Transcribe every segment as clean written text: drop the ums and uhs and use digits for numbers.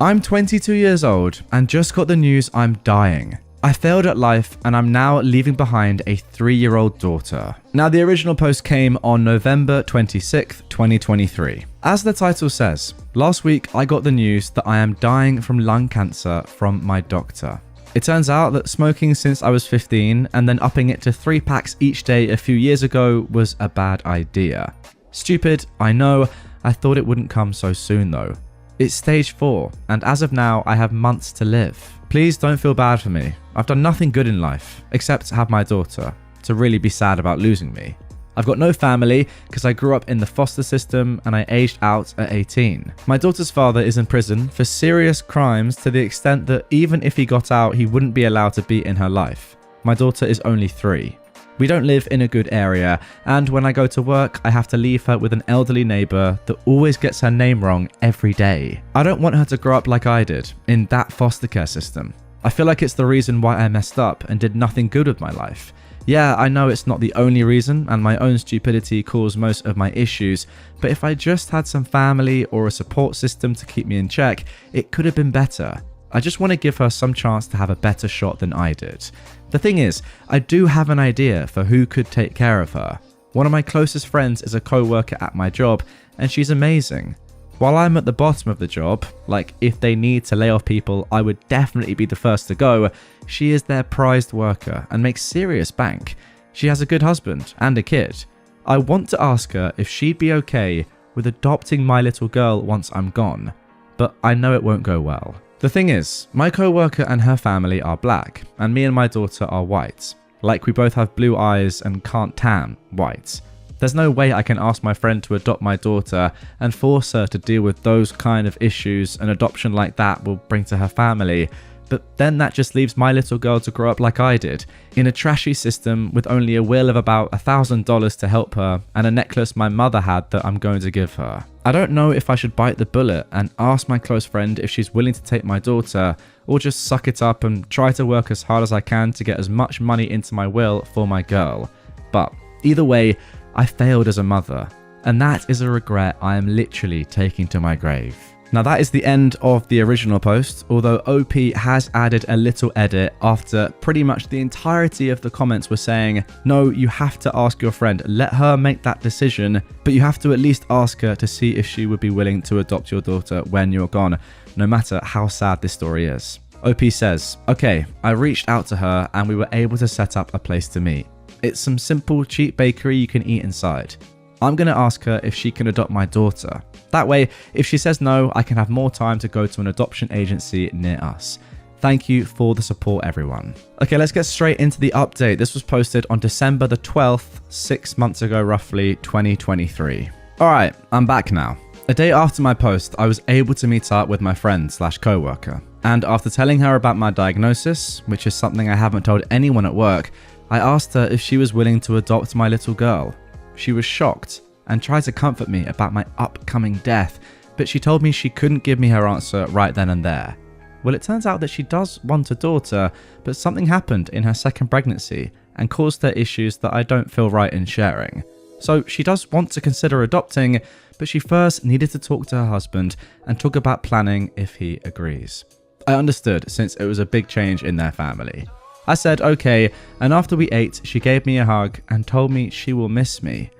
I'm 22 years old and just got the news I'm dying. I failed at life and I'm now leaving behind a 3-year-old daughter. Now, the original post came on November 26th, 2023. As the title says, last week I got the news that I am dying from lung cancer from my doctor. It turns out that smoking since I was 15 and then upping it to 3 packs each day a few years ago was a bad idea. Stupid, I know. I thought it wouldn't come so soon though. It's stage 4, and as of now, I have months to live. Please don't feel bad for me. I've done nothing good in life, except have my daughter, to really be sad about losing me. I've got no family, because I grew up in the foster system and I aged out at 18. My daughter's father is in prison for serious crimes to the extent that even if he got out, he wouldn't be allowed to be in her life. My daughter is only 3. We don't live in a good area, and when I go to work, I have to leave her with an elderly neighbour that always gets her name wrong every day. I don't want her to grow up like I did, in that foster care system. I feel like it's the reason why I messed up and did nothing good with my life. Yeah, I know it's not the only reason, and my own stupidity caused most of my issues, but if I just had some family or a support system to keep me in check, it could have been better. I just want to give her some chance to have a better shot than I did. The thing is, I do have an idea for who could take care of her. One of my closest friends is a co-worker at my job, and she's amazing. While I'm at the bottom of the job, like if they need to lay off people, I would definitely be the first to go, she is their prized worker and makes serious bank. She has a good husband and a kid. I want to ask her if she'd be okay with adopting my little girl once I'm gone, but I know it won't go well. The thing is, my co-worker and her family are black, and me and my daughter are white. Like we both have blue eyes and can't tan white. There's no way I can ask my friend to adopt my daughter and force her to deal with those kind of issues an adoption like that will bring to her family. But then that just leaves my little girl to grow up like I did, in a trashy system with only a will of about $1,000 to help her and a necklace my mother had that I'm going to give her. I don't know if I should bite the bullet and ask my close friend if she's willing to take my daughter, or just suck it up and try to work as hard as I can to get as much money into my will for my girl. But either way, I failed as a mother, and that is a regret I am literally taking to my grave. Now that is the end of the original post, although OP has added a little edit after pretty much the entirety of the comments were saying, no, you have to ask your friend, let her make that decision, but you have to at least ask her to see if she would be willing to adopt your daughter when you're gone, no matter how sad this story is. OP says, okay, I reached out to her and we were able to set up a place to meet. It's some simple, cheap bakery you can eat inside. I'm going to ask her if she can adopt my daughter. That way, if she says no, I can have more time to go to an adoption agency near us. Thank you for the support, everyone. Okay, let's get straight into the update. This was posted on December the 12th, 6 months ago, roughly 2023. All right, I'm back now. A day after my post, I was able to meet up with my friend / co-worker. And after telling her about my diagnosis, which is something I haven't told anyone at work, I asked her if she was willing to adopt my little girl. She was shocked and tried to comfort me about my upcoming death, but she told me she couldn't give me her answer right then and there. Well, it turns out that she does want a daughter, but something happened in her second pregnancy and caused her issues that I don't feel right in sharing. So she does want to consider adopting, but she first needed to talk to her husband and talk about planning if he agrees. I understood since it was a big change in their family. I said okay, and after we ate, she gave me a hug and told me she will miss me.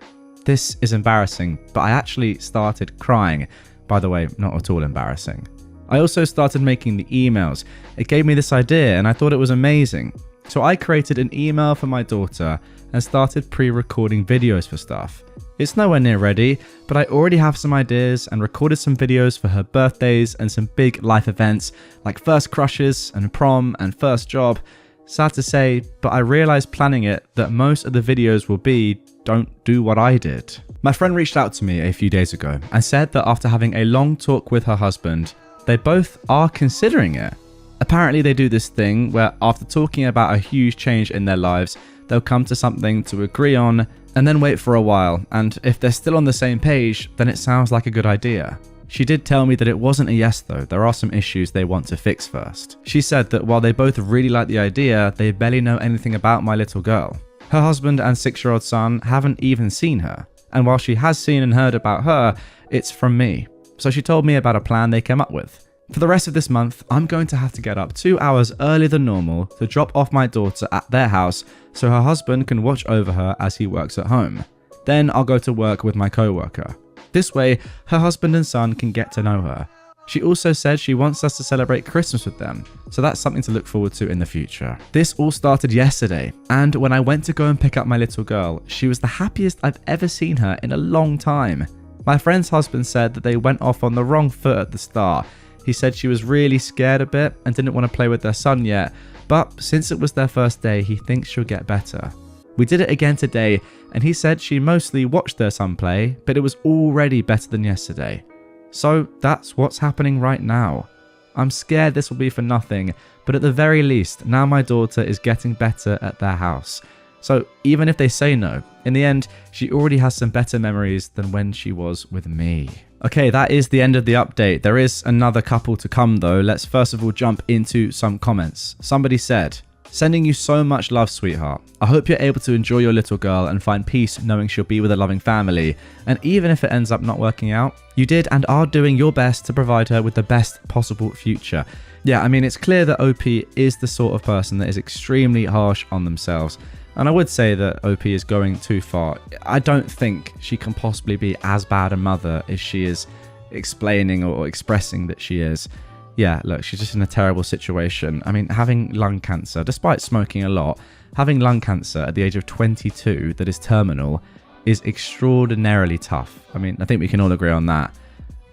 This is embarrassing, but I actually started crying. By the way, not at all embarrassing. I also started making the emails. It gave me this idea and I thought it was amazing. So I created an email for my daughter and started pre-recording videos for stuff. It's nowhere near ready, but I already have some ideas and recorded some videos for her birthdays and some big life events like first crushes and prom and first job. Sad to say, but I realized planning it that most of the videos will be don't do what I did. My friend reached out to me a few days ago and said that after having a long talk with her husband, they both are considering it. Apparently they do this thing where after talking about a huge change in their lives, they'll come to something to agree on and then wait for a while, and if they're still on the same page, then it sounds like a good idea. She did tell me that it wasn't a yes though, there are some issues they want to fix first. She said that while they both really like the idea, they barely know anything about my little girl. Her husband and 6-year-old son haven't even seen her, and while she has seen and heard about her, it's from me. So she told me about a plan they came up with. For the rest of this month, I'm going to have to get up 2 hours earlier than normal to drop off my daughter at their house so her husband can watch over her as he works at home. Then I'll go to work with my co-worker. This way, her husband and son can get to know her. She also said she wants us to celebrate Christmas with them, so that's something to look forward to in the future. This all started yesterday, and when I went to go and pick up my little girl, she was the happiest I've ever seen her in a long time. My friend's husband said that they went off on the wrong foot at the start. He said she was really scared a bit and didn't want to play with their son yet, but since it was their first day, he thinks she'll get better. We did it again today, and he said she mostly watched their son play, but it was already better than yesterday. So that's what's happening right now. I'm scared this will be for nothing, but at the very least, now my daughter is getting better at their house. So even if they say no, in the end, she already has some better memories than when she was with me. Okay, that is the end of the update. There is another couple to come though. Let's first of all jump into some comments. Somebody said, "Sending you so much love, sweetheart. I hope you're able to enjoy your little girl and find peace knowing she'll be with a loving family. And even if it ends up not working out, you did and are doing your best to provide her with the best possible future." Yeah, I mean, it's clear that OP is the sort of person that is extremely harsh on themselves. And I would say that OP is going too far. I don't think she can possibly be as bad a mother as she is explaining or expressing that she is. Yeah, look, she's just in a terrible situation. I mean, having lung cancer, despite smoking a lot, having lung cancer at the age of 22 that is terminal is extraordinarily tough. I mean, I think we can all agree on that.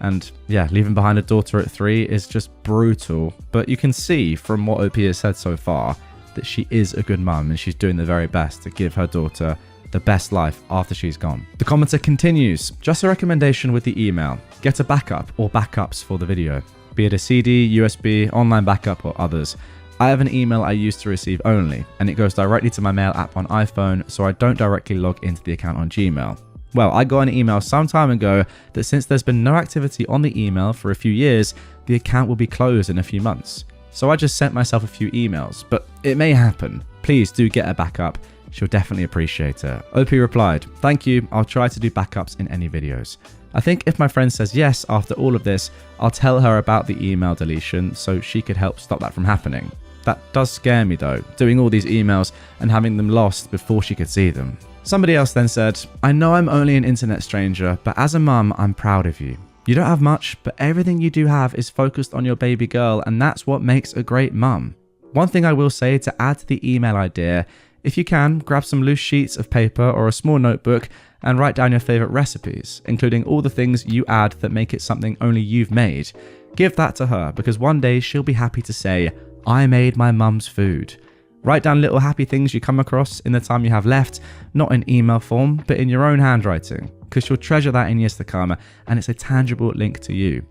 And yeah, leaving behind a daughter at 3 is just brutal. But you can see from what OP has said so far that she is a good mum and she's doing the very best to give her daughter the best life after she's gone. The commenter continues, "Just a recommendation with the email. Get a backup or backups for the video. Be it a CD, USB, online backup or others. I have an email I use to receive only, and it goes directly to my mail app on iPhone, so I don't directly log into the account on Gmail. Well, I got an email some time ago that since there's been no activity on the email for a few years, the account will be closed in a few months. So I just sent myself a few emails, but it may happen. Please do get a backup. She'll definitely appreciate it." OP replied, "Thank you, I'll try to do backups in any videos. I think if my friend says yes after all of this, I'll tell her about the email deletion so she could help stop that from happening. That does scare me though, doing all these emails and having them lost before she could see them." Somebody else then said, "I know I'm only an internet stranger, but as a mum, I'm proud of you. You don't have much, but everything you do have is focused on your baby girl, and that's what makes a great mum. One thing I will say to add to the email idea, if you can, grab some loose sheets of paper or a small notebook and write down your favorite recipes, including all the things you add that make it something only you've made. Give that to her, because one day she'll be happy to say, 'I made my mum's food.' Write down little happy things you come across in the time you have left, not in email form, but in your own handwriting, because she'll treasure that in years to come, and it's a tangible link to you.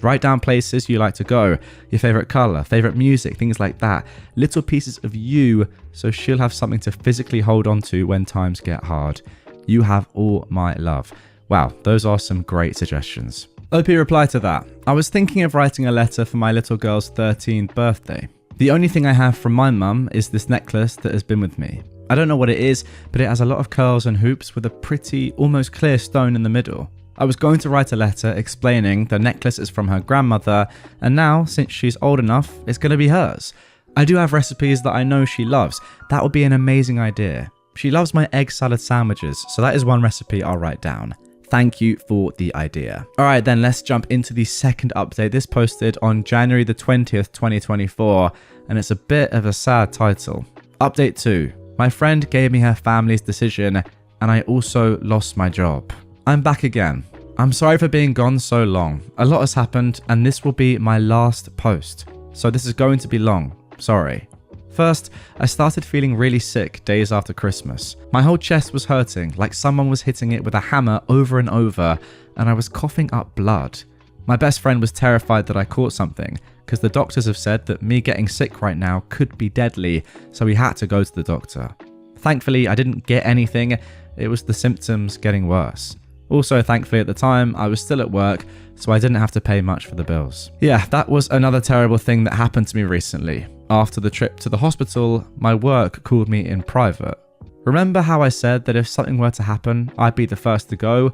Write down places you like to go, your favorite color, favorite music, things like that. Little pieces of you, so she'll have something to physically hold on to when times get hard. You have all my love." Wow, those are some great suggestions. OP replied to that, "I was thinking of writing a letter for my little girl's 13th birthday. The only thing I have from my mum is this necklace that has been with me. I don't know what it is, but it has a lot of curls and hoops with a pretty, almost clear stone in the middle. I was going to write a letter explaining the necklace is from her grandmother, and now, since she's old enough, it's going to be hers. I do have recipes that I know she loves. That would be an amazing idea. She loves my egg salad sandwiches, so that is one recipe I'll write down. Thank you for the idea." All right, then let's jump into the second update. This posted on January the 20th, 2024, and it's a bit of a sad title. Update 2. My friend gave me her family's decision, and I also lost my job. I'm back again. I'm sorry for being gone so long. A lot has happened, and this will be my last post. So this is going to be long. Sorry. First, I started feeling really sick days after Christmas. My whole chest was hurting, like someone was hitting it with a hammer over and over, and I was coughing up blood. My best friend was terrified that I caught something, because the doctors have said that me getting sick right now could be deadly, so we had to go to the doctor. Thankfully, I didn't get anything. It was the symptoms getting worse. Also, thankfully at the time, I was still at work, so I didn't have to pay much for the bills. Yeah, that was another terrible thing that happened to me recently. After the trip to the hospital, my work called me in private. Remember how I said that if something were to happen, I'd be the first to go?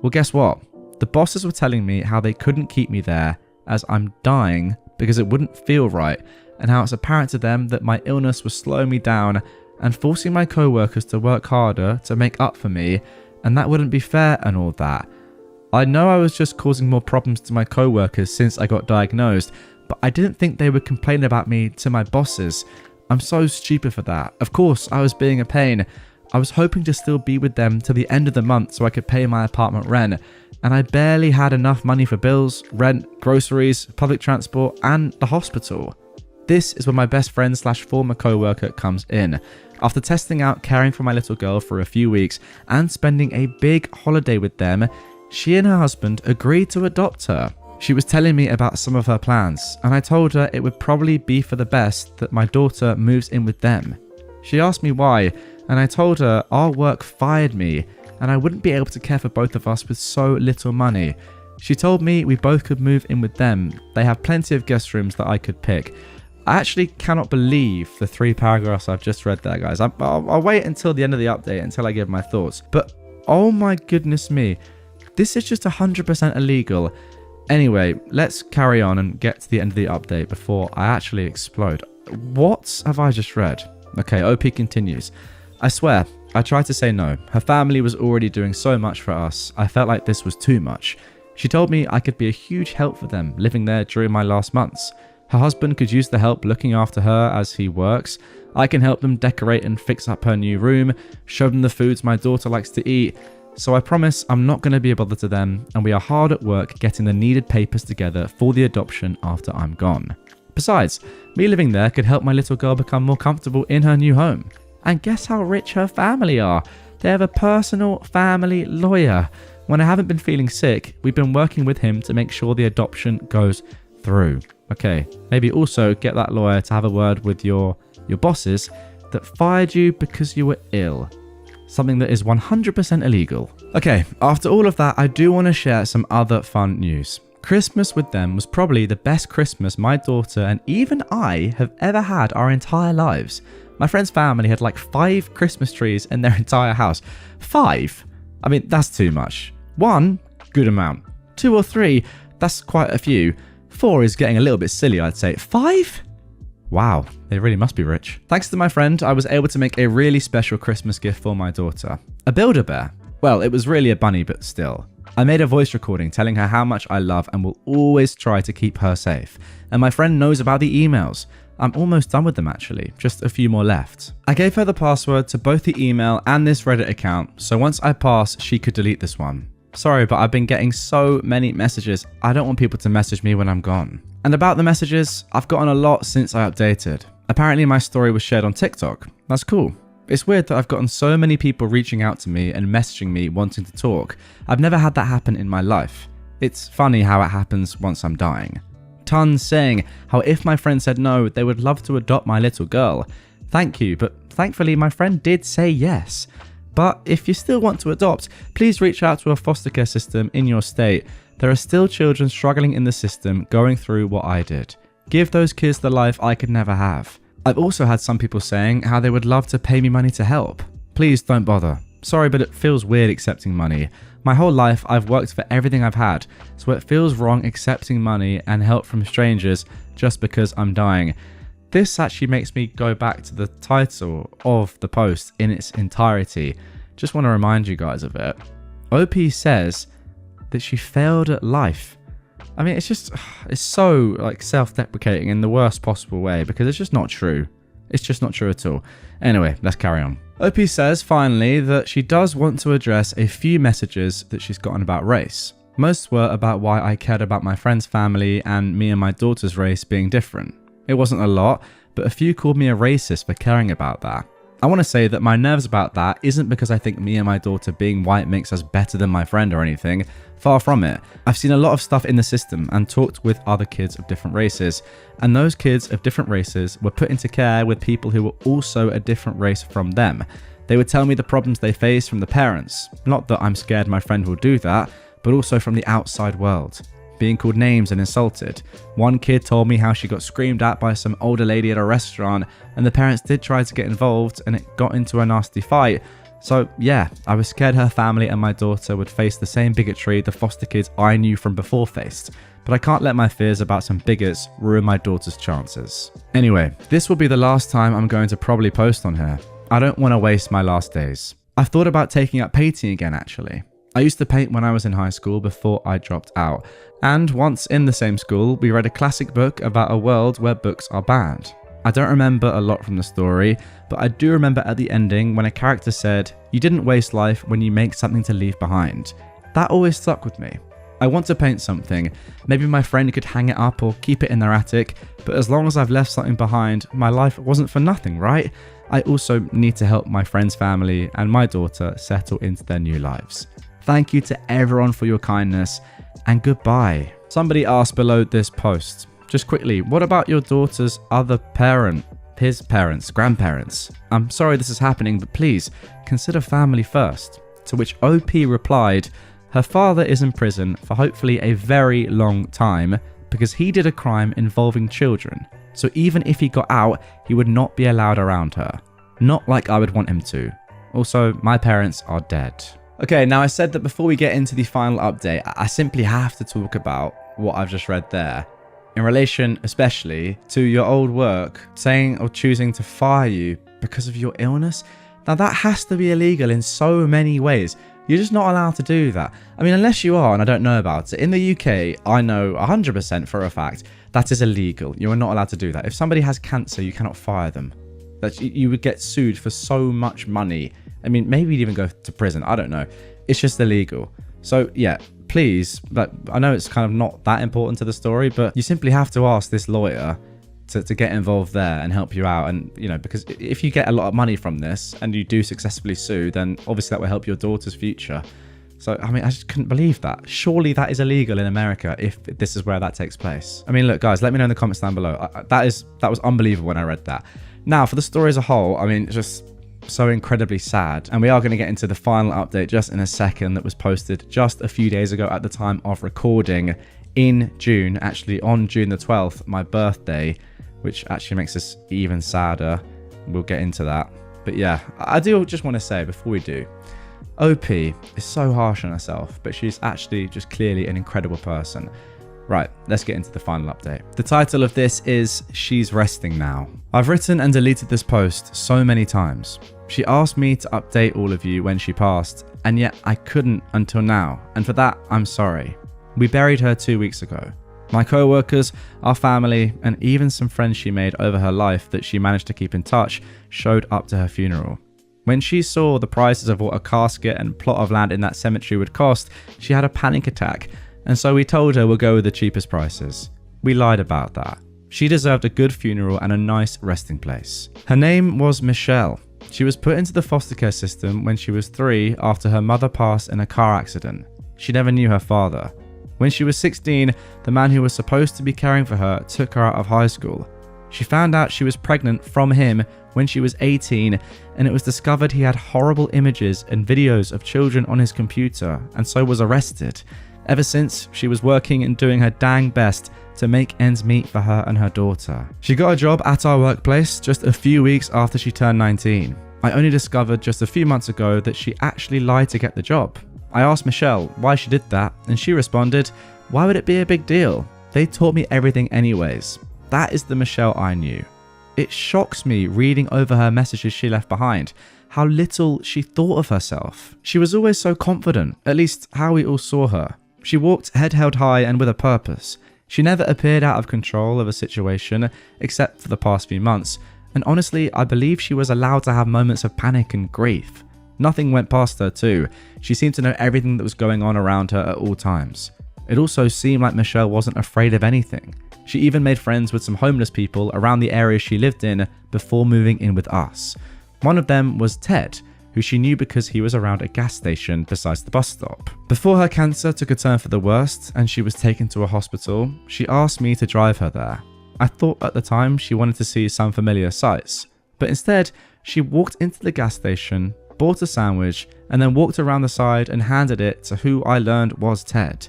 Well, guess what? The bosses were telling me how they couldn't keep me there, as I'm dying because it wouldn't feel right, and how it's apparent to them that my illness was slowing me down and forcing my co-workers to work harder to make up for me, and that wouldn't be fair and all that. I know I was just causing more problems to my co-workers since I got diagnosed, but I didn't think they would complain about me to my bosses. I'm so stupid for that. Of course, I was being a pain. I was hoping to still be with them till the end of the month so I could pay my apartment rent, and I barely had enough money for bills, rent, groceries, public transport, and the hospital. This is where my best friend / former co-worker comes in. After testing out caring for my little girl for a few weeks and spending a big holiday with them, she and her husband agreed to adopt her. She was telling me about some of her plans, and I told her it would probably be for the best that my daughter moves in with them. She asked me why, and I told her our work fired me, and I wouldn't be able to care for both of us with so little money. She told me we both could move in with them. They have plenty of guest rooms that I could pick. I actually cannot believe the 3 paragraphs I've just read there, guys. I'll wait until the end of the update until I give my thoughts. But oh my goodness me, this is just 100% illegal. Anyway, let's carry on and get to the end of the update before I actually explode. What have I just read? Okay, OP continues. I swear, I tried to say no. Her family was already doing so much for us. I felt like this was too much. She told me I could be a huge help for them living there during my last months. Her husband could use the help looking after her as he works. I can help them decorate and fix up her new room, show them the foods my daughter likes to eat. So I promise I'm not going to be a bother to them, and we are hard at work getting the needed papers together for the adoption after I'm gone. Besides, me living there could help my little girl become more comfortable in her new home. And guess how rich her family are? They have a personal family lawyer. When I haven't been feeling sick, we've been working with him to make sure the adoption goes through. Okay, maybe also get that lawyer to have a word with your bosses that fired you because you were ill. Something that is 100% illegal. Okay, after all of that, I do want to share some other fun news. Christmas with them was probably the best Christmas my daughter and even I have ever had our entire lives. My friend's family had like 5 Christmas trees in their entire house. 5? I mean, that's too much. 1, good amount. 2 or 3, that's quite a few. 4 is getting a little bit silly, I'd say. 5? Wow, they really must be rich. Thanks to my friend, I was able to make a really special Christmas gift for my daughter. A Build-A-Bear. Well, it was really a bunny, but still. I made a voice recording telling her how much I love and will always try to keep her safe. And my friend knows about the emails. I'm almost done with them actually, just a few more left. I gave her the password to both the email and this Reddit account, so once I pass, she could delete this one. Sorry, but I've been getting so many messages. I don't want people to message me when I'm gone. And about the messages, I've gotten a lot since I updated. Apparently my story was shared on TikTok. That's cool. It's weird that I've gotten so many people reaching out to me and messaging me wanting to talk. I've never had that happen in my life. It's funny how it happens once I'm dying. Tons saying how if my friend said no, they would love to adopt my little girl. Thank you, but thankfully my friend did say yes. But if you still want to adopt, please reach out to a foster care system in your state. There are still children struggling in the system going through what I did. Give those kids the life I could never have. I've also had some people saying how they would love to pay me money to help. Please don't bother. Sorry, but it feels weird accepting money. My whole life I've worked for everything I've had, so it feels wrong accepting money and help from strangers just because I'm dying. This actually makes me go back to the title of the post in its entirety. Just want to remind you guys of it. OP says that she failed at life. I mean, it's so like self-deprecating in the worst possible way because it's just not true. It's just not true at all. Anyway, let's carry on. OP says finally that she does want to address a few messages that she's gotten about race. Most were about why I cared about my friend's family and me and my daughter's race being different. It wasn't a lot, but a few called me a racist for caring about that. I want to say that my nerves about that isn't because I think me and my daughter being white makes us better than my friend or anything. Far from it. I've seen a lot of stuff in the system and talked with other kids of different races, and those kids of different races were put into care with people who were also a different race from them. They would tell me the problems they face from the parents. Not that I'm scared my friend will do that, but also from the outside world. Being called names and insulted. One kid told me how she got screamed at by some older lady at a restaurant, and the parents did try to get involved and it got into a nasty fight. So yeah, I was scared her family and my daughter would face the same bigotry the foster kids I knew from before faced. but I can't let my fears about some bigots ruin my daughter's chances. Anyway, this will be the last time I'm going to probably post on here. I don't want to waste my last days. I've thought about taking up painting again actually. I used to paint when I was in high school before I dropped out, and once in the same school, we read a classic book about a world where books are banned. I don't remember a lot from the story, but I do remember at the ending when a character said, "You didn't waste life when you make something to leave behind." That always stuck with me. I want to paint something. Maybe my friend could hang it up or keep it in their attic, but as long as I've left something behind, my life wasn't for nothing, right? I also need to help my friend's family and my daughter settle into their new lives. Thank you to everyone for your kindness, and goodbye. Somebody asked below this post, just quickly, what about your daughter's other parent, his parents, grandparents? I'm sorry this is happening, but please consider family first. To which OP replied, her father is in prison for hopefully a very long time because he did a crime involving children. So even if he got out, he would not be allowed around her. Not like I would want him to. Also, my parents are dead. Okay, now I said that before we get into the final update, I simply have to talk about what I've just read there. In relation especially to your old work saying or choosing to fire you because of your illness. Now that has to be illegal in so many ways. You're just not allowed to do that. I mean, unless you are, and I don't know about it. In the UK, I know 100% for a fact that is illegal. You are not allowed to do that. If somebody has cancer, you cannot fire them. That you would get sued for so much money. I mean, maybe you'd even go to prison. I don't know. It's just illegal. So yeah, please, but I know it's kind of not that important to the story, but you simply have to ask this lawyer to get involved there and help you out. And, you know, because if you get a lot of money from this and you do successfully sue, then obviously that will help your daughter's future. So, I mean, I just couldn't believe that. Surely that is illegal in America if this is where that takes place. I mean, look, guys, let me know in the comments down below. That was unbelievable when I read that. Now, for the story as a whole, I mean, just so incredibly sad. And we are going to get into the final update just in a second that was posted just a few days ago at the time of recording in June, actually on June the 12th, my birthday, which actually makes this even sadder. We'll get into that. But yeah, I do just want to say before we do, OP is so harsh on herself, but she's actually just clearly an incredible person. Right, let's get into the final update. The title of this is She's Resting Now. I've written and deleted this post so many times. She asked me to update all of you when she passed, and yet I couldn't until now, and for that, I'm sorry. We buried her 2 weeks ago. My co-workers, our family, and even some friends she made over her life that she managed to keep in touch showed up to her funeral. When she saw the prices of what a casket and plot of land in that cemetery would cost, she had a panic attack, and so we told her we'll go with the cheapest prices. We lied about that. She deserved a good funeral and a nice resting place. Her name was Michelle. She was put into the foster care system when she was 3 after her mother passed in a car accident. She never knew her father. When she was 16, the man who was supposed to be caring for her took her out of high school. She found out she was pregnant from him when she was 18, and it was discovered he had horrible images and videos of children on his computer, and so was arrested. Ever since, she was working and doing her dang best to make ends meet for her and her daughter. She got a job at our workplace just a few weeks after she turned 19. I only discovered just a few months ago that she actually lied to get the job. I asked Michelle why she did that, and she responded, "Why would it be a big deal? They taught me everything anyways." That is the Michelle I knew. It shocks me reading over her messages she left behind, how little she thought of herself. She was always so confident, at least how we all saw her. She walked head held high and with a purpose. She never appeared out of control of a situation, except for the past few months, and honestly, I believe she was allowed to have moments of panic and grief. Nothing went past her too. She seemed to know everything that was going on around her at all times. It also seemed like Michelle wasn't afraid of anything. She even made friends with some homeless people around the area she lived in before moving in with us. One of them was Ted, who she knew because he was around a gas station besides the bus stop. Before her cancer took a turn for the worst and she was taken to a hospital, she asked me to drive her there. I thought at the time she wanted to see some familiar sights, but instead she walked into the gas station, bought a sandwich, and then walked around the side and handed it to who I learned was Ted.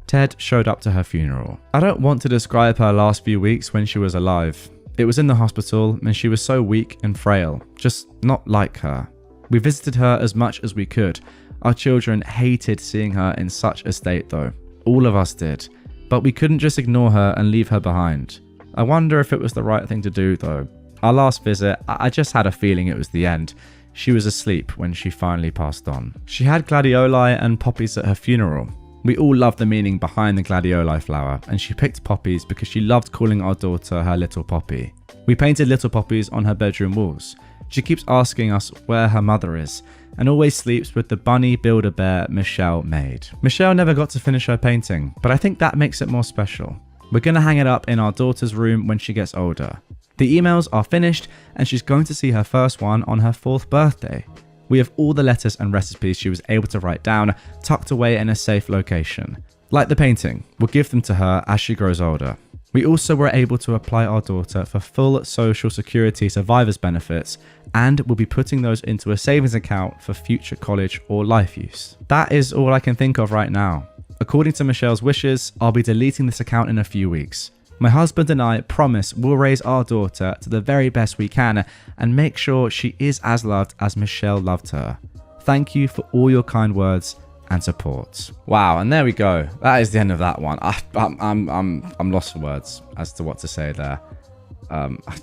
Ted showed up to her funeral. I don't want to describe her last few weeks when she was alive. It was in the hospital and she was so weak and frail, just not like her. We visited her as much as we could. Our children hated seeing her in such a state though. All of us did. but we couldn't just ignore her and leave her behind. I wonder if it was the right thing to do though. Our last visit, I just had a feeling it was the end. She was asleep when she finally passed on. She had gladioli and poppies at her funeral. We all loved the meaning behind the gladioli flower, and she picked poppies because she loved calling our daughter her little poppy. We painted little poppies on her bedroom walls. She keeps asking us where her mother is, and always sleeps with the bunny build-a-bear Michelle made. Michelle never got to finish her painting, but I think that makes it more special. We're gonna hang it up in our daughter's room when she gets older. The emails are finished, and she's going to see her first one on her 4th birthday. We have all the letters and recipes she was able to write down tucked away in a safe location. Like the painting, we'll give them to her as she grows older. We also were able to apply our daughter for full Social Security survivors benefits, and we'll be putting those into a savings account for future college or life use. That is all I can think of right now. According to Michelle's wishes, I'll be deleting this account in a few weeks. My husband and I promise we'll raise our daughter to the very best we can and make sure she is as loved as Michelle loved her. Thank you for all your kind words and support. Wow, and there we go. That is the end of that one. I'm lost for words as to what to say there.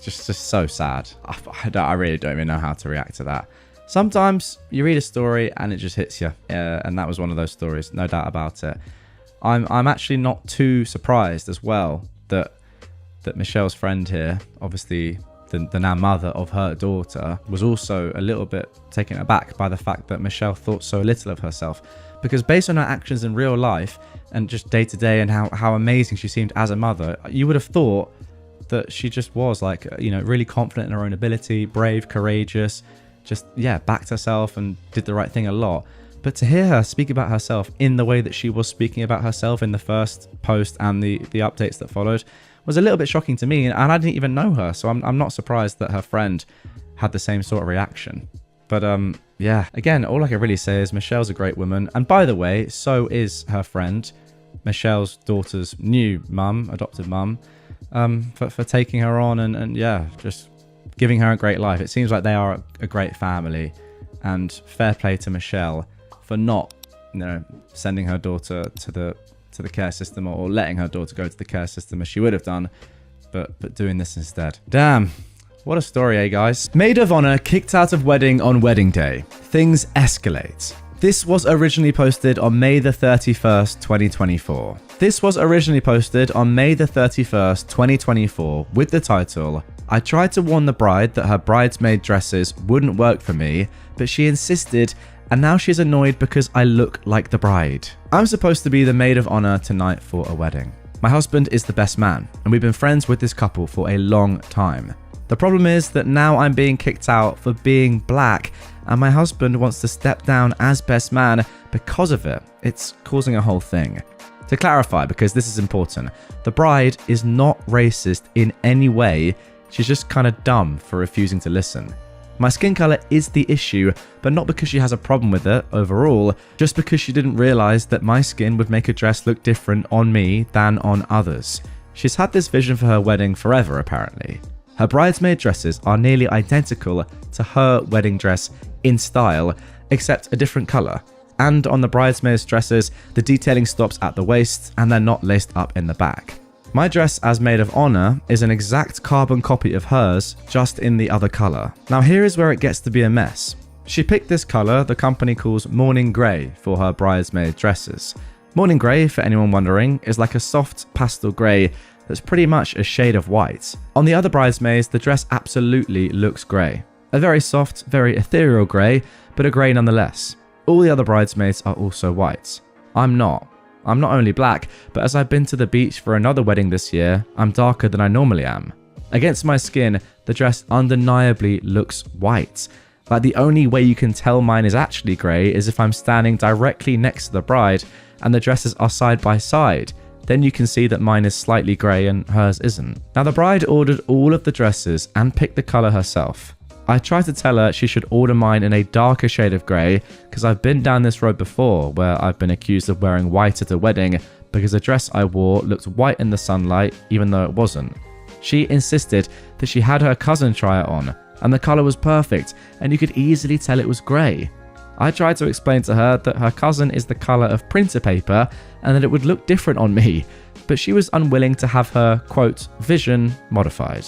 Just so sad. I really don't even know how to react to that. Sometimes you read a story and it just hits you, and that was one of those stories, no doubt about it. I'm actually not too surprised as well that Michelle's friend here, obviously the now mother of her daughter, was also a little bit taken aback by the fact that Michelle thought so little of herself. Because based on her actions in real life and just day to day and how amazing she seemed as a mother, you would have thought that she just was like, you know, really confident in her own ability, brave, courageous, just, yeah, backed herself and did the right thing a lot. But to hear her speak about herself in the way that she was speaking about herself in the first post and the updates that followed was a little bit shocking to me, and I didn't even know her, so I'm not surprised that her friend had the same sort of reaction. But yeah, again, all I can really say is Michelle's a great woman, and by the way, so is her friend, Michelle's daughter's new mum, adopted mum, for taking her on and yeah, just giving her a great life. It seems like they are a great family, and fair play to Michelle for not, you know, sending her daughter to the care system or letting her daughter go to the care system as she would have done, but doing this instead. Damn, what a story, eh guys? Maid of honor kicked out of wedding on wedding day. Things escalate. This was originally posted on May the 31st, 2024. This was originally posted on May the 31st, 2024 with the title, "I tried to warn the bride that her bridesmaid dresses wouldn't work for me, but she insisted, and now she's annoyed because I look like the bride." I'm supposed to be the maid of honor tonight for a wedding. My husband is the best man, and we've been friends with this couple for a long time. The problem is that now I'm being kicked out for being black, and my husband wants to step down as best man because of it. It's causing a whole thing. To clarify, because this is important, the bride is not racist in any way, she's just kind of dumb for refusing to listen. My skin color is the issue, but not because she has a problem with it overall, just because she didn't realize that my skin would make a dress look different on me than on others. She's had this vision for her wedding forever, apparently. Her bridesmaid dresses are nearly identical to her wedding dress in style, except a different color. And on the bridesmaids' dresses, the detailing stops at the waist and they're not laced up in the back. My dress as maid of honor is an exact carbon copy of hers, just in the other color. Now here is where it gets to be a mess. She picked this color the company calls morning gray for her bridesmaid dresses. Morning gray, for anyone wondering, is like a soft pastel gray that's pretty much a shade of white. On the other bridesmaids, the dress absolutely looks gray. A very soft, very ethereal gray, but a gray nonetheless. All the other bridesmaids are also white. I'm not. I'm not only black, but as I've been to the beach for another wedding this year, I'm darker than I normally am. Against my skin, the dress undeniably looks white. Like the only way you can tell mine is actually grey is if I'm standing directly next to the bride and the dresses are side by side. Then you can see that mine is slightly grey and hers isn't. Now the bride ordered all of the dresses and picked the colour herself. I tried to tell her she should order mine in a darker shade of grey because I've been down this road before where I've been accused of wearing white at a wedding because the dress I wore looked white in the sunlight even though it wasn't. She insisted that she had her cousin try it on and the colour was perfect and you could easily tell it was grey. I tried to explain to her that her cousin is the colour of printer paper and that it would look different on me, but she was unwilling to have her, quote, vision modified.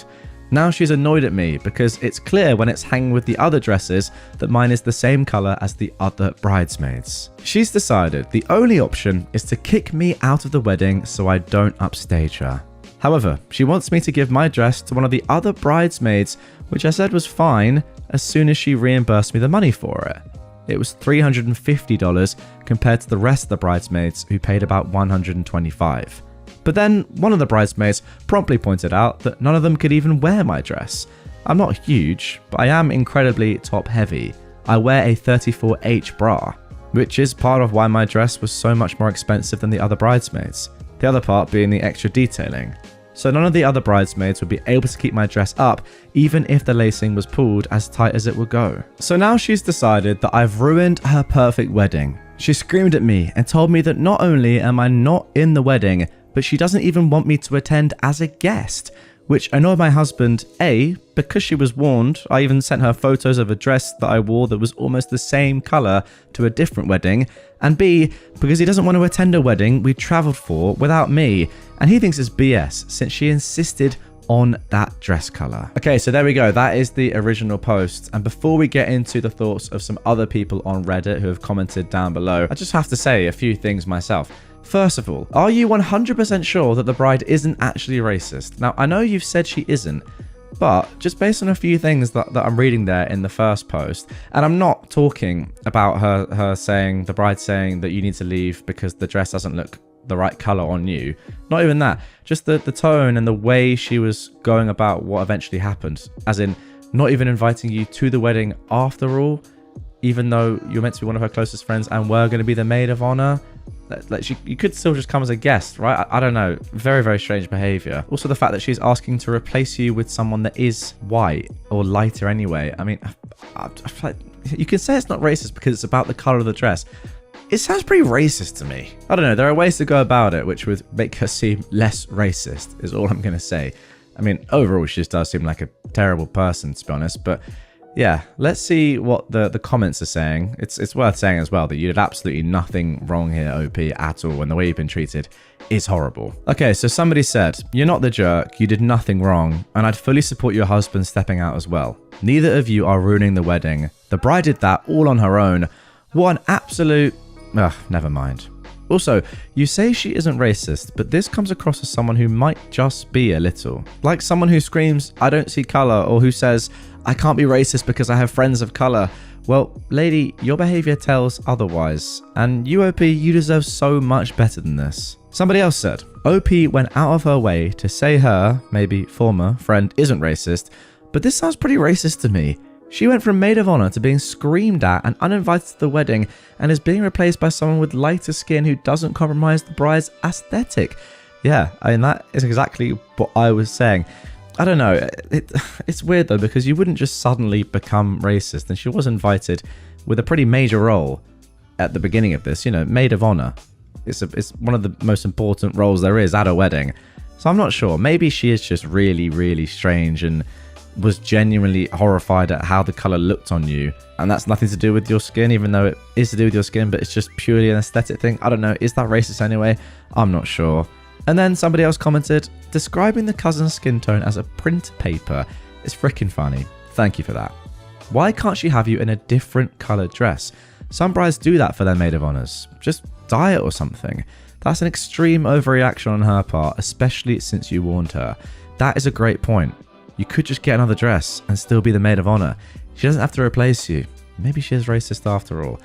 Now she's annoyed at me because it's clear when it's hanging with the other dresses that mine is the same color as the other bridesmaids. She's decided the only option is to kick me out of the wedding so I don't upstage her. However, she wants me to give my dress to one of the other bridesmaids, which I said was fine as soon as she reimbursed me the money for it. It was $350 compared to the rest of the bridesmaids who paid about $125. But then one of the bridesmaids promptly pointed out that none of them could even wear my dress. I'm not huge, but I am incredibly top heavy. I wear a 34H bra, which is part of why my dress was so much more expensive than the other bridesmaids. The other part being the extra detailing. So none of the other bridesmaids would be able to keep my dress up even if the lacing was pulled as tight as it would go. So now she's decided that I've ruined her perfect wedding. She screamed at me and told me that not only am I not in the wedding, but she doesn't even want me to attend as a guest, which annoyed my husband, A, because she was warned. I even sent her photos of a dress that I wore that was almost the same colour to a different wedding, and B, because he doesn't want to attend a wedding we travelled for without me, and he thinks it's BS since she insisted on that dress colour. Okay, so there we go. That is the original post. And before we get into the thoughts of some other people on Reddit who have commented down below, I just have to say a few things myself. First of all, are you 100% sure that the bride isn't actually racist? Now, I know you've said she isn't, but just based on a few things that I'm reading there in the first post, and I'm not talking about her saying, the bride saying that you need to leave because the dress doesn't look the right color on you. Not even that, just the tone and the way she was going about what eventually happened, as in not even inviting you to the wedding after all, even though you're meant to be one of her closest friends and were going to be the maid of honor. Like you could still just come as a guest, right? I don't know. Very, very strange behavior. Also, the fact that she's asking to replace you with someone that is white or lighter anyway. I mean, you can say it's not racist because it's about the color of the dress. It sounds pretty racist to me. I don't know. There are ways to go about it which would make her seem less racist, is all I'm going to say. I mean, overall, she just does seem like a terrible person, to be honest. But yeah, let's see what the comments are saying. It's worth saying as well that you did absolutely nothing wrong here, OP, at all, and the way you've been treated is horrible. Okay, so somebody said, you're not the jerk, you did nothing wrong, and I'd fully support your husband stepping out as well. Neither of you are ruining the wedding. The bride did that all on her own. What an absolute... Ugh, never mind. Also, you say she isn't racist, but this comes across as someone who might just be a little. Like someone who screams, I don't see colour, or who says, I can't be racist because I have friends of colour. Well, lady, your behaviour tells otherwise. And you, OP, you deserve so much better than this. Somebody else said, OP went out of her way to say her, maybe former, friend isn't racist, but this sounds pretty racist to me. She went from maid of honor to being screamed at and uninvited to the wedding and is being replaced by someone with lighter skin who doesn't compromise the bride's aesthetic. Yeah, I mean, that is exactly what I was saying. I don't know. It's weird though, because you wouldn't just suddenly become racist, and she was invited with a pretty major role at the beginning of this, you know, maid of honor. It's one of the most important roles there is at a wedding. So I'm not sure. Maybe she is just really, really strange and was genuinely horrified at how the color looked on you, and that's nothing to do with your skin, even though it is to do with your skin, but it's just purely an aesthetic thing. I don't know, is that racist anyway? I'm not sure. And then somebody else commented, describing the cousin's skin tone as a print paper is freaking funny. Thank you for that. Why can't she have you in a different colored dress? Some brides do that for their maid of honors. Just dye it or something. That's an extreme overreaction on her part, especially since you warned her. That is a great point. You could just get another dress and still be the maid of honor. She doesn't have to replace you. Maybe she is racist after all.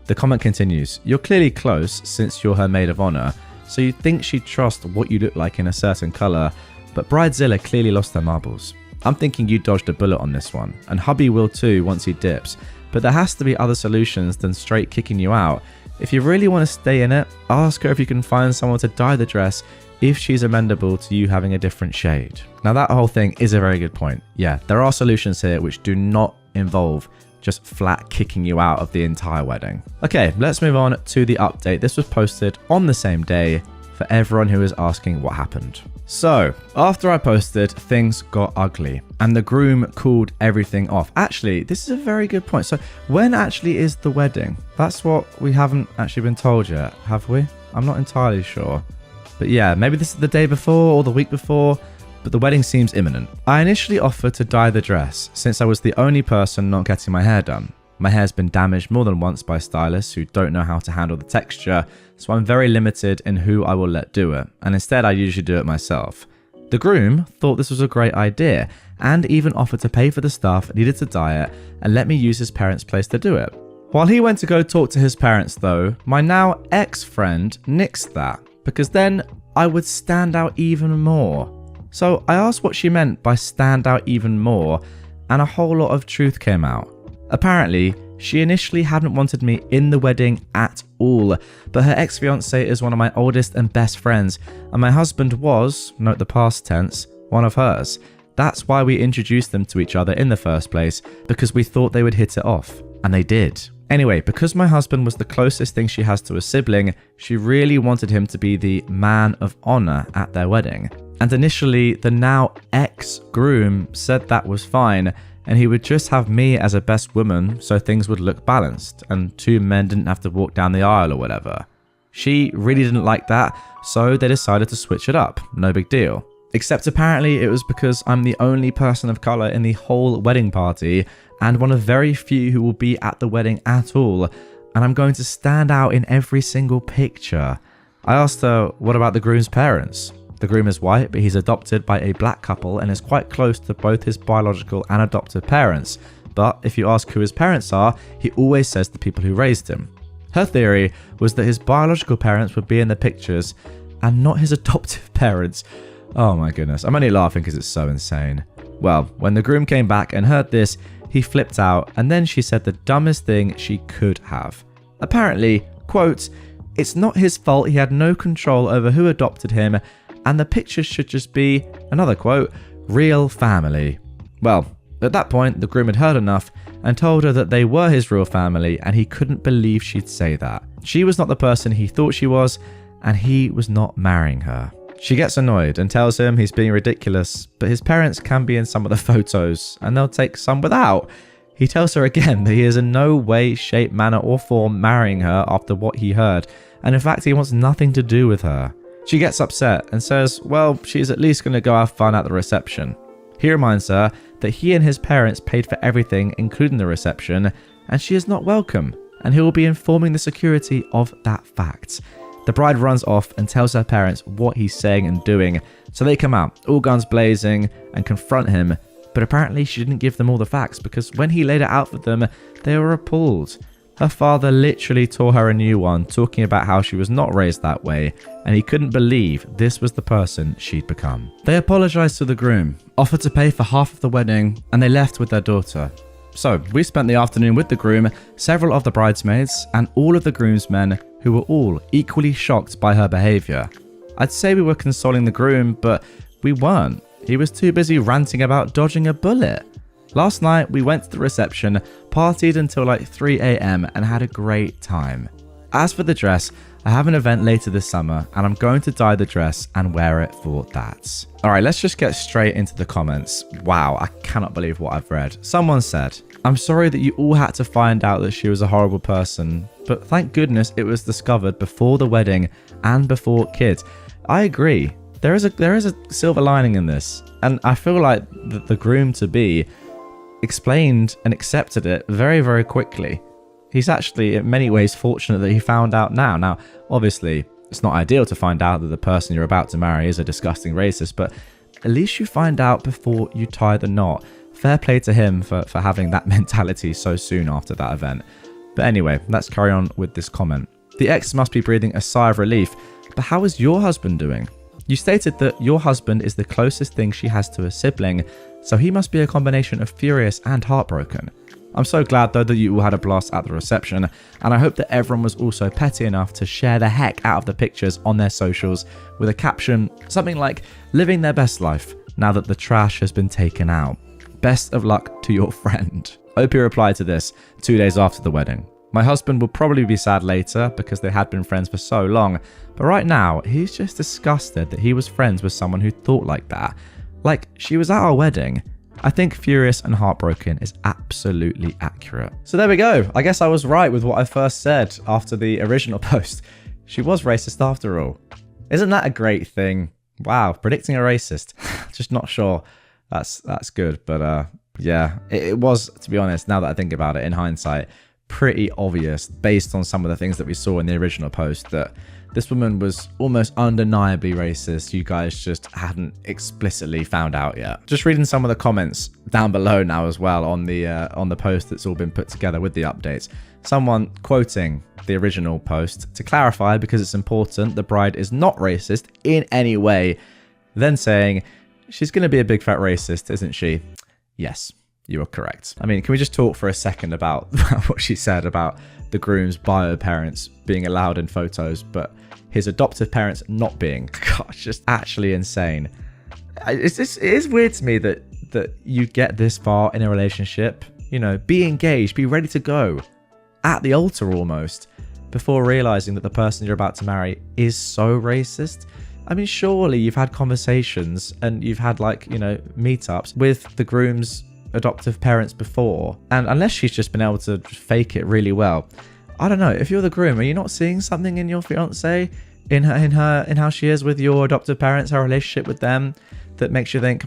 The comment continues, you're clearly close since you're her maid of honor, so you'd think she'd trust what you look like in a certain color, but Bridezilla clearly lost their marbles. I'm thinking you dodged a bullet on this one, and hubby will too once he dips, but there has to be other solutions than straight kicking you out. If you really want to stay in it, ask her if you can find someone to dye the dress if she's amenable to you having a different shade. Now that whole thing is a very good point. Yeah, there are solutions here which do not involve just flat kicking you out of the entire wedding. Okay, let's move on to the update. This was posted on the same day for everyone who is asking what happened. So, after I posted, things got ugly and the groom called everything off. Actually, this is a very good point. So, when actually is the wedding? That's what we haven't actually been told yet, have we? I'm not entirely sure. But yeah, maybe this is the day before or the week before, but the wedding seems imminent. I initially offered to dye the dress since I was the only person not getting my hair done. My hair's been damaged more than once by stylists who don't know how to handle the texture, so I'm very limited in who I will let do it, and instead I usually do it myself. The groom thought this was a great idea and even offered to pay for the stuff needed to dye it and let me use his parents' place to do it. While he went to go talk to his parents though, my now ex-friend nixed that, because then I would stand out even more. So I asked what she meant by stand out even more, and a whole lot of truth came out. Apparently, she initially hadn't wanted me in the wedding at all, but her ex-fiancé is one of my oldest and best friends, and my husband was, note the past tense, one of hers. That's why we introduced them to each other in the first place, because we thought they would hit it off, and they did. Anyway, because my husband was the closest thing she has to a sibling, she really wanted him to be the man of honor at their wedding. And initially, the now ex-groom said that was fine, and he would just have me as a best woman so things would look balanced, and two men didn't have to walk down the aisle or whatever. She really didn't like that, so they decided to switch it up, no big deal. Except apparently it was because I'm the only person of colour in the whole wedding party, and one of very few who will be at the wedding at all, and I'm going to stand out in every single picture. I asked her, what about the groom's parents? The groom is white, but he's adopted by a black couple and is quite close to both his biological and adoptive parents. But if you ask who his parents are, he always says the people who raised him. Her theory was that his biological parents would be in the pictures and not his adoptive parents. Oh my goodness, I'm only laughing because it's so insane. Well, when the groom came back and heard this, he flipped out, and then she said the dumbest thing she could have. Apparently, quote, "It's not his fault, he had no control over who adopted him, and the pictures should just be," another quote, "real family." Well, at that point, the groom had heard enough and told her that they were his real family, and he couldn't believe she'd say that. She was not the person he thought she was, and he was not marrying her. She gets annoyed and tells him he's being ridiculous, but his parents can be in some of the photos, and they'll take some without. He tells her again that he is in no way, shape, manner or form marrying her after what he heard, and in fact he wants nothing to do with her. She gets upset and says, well, she's at least going to go have fun at the reception. He reminds her that he and his parents paid for everything, including the reception, and she is not welcome, and he will be informing the security of that fact. The bride runs off and tells her parents what he's saying and doing, so they come out, all guns blazing, and confront him, but apparently she didn't give them all the facts because when he laid it out for them, they were appalled. Her father literally tore her a new one, talking about how she was not raised that way, and he couldn't believe this was the person she'd become. They apologized to the groom, offered to pay for half of the wedding, and they left with their daughter. So, we spent the afternoon with the groom, several of the bridesmaids, and all of the groomsmen, who were all equally shocked by her behaviour. I'd say we were consoling the groom, but we weren't. He was too busy ranting about dodging a bullet. Last night, we went to the reception, partied until like 3 AM and had a great time. As for the dress, I have an event later this summer and I'm going to dye the dress and wear it for that. Alright, let's just get straight into the comments. Wow, I cannot believe what I've read. Someone said, "I'm sorry that you all had to find out that she was a horrible person, but thank goodness it was discovered before the wedding and before kids." I agree. There is a silver lining in this, and I feel like the groom-to-be explained and accepted it very, very quickly. He's actually in many ways fortunate that he found out now. Now, obviously, it's not ideal to find out that the person you're about to marry is a disgusting racist, but at least you find out before you tie the knot. Fair play to him for having that mentality so soon after that event. But anyway, let's carry on with this comment. The ex must be breathing a sigh of relief, but how is your husband doing? You stated that your husband is the closest thing she has to a sibling, so he must be a combination of furious and heartbroken. I'm so glad though that you all had a blast at the reception, and I hope that everyone was also petty enough to share the heck out of the pictures on their socials with a caption, something like, "living their best life, now that the trash has been taken out. Best of luck to your friend." Opie replied to this 2 days after the wedding. "My husband will probably be sad later because they had been friends for so long, but right now he's just disgusted that he was friends with someone who thought like that. Like, she was at our wedding." I think furious and heartbroken is absolutely accurate. So there we go. I guess I was right with what I first said after the original post. She was racist after all. Isn't that a great thing? Wow, predicting a racist. Just not sure. That's good, but yeah, it was, to be honest, now that I think about it in hindsight, pretty obvious based on some of the things that we saw in the original post that this woman was almost undeniably racist. You guys just hadn't explicitly found out yet. Just reading some of the comments down below now as well on the post that's all been put together with the updates. Someone quoting the original post to clarify, because it's important, the bride is not racist in any way. Then saying, she's going to be a big fat racist, isn't she? Yes, you are correct. I mean, can we just talk for a second about what she said about the groom's bio parents being allowed in photos, but his adoptive parents not being? Gosh, just actually insane. It is weird to me that you get this far in a relationship, you know, be engaged, be ready to go at the altar almost, before realizing that the person you're about to marry is so racist. I mean, surely you've had conversations and you've had, like, you know, meetups with the groom's adoptive parents before, and unless she's just been able to fake it really well, I don't know, if you're the groom, are you not seeing something in your fiance, in how she is with your adoptive parents, her relationship with them, that makes you think,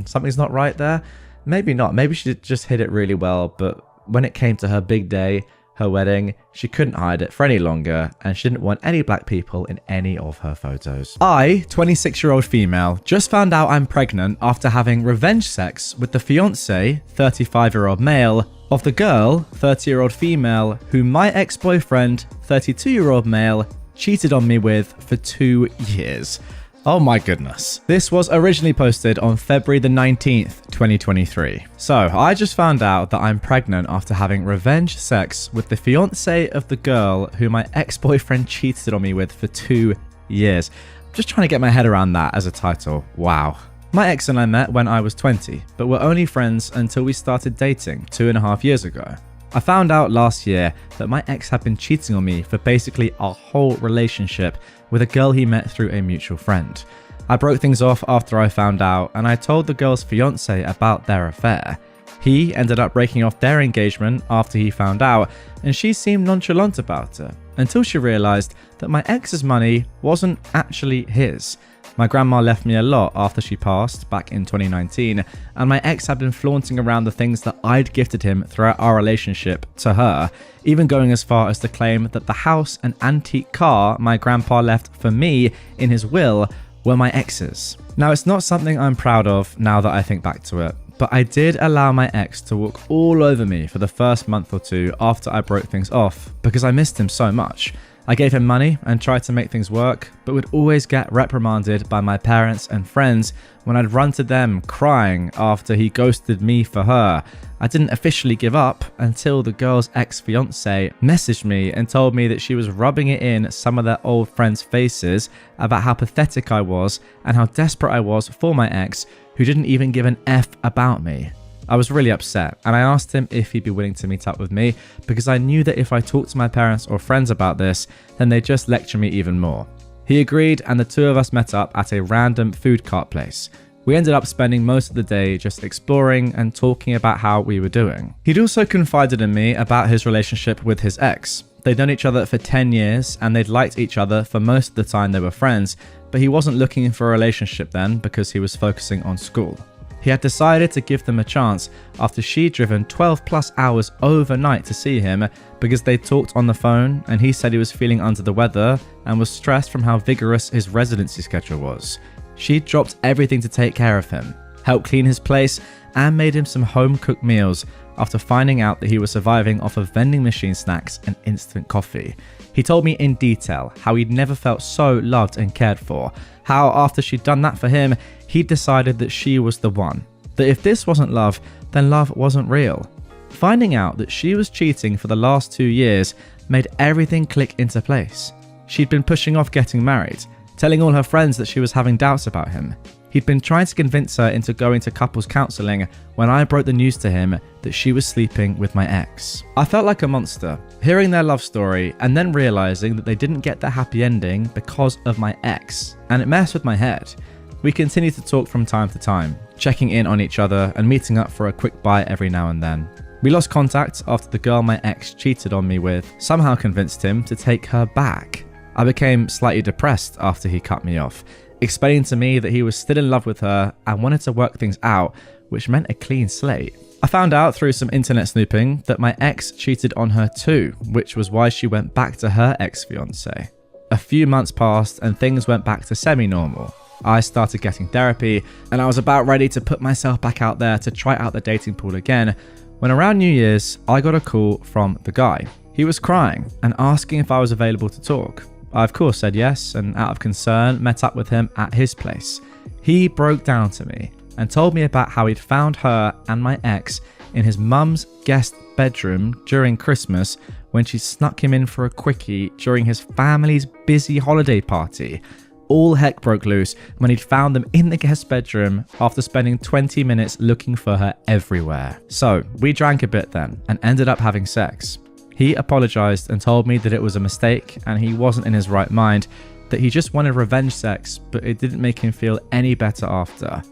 something's not right there? Maybe not. Maybe she just hid it really well, but when it came to her big day, her wedding, she couldn't hide it for any longer, and she didn't want any black people in any of her photos. I, 26-year-old female, just found out I'm pregnant after having revenge sex with the fiance, 35-year-old male, of the girl, 30-year-old female, who my ex-boyfriend, 32-year-old male, cheated on me with for 2 years. Oh my goodness. This was originally posted on February the 19th, 2023. So I just found out that I'm pregnant after having revenge sex with the fiance of the girl who my ex-boyfriend cheated on me with for 2 years. I'm just trying to get my head around that as a title. Wow. My ex and I met when I was 20, but were only friends until we started dating 2.5 years ago. I found out last year that my ex had been cheating on me for basically our whole relationship with a girl he met through a mutual friend. I broke things off after I found out, and I told the girl's fiance about their affair. He ended up breaking off their engagement after he found out, and she seemed nonchalant about it, until she realized that my ex's money wasn't actually his. My grandma left me a lot after she passed back in 2019, and my ex had been flaunting around the things that I'd gifted him throughout our relationship to her, even going as far as to claim that the house and antique car my grandpa left for me in his will were my ex's. Now, it's not something I'm proud of now that I think back to it, but I did allow my ex to walk all over me for the first month or two after I broke things off, because I missed him so much. I gave him money and tried to make things work, but would always get reprimanded by my parents and friends when I'd run to them crying after he ghosted me for her. I didn't officially give up until the girl's ex-fiance messaged me and told me that she was rubbing it in some of their old friends' faces about how pathetic I was and how desperate I was for my ex, who didn't even give an F about me. I was really upset, and I asked him if he'd be willing to meet up with me, because I knew that if I talked to my parents or friends about this, then they'd just lecture me even more. He agreed, and the two of us met up at a random food cart place. We ended up spending most of the day just exploring and talking about how we were doing. He'd also confided in me about his relationship with his ex. They'd known each other for 10 years, and they'd liked each other for most of the time they were friends, but he wasn't looking for a relationship then because he was focusing on school. He had decided to give them a chance after she'd driven 12 plus hours overnight to see him because they talked on the phone, and he said he was feeling under the weather and was stressed from how vigorous his residency schedule was. She'd dropped everything to take care of him, helped clean his place, and made him some home-cooked meals after finding out that he was surviving off of vending machine snacks and instant coffee. He told me in detail how he'd never felt so loved and cared for, how after she'd done that for him, he'd decided that she was the one, that if this wasn't love, then love wasn't real. Finding out that she was cheating for the last 2 years made everything click into place. She'd been pushing off getting married, telling all her friends that she was having doubts about him. He'd been trying to convince her into going to couples counselling when I broke the news to him that she was sleeping with my ex. I felt like a monster, hearing their love story and then realising that they didn't get the happy ending because of my ex, and it messed with my head. We continued to talk from time to time, checking in on each other and meeting up for a quick bite every now and then. We lost contact after the girl my ex cheated on me with somehow convinced him to take her back. I became slightly depressed after he cut me off, explaining to me that he was still in love with her and wanted to work things out, which meant a clean slate. I found out through some internet snooping that my ex cheated on her too, which was why she went back to her ex-fiancé. A few months passed and things went back to semi-normal. I started getting therapy and I was about ready to put myself back out there to try out the dating pool again, when around New Year's I got a call from the guy. He was crying and asking if I was available to talk. I of course said yes, and out of concern met up with him at his place. He broke down to me and told me about how he'd found her and my ex in his mum's guest bedroom during Christmas when she snuck him in for a quickie during his family's busy holiday party. All heck broke loose when he'd found them in the guest bedroom after spending 20 minutes looking for her everywhere. So we drank a bit then and ended up having sex. He apologized and told me that it was a mistake and he wasn't in his right mind, that he just wanted revenge sex, but it didn't make him feel any better after.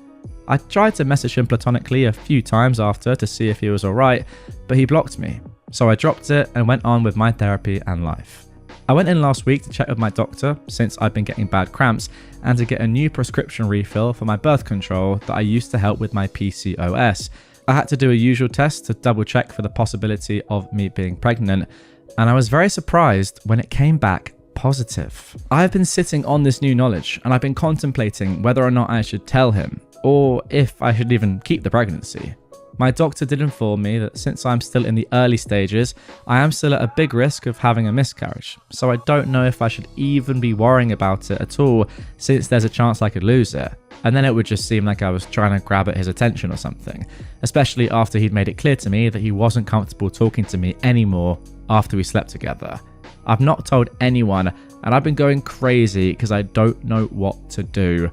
I tried to message him platonically a few times after to see if he was alright, but he blocked me. So I dropped it and went on with my therapy and life. I went in last week to check with my doctor since I've been getting bad cramps and to get a new prescription refill for my birth control that I used to help with my PCOS. I had to do a usual test to double check for the possibility of me being pregnant, and I was very surprised when it came back positive. I've been sitting on this new knowledge and I've been contemplating whether or not I should tell him, or if I should even keep the pregnancy. My doctor did inform me that since I'm still in the early stages, I am still at a big risk of having a miscarriage, so I don't know if I should even be worrying about it at all, since there's a chance I could lose it. And then it would just seem like I was trying to grab at his attention or something, especially after he'd made it clear to me that he wasn't comfortable talking to me anymore after we slept together. I've not told anyone, and I've been going crazy because I don't know what to do.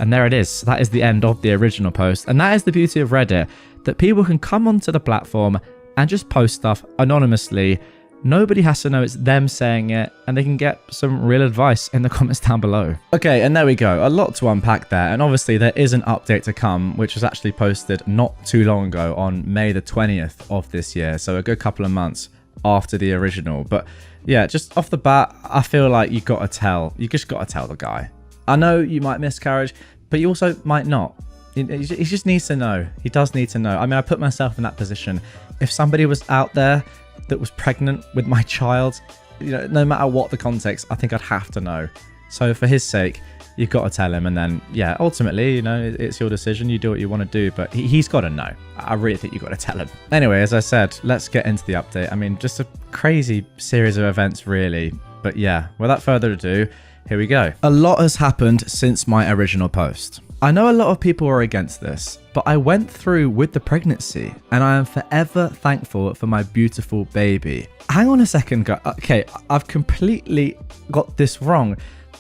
And there it is. That is the end of the original post. And that is the beauty of Reddit, that people can come onto the platform and just post stuff anonymously. Nobody has to know it's them saying it, and they can get some real advice in the comments down below. Okay, and there we go. A lot to unpack there. And obviously there is an update to come, which was actually posted not too long ago on May the 20th of this year. So a good couple of months after the original. But yeah, just off the bat, I feel like you just got to tell the guy. I know you might miscarriage, but you also might not. He just needs to know. He does need to know. I mean, I put myself in that position. If somebody was out there that was pregnant with my child, you know, no matter what the context, I think I'd have to know. So for his sake, you've got to tell him. And then, yeah, ultimately, you know, it's your decision. You do what you want to do, but he's got to know. I really think you've got to tell him. Anyway, as I said, let's get into the update. I mean, just a crazy series of events, really. But yeah, without further ado, here we go. A lot has happened since my original post. I know a lot of people are against this, but I went through with the pregnancy and I am forever thankful for my beautiful baby. Hang on a second, guys. Okay, I've completely got this wrong.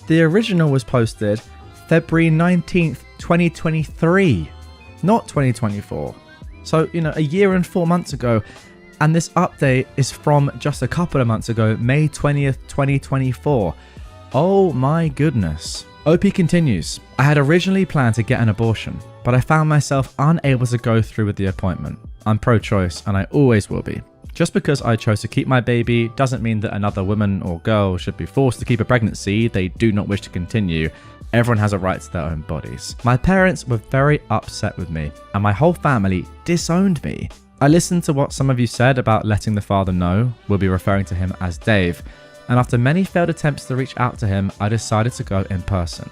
The original was posted February 19th, 2023, not 2024. So, you know, a year and 4 months ago. And this update is from just a couple of months ago, May 20th, 2024. Oh my goodness. OP continues. I had originally planned to get an abortion, but I found myself unable to go through with the appointment. I'm pro-choice and I always will be. Just because I chose to keep my baby doesn't mean that another woman or girl should be forced to keep a pregnancy they do not wish to continue. Everyone has a right to their own bodies. My parents were very upset with me and my whole family disowned me. I listened to what some of you said about letting the father know. We'll be referring to him as Dave. And after many failed attempts to reach out to him, I decided to go in person.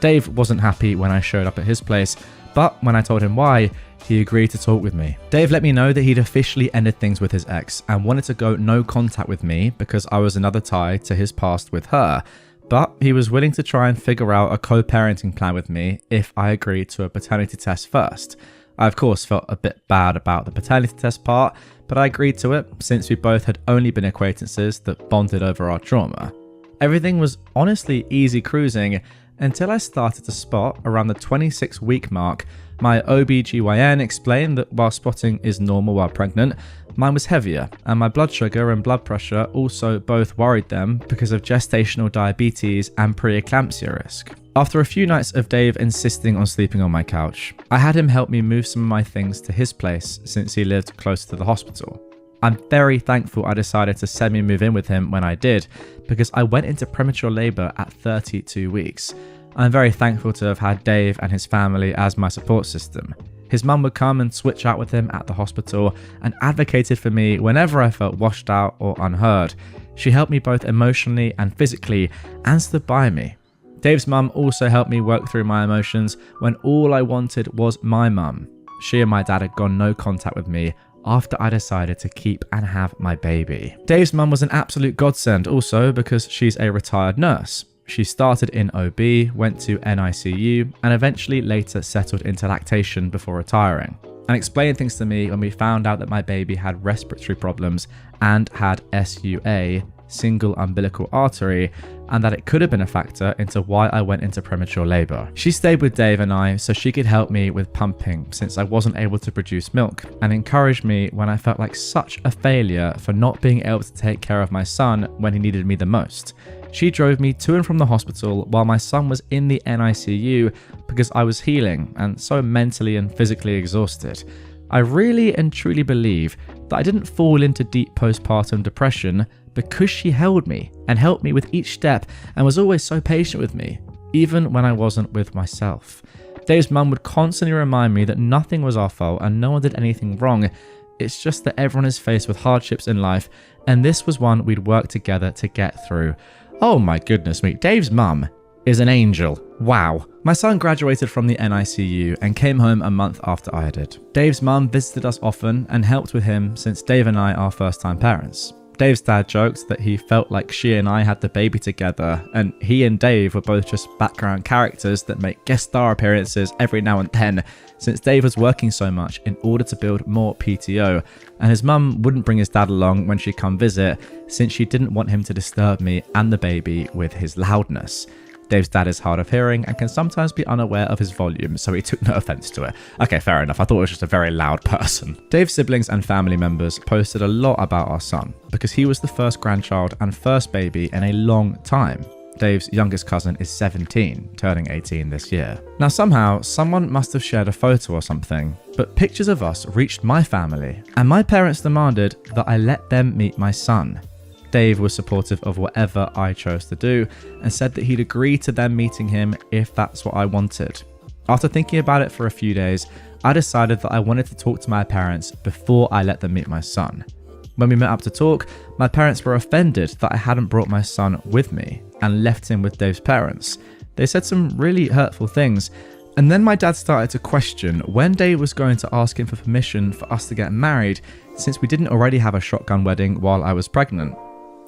Dave wasn't happy when I showed up at his place, but when I told him why, he agreed to talk with me. Dave let me know that he'd officially ended things with his ex and wanted to go no contact with me because I was another tie to his past with her, but he was willing to try and figure out a co-parenting plan with me if I agreed to a paternity test first. I of course felt a bit bad about the paternity test part, but I agreed to it since we both had only been acquaintances that bonded over our trauma. Everything was honestly easy cruising until I started to spot around the 26-week mark. My OBGYN explained that while spotting is normal while pregnant, mine was heavier and my blood sugar and blood pressure also both worried them because of gestational diabetes and preeclampsia risk. After a few nights of Dave insisting on sleeping on my couch, I had him help me move some of my things to his place since he lived close to the hospital. I'm very thankful I decided to semi-move in with him when I did, because I went into premature labour at 32 weeks. I'm very thankful to have had Dave and his family as my support system. His mum would come and switch out with him at the hospital and advocated for me whenever I felt washed out or unheard. She helped me both emotionally and physically and stood by me. Dave's mum also helped me work through my emotions when all I wanted was my mum. She and my dad had gone no contact with me after I decided to keep and have my baby. Dave's mum was an absolute godsend also because she's a retired nurse. She started in OB, went to NICU, and eventually later settled into lactation before retiring, and explained things to me when we found out that my baby had respiratory problems and had SUA, single umbilical artery, and that it could have been a factor into why I went into premature labour. She stayed with Dave and I so she could help me with pumping since I wasn't able to produce milk, and encouraged me when I felt like such a failure for not being able to take care of my son when he needed me the most. She drove me to and from the hospital while my son was in the NICU because I was healing and so mentally and physically exhausted. I really and truly believe that I didn't fall into deep postpartum depression because she held me and helped me with each step and was always so patient with me, even when I wasn't with myself. Dave's mum would constantly remind me that nothing was our fault and no one did anything wrong. It's just that everyone is faced with hardships in life, and this was one we'd work together to get through. Oh my goodness me, Dave's mum is an angel. Wow. My son graduated from the NICU and came home a month after I did. Dave's mum visited us often and helped with him since Dave and I are first-time parents. Dave's dad joked that he felt like she and I had the baby together, and he and Dave were both just background characters that make guest star appearances every now and then, since Dave was working so much in order to build more PTO, and his mum wouldn't bring his dad along when she'd come visit, since she didn't want him to disturb me and the baby with his loudness. Dave's dad is hard of hearing and can sometimes be unaware of his volume, so he took no offense to it. Okay, fair enough. I thought it was just a very loud person. Dave's siblings and family members posted a lot about our son because he was the first grandchild and first baby in a long time. Dave's youngest cousin is 17, turning 18 this year. Now somehow, someone must have shared a photo or something, but pictures of us reached my family, and my parents demanded that I let them meet my son. Dave was supportive of whatever I chose to do and said that he'd agree to them meeting him if that's what I wanted. After thinking about it for a few days, I decided that I wanted to talk to my parents before I let them meet my son. When we met up to talk, my parents were offended that I hadn't brought my son with me and left him with Dave's parents. They said some really hurtful things, and then my dad started to question when Dave was going to ask him for permission for us to get married since we didn't already have a shotgun wedding while I was pregnant.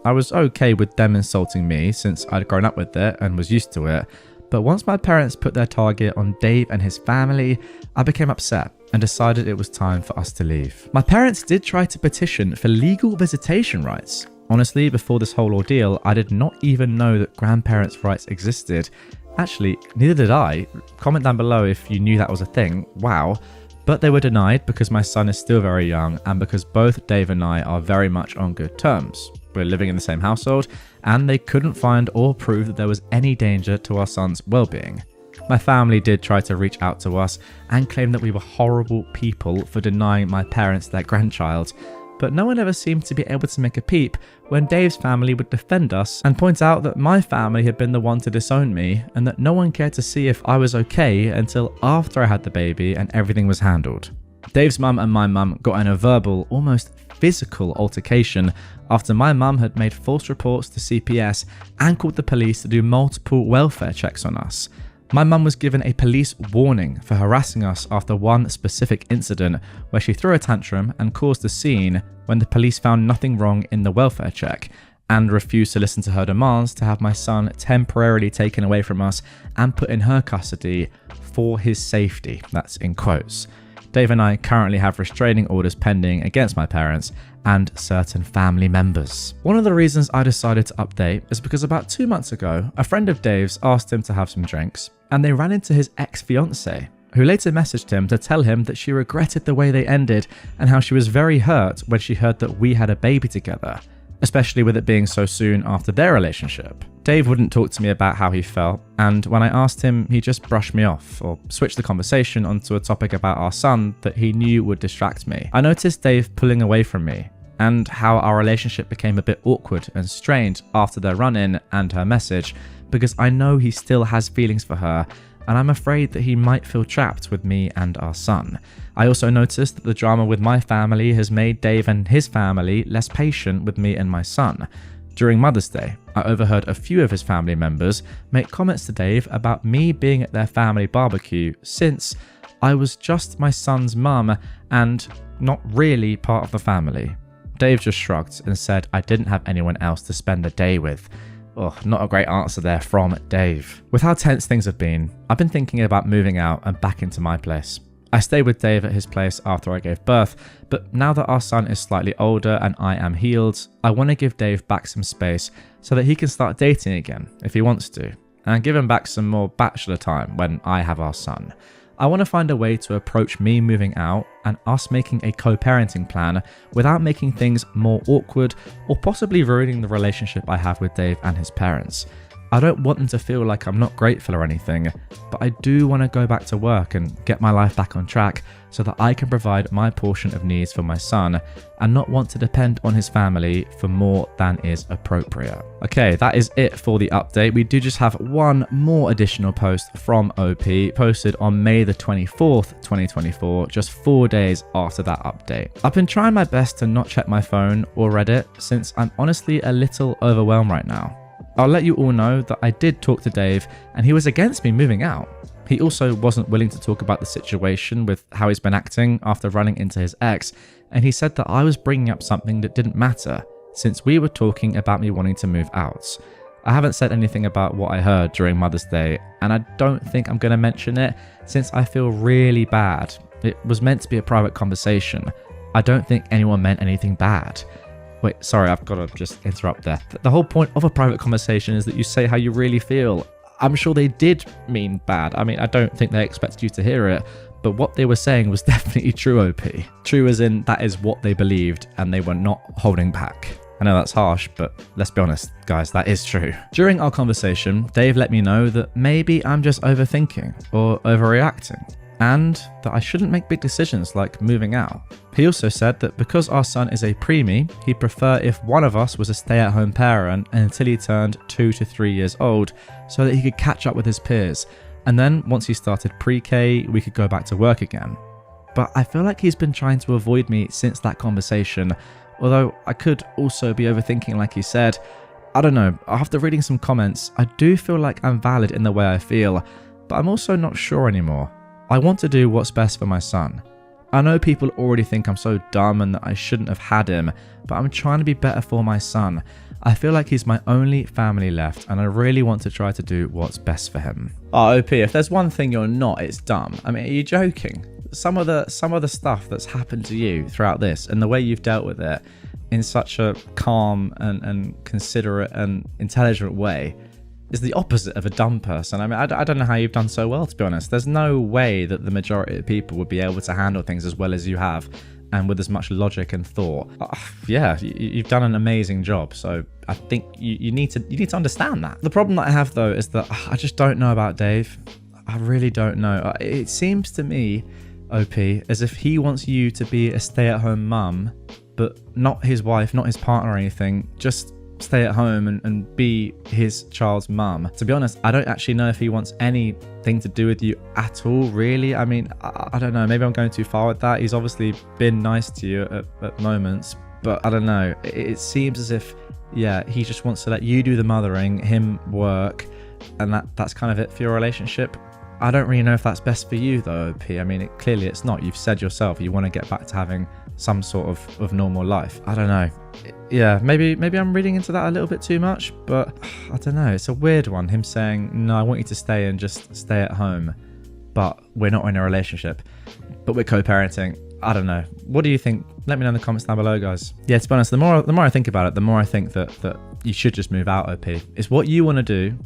I was okay with them insulting me since I'd grown up with it and was used to it, but once my parents put their target on Dave and his family, I became upset and decided it was time for us to leave. My parents did try to petition for legal visitation rights. Honestly, before this whole ordeal, I did not even know that grandparents' rights existed. Actually, neither did I. Comment down below if you knew that was a thing. Wow. But they were denied because my son is still very young and because both Dave and I are very much on good terms. We're living in the same household, and they couldn't find or prove that there was any danger to our son's well-being. My family did try to reach out to us and claim that we were horrible people for denying my parents their grandchild, but no one ever seemed to be able to make a peep when Dave's family would defend us and point out that my family had been the one to disown me and that no one cared to see if I was okay until after I had the baby and everything was handled. Dave's mum and my mum got in a verbal, almost physical altercation after my mum had made false reports to CPS and called the police to do multiple welfare checks on us. My mum was given a police warning for harassing us after one specific incident where she threw a tantrum and caused a scene when the police found nothing wrong in the welfare check and refused to listen to her demands to have my son temporarily taken away from us and put in her custody for his safety. That's in quotes. Dave and I currently have restraining orders pending against my parents and certain family members. One of the reasons I decided to update is because about 2 months ago, a friend of Dave's asked him to have some drinks, and they ran into his ex-fiancée, who later messaged him to tell him that she regretted the way they ended and how she was very hurt when she heard that we had a baby together, especially with it being so soon after their relationship. Dave wouldn't talk to me about how he felt, and when I asked him, he just brushed me off or switched the conversation onto a topic about our son that he knew would distract me. I noticed Dave pulling away from me, and how our relationship became a bit awkward and strained after their run-in and her message, because I know he still has feelings for her, and I'm afraid that he might feel trapped with me and our son. I also noticed that the drama with my family has made Dave and his family less patient with me and my son. During Mother's Day, I overheard a few of his family members make comments to Dave about me being at their family barbecue, since I was just my son's mum and not really part of the family. Dave just shrugged and said I didn't have anyone else to spend the day with. Oh, not a great answer there from Dave. With how tense things have been, I've been thinking about moving out and back into my place. I stayed with Dave at his place after I gave birth, but now that our son is slightly older and I am healed, I want to give Dave back some space so that he can start dating again if he wants to, and give him back some more bachelor time when I have our son. I want to find a way to approach me moving out and us making a co-parenting plan without making things more awkward or possibly ruining the relationship I have with Dave and his parents. I don't want them to feel like I'm not grateful or anything, but I do want to go back to work and get my life back on track so that I can provide my portion of needs for my son and not want to depend on his family for more than is appropriate. Okay, that is it for the update. We do just have one more additional post from OP posted on May the 24th, 2024, just 4 days after that update. I've been trying my best to not check my phone or Reddit since I'm honestly a little overwhelmed right now. I'll let you all know that I did talk to Dave and he was against me moving out. He also wasn't willing to talk about the situation with how he's been acting after running into his ex, and he said that I was bringing up something that didn't matter since we were talking about me wanting to move out. I haven't said anything about what I heard during Mother's Day, and I don't think I'm going to mention it since I feel really bad. It was meant to be a private conversation. I don't think anyone meant anything bad. Wait, sorry, I've got to just interrupt there. The whole point of a private conversation is that you say how you really feel. I'm sure they did mean bad. I mean, I don't think they expected you to hear it, but what they were saying was definitely true, OP. True as in that is what they believed and they were not holding back. I know that's harsh, but let's be honest, guys, that is true. During our conversation, Dave let me know that maybe I'm just overthinking or overreacting, and that I shouldn't make big decisions like moving out. He also said that because our son is a preemie, he'd prefer if one of us was a stay-at-home parent until he turned 2 to 3 years old so that he could catch up with his peers, and then once he started pre-K, we could go back to work again. But I feel like he's been trying to avoid me since that conversation, although I could also be overthinking like he said. I don't know, after reading some comments, I do feel like I'm valid in the way I feel, but I'm also not sure anymore. I want to do what's best for my son. I know people already think I'm so dumb and that I shouldn't have had him, but I'm trying to be better for my son. I feel like he's my only family left and I really want to try to do what's best for him. Oh, OP, if there's one thing you're not, it's dumb. I mean, are you joking? Some of the stuff that's happened to you throughout this and the way you've dealt with it in such a calm and considerate and intelligent way is the opposite of a dumb person. I mean, I don't know how you've done so well, to be honest. There's no way that the majority of people would be able to handle things as well as you have and with as much logic and thought. Yeah, you've done an amazing job. So I think you need to understand that. The problem that I have though is that I just don't know about Dave. I really don't know. It seems to me, OP, as if he wants you to be a stay-at-home mum, but not his wife, not his partner or anything, just stay at home and be his child's mum. To be honest, I don't actually know if he wants anything to do with you at all, really. I mean, I don't know, maybe I'm going too far with that. He's obviously been nice to you at moments, but I don't know. It seems as if, yeah, he just wants to let you do the mothering, him work, and that's kind of it for your relationship. I don't really know if that's best for you though, OP. I mean, clearly it's not. You've said yourself you want to get back to having some sort of normal life. I don't know. Yeah, maybe I'm reading into that a little bit too much, but I don't know. It's a weird one, him saying, no, I want you to stay and just stay at home, but we're not in a relationship, but we're co-parenting. I don't know. What do you think? Let me know in the comments down below, guys. Yeah, to be honest, the more I think about it, the more I think that you should just move out, OP. It's what you want to do,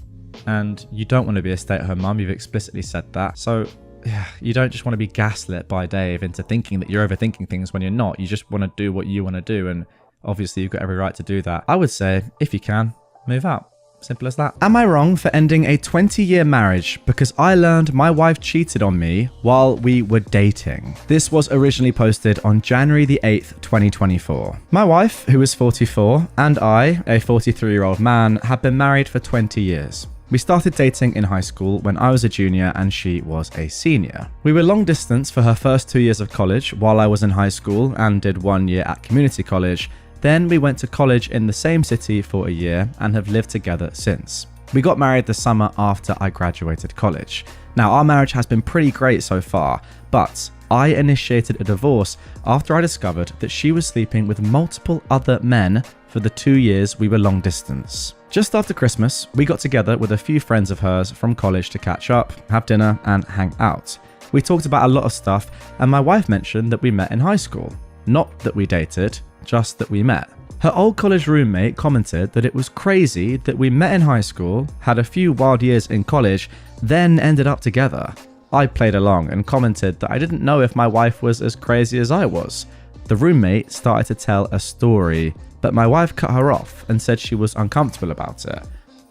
and you don't want to be a stay-at-home mum. You've explicitly said that. So yeah, you don't just want to be gaslit by Dave into thinking that you're overthinking things when you're not. You just want to do what you want to do, and obviously you've got every right to do that. I would say, if you can, move out. Simple as that. Am I wrong for ending a 20-year marriage because I learned my wife cheated on me while we were dating? This was originally posted on January the 8th, 2024. My wife, who is 44, and I, a 43-year-old man, have been married for 20 years. We started dating in high school when I was a junior and she was a senior. We were long distance for her first 2 years of college while I was in high school and did 1 year at community college. Then we went to college in the same city for a year and have lived together since. We got married the summer after I graduated college. Now, our marriage has been pretty great so far, but I initiated a divorce after I discovered that she was sleeping with multiple other men for the 2 years we were long distance. Just after Christmas, we got together with a few friends of hers from college to catch up, have dinner, and hang out. We talked about a lot of stuff, and my wife mentioned that we met in high school. Not that we dated, just that we met. Her old college roommate commented that it was crazy that we met in high school, had a few wild years in college, then ended up together. I played along and commented that I didn't know if my wife was as crazy as I was. The roommate started to tell a story, but my wife cut her off and said she was uncomfortable about it.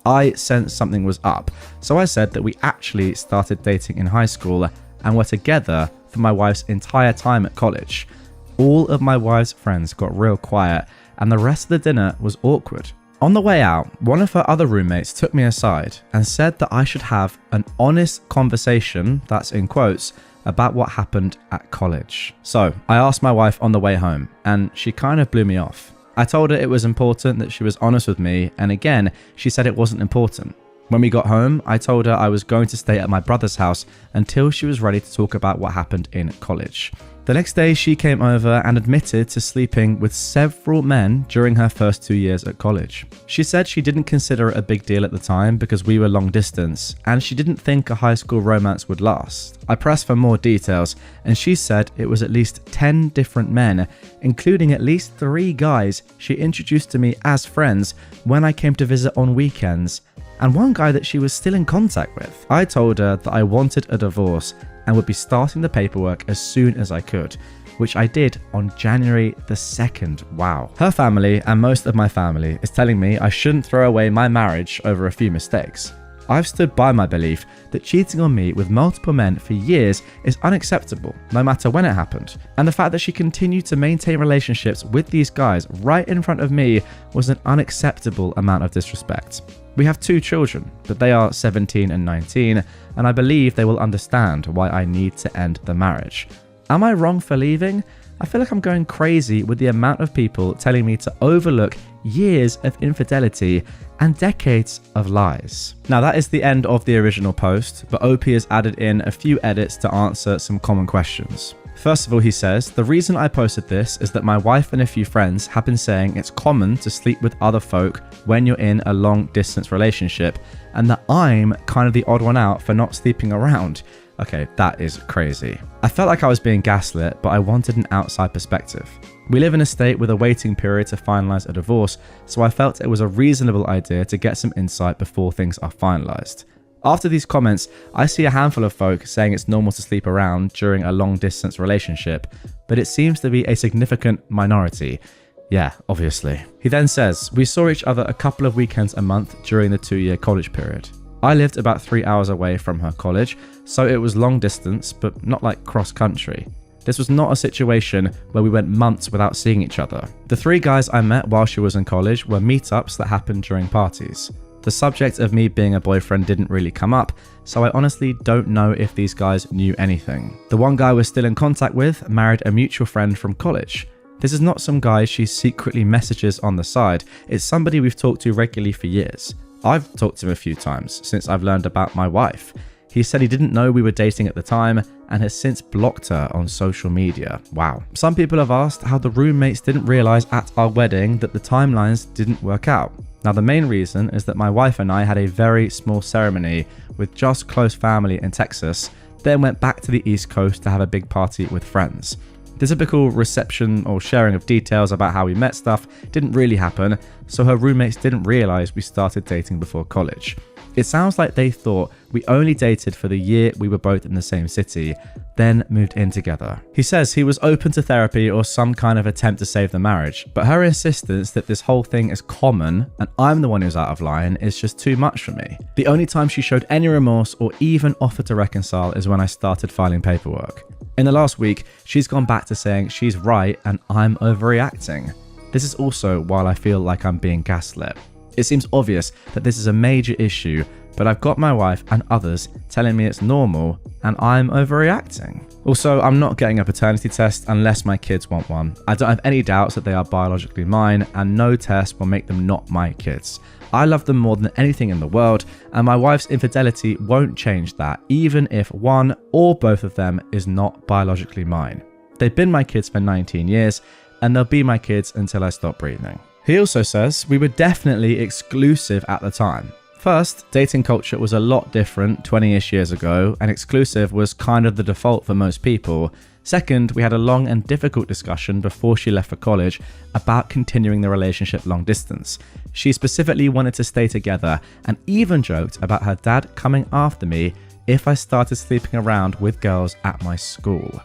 I sensed something was up, so I said that we actually started dating in high school and were together for my wife's entire time at college. All of my wife's friends got real quiet and the rest of the dinner was awkward. On the way out, one of her other roommates took me aside and said that I should have an honest conversation, that's in quotes, about what happened at college. So I asked my wife on the way home and she kind of blew me off. I told her it was important that she was honest with me, and again, she said it wasn't important. When we got home, I told her I was going to stay at my brother's house until she was ready to talk about what happened in college. The next day, she came over and admitted to sleeping with several men during her first 2 years at college. She said she didn't consider it a big deal at the time because we were long distance, and she didn't think a high school romance would last. I pressed for more details, and she said it was at least 10 different men, including at least 3 guys she introduced to me as friends when I came to visit on weekends, and one guy that she was still in contact with. I told her that I wanted a divorce and would be starting the paperwork as soon as I could, which I did on January the 2nd. Wow. Her family and most of my family is telling me I shouldn't throw away my marriage over a few mistakes. I've stood by my belief that cheating on me with multiple men for years is unacceptable, no matter when it happened. And the fact that she continued to maintain relationships with these guys right in front of me was an unacceptable amount of disrespect. We have 2 children, but they are 17 and 19, and I believe they will understand why I need to end the marriage. Am I wrong for leaving? I feel like I'm going crazy with the amount of people telling me to overlook years of infidelity and decades of lies. Now that is the end of the original post, but OP has added in a few edits to answer some common questions. First of all, he says, the reason I posted this is that my wife and a few friends have been saying it's common to sleep with other folk when you're in a long distance relationship, and that I'm kind of the odd one out for not sleeping around. Okay, that is crazy. I felt like I was being gaslit, but I wanted an outside perspective. We live in a state with a waiting period to finalize a divorce, so I felt it was a reasonable idea to get some insight before things are finalized. After these comments, I see a handful of folk saying it's normal to sleep around during a long distance relationship, but it seems to be a significant minority. Yeah, obviously. He then says, we saw each other a couple of weekends a month during the 2-year college period. I lived about 3 hours away from her college, so it was long distance, but not like cross country. This was not a situation where we went months without seeing each other. The 3 guys I met while she was in college were meetups that happened during parties. The subject of me being a boyfriend didn't really come up, so I honestly don't know if these guys knew anything. The one guy we're still in contact with married a mutual friend from college. This is not some guy she secretly messages on the side, it's somebody we've talked to regularly for years. I've talked to him a few times since I've learned about my wife. He said he didn't know we were dating at the time and has since blocked her on social media. Wow. Some people have asked how the roommates didn't realize at our wedding that the timelines didn't work out. Now the main reason is that my wife and I had a very small ceremony with just close family in Texas, then went back to the East Coast to have a big party with friends. The typical reception or sharing of details about how we met stuff didn't really happen, so her roommates didn't realize we started dating before college. It sounds like they thought we only dated for the year we were both in the same city, then moved in together. He says he was open to therapy or some kind of attempt to save the marriage, but her insistence that this whole thing is common and I'm the one who's out of line is just too much for me. The only time she showed any remorse or even offered to reconcile is when I started filing paperwork. In the last week, she's gone back to saying she's right and I'm overreacting. This is also while I feel like I'm being gaslit. It seems obvious that this is a major issue, but I've got my wife and others telling me it's normal and I'm overreacting. Also, I'm not getting a paternity test unless my kids want one. I don't have any doubts that they are biologically mine and no test will make them not my kids. I love them more than anything in the world and my wife's infidelity won't change that, even if one or both of them is not biologically mine. They've been my kids for 19 years and they'll be my kids until I stop breathing. He also says we were definitely exclusive at the time. First, dating culture was a lot different 20-ish years ago, and exclusive was kind of the default for most people. Second, we had a long and difficult discussion before she left for college about continuing the relationship long distance. She specifically wanted to stay together and even joked about her dad coming after me if I started sleeping around with girls at my school.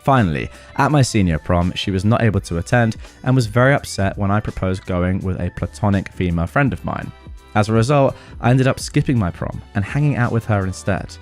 Finally, at my senior prom, she was not able to attend and was very upset when I proposed going with a platonic female friend of mine. As a result, I ended up skipping my prom and hanging out with her instead.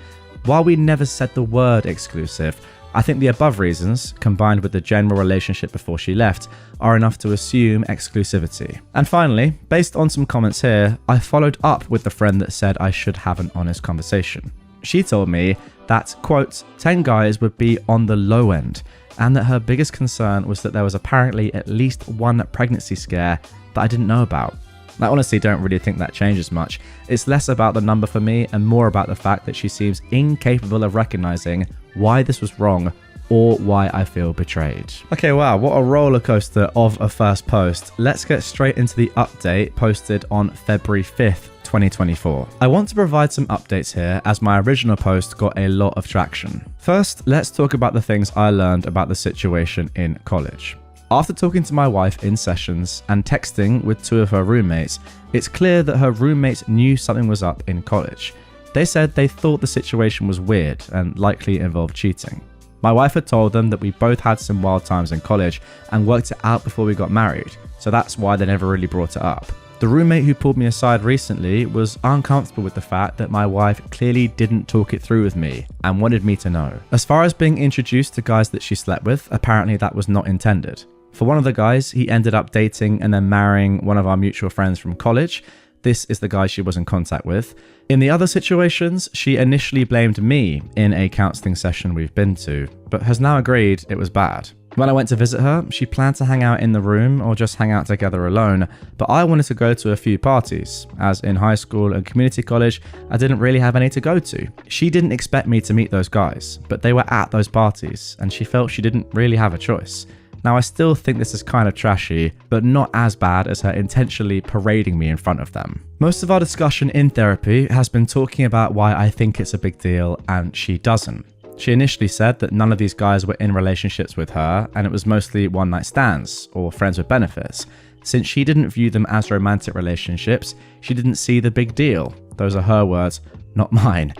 While we never said the word exclusive, I think the above reasons, combined with the general relationship before she left, are enough to assume exclusivity. And finally, based on some comments here, I followed up with the friend that said I should have an honest conversation. She told me that, quote, 10 guys would be on the low end, and that her biggest concern was that there was apparently at least one pregnancy scare that I didn't know about. I honestly don't really think that changes much. It's less about the number for me and more about the fact that she seems incapable of recognizing why this was wrong or why I feel betrayed. Okay, wow, what a roller coaster of a first post. Let's get straight into the update posted on February 5th, 2024. I want to provide some updates here as my original post got a lot of traction. First, let's talk about the things I learned about the situation in college. After talking to my wife in sessions and texting with two of her roommates, it's clear that her roommates knew something was up in college. They said they thought the situation was weird and likely involved cheating. My wife had told them that we both had some wild times in college and worked it out before we got married, so that's why they never really brought it up. The roommate who pulled me aside recently was uncomfortable with the fact that my wife clearly didn't talk it through with me and wanted me to know. As far as being introduced to guys that she slept with, apparently that was not intended. For one of the guys, he ended up dating and then marrying one of our mutual friends from college. This is the guy she was in contact with. In the other situations, she initially blamed me in a counselling session we've been to, but has now agreed it was bad. When I went to visit her, she planned to hang out in the room or just hang out together alone, but I wanted to go to a few parties, as in high school and community college, I didn't really have any to go to. She didn't expect me to meet those guys, but they were at those parties, and she felt she didn't really have a choice. Now, I still think this is kind of trashy, but not as bad as her intentionally parading me in front of them. Most of our discussion in therapy has been talking about why I think it's a big deal and she doesn't. She initially said that none of these guys were in relationships with her and it was mostly one-night stands or friends with benefits. Since she didn't view them as romantic relationships, she didn't see the big deal. Those are her words, not mine.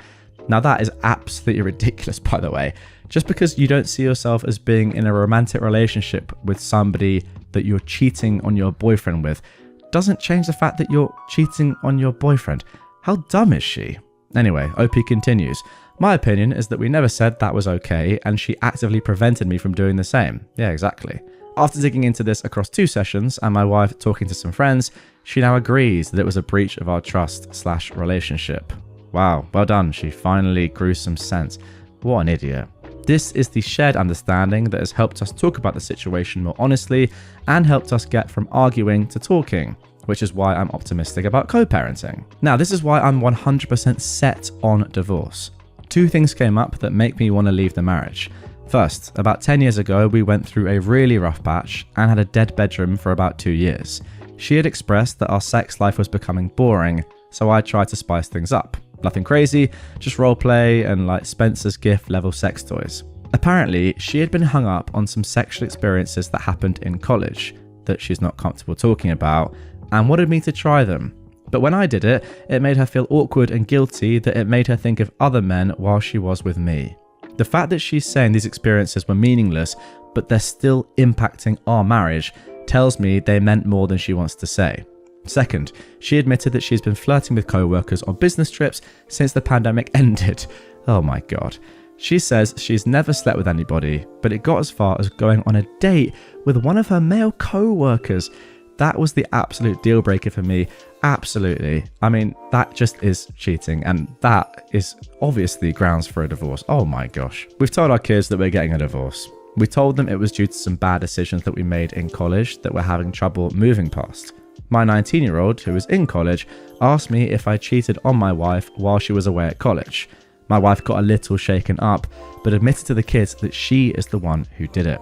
Now that is absolutely ridiculous, by the way. Just because you don't see yourself as being in a romantic relationship with somebody that you're cheating on your boyfriend with doesn't change the fact that you're cheating on your boyfriend. How dumb is she? Anyway, OP continues. My opinion is that we never said that was okay and she actively prevented me from doing the same. Yeah, exactly. After digging into this across 2 sessions and my wife talking to some friends, she now agrees that it was a breach of our trust/relationship. Wow, well done. She finally grew some sense. What an idiot. This is the shared understanding that has helped us talk about the situation more honestly and helped us get from arguing to talking, which is why I'm optimistic about co-parenting. Now, this is why I'm 100% set on divorce. 2 things came up that make me want to leave the marriage. First, about 10 years ago, we went through a really rough patch and had a dead bedroom for about 2 years. She had expressed that our sex life was becoming boring, so I tried to spice things up. Nothing crazy, just roleplay and like Spencer's gift level sex toys. Apparently, she had been hung up on some sexual experiences that happened in college that she's not comfortable talking about and wanted me to try them. But when I did it, it made her feel awkward and guilty that it made her think of other men while she was with me. The fact that she's saying these experiences were meaningless, but they're still impacting our marriage, tells me they meant more than she wants to say. Second, she admitted that she's been flirting with co-workers on business trips since the pandemic ended. Oh my god. She says she's never slept with anybody, but it got as far as going on a date with one of her male co-workers. That was the absolute deal breaker for me. Absolutely. I mean, that just is cheating, and that is obviously grounds for a divorce. Oh my gosh. We've told our kids that we're getting a divorce. We told them it was due to some bad decisions that we made in college that we're having trouble moving past. My 19-year-old, who was in college, asked me if I cheated on my wife while she was away at college. My wife got a little shaken up, but admitted to the kids that she is the one who did it.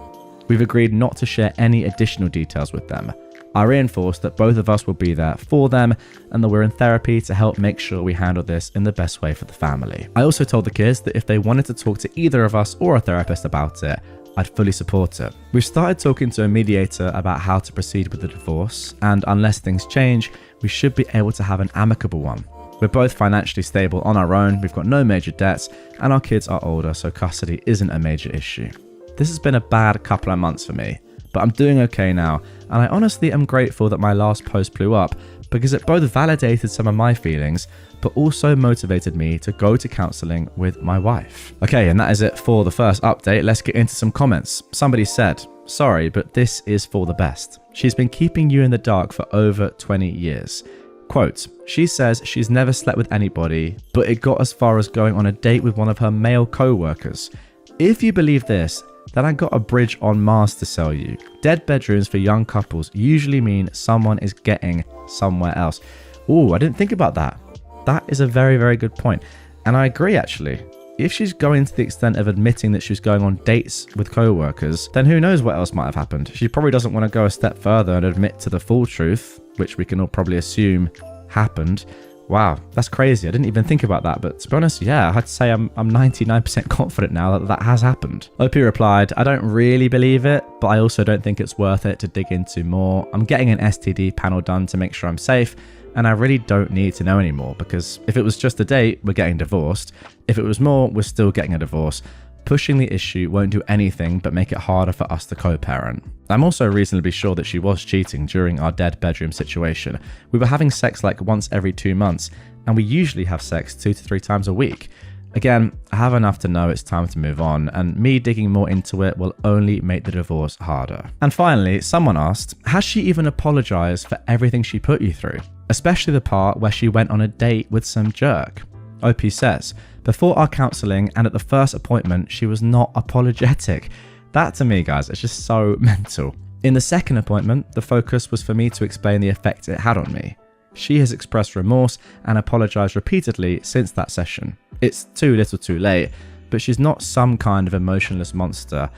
We've agreed not to share any additional details with them. I reinforced that both of us will be there for them and that we're in therapy to help make sure we handle this in the best way for the family. I also told the kids that if they wanted to talk to either of us or a therapist about it, I'd fully support it. We've started talking to a mediator about how to proceed with the divorce, and unless things change, we should be able to have an amicable one. We're both financially stable on our own, we've got no major debts, and our kids are older, so custody isn't a major issue. This has been a bad couple of months for me, but I'm doing okay now, and I honestly am grateful that my last post blew up because it both validated some of my feelings, but also motivated me to go to counselling with my wife. Okay, and that is it for the first update. Let's get into some comments. Somebody said, "Sorry, but this is for the best. She's been keeping you in the dark for over 20 years. Quote, she says she's never slept with anybody, but it got as far as going on a date with one of her male co-workers. If you believe this, then I got a bridge on Mars to sell you. Dead bedrooms for young couples usually mean someone is getting somewhere else." Ooh, I didn't think about that. That is a very, very good point. And I agree, actually. If she's going to the extent of admitting that she's going on dates with co-workers, then who knows what else might have happened. She probably doesn't want to go a step further and admit to the full truth, which we can all probably assume happened. Wow, that's crazy. I didn't even think about that. But to be honest, yeah, I had to say I'm 99% confident now that that has happened. OP replied, "I don't really believe it, but I also don't think it's worth it to dig into more. I'm getting an STD panel done to make sure I'm safe, and I really don't need to know anymore, because if it was just a date, we're getting divorced. If it was more, we're still getting a divorce. Pushing the issue won't do anything but make it harder for us to co-parent." I'm also reasonably sure that she was cheating during our dead bedroom situation. We were having sex like once every 2 months, and we usually have sex 2 to 3 times a week. Again, I have enough to know it's time to move on, and me digging more into it will only make the divorce harder. And finally, someone asked, has she even apologized for everything she put you through? Especially the part where she went on a date with some jerk. OP says, before our counselling and at the first appointment, she was not apologetic. That to me, guys, it's just so mental. In the second appointment, the focus was for me to explain the effect it had on me. She has expressed remorse and apologised repeatedly since that session. It's too little too late, but she's not some kind of emotionless monster.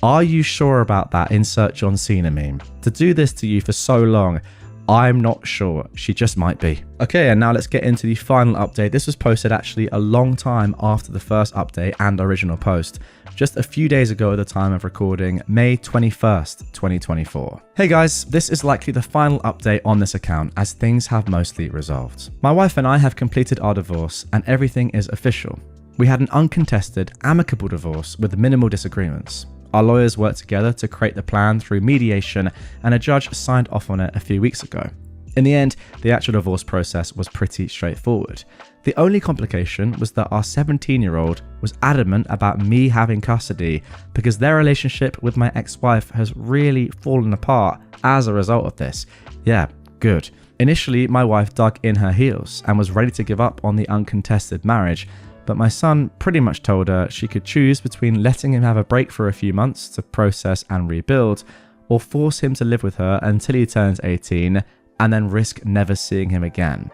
Are you sure about that? Insert John Cena meme. To do this to you for so long, I'm not sure. She just might be. Okay, and now let's get into the final update. This was posted actually a long time after the first update and original post. Just a few days ago at the time of recording, May 21st, 2024. Hey guys, this is likely the final update on this account as things have mostly resolved. My wife and I have completed our divorce and everything is official. We had an uncontested, amicable divorce with minimal disagreements. Our lawyers worked together to create the plan through mediation, and a judge signed off on it a few weeks ago. In the end, the actual divorce process was pretty straightforward. The only complication was that our 17-year-old was adamant about me having custody because their relationship with my ex-wife has really fallen apart as a result of this. Yeah, good. Initially, my wife dug in her heels and was ready to give up on the uncontested marriage, but my son pretty much told her she could choose between letting him have a break for a few months to process and rebuild, or force him to live with her until he turns 18 and then risk never seeing him again.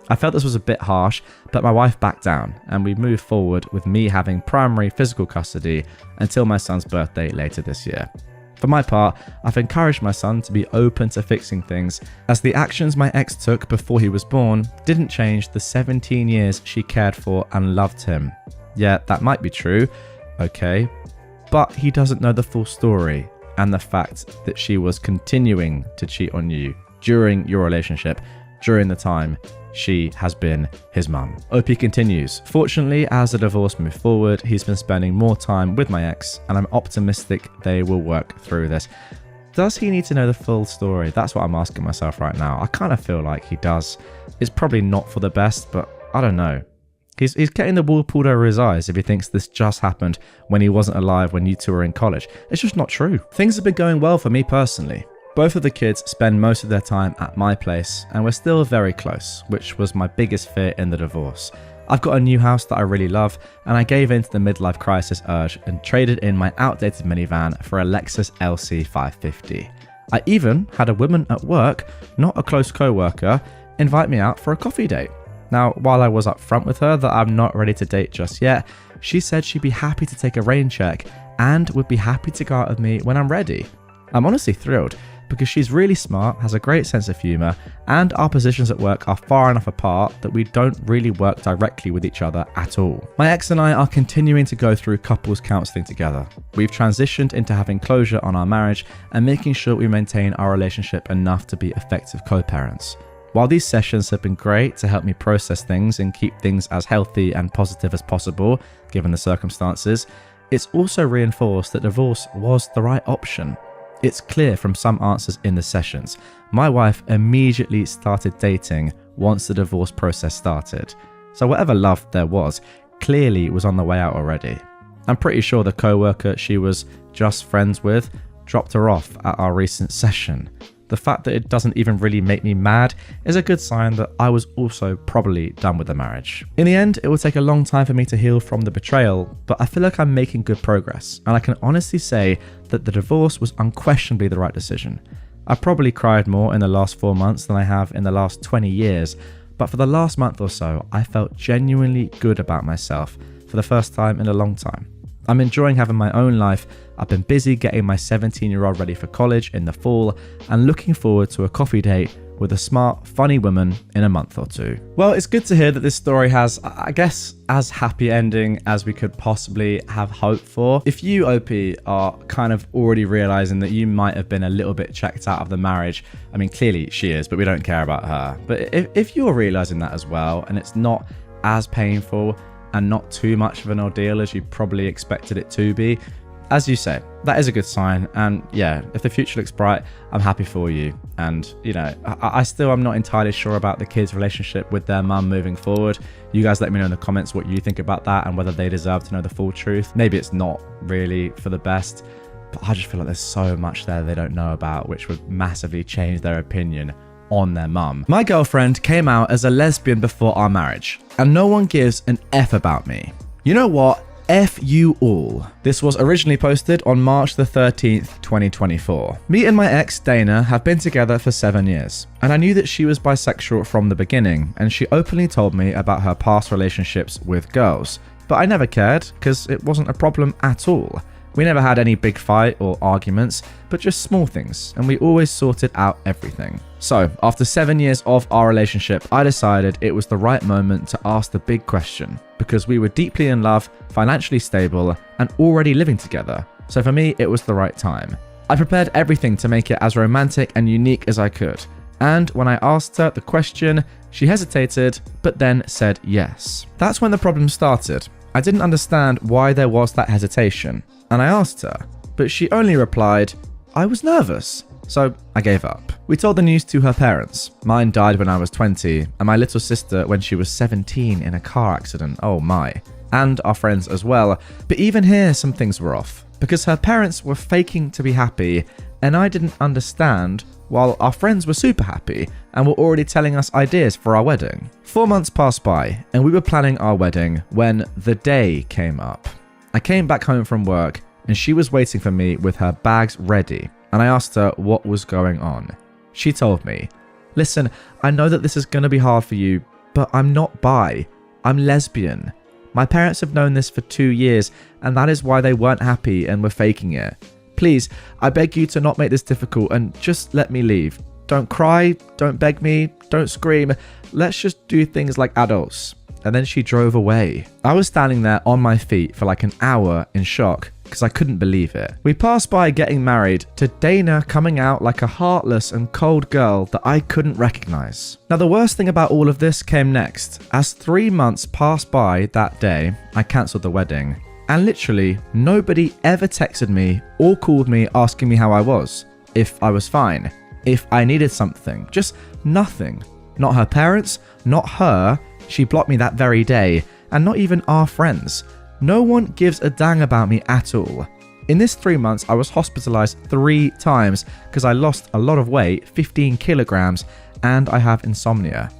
I felt this was a bit harsh, but my wife backed down and we moved forward with me having primary physical custody until my son's birthday later this year. For my part, I've encouraged my son to be open to fixing things, as the actions my ex took before he was born didn't change the 17 years she cared for and loved him. Yeah, that might be true, okay, but he doesn't know the full story and the fact that she was continuing to cheat on you during your relationship, during the time she has been his mum. OP continues, fortunately, as the divorce moved forward, he's been spending more time with my ex, and I'm optimistic they will work through this. Does he need to know the full story? That's what I'm asking myself right now. I kind of feel like he does. It's probably not for the best, but I don't know. He's getting the wool pulled over his eyes if he thinks this just happened when he wasn't alive when you two were in college. It's just not true. Things have been going well for me personally. Both of the kids spend most of their time at my place, and we're still very close, which was my biggest fear in the divorce. I've got a new house that I really love, and I gave in to the midlife crisis urge and traded in my outdated minivan for a Lexus LC 550. I even had a woman at work, not a close co-worker, invite me out for a coffee date. Now, while I was upfront with her that I'm not ready to date just yet, she said she'd be happy to take a rain check and would be happy to go out with me when I'm ready. I'm honestly thrilled because she's really smart, has a great sense of humour, and our positions at work are far enough apart that we don't really work directly with each other at all. My ex and I are continuing to go through couples counselling together. We've transitioned into having closure on our marriage and making sure we maintain our relationship enough to be effective co-parents. While these sessions have been great to help me process things and keep things as healthy and positive as possible, given the circumstances, it's also reinforced that divorce was the right option. It's clear from some answers in the sessions. My wife immediately started dating once the divorce process started. So whatever love there was, clearly was on the way out already. I'm pretty sure the co-worker she was just friends with dropped her off at our recent session. The fact that it doesn't even really make me mad is a good sign that I was also probably done with the marriage. In the end, it will take a long time for me to heal from the betrayal, but I feel like I'm making good progress, and I can honestly say that the divorce was unquestionably the right decision. I probably cried more in the last 4 months than I have in the last 20 years, but for the last month or so, I felt genuinely good about myself for the first time in a long time. I'm enjoying having my own life. I've been busy getting my 17-year-old ready for college in the fall and looking forward to a coffee date with a smart, funny woman in a month or two. Well, it's good to hear that this story has, I guess, as happy ending as we could possibly have hoped for. If you, OP, are kind of already realizing that you might have been a little bit checked out of the marriage, I mean, clearly she is, but we don't care about her. But if you're realizing that as well, and it's not as painful and not too much of an ordeal as you probably expected it to be, as you say, that is a good sign. And yeah, if the future looks bright, I'm happy for you. And you know, I still am not entirely sure about the kids' relationship with their mum moving forward. You guys let me know in the comments what you think about that and whether they deserve to know the full truth. Maybe it's not really for the best, but I just feel like there's so much there they don't know about, which would massively change their opinion on their mum. My girlfriend came out as a lesbian before our marriage, and no one gives an F about me. You know what? F you all. This was originally posted on March the 13th, 2024. Me and my ex, Dana, have been together for 7 years, and I knew that she was bisexual from the beginning, and she openly told me about her past relationships with girls. But I never cared, because it wasn't a problem at all. We never had any big fight or arguments, but just small things, and we always sorted out everything. So, after 7 years of our relationship, I decided it was the right moment to ask the big question, because we were deeply in love, financially stable, and already living together. So for me, it was the right time. I prepared everything to make it as romantic and unique as I could. And when I asked her the question, she hesitated, but then said yes. That's when the problem started. I didn't understand why there was that hesitation, and I asked her, but she only replied, I was nervous. So I gave up. We told the news to her parents. Mine died when I was 20, and my little sister when she was 17 in a car accident. Oh my. And our friends as well. But even here, some things were off, because her parents were faking to be happy, and I didn't understand, while our friends were super happy and were already telling us ideas for our wedding. 4 months passed by, and we were planning our wedding when the day came up. I came back home from work, and she was waiting for me with her bags ready, and I asked her what was going on. She told me, listen, I know that this is going to be hard for you, but I'm not bi. I'm lesbian. My parents have known this for 2 years, and that is why they weren't happy and were faking it. Please, I beg you to not make this difficult and just let me leave. Don't cry, don't beg me, don't scream. Let's just do things like adults. And then she drove away. I was standing there on my feet for like an hour in shock, because I couldn't believe it. We passed by getting married to Dana coming out like a heartless and cold girl that I couldn't recognize. Now, the worst thing about all of this came next. As 3 months passed by that day, I cancelled the wedding. And literally, nobody ever texted me or called me asking me how I was, if I was fine, if I needed something, just nothing. Not her parents, not her, she blocked me that very day, and not even our friends. No one gives a dang about me at all. In this 3 months, I was hospitalized 3 times because I lost a lot of weight, 15 kilograms, and I have insomnia.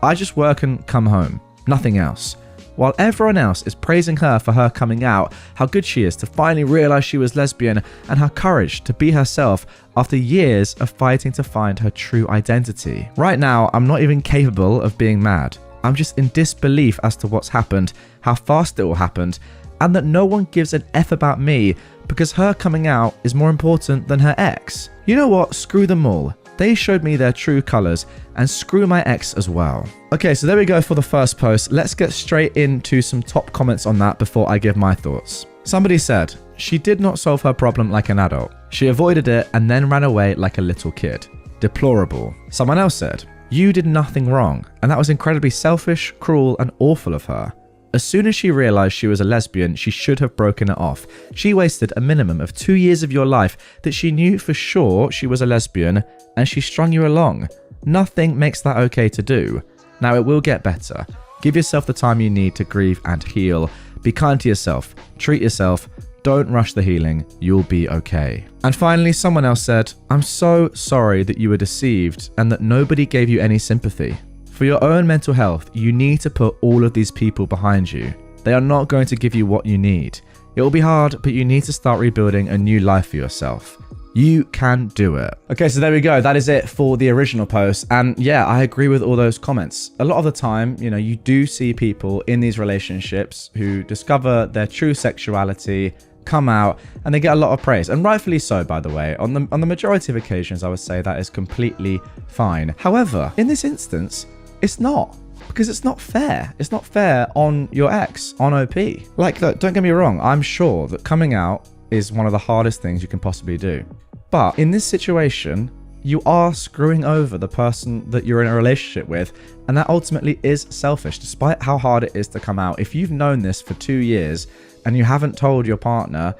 I just work and come home, nothing else. While everyone else is praising her for her coming out, how good she is to finally realize she was lesbian, and her courage to be herself after years of fighting to find her true identity. Right now, I'm not even capable of being mad. I'm just in disbelief as to what's happened, how fast it all happened, and that no one gives an F about me because her coming out is more important than her ex. You know what? Screw them all. They showed me their true colors, and screw my ex as well. Okay, so there we go for the first post. Let's get straight into some top comments on that before I give my thoughts. Somebody said, she did not solve her problem like an adult. She avoided it and then ran away like a little kid. Deplorable. Someone else said, you did nothing wrong, and that was incredibly selfish, cruel, and awful of her. As soon as she realized she was a lesbian, she should have broken it off. She wasted a minimum of 2 years of your life that she knew for sure she was a lesbian, and she strung you along. Nothing makes that okay to do. Now, it will get better. Give yourself the time you need to grieve and heal. Be kind to yourself. Treat yourself. Don't rush the healing. You'll be okay. And finally, someone else said, I'm so sorry that you were deceived and that nobody gave you any sympathy. For your own mental health, you need to put all of these people behind you. They are not going to give you what you need. It will be hard, but you need to start rebuilding a new life for yourself. You can do it. Okay, so there we go. That is it for the original post. And yeah, I agree with all those comments. A lot of the time, you do see people in these relationships who discover their true sexuality, come out, and they get a lot of praise, and rightfully so, by the way. On the majority of occasions, I would say that is completely fine. However, in this instance, it's not, because it's not fair. It's not fair on your ex, on OP. Like, look, don't get me wrong. I'm sure that coming out is one of the hardest things you can possibly do. But in this situation, you are screwing over the person that you're in a relationship with, and that ultimately is selfish, despite how hard it is to come out. If you've known this for 2 years and you haven't told your partner,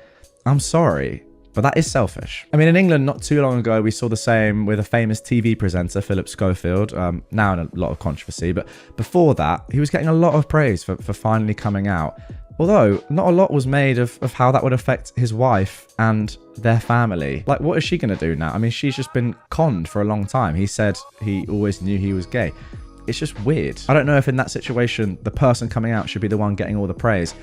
I'm sorry, but that is selfish. I mean, in England, not too long ago, we saw the same with a famous TV presenter, Philip Schofield, now in a lot of controversy, but before that, he was getting a lot of praise for finally coming out. Although, not a lot was made of how that would affect his wife and their family. Like, what is she going to do now? I mean, she's just been conned for a long time. He said he always knew he was gay. It's just weird. I don't know if in that situation, the person coming out should be the one getting all the praise.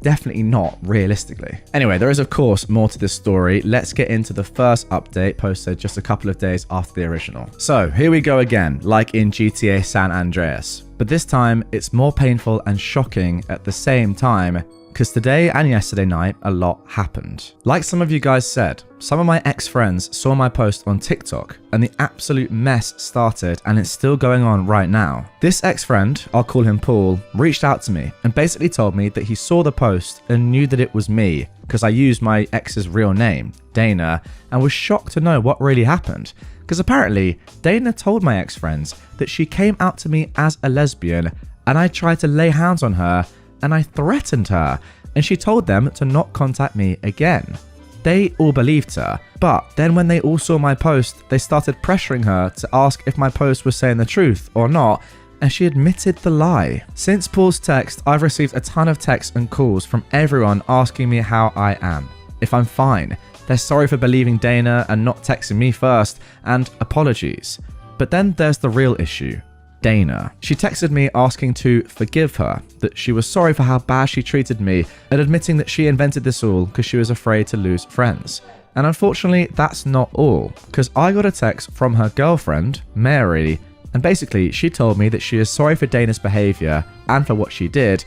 Definitely not, realistically. Anyway, there is of course more to this story. Let's get into the first update posted just a couple of days after the original. So here we go again, like in GTA San Andreas. But this time, it's more painful and shocking at the same time, because today and yesterday night, a lot happened. Like some of you guys said, some of my ex-friends saw my post on TikTok, and the absolute mess started, and it's still going on right now. This ex-friend, I'll call him Paul, reached out to me and basically told me that he saw the post and knew that it was me, because I used my ex's real name, Dana, and was shocked to know what really happened. Because apparently, Dana told my ex-friends that she came out to me as a lesbian, and I tried to lay hands on her, and I threatened her, and she told them to not contact me again. They all believed her, but then when they all saw my post, they started pressuring her to ask if my post was saying the truth or not, and she admitted the lie. Since Paul's text, I've received a ton of texts and calls from everyone asking me how I am, if I'm fine. They're sorry for believing Dana and not texting me first, and apologies. But then there's the real issue. Dana. She texted me asking to forgive her, that she was sorry for how bad she treated me, and admitting that she invented this all because she was afraid to lose friends. And unfortunately, that's not all, because I got a text from her girlfriend, Mary, and basically she told me that she is sorry for Dana's behavior and for what she did,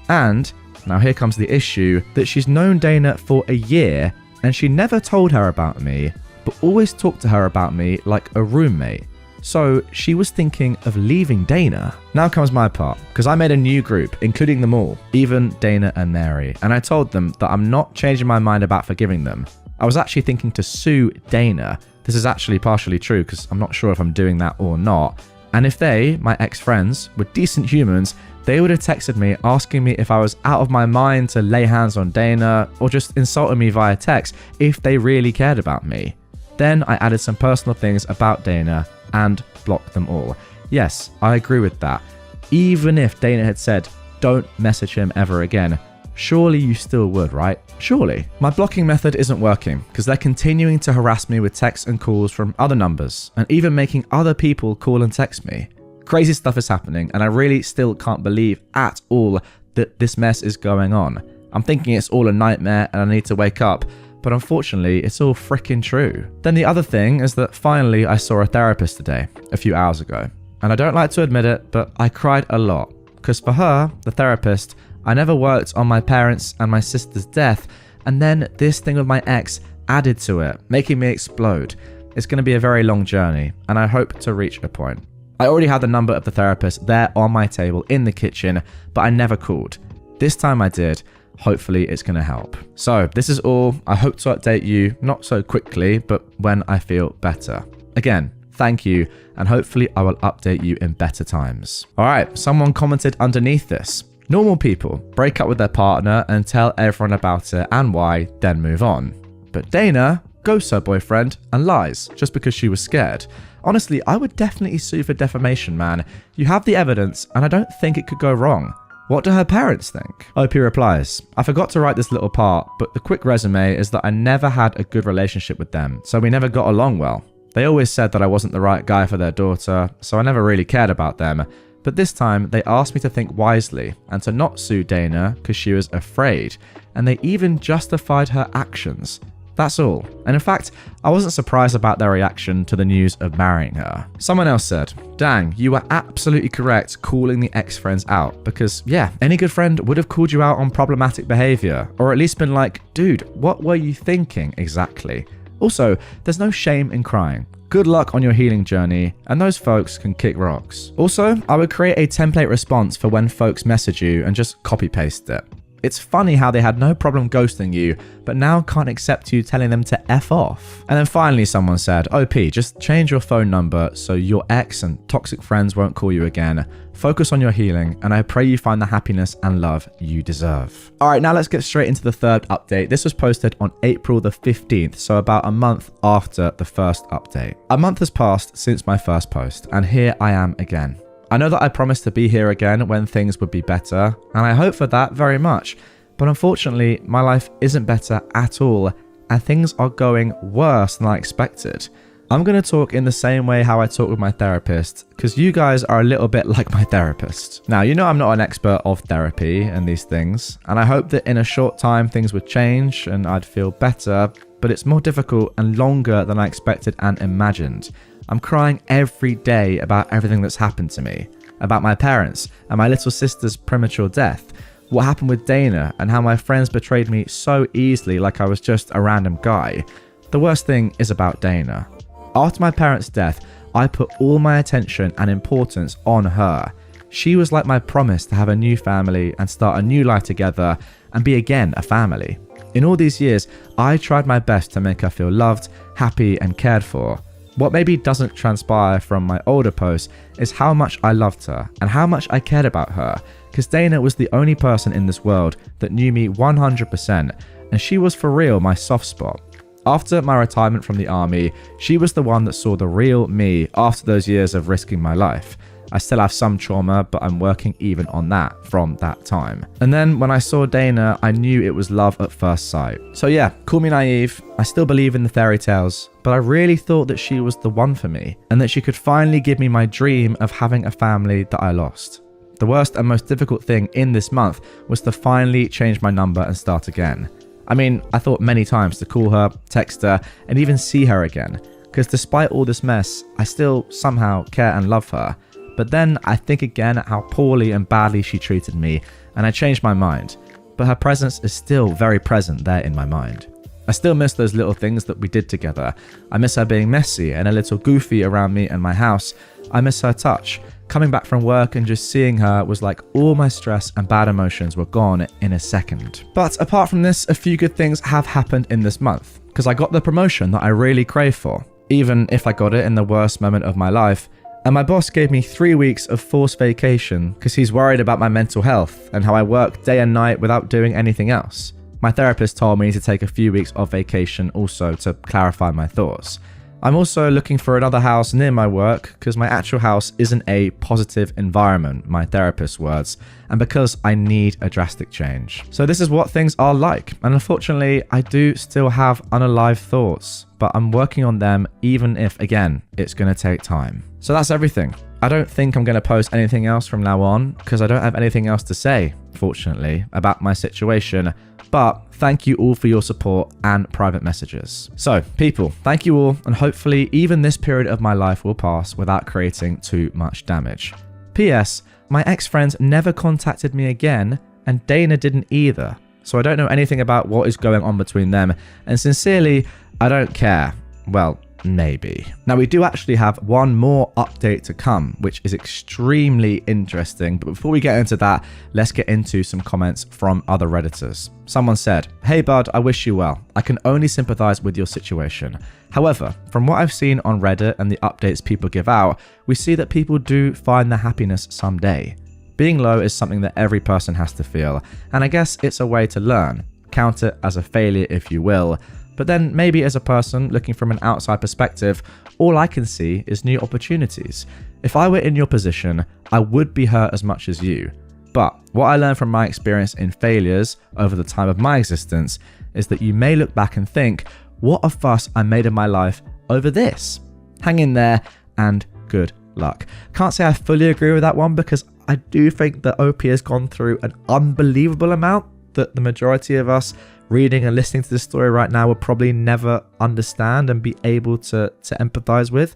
and, now here comes the issue, that she's known Dana for a year, and she never told her about me, but always talked to her about me like a roommate. So she was thinking of leaving Dana. Now comes my part, because I made a new group, including them all, even Dana and Mary, and I told them that I'm not changing my mind about forgiving them. I was actually thinking to sue Dana. This is actually partially true, because I'm not sure if I'm doing that or not. And if they, my ex-friends, were decent humans, they would have texted me asking me if I was out of my mind to lay hands on Dana, or just insulted me via text if they really cared about me. Then I added some personal things about Dana and blocked them all. Yes, I agree with that. Even if Dana had said, don't message him ever again, surely you still would, right? Surely. My blocking method isn't working because they're continuing to harass me with texts and calls from other numbers and even making other people call and text me. Crazy stuff is happening and I really still can't believe at all that this mess is going on. I'm thinking it's all a nightmare and I need to wake up, but unfortunately it's all freaking true. Then the other thing is that finally I saw a therapist today, a few hours ago. And I don't like to admit it, but I cried a lot. Because for her, the therapist, I never worked on my parents' and my sister's death, and then this thing with my ex added to it, making me explode. It's going to be a very long journey, and I hope to reach a point. I already had the number of the therapist there on my table in the kitchen, but I never called. This time I did. Hopefully it's going to help. So this is all. I hope to update you, not so quickly, but when I feel better. Again, thank you, and hopefully I will update you in better times. All right, someone commented underneath this. Normal people break up with their partner and tell everyone about it and why, then move on. But Dana ghosts her boyfriend and lies just because she was scared. Honestly, I would definitely sue for defamation, man. You have the evidence, and I don't think it could go wrong. What do her parents think? OP replies, I forgot to write this little part, but the quick resume is that I never had a good relationship with them, so we never got along well. They always said that I wasn't the right guy for their daughter, so I never really cared about them. But this time, they asked me to think wisely and to not sue Dana because she was afraid, and they even justified her actions. That's all. And in fact, I wasn't surprised about their reaction to the news of marrying her. Someone else said, dang, you were absolutely correct calling the ex-friends out because, yeah, any good friend would have called you out on problematic behavior, or at least been like, dude, what were you thinking exactly? Also, there's no shame in crying. Good luck on your healing journey, and those folks can kick rocks. Also, I would create a template response for when folks message you and just copy paste it. It's funny how they had no problem ghosting you, but now can't accept you telling them to F off. And then finally someone said, OP, just change your phone number so your ex and toxic friends won't call you again. Focus on your healing, and I pray you find the happiness and love you deserve. All right, now let's get straight into the third update. This was posted on April the 15th, so about a month after the first update. A month has passed since my first post, and here I am again. I know that I promised to be here again when things would be better, and I hope for that very much. But unfortunately, my life isn't better at all, and things are going worse than I expected. I'm going to talk in the same way how I talk with my therapist, because you guys are a little bit like my therapist. Now, you know I'm not an expert of therapy and these things, and I hope that in a short time things would change and I'd feel better, but it's more difficult and longer than I expected and imagined. I'm crying every day about everything that's happened to me, about my parents and my little sister's premature death, what happened with Dana and how my friends betrayed me so easily like I was just a random guy. The worst thing is about Dana. After my parents' death, I put all my attention and importance on her. She was like my promise to have a new family and start a new life together and be again a family. In all these years, I tried my best to make her feel loved, happy and cared for. What maybe doesn't transpire from my older posts is how much I loved her and how much I cared about her, because Dana was the only person in this world that knew me 100%, and she was for real my soft spot. After my retirement from the army, she was the one that saw the real me after those years of risking my life. I still have some trauma, but I'm working even on that from that time. And then when I saw Dana, I knew it was love at first sight. So yeah, call me naive. I still believe in the fairy tales, but I really thought that she was the one for me and that she could finally give me my dream of having a family that I lost. The worst and most difficult thing in this month was to finally change my number and start again. I mean, I thought many times to call her, text her, and even see her again, because despite all this mess, I still somehow care and love her. But then I think again at how poorly and badly she treated me, and I changed my mind. But her presence is still very present there in my mind. I still miss those little things that we did together. I miss her being messy and a little goofy around me and my house. I miss her touch. Coming back from work and just seeing her was like all my stress and bad emotions were gone in a second. But apart from this, a few good things have happened in this month, because I got the promotion that I really crave for, even if I got it in the worst moment of my life. And my boss gave me 3 weeks of forced vacation because he's worried about my mental health and how I work day and night without doing anything else. My therapist told me to take a few weeks of vacation also to clarify my thoughts. I'm also looking for another house near my work because my actual house isn't a positive environment, my therapist's words, and because I need a drastic change. So this is what things are like, and unfortunately I do still have unalive thoughts, but I'm working on them even if, again, it's going to take time. So that's everything. I don't think I'm going to post anything else from now on because I don't have anything else to say, fortunately, about my situation. But thank you all for your support and private messages. So people, thank you all, and hopefully even this period of my life will pass without creating too much damage. P.S. My ex-friends never contacted me again, and Dana didn't either. So I don't know anything about what is going on between them, and sincerely, I don't care. Well, maybe. Now we do actually have one more update to come, which is extremely interesting. But before we get into that, let's get into some comments from other Redditors. Someone said, "Hey bud, I wish you well. I can only sympathize with your situation. However, from what I've seen on Reddit and the updates people give out, we see that people do find their happiness someday. Being low is something that every person has to feel, and I guess it's a way to learn. Count it as a failure if you will. But then maybe as a person looking from an outside perspective, all I can see is new opportunities. If I were in your position, I would be hurt as much as you. But what I learned from my experience in failures over the time of my existence is that you may look back and think, what a fuss I made of my life over this. Hang in there and good luck." Can't say I fully agree with that one because I do think that OP has gone through an unbelievable amount that the majority of us reading and listening to this story right now will probably never understand and be able to empathize with.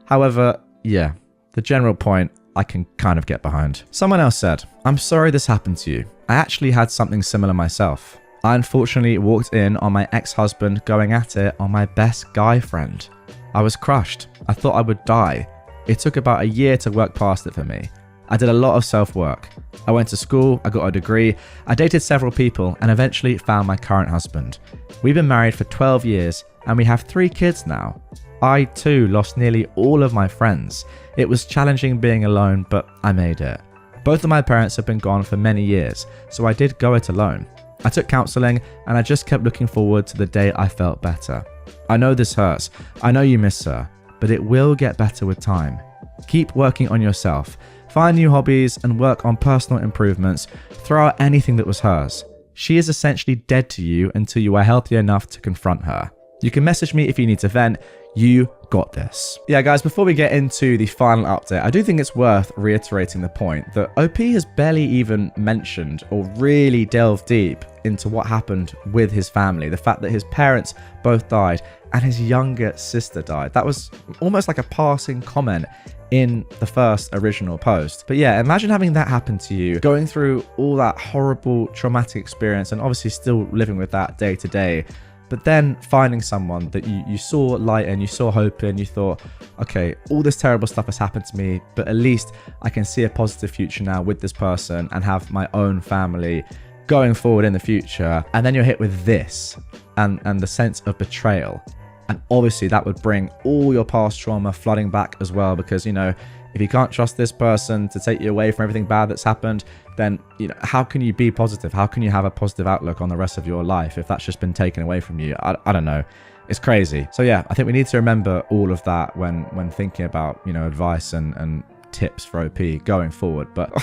However, yeah, the general point I can kind of get behind. Someone else said, "I'm sorry this happened to you. I actually had something similar myself. I unfortunately walked in on my ex-husband going at it on my best guy friend. I was crushed. I thought I would die. It took about a year to work past it for me. I did a lot of self-work. I went to school, I got a degree, I dated several people, and eventually found my current husband. We've been married for 12 years, and we have 3 kids now. I too lost nearly all of my friends. It was challenging being alone, but I made it. Both of my parents have been gone for many years, so I did go it alone. I took counseling, and I just kept looking forward to the day I felt better. I know this hurts. I know you miss her, but it will get better with time. Keep working on yourself. Find new hobbies and work on personal improvements. Throw out anything that was hers. She is essentially dead to you until you are healthy enough to confront her. You can message me if you need to vent. You got this." Yeah, guys, before we get into the final update, I do think it's worth reiterating the point that OP has barely even mentioned or really delved deep into what happened with his family. The fact that his parents both died and his younger sister died. That was almost like a passing comment in the first original post. But yeah, imagine having that happen to you, going through all that horrible traumatic experience and obviously still living with that day to day, but then finding someone that you saw light in, you saw hope in, you thought, okay, all this terrible stuff has happened to me, but at least I can see a positive future now with this person and have my own family going forward in the future. And then you're hit with this and the sense of betrayal. And obviously that would bring all your past trauma flooding back as well, because, you know, if you can't trust this person to take you away from everything bad that's happened, then, you know, how can you be positive? How can you have a positive outlook on the rest of your life if that's just been taken away from you? I don't know. It's crazy. So yeah, I think we need to remember all of that when thinking about, you know, advice and tips for OP going forward. But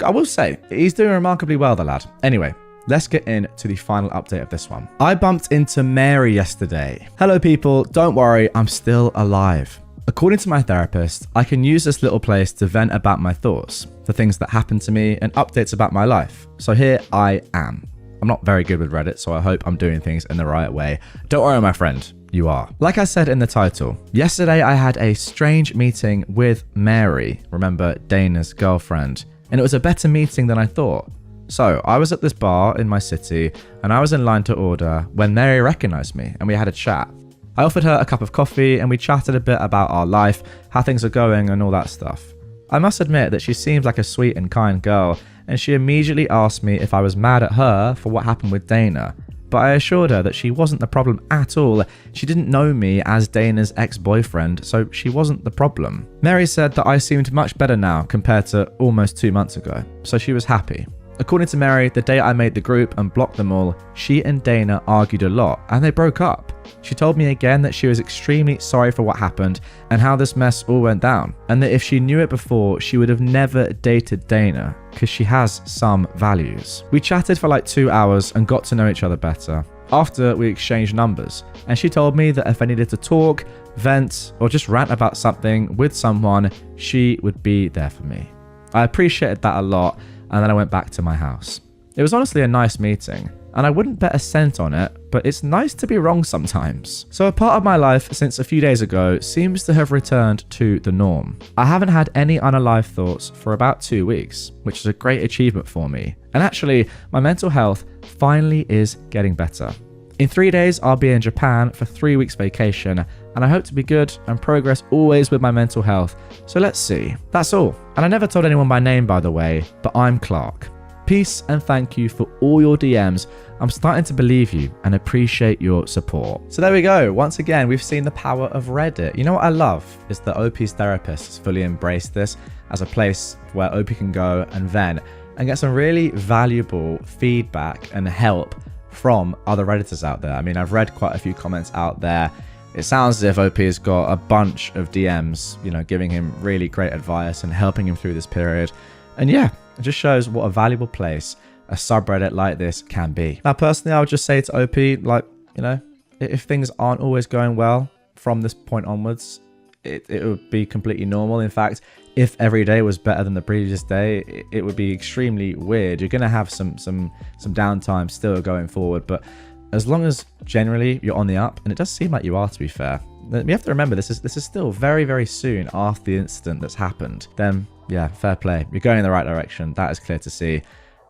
I will say, he's doing remarkably well, the lad. Anyway, let's get into the final update of this one. I bumped into Mary yesterday. "Hello people, don't worry, I'm still alive. According to my therapist, I can use this little place to vent about my thoughts, the things that happened to me, and updates about my life. So here I am. I'm not very good with Reddit, so I hope I'm doing things in the right way. Don't worry, my friend, you are." Like I said in the title, yesterday I had a strange meeting with Mary, remember Dana's girlfriend, and it was a better meeting than I thought. So I was at this bar in my city and I was in line to order when Mary recognized me and we had a chat. I offered her a cup of coffee and we chatted a bit about our life, how things are going and all that stuff. I must admit that she seems like a sweet and kind girl, and she immediately asked me if I was mad at her for what happened with Dana. But I assured her that she wasn't the problem at all. She didn't know me as Dana's ex-boyfriend, so she wasn't the problem. Mary said that I seemed much better now compared to almost 2 months ago, so she was happy. According to Mary, the day I made the group and blocked them all, she and Dana argued a lot and they broke up. She told me again that she was extremely sorry for what happened and how this mess all went down, and that if she knew it before, she would have never dated Dana because she has some values. We chatted for like 2 hours and got to know each other better. After, we exchanged numbers, and she told me that if I needed to talk, vent, or just rant about something with someone, she would be there for me. I appreciated that a lot, and then I went back to my house. It was honestly a nice meeting, and I wouldn't bet a cent on it, but it's nice to be wrong sometimes. So a part of my life since a few days ago seems to have returned to the norm. I haven't had any unalive thoughts for about 2 weeks, which is a great achievement for me. And actually, my mental health finally is getting better. In 3 days, I'll be in Japan for 3 weeks vacation, and I hope to be good and progress always with my mental health. So let's see. That's all. And I never told anyone by name, by the way, but I'm Clark. Peace and thank you for all your DMs. I'm starting to believe you and appreciate your support. So there we go. Once again, we've seen the power of Reddit. You know what I love is that OP's therapists fully embrace this as a place where OP can go and vent and get some really valuable feedback and help from other Redditors out there. I mean, I've read quite a few comments out there. It sounds as if OP has got a bunch of DMs, you know, giving him really great advice and helping him through this period. And yeah, it just shows what a valuable place a subreddit like this can be. Now, personally, I would just say to OP, like, you know, if things aren't always going well from this point onwards, it would be completely normal. In fact, if every day was better than the previous day, it would be extremely weird. You're going to have some downtime still going forward, but as long as generally you're on the up, and it does seem like you are, to be fair. We have to remember this is still very, very soon after the incident that's happened. Then, yeah, fair play. You're going in the right direction. That is clear to see.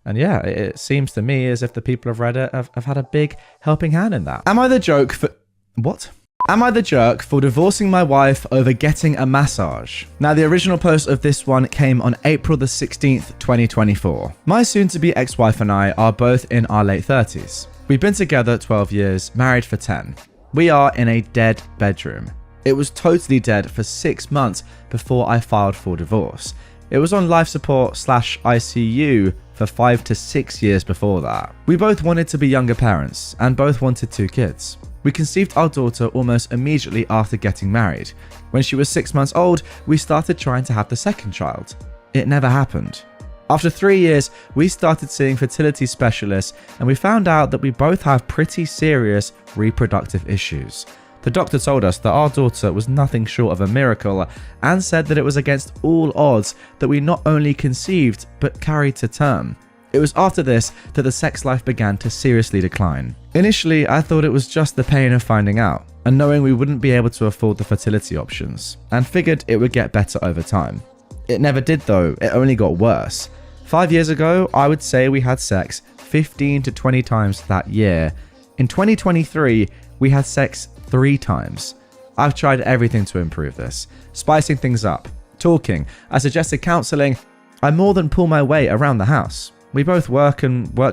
And yeah, it seems to me as if the people of Reddit have had a big helping hand in that. Am I the joke for... What? Am I the jerk for divorcing my wife over getting a massage? Now, the original post of this one came on April the 16th, 2024. My soon-to-be ex-wife and I are both in our late 30s. We've been together 12 years, married for 10. We are in a dead bedroom. It was totally dead for 6 months before I filed for divorce. It was on life support / ICU for 5 to 6 years before that. We both wanted to be younger parents and both wanted 2 kids. We conceived our daughter almost immediately after getting married. When she was 6 months old, we started trying to have the second child. It never happened. After 3 years, we started seeing fertility specialists and we found out that we both have pretty serious reproductive issues. The doctor told us that our daughter was nothing short of a miracle and said that it was against all odds that we not only conceived but carried to term. It was after this that the sex life began to seriously decline. Initially, I thought it was just the pain of finding out and knowing we wouldn't be able to afford the fertility options, and figured it would get better over time. It never did though, it only got worse. 5 years ago, I would say we had sex 15 to 20 times that year. In 2023, we had sex 3 times. I've tried everything to improve this, spicing things up, talking. I suggested counselling. I more than pull my weight around the house. We both work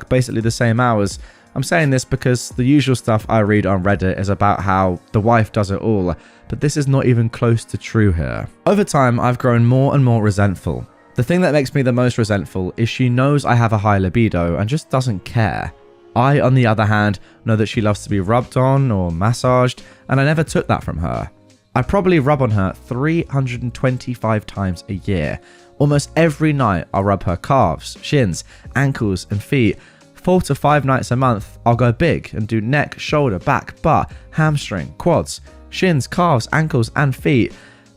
basically the same hours. I'm saying this because the usual stuff I read on Reddit is about how the wife does it all, but this is not even close to true here. Over time, I've grown more and more resentful. The thing that makes me the most resentful is she knows I have a high libido and just doesn't care. I, on the other hand, know that she loves to be rubbed on or massaged, and I never took that from her. I probably rub on her 325 times a year. Almost every night I'll rub her calves, shins, ankles and feet. 4 to 5 nights a month I'll go big and do neck, shoulder, back, butt, hamstring, quads, shins, calves, ankles and feet.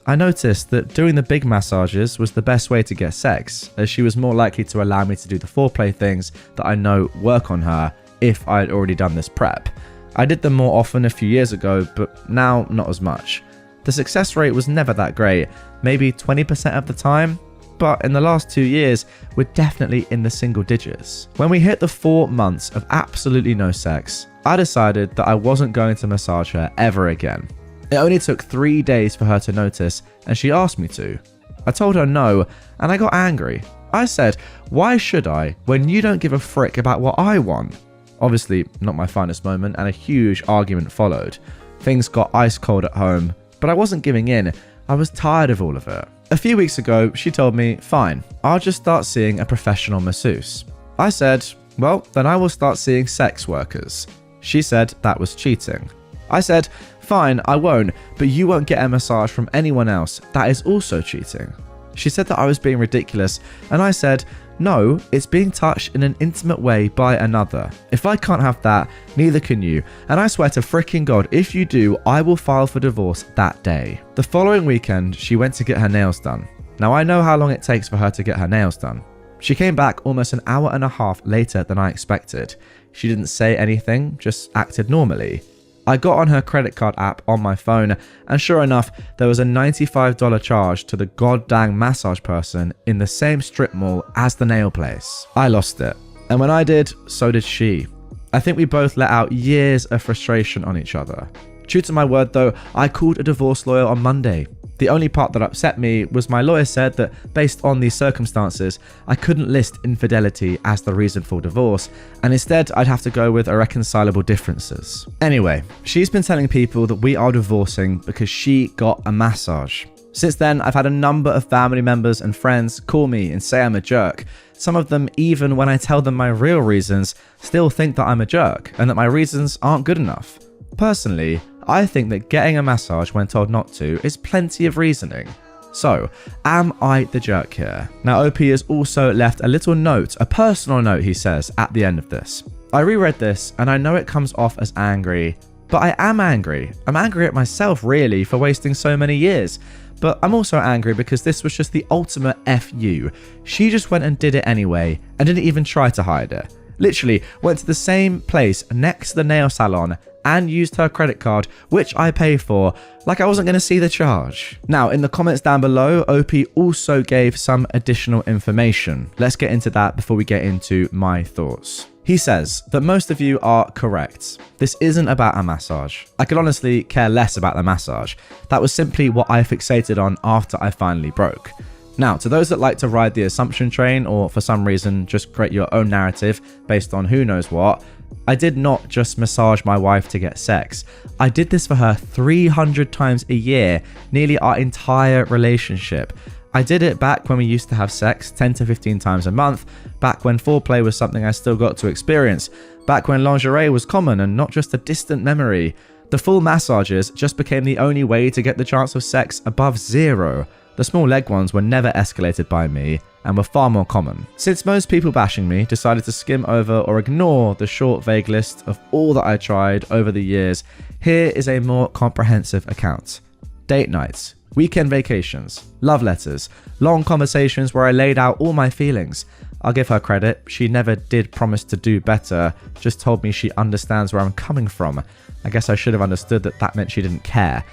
I noticed that doing the big massages was the best way to get sex, as she was more likely to allow me to do the foreplay things that I know work on her if I had already done this prep. I did them more often a few years ago, but now not as much. The success rate was never that great, maybe 20% of the time, but in the last 2 years, we're definitely in the single digits. When we hit the 4 months of absolutely no sex, I decided that I wasn't going to massage her ever again. It only took 3 days for her to notice, and she asked me to. I told her no, and I got angry. I said, why should I when you don't give a frick about what I want? Obviously, not my finest moment, and a huge argument followed. Things got ice cold at home, but I wasn't giving in. I was tired of all of it. A few weeks ago, she told me, fine, I'll just start seeing a professional masseuse. I said, well, then I will start seeing sex workers. She said that was cheating. I said, fine, I won't, but you won't get a massage from anyone else. That is also cheating. She said that I was being ridiculous, and I said, no, it's being touched in an intimate way by another. If I can't have that, neither can you, and I swear to fricking God, if you do, I will file for divorce that day. The following weekend, she went to get her nails done. Now I know how long it takes for her to get her nails done. She came back almost an hour and a half later than I expected. She didn't say anything, just acted normally. I got on her credit card app on my phone, and sure enough, there was a $95 charge to the goddamn massage person in the same strip mall as the nail place. I lost it, and when I did, so did she. I think we both let out years of frustration on each other. True to my word though, I called a divorce lawyer on Monday. The only part that upset me was my lawyer said that based on these circumstances, I couldn't list infidelity as the reason for divorce, and instead I'd have to go with irreconcilable differences. Anyway, she's been telling people that we are divorcing because she got a massage. Since then, I've had a number of family members and friends call me and say I'm a jerk. Some of them, even when I tell them my real reasons, still think that I'm a jerk and that my reasons aren't good enough. Personally, I think that getting a massage when told not to is plenty of reasoning. So, am I the jerk here? Now, OP has also left a little note, a personal note, he says, at the end of this. I reread this, and I know it comes off as angry, but I am angry. I'm angry at myself, really, for wasting so many years. But I'm also angry because this was just the ultimate FU. She just went and did it anyway, and didn't even try to hide it. Literally, went to the same place next to the nail salon and used her credit card, which I pay for, like I wasn't going to see the charge. Now, in the comments down below, OP also gave some additional information. Let's get into that before we get into my thoughts. He says that most of you are correct. This isn't about a massage. I could honestly care less about the massage. That was simply what I fixated on after I finally broke. Now, to those that like to ride the assumption train or for some reason just create your own narrative based on who knows what, I did not just massage my wife to get sex. I did this for her 300 times a year, nearly our entire relationship. I did it back when we used to have sex 10 to 15 times a month, back when foreplay was something I still got to experience, back when lingerie was common and not just a distant memory. The full massages just became the only way to get the chance of sex above 0. The small leg ones were never escalated by me and were far more common. Since most people bashing me decided to skim over or ignore the short vague list of all that I tried over the years, here is a more comprehensive account. Date nights, weekend vacations, love letters, long conversations where I laid out all my feelings. I'll give her credit, she never did promise to do better, just told me she understands where I'm coming from. I guess I should have understood that that meant she didn't care.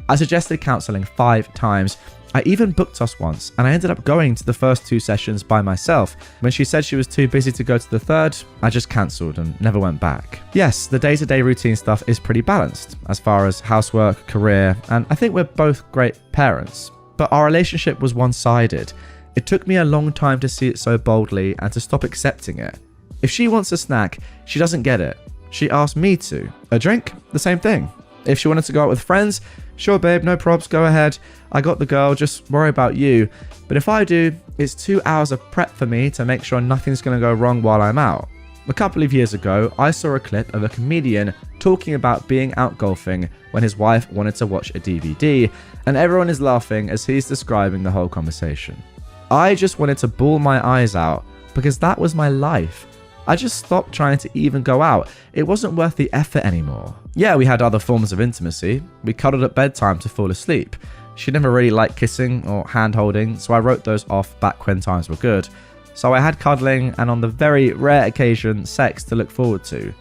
I suggested counselling 5 times. I even booked us once, and I ended up going to the first 2 sessions by myself. When she said she was too busy to go to the third, I just cancelled and never went back. Yes, the day-to-day routine stuff is pretty balanced, as far as housework, career, and I think we're both great parents. But our relationship was one-sided. It took me a long time to see it so boldly and to stop accepting it. If she wants a snack, she doesn't get it. She asked me to. A drink? The same thing. If she wanted to go out with friends, sure babe, no probs, go ahead. I got the girl, just worry about you. But if I do, it's 2 hours of prep for me to make sure nothing's going to go wrong while I'm out. A couple of years ago, I saw a clip of a comedian talking about being out golfing when his wife wanted to watch a DVD, and everyone is laughing as he's describing the whole conversation. I just wanted to bawl my eyes out because that was my life. I just stopped trying to even go out. It wasn't worth the effort anymore. Yeah, we had other forms of intimacy. We cuddled at bedtime to fall asleep. She never really liked kissing or hand-holding, so I wrote those off back when times were good. So I had cuddling and on the very rare occasion, sex to look forward to.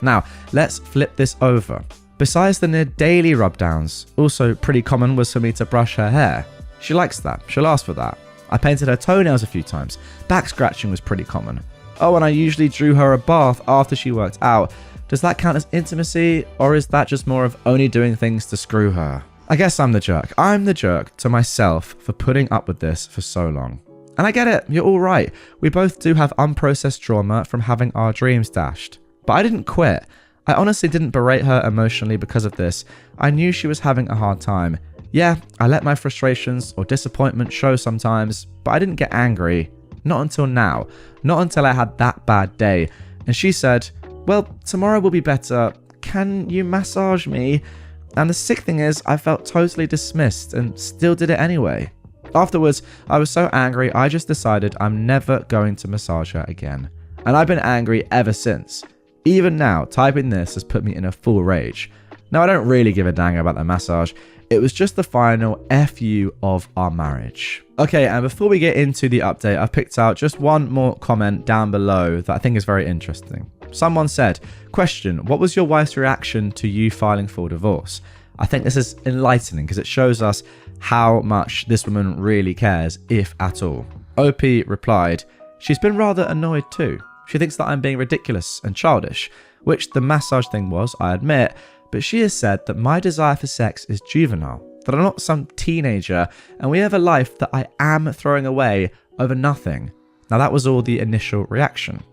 Now, let's flip this over. Besides the near daily rub-downs, also pretty common was for me to brush her hair. She likes that. She'll ask for that. I painted her toenails a few times. Back scratching was pretty common. Oh, and I usually drew her a bath after she worked out. Does that count as intimacy, or is that just more of only doing things to screw her? I guess I'm the jerk. I'm the jerk to myself for putting up with this for so long. And I get it, you're all right. We both do have unprocessed trauma from having our dreams dashed. But I didn't quit. I honestly didn't berate her emotionally because of this. I knew she was having a hard time. Yeah, I let my frustrations or disappointment show sometimes, but I didn't get angry. Not until now. Not until I had that bad day. And she said, well, tomorrow will be better. Can you massage me? And the sick thing is, I felt totally dismissed and still did it anyway. Afterwards, I was so angry, I just decided I'm never going to massage her again. And I've been angry ever since. Even now, typing this has put me in a full rage. Now, I don't really give a dang about the massage. It was just the final FU of our marriage. Okay, and before we get into the update, I've picked out just one more comment down below that I think is very interesting. Someone said, question, what was your wife's reaction to you filing for divorce? I think this is enlightening because it shows us how much this woman really cares, if at all. OP replied, she's been rather annoyed too. She thinks that I'm being ridiculous and childish, which the massage thing was, I admit, but she has said that my desire for sex is juvenile, that I'm not some teenager, and we have a life that I am throwing away over nothing. Now that was all the initial reaction.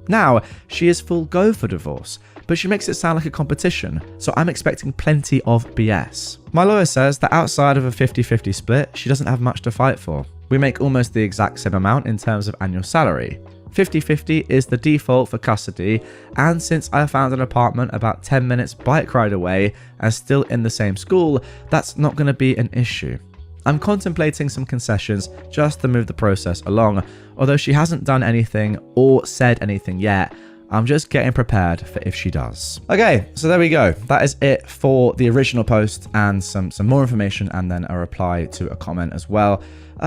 Now, she is full go for divorce, but she makes it sound like a competition, so I'm expecting plenty of BS. My lawyer says that outside of a 50-50 split, she doesn't have much to fight for. We make almost the exact same amount in terms of annual salary. 50-50 is the default for custody, and since I found an apartment about 10 minutes bike ride away and still in the same school, that's not going to be an issue. I'm contemplating some concessions just to move the process along, although she hasn't done anything or said anything yet. I'm just getting prepared for if she does. Okay, so there we go. That is it for the original post and some more information and then a reply to a comment as well.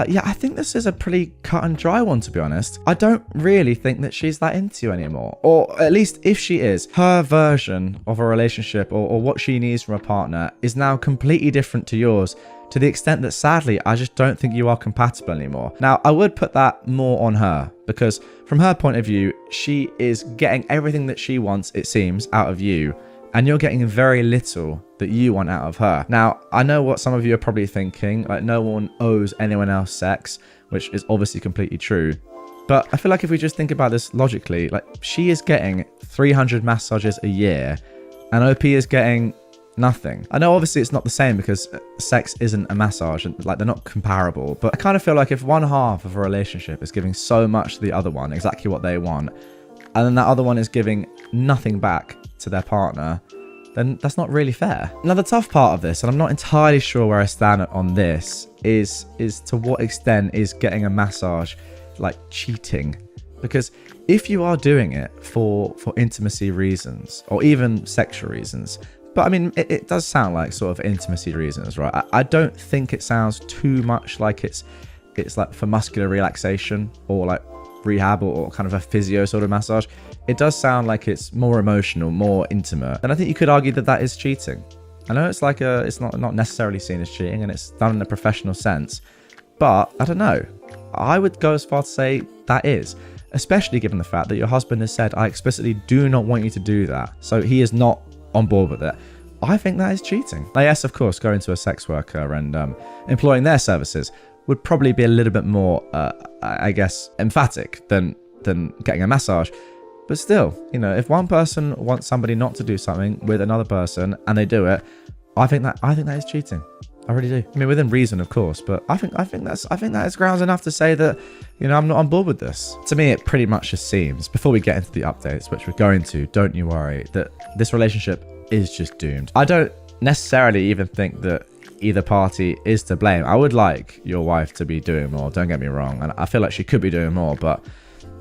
Yeah, I think this is a pretty cut and dry one, to be honest. I don't really think that she's that into you anymore. Or at least if she is, her version of a relationship or what she needs from a partner is now completely different to yours, to the extent that sadly, I just don't think you are compatible anymore. Now, I would put that more on her, because from her point of view, she is getting everything that she wants, it seems, out of you, and you're getting very little that you want out of her. Now, I know what some of you are probably thinking, like no one owes anyone else sex, which is obviously completely true. But I feel like if we just think about this logically, like she is getting 300 massages a year, and OP is getting nothing. I know obviously it's not the same because sex isn't a massage and like they're not comparable, but I kind of feel like if one half of a relationship is giving so much to the other one, exactly what they want, and then that other one is giving nothing back to their partner, then that's not really fair. Now the tough part of this, and I'm not entirely sure where I stand on this, is to what extent is getting a massage like cheating? Because if you are doing it for intimacy reasons or even sexual reasons, but I mean, it does sound like sort of intimacy reasons, right? I don't think it sounds too much like it's like for muscular relaxation or like rehab or kind of a physio sort of massage. It does sound like it's more emotional, more intimate. And I think you could argue that that is cheating. I know it's like it's not necessarily seen as cheating and it's done in a professional sense, but I don't know. I would go as far to say that is, especially given the fact that your husband has said, I explicitly do not want you to do that. So he is not on board with it. I think that is cheating. Now, yes, of course, going to a sex worker and employing their services would probably be a little bit more, I guess, emphatic than getting a massage. But still, you know, if one person wants somebody not to do something with another person and they do it, I think that is cheating. I really do. I mean, within reason, of course, but I think that is grounds enough to say that, you know, I'm not on board with this. To me, it pretty much just seems, before we get into the updates, which we're going to, don't you worry, that this relationship is just doomed. I don't necessarily even think that either party is to blame. I would like your wife to be doing more, don't get me wrong, and I feel like she could be doing more, but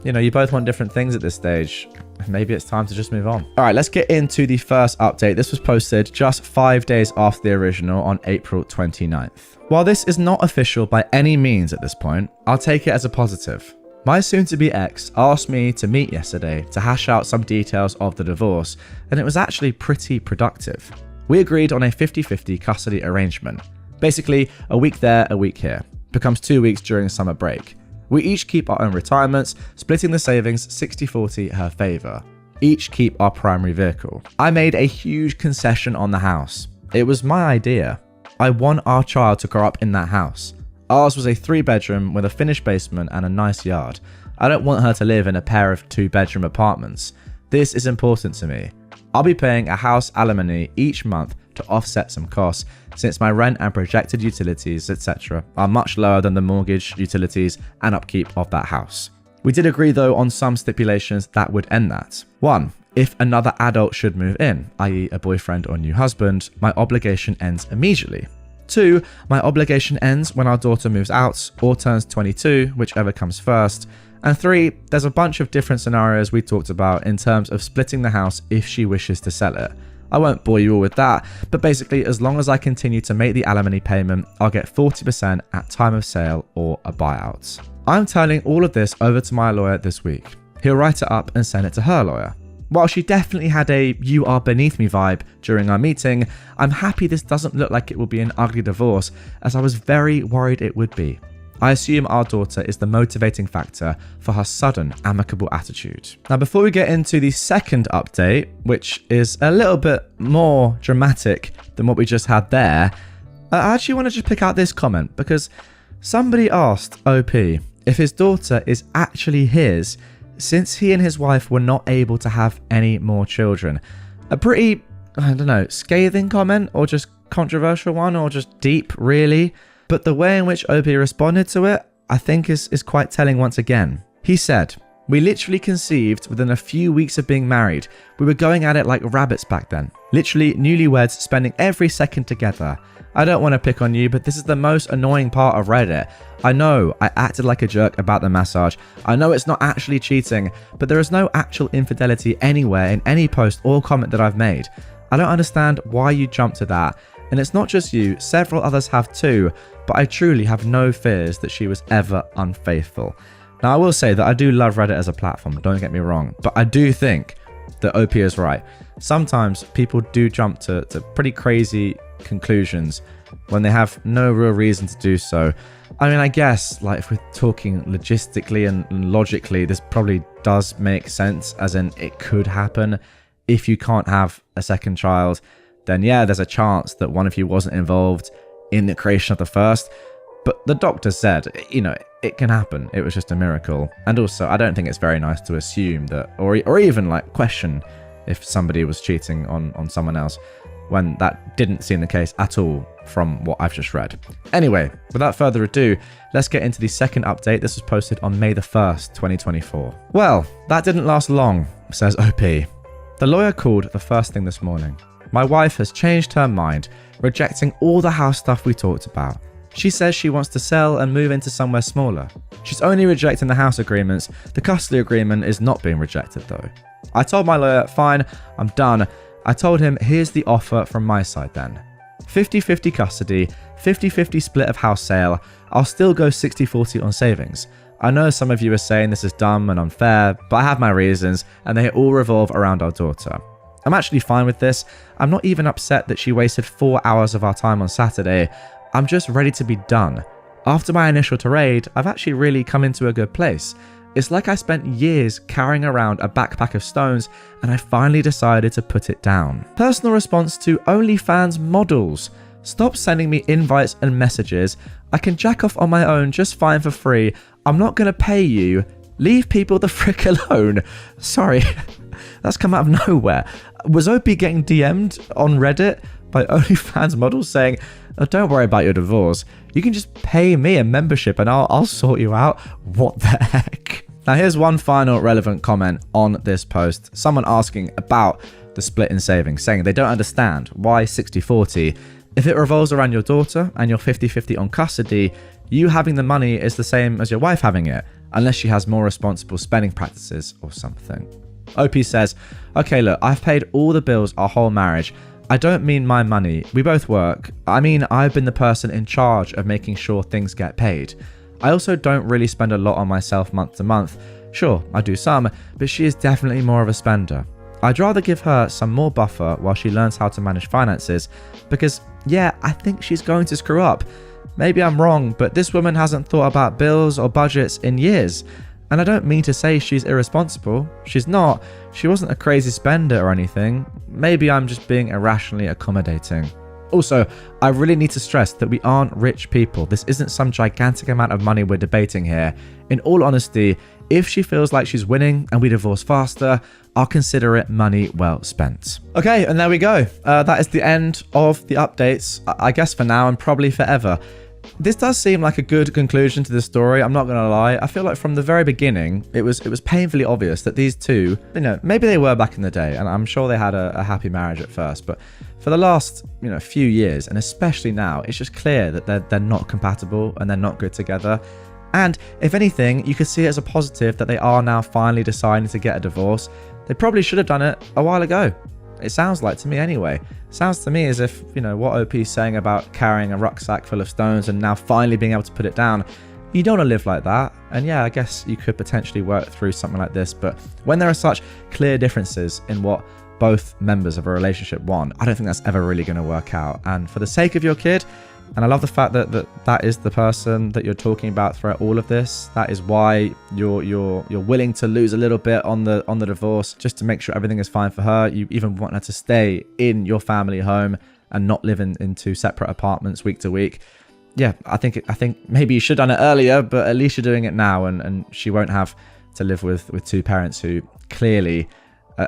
you know, you both want different things at this stage. Maybe it's time to just move on. All right, let's get into the first update. This was posted just 5 days after the original on April 29th. While this is not official by any means at this point, I'll take it as a positive. My soon-to-be ex asked me to meet yesterday to hash out some details of the divorce, and it was actually pretty productive. We agreed on a 50-50 custody arrangement. Basically, a week there, a week here. becomes 2 weeks during summer break. We each keep our own retirements, splitting the savings 60-40 her favour. Each keep our primary vehicle. I made a huge concession on the house. It was my idea. I want our child to grow up in that house. Ours was a 3-bedroom with a finished basement and a nice yard. I don't want her to live in a pair of 2-bedroom apartments. This is important to me. I'll be paying a house alimony each month to offset some costs, since my rent and projected utilities, etc. are much lower than the mortgage, utilities and upkeep of that house. We did agree though on some stipulations that would end that. 1. If another adult should move in, i.e. a boyfriend or new husband, my obligation ends immediately. 2. My obligation ends when our daughter moves out or turns 22, whichever comes first. And 3. There's a bunch of different scenarios we talked about in terms of splitting the house if she wishes to sell it. I won't bore you all with that, but basically as long as I continue to make the alimony payment, I'll get 40% at time of sale or a buyout. I'm turning all of this over to my lawyer this week. He'll write it up and send it to her lawyer. While she definitely had a "you are beneath me" vibe during our meeting, I'm happy this doesn't look like it will be an ugly divorce, as I was very worried it would be. I assume our daughter is the motivating factor for her sudden amicable attitude. Now, before we get into the second update, which is a little bit more dramatic than what we just had there, I actually want to just pick out this comment because somebody asked OP if his daughter is actually his since he and his wife were not able to have any more children. A pretty, I don't know, scathing comment, or just controversial one, or just deep, really. But the way in which OP responded to it, I think is quite telling once again. He said, "We literally conceived within a few weeks of being married. We were going at it like rabbits back then. Literally newlyweds spending every second together. I don't want to pick on you, but this is the most annoying part of Reddit. I know I acted like a jerk about the massage. I know it's not actually cheating, but there is no actual infidelity anywhere in any post or comment that I've made. I don't understand why you jumped to that. And it's not just you, several others have too, but I truly have no fears that she was ever unfaithful." Now, I will say that I do love Reddit as a platform, don't get me wrong, but I do think that OP is right. Sometimes people do jump to pretty crazy conclusions when they have no real reason to do so. I mean, I guess, like, if we're talking logistically and logically, this probably does make sense, as in it could happen. If you can't have a second child, then yeah, there's a chance that one of you wasn't involved in the creation of the first. But the doctor said, you know, it can happen. It was just a miracle. And also, I don't think it's very nice to assume that, or even like question if somebody was cheating on someone else, when that didn't seem the case at all from what I've just read. Anyway, without further ado, let's get into the second update. This was posted on May the 1st, 2024. Well, that didn't last long, says OP. The lawyer called the first thing this morning. My wife has changed her mind, rejecting all the house stuff we talked about. She says she wants to sell and move into somewhere smaller. She's only rejecting the house agreements. The custody agreement is not being rejected though. I told my lawyer, fine, I'm done. I told him, here's the offer from my side then. 50-50 custody, 50-50 split of house sale. I'll still go 60-40 on savings. I know some of you are saying this is dumb and unfair, but I have my reasons, and they all revolve around our daughter. I'm actually fine with this. I'm not even upset that she wasted 4 hours of our time on Saturday. I'm just ready to be done. After my initial tirade, I've actually really come into a good place. It's like I spent years carrying around a backpack of stones, and I finally decided to put it down. Personal response to OnlyFans models. Stop sending me invites and messages. I can jack off on my own just fine for free. I'm not gonna pay you. Leave people the frick alone. Sorry, that's come out of nowhere. Was OP getting DM'd on Reddit by OnlyFans models saying, "Oh, don't worry about your divorce. You can just pay me a membership and I'll sort you out"? What the heck? Now here's one final relevant comment on this post. Someone asking about the split in savings, saying they don't understand why 60-40. If it revolves around your daughter and you're 50-50 on custody, you having the money is the same as your wife having it, unless she has more responsible spending practices or something. OP says, "Okay, look, I've paid all the bills our whole marriage. I don't mean my money. We both work. I mean, I've been the person in charge of making sure things get paid. I also don't really spend a lot on myself month to month. Sure, I do some, but she is definitely more of a spender. I'd rather give her some more buffer while she learns how to manage finances, because yeah, I think she's going to screw up. Maybe I'm wrong, but this woman hasn't thought about bills or budgets in years. And I don't mean to say she's irresponsible. She's not. She wasn't a crazy spender or anything. Maybe I'm just being irrationally accommodating. Also, I really need to stress that we aren't rich people. This isn't some gigantic amount of money we're debating here. In all honesty, if she feels like she's winning and we divorce faster, I'll consider it money well spent. Okay, and there we go. That is the end of the updates, I guess for now and probably forever. This does seem like a good conclusion to the story, I'm not gonna lie. I feel like from the very beginning, it was painfully obvious that these two, maybe they were back in the day, and I'm sure they had a happy marriage at first, but for the last, few years, and especially now, it's just clear that they're not compatible and they're not good together. And if anything, you could see it as a positive that they are now finally deciding to get a divorce. They probably should have done it a while ago. It sounds like to me anyway. Sounds to me as if, what OP's saying about carrying a rucksack full of stones and now finally being able to put it down. You don't want to live like that. And yeah, I guess you could potentially work through something like this. But when there are such clear differences in what both members of a relationship want, I don't think that's ever really going to work out. And for the sake of your kid, and I love the fact that that is the person that you're talking about throughout all of this. That is why you're willing to lose a little bit on the divorce just to make sure everything is fine for her. You even want her to stay in your family home and not live in two separate apartments week to week. Yeah, I think maybe you should have done it earlier, but at least you're doing it now, and she won't have to live with two parents who clearly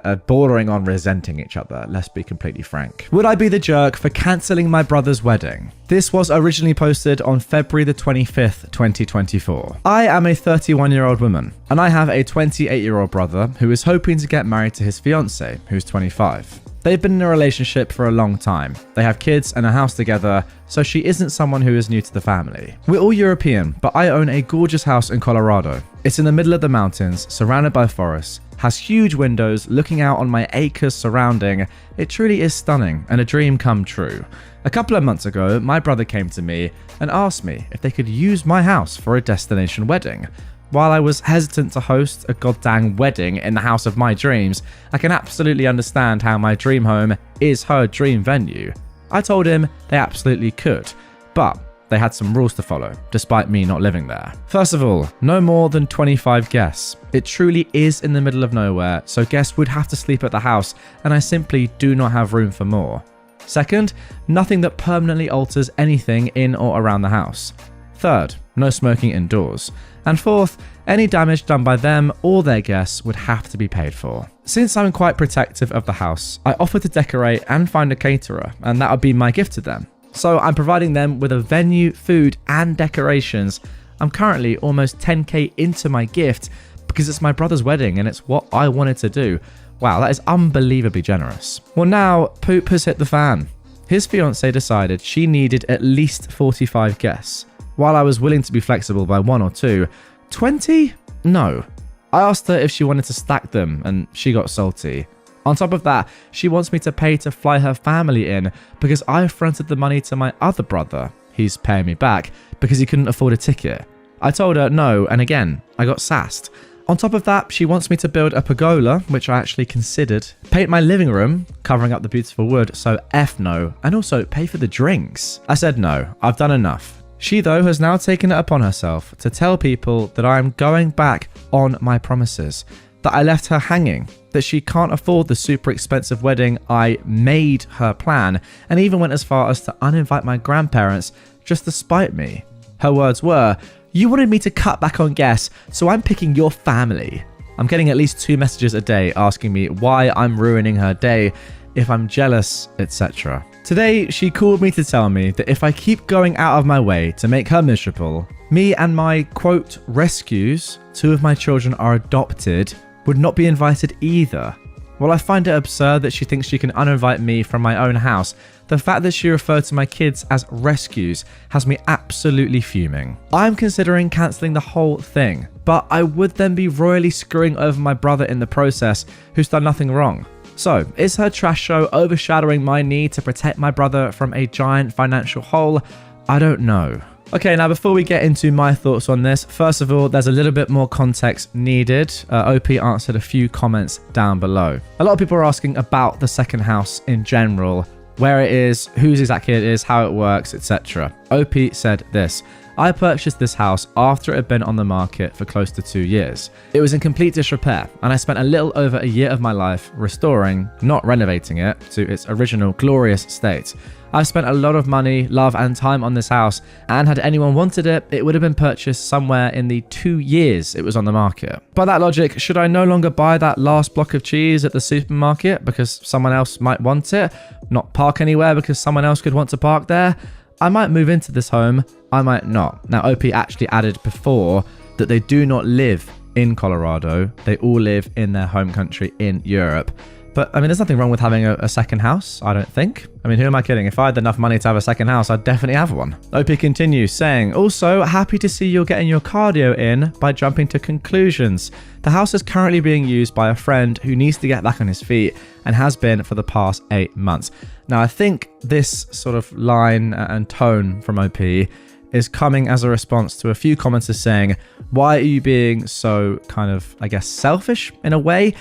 are bordering on resenting each other, let's be completely frank. Would I be the jerk for cancelling my brother's wedding? This was originally posted on February the 25th, 2024. I am a 31-year-old woman, and I have a 28-year-old brother who is hoping to get married to his fiancée, who's 25. They've been in a relationship for a long time. They have kids and a house together, so she isn't someone who is new to the family. We're all European, but I own a gorgeous house in Colorado. It's in the middle of the mountains, surrounded by forests, has huge windows looking out on my acres surrounding. It truly is stunning and a dream come true. A couple of months ago, my brother came to me and asked me if they could use my house for a destination wedding. While I was hesitant to host a goddamn wedding in the house of my dreams, I can absolutely understand how my dream home is her dream venue. I told him they absolutely could, but they had some rules to follow, despite me not living there. First of all, no more than 25 guests. It truly is in the middle of nowhere, so guests would have to sleep at the house, and I simply do not have room for more. Second, nothing that permanently alters anything in or around the house. Third, no smoking indoors. And fourth, any damage done by them or their guests would have to be paid for. Since I'm quite protective of the house, I offered to decorate and find a caterer, and that would be my gift to them. So I'm providing them with a venue, food, and decorations. I'm currently almost 10k into my gift because it's my brother's wedding and it's what I wanted to do. Wow, that is unbelievably generous. Well, now poop has hit the fan. His fiancée decided she needed at least 45 guests. While I was willing to be flexible by 1 or 2, 20? No. I asked her if she wanted to stack them and she got salty. On top of that, she wants me to pay to fly her family in because I fronted the money to my other brother. He's paying me back because he couldn't afford a ticket. I told her no, and again, I got sassed. On top of that, she wants me to build a pergola, which I actually considered, paint my living room, covering up the beautiful wood, so F no, and also pay for the drinks. I said no, I've done enough. She, though, has now taken it upon herself to tell people that I am going back on my promises, that I left her hanging, that she can't afford the super expensive wedding I made her plan, and even went as far as to uninvite my grandparents just to spite me. Her words were, "You wanted me to cut back on guests, so I'm picking your family." I'm getting at least 2 messages a day asking me why I'm ruining her day, if I'm jealous, etc. Today, she called me to tell me that if I keep going out of my way to make her miserable, me and my, quote, rescues, 2 of my children are adopted, would not be invited either. While I find it absurd that she thinks she can uninvite me from my own house, the fact that she referred to my kids as rescues has me absolutely fuming. I'm considering cancelling the whole thing, but I would then be royally screwing over my brother in the process, who's done nothing wrong. So, is her trash show overshadowing my need to protect my brother from a giant financial hole? I don't know. Okay, now before we get into my thoughts on this, first of all, there's a little bit more context needed. OP answered a few comments down below. A lot of people are asking about the second house in general. where it is, whose exactly it is, how it works, etc. OP said this: I purchased this house after it had been on the market for close to 2 years. It was in complete disrepair, and I spent a little over a year of my life restoring, not renovating it, to its original glorious state. I've spent a lot of money, love, and time on this house, and had anyone wanted it, it would have been purchased somewhere in the 2 years it was on the market. By that logic, should I no longer buy that last block of cheese at the supermarket because someone else might want it? Not park anywhere because someone else could want to park there? I might move into this home, I might not. Now, OP actually added before that they do not live in Colorado. They all live in their home country in Europe. But, I mean, there's nothing wrong with having a second house, I don't think. I mean, who am I kidding? If I had enough money to have a second house, I'd definitely have one. OP continues saying, also, happy to see you're getting your cardio in by jumping to conclusions. The house is currently being used by a friend who needs to get back on his feet and has been for the past 8 months. Now, I think this sort of line and tone from OP is coming as a response to a few commenters saying, why are you being so kind of, I guess, selfish in a way?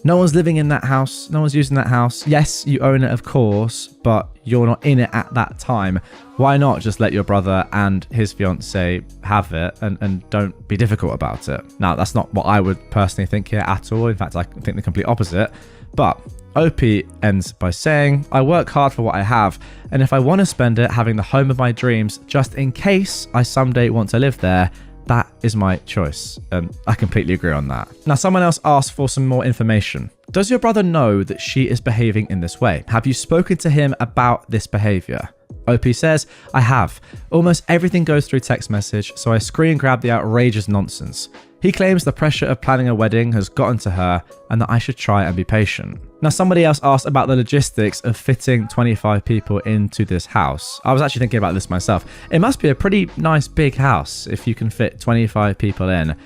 No one's living in that house. No one's using that house. Yes, you own it, of course, but you're not in it at that time. Why not just let your brother and his fiance have it and don't be difficult about it? Now, that's not what I would personally think here at all. In fact, I think the complete opposite. But OP ends by saying, I work hard for what I have, and if I want to spend it having the home of my dreams, just in case I someday want to live there, that is my choice. I completely agree on that. Now, someone else asked for some more information. Does your brother know that she is behaving in this way? Have you spoken to him about this behavior? OP says, I have. Almost everything goes through text message, so I screen grab the outrageous nonsense. He claims the pressure of planning a wedding has gotten to her and that I should try and be patient. Now, somebody else asked about the logistics of fitting 25 people into this house. I was actually thinking about this myself. It must be a pretty nice big house if you can fit 25 people in.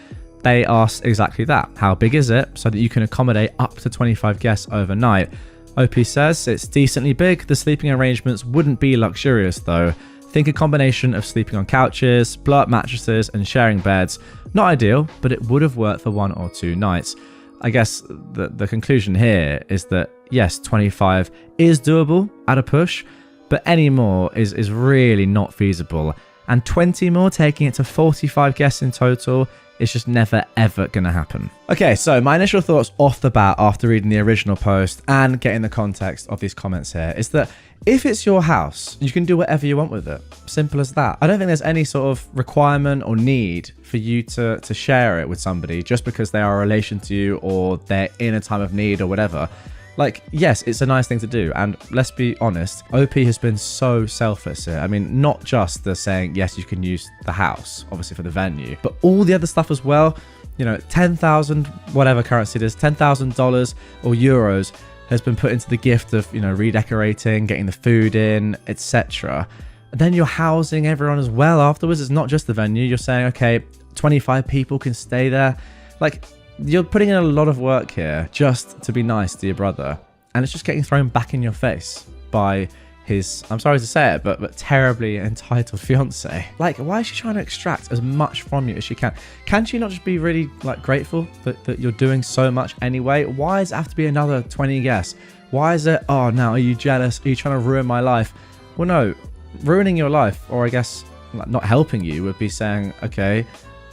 They asked exactly that. How big is it so that you can accommodate up to 25 guests overnight? OP says it's decently big. The sleeping arrangements wouldn't be luxurious though. Think a combination of sleeping on couches, blow-up mattresses, and sharing beds. Not ideal, but it would have worked for 1 or 2 nights. I guess the conclusion here is that, yes, 25 is doable at a push, but any more is really not feasible. And 20 more, taking it to 45 guests in total, is just never ever gonna happen. Okay, so my initial thoughts off the bat after reading the original post and getting the context of these comments here is that if it's your house, you can do whatever you want with it. Simple as that. I don't think there's any sort of requirement or need for you to share it with somebody just because they are a relation to you or they're in a time of need or whatever. Like, yes, it's a nice thing to do. And let's be honest, OP has been so selfless here. I mean, not just the saying, yes, you can use the house, obviously for the venue, but all the other stuff as well. You know, 10,000, whatever currency it is, $10,000 or euros has been put into the gift of, you know, redecorating, getting the food in, etc. Then you're housing everyone as well afterwards. It's not just the venue. You're saying, okay, 25 people can stay there. Like, you're putting in a lot of work here just to be nice to your brother, and it's just getting thrown back in your face by his, I'm sorry to say it, but terribly entitled fiance. Like, why is she trying to extract as much from you as she can? Can she not just be really like grateful that you're doing so much anyway? Why does it have to be another 20 guests? Why is it, oh, now are you jealous? Are you trying to ruin my life? Well, no, ruining your life, or I guess not helping you, would be saying, okay,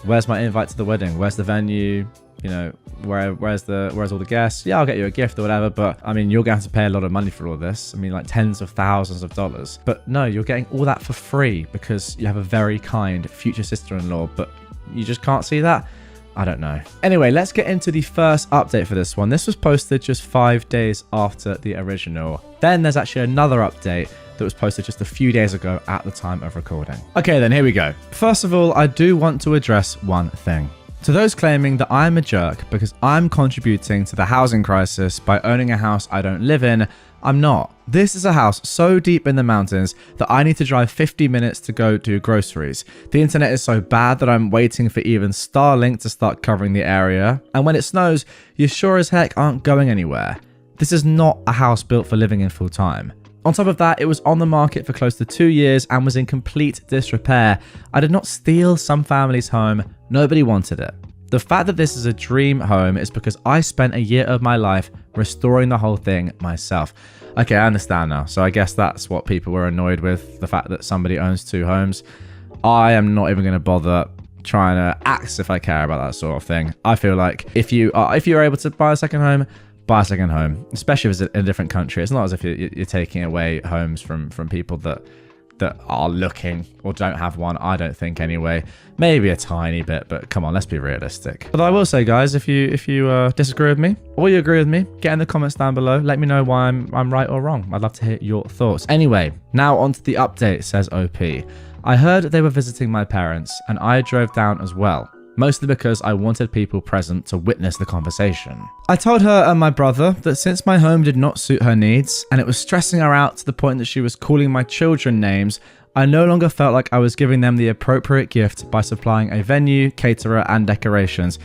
where's my invite to the wedding? Where's the venue? You know, where's all the guests? Yeah, I'll get you a gift or whatever, but I mean, you're going to have to pay a lot of money for all this. I mean, like tens of thousands of dollars. But no, you're getting all that for free because you have a very kind future sister-in-law, but you just can't see that? I don't know. Anyway, let's get into the first update for this one. This was posted just 5 days after the original. Then there's actually another update that was posted just a few days ago at the time of recording. Okay, then here we go. First of all, I do want to address one thing. To those claiming that I'm a jerk because I'm contributing to the housing crisis by owning a house I don't live in, I'm not. This is a house so deep in the mountains that I need to drive 50 minutes to go do groceries. The internet is so bad that I'm waiting for even Starlink to start covering the area. And when it snows, you sure as heck aren't going anywhere. This is not a house built for living in full time. On top of that, it was on the market for close to 2 years and was in complete disrepair. I did not steal some family's home. Nobody wanted it. The fact that this is a dream home is because I spent a year of my life restoring the whole thing myself. Okay, I understand now. So I guess that's what people were annoyed with, the fact that somebody owns 2 homes. I am not even going to bother trying to act if I care about that sort of thing. I feel like if you're able to buy a second home, buy a second home, especially if it's in a different country. It's not as if you're taking away homes from people that are looking or don't have one. I don't think anyway. Maybe a tiny bit, but come on, let's be realistic. But I will say, guys, if you disagree with me or you agree with me, get in the comments down below. Let me know why I'm right or wrong. I'd love to hear your thoughts. Anyway, now onto the update, says OP. I heard they were visiting my parents and I drove down as well, mostly because I wanted people present to witness the conversation. I told her and my brother that since my home did not suit her needs and it was stressing her out to the point that she was calling my children names, I no longer felt like I was giving them the appropriate gift by supplying a venue, caterer, and decorations.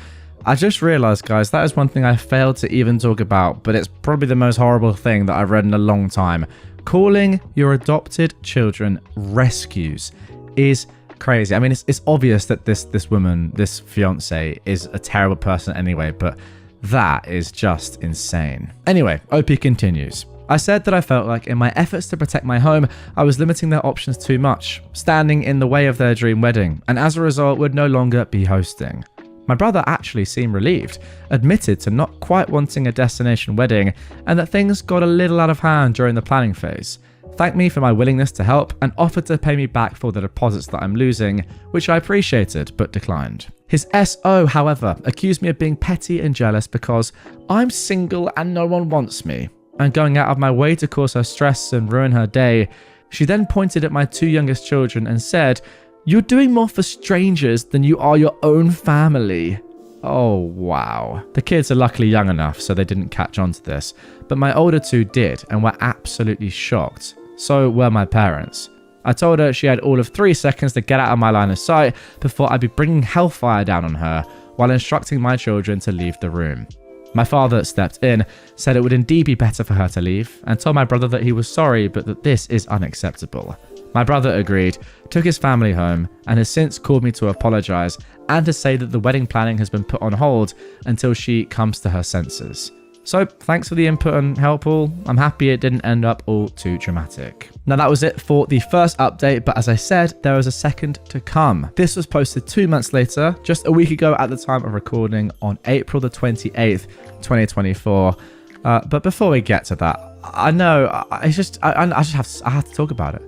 I just realized, guys, that is one thing I failed to even talk about, but it's probably the most horrible thing that I've read in a long time. Calling your adopted children rescues is crazy. I mean, it's obvious that this woman, this fiance, is a terrible person anyway, but that is just insane. Anyway, OP continues. I said that I felt like in my efforts to protect my home, I was limiting their options too much, standing in the way of their dream wedding, and as a result would no longer be hosting. My brother actually seemed relieved, admitted to not quite wanting a destination wedding, and that things got a little out of hand during the planning phase. Thanked me for my willingness to help and offered to pay me back for the deposits that I'm losing, which I appreciated but declined. His SO, however, accused me of being petty and jealous because I'm single and no one wants me, and going out of my way to cause her stress and ruin her day. She then pointed at my 2 youngest children and said, "You're doing more for strangers than you are your own family." Oh, wow. The kids are luckily young enough so they didn't catch on to this, but my older 2 did and were absolutely shocked. So were my parents. I told her she had all of 3 seconds to get out of my line of sight before I'd be bringing hellfire down on her, while instructing my children to leave the room. My father stepped in, said it would indeed be better for her to leave, and told my brother that he was sorry but that this is unacceptable. My brother agreed, took his family home, and has since called me to apologise and to say that the wedding planning has been put on hold until she comes to her senses. So, thanks for the input and help all. I'm happy it didn't end up all too dramatic. Now that was it for the first update, but as I said, there is a second to come. This was posted 2 months later, just a week ago at the time of recording on April the 28th, 2024. But before we get to that, I know, I have to talk about it.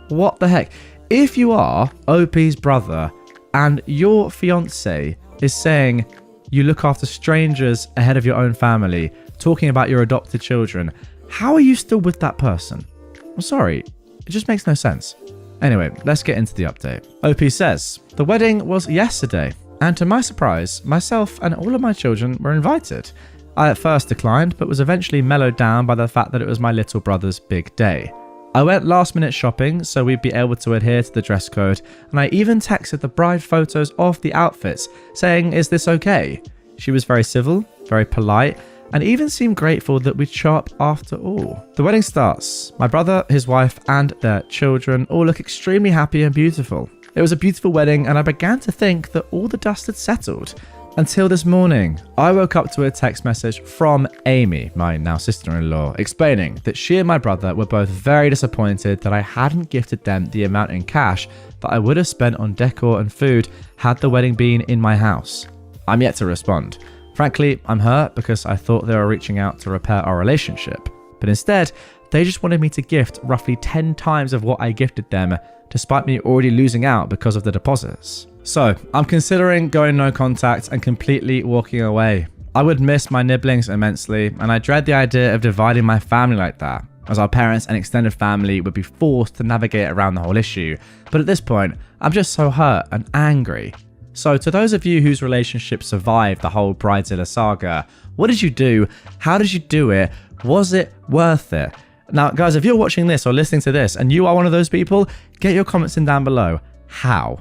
What the heck? If you are OP's brother and your fiance is saying you look after strangers ahead of your own family, talking about your adopted children, how are you still with that person? I'm sorry, it just makes no sense. Anyway, let's get into the update. OP says, the wedding was yesterday, and to my surprise, myself and all of my children were invited. I at first declined, but was eventually mellowed down by the fact that it was my little brother's big day. I went last minute shopping so we'd be able to adhere to the dress code, and I even texted the bride photos of the outfits, saying, "Is this okay?" She was very civil, very polite, and even seemed grateful that we'd show up after all. The wedding starts. My brother, his wife, and their children all look extremely happy and beautiful. It was a beautiful wedding, and I began to think that all the dust had settled. Until this morning, I woke up to a text message from Amy, my now sister-in-law, explaining that she and my brother were both very disappointed that I hadn't gifted them the amount in cash that I would have spent on decor and food had the wedding been in my house. I'm yet to respond. Frankly, I'm hurt because I thought they were reaching out to repair our relationship, but instead, they just wanted me to gift roughly 10 times of what I gifted them, despite me already losing out because of the deposits. So, I'm considering going no contact and completely walking away. I would miss my nibblings immensely, and I dread the idea of dividing my family like that, as our parents and extended family would be forced to navigate around the whole issue. But at this point, I'm just so hurt and angry. So, to those of you whose relationship survived the whole Bridezilla saga, what did you do? How did you do it? Was it worth it? Now, guys, if you're watching this or listening to this and you are one of those people, get your comments in down below. How?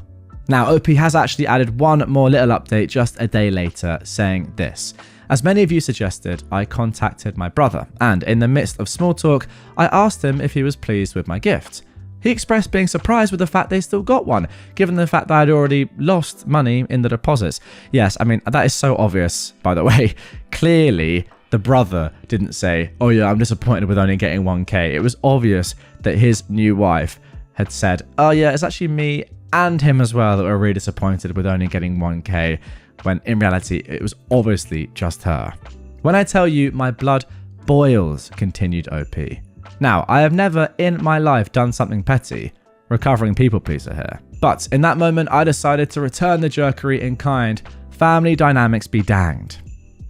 Now, OP has actually added one more little update just a day later, saying this. As many of you suggested, I contacted my brother, and in the midst of small talk, I asked him if he was pleased with my gift. He expressed being surprised with the fact they still got one, given the fact that I'd already lost money in the deposits. Yes, I mean, that is so obvious, by the way. Clearly, the brother didn't say, oh yeah, I'm disappointed with only getting 1k. It was obvious that his new wife had said, oh yeah, it's actually me and him as well that were really disappointed with only getting 1k, when in reality, it was obviously just her. When I tell you my blood boils, continued OP. Now, I have never in my life done something petty, recovering people pleaser here. But in that moment, I decided to return the jerkery in kind. Family dynamics be danged.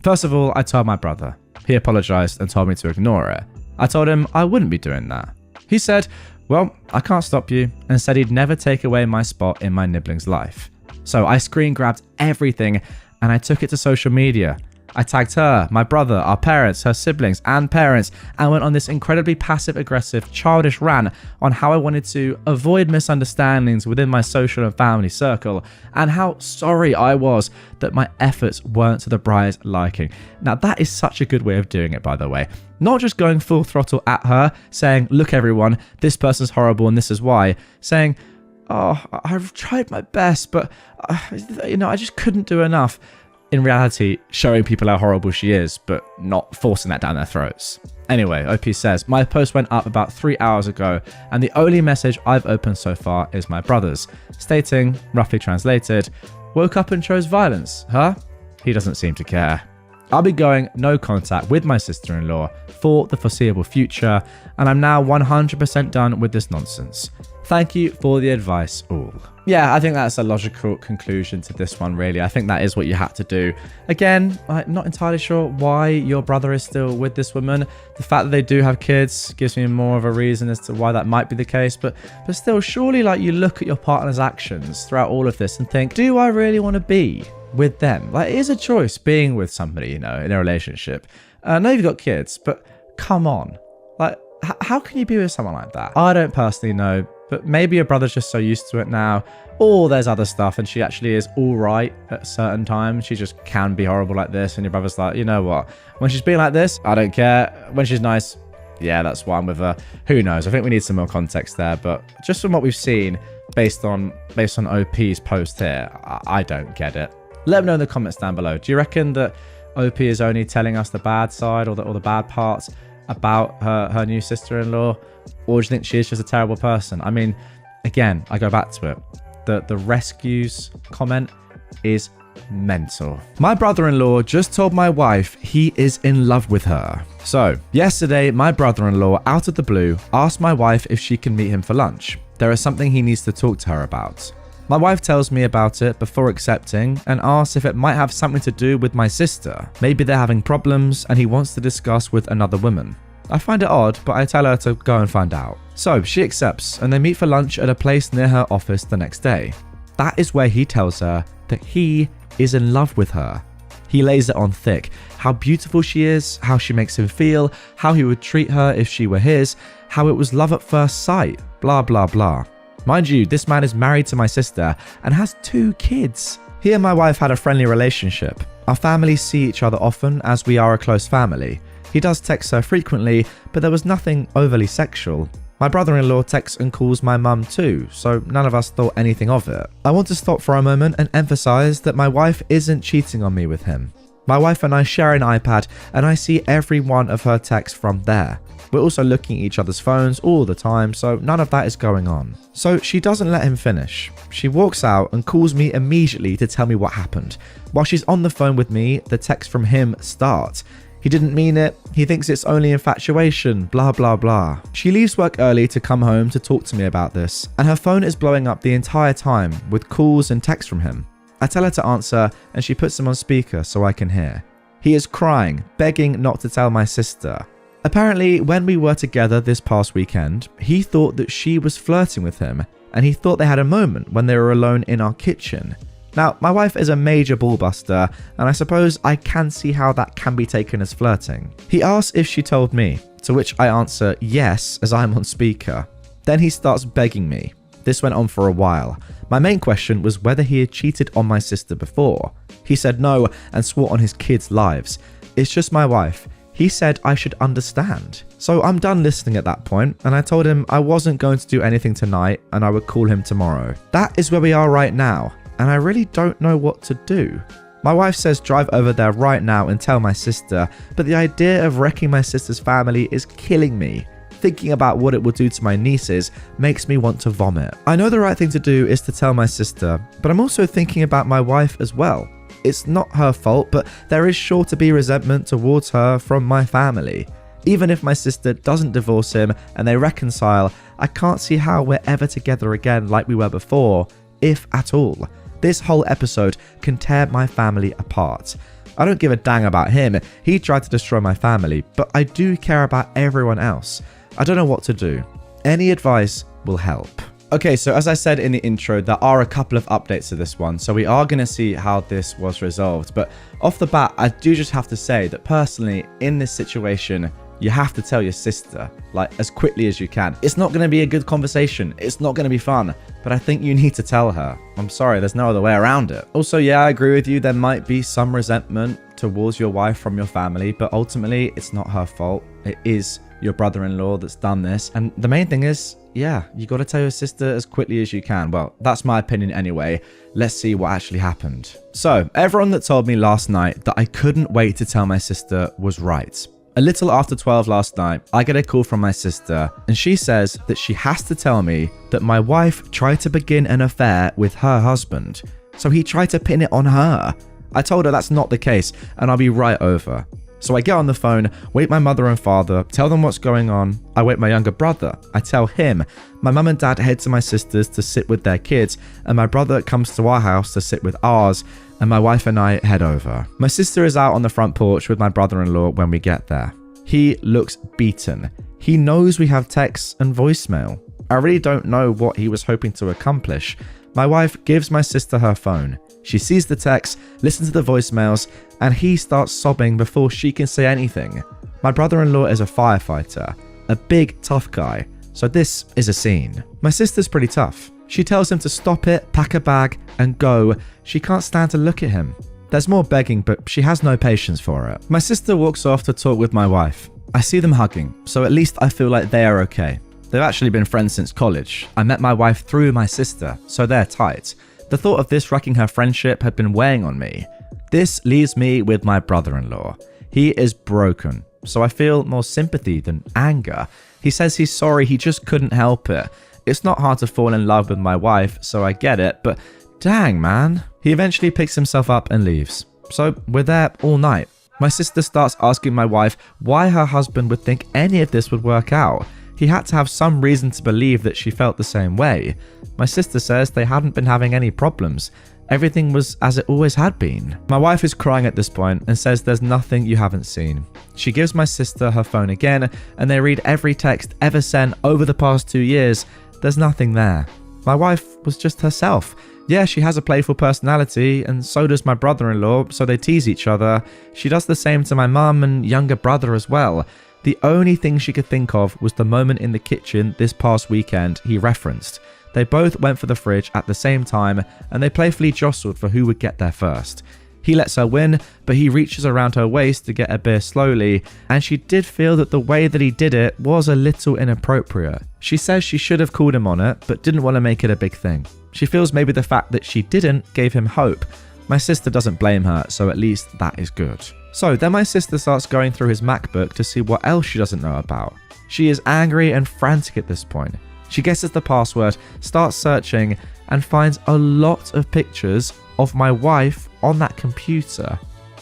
First of all, I told my brother. He apologized and told me to ignore it. I told him I wouldn't be doing that. He said, well, I can't stop you, and said he'd never take away my spot in my nibbling's life. So I screen grabbed everything and I took it to social media. I tagged her, my brother, our parents, her siblings and parents, and went on this incredibly passive-aggressive, childish rant on how I wanted to avoid misunderstandings within my social and family circle, and how sorry I was that my efforts weren't to the bride's liking. Now that is such a good way of doing it, by the way. Not just going full throttle at her, saying, look everyone, this person's horrible and this is why. Saying, oh, I've tried my best, but I just couldn't do enough. In reality, showing people how horrible she is, but not forcing that down their throats. Anyway, OP says, my post went up about 3 hours ago, and the only message I've opened so far is my brother's, stating, roughly translated, woke up and chose violence, huh? He doesn't seem to care. I'll be going no contact with my sister-in-law for the foreseeable future, and I'm now 100% done with this nonsense. Thank you for the advice all. Yeah, I think that's a logical conclusion to this one, really. I think that is what you had to do. Again, I'm not entirely sure why your brother is still with this woman. The fact that they do have kids gives me more of a reason as to why that might be the case. But still, surely like you look at your partner's actions throughout all of this and think, do I really want to be with them? Like, it is a choice being with somebody, in a relationship. I know you've got kids, but come on. Like, how can you be with someone like that? I don't personally know. But maybe your brother's just so used to it now, or there's other stuff and she actually is all right at certain times. She just can be horrible like this, and your brother's like, you know what? When she's being like this, I don't care. When she's nice, yeah, that's why I'm with her. Who knows? I think we need some more context there. But just from what we've seen, based on OP's post here, I don't get it. Let me know in the comments down below. Do you reckon that OP is only telling us the bad side or the bad parts about her new sister-in-law? Or do you think she is just a terrible person? I mean, again, I go back to it. The rescues comment is mental. My brother-in-law just told my wife he is in love with her. So, yesterday, my brother-in-law, out of the blue, asked my wife if she can meet him for lunch. There is something he needs to talk to her about. My wife tells me about it before accepting and asks if it might have something to do with my sister. Maybe they're having problems and he wants to discuss with another woman. I find it odd, but I tell her to go and find out. So she accepts and they meet for lunch at a place near her office the next day. That is where he tells her that he is in love with her. He lays it on thick. How beautiful she is, how she makes him feel, how he would treat her if she were his, how it was love at first sight, blah blah blah. Mind you, this man is married to my sister and has 2 kids. He and my wife had a friendly relationship. Our families see each other often as we are a close family. He does text her frequently, but there was nothing overly sexual. My brother-in-law texts and calls my mum too, so none of us thought anything of it. I want to stop for a moment and emphasize that my wife isn't cheating on me with him. My wife and I share an iPad and I see every one of her texts from there. We're also looking at each other's phones all the time, so none of that is going on. So she doesn't let him finish. She walks out and calls me immediately to tell me what happened. While she's on the phone with me, the text from him starts. He didn't mean it, he thinks it's only infatuation, blah blah blah. She leaves work early to come home to talk to me about this, and her phone is blowing up the entire time with calls and texts from him. I tell her to answer and she puts him on speaker so I can hear. He is crying, begging not to tell my sister. Apparently, when we were together this past weekend, he thought that she was flirting with him, and he thought they had a moment when they were alone in our kitchen. Now, my wife is a major ballbuster, and I suppose I can see how that can be taken as flirting. He asks if she told me, to which I answer yes as I'm on speaker. Then he starts begging me. This went on for a while. My main question was whether he had cheated on my sister before. He said no and swore on his kids' lives. It's just my wife. He said I should understand. So I'm done listening at that point, and I told him I wasn't going to do anything tonight and I would call him tomorrow. That is where we are right now, and I really don't know what to do. My wife says drive over there right now and tell my sister, but the idea of wrecking my sister's family is killing me. Thinking about what it will do to my nieces makes me want to vomit. I know the right thing to do is to tell my sister, but I'm also thinking about my wife as well. It's not her fault, but there is sure to be resentment towards her from my family. Even if my sister doesn't divorce him and they reconcile, I can't see how we're ever together again like we were before, if at all. This whole episode can tear my family apart. I don't give a dang about him, he tried to destroy my family, but I do care about everyone else. I don't know what to do. Any advice will help. Okay, so as I said in the intro, there are a couple of updates to this one, so we are going to see how this was resolved. But off the bat, I do just have to say that personally, in this situation, you have to tell your sister, like, as quickly as you can. It's not going to be a good conversation. It's not going to be fun, but I think you need to tell her. I'm sorry, there's no other way around it. Also, yeah, I agree with you. There might be some resentment towards your wife from your family, but ultimately, it's not her fault. It is your brother-in-law that's done this. And the main thing is, yeah, you got to tell your sister as quickly as you can. Well, that's my opinion anyway. Let's see what actually happened. So, everyone that told me last night that I couldn't wait to tell my sister was right. A little after 12 last night, I get a call from my sister, and she says that she has to tell me that my wife tried to begin an affair with her husband. So he tried to pin it on her. I told her that's not the case, and I'll be right over. So I get on the phone, wake my mother and father, tell them what's going on. I wake my younger brother. I tell him. My mum and dad head to my sister's to sit with their kids, and my brother comes to our house to sit with ours, and my wife and I head over. My sister is out on the front porch with my brother-in-law when we get there. He looks beaten. He knows we have texts and voicemail. I really don't know what he was hoping to accomplish. My wife gives my sister her phone. She sees the text, listens to the voicemails, and he starts sobbing before she can say anything. My brother-in-law is a firefighter, a big, tough guy, so this is a scene. My sister's pretty tough. She tells him to stop it, pack a bag, and go. She can't stand to look at him. There's more begging, but she has no patience for it. My sister walks off to talk with my wife. I see them hugging, so at least I feel like they are okay. They've actually been friends since college. I met my wife through my sister, so they're tight. The thought of this wrecking her friendship had been weighing on me. This leaves me with my brother-in-law. He is broken, so I feel more sympathy than anger. He says he's sorry, he just couldn't help it. It's not hard to fall in love with my wife, so I get it, but dang, man. He eventually picks himself up and leaves. So we're there all night. My sister starts asking my wife why her husband would think any of this would work out. He had to have some reason to believe that she felt the same way. My sister says they hadn't been having any problems. Everything was as it always had been. My wife is crying at this point and says there's nothing you haven't seen. She gives my sister her phone again, and they read every text ever sent over the past 2 years. There's nothing there. My wife was just herself. Yeah, she has a playful personality, and so does my brother-in-law, so they tease each other. She does the same to my mum and younger brother as well. The only thing she could think of was the moment in the kitchen this past weekend he referenced. They both went for the fridge at the same time, and they playfully jostled for who would get there first. He lets her win, but he reaches around her waist to get a beer slowly, and she did feel that the way that he did it was a little inappropriate. She says she should have called him on it, but didn't want to make it a big thing. She feels maybe the fact that she didn't gave him hope. My sister doesn't blame her, so at least that is good. So then my sister starts going through his MacBook to see what else she doesn't know about. She is angry and frantic at this point. She guesses the password, starts searching, and finds a lot of pictures of my wife on that computer.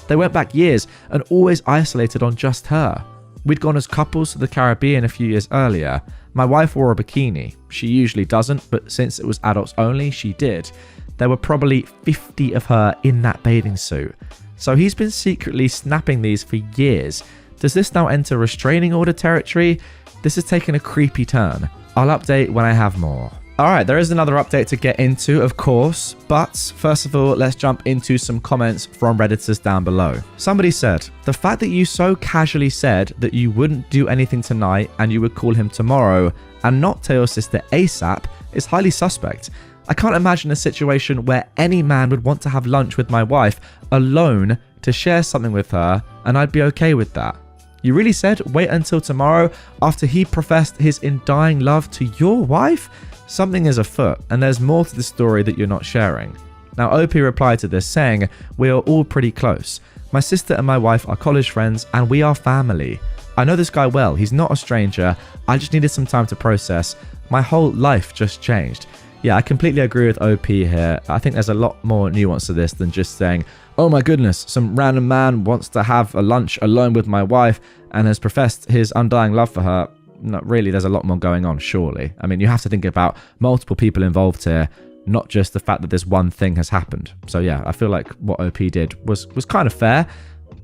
They went back years and always isolated on just her. We'd gone as couples to the Caribbean a few years earlier. My wife wore a bikini. She usually doesn't, but since it was adults only, she did. There were probably 50 of her in that bathing suit. So he's been secretly snapping these for years. Does this now enter restraining order territory? This has taken a creepy turn. I'll update when I have more. Alright, there is another update to get into, of course, but first of all, let's jump into some comments from Redditors down below. Somebody said, the fact that you so casually said that you wouldn't do anything tonight and you would call him tomorrow and not tell your sister ASAP is highly suspect. I can't imagine a situation where any man would want to have lunch with my wife alone to share something with her, and I'd be okay with that. You really said wait until tomorrow after he professed his undying love to your wife? Something is afoot, and there's more to the story that you're not sharing. Now, OP replied to this saying, we are all pretty close. My sister and my wife are college friends, and we are family. I know this guy well. He's not a stranger. I just needed some time to process. My whole life just changed. Yeah, I completely agree with OP here. I think there's a lot more nuance to this than just saying, oh my goodness, some random man wants to have a lunch alone with my wife and has professed his undying love for her. Not really, there's a lot more going on, surely. I mean, you have to think about multiple people involved here, not just the fact that this one thing has happened. So yeah, I feel like what OP did was kind of fair.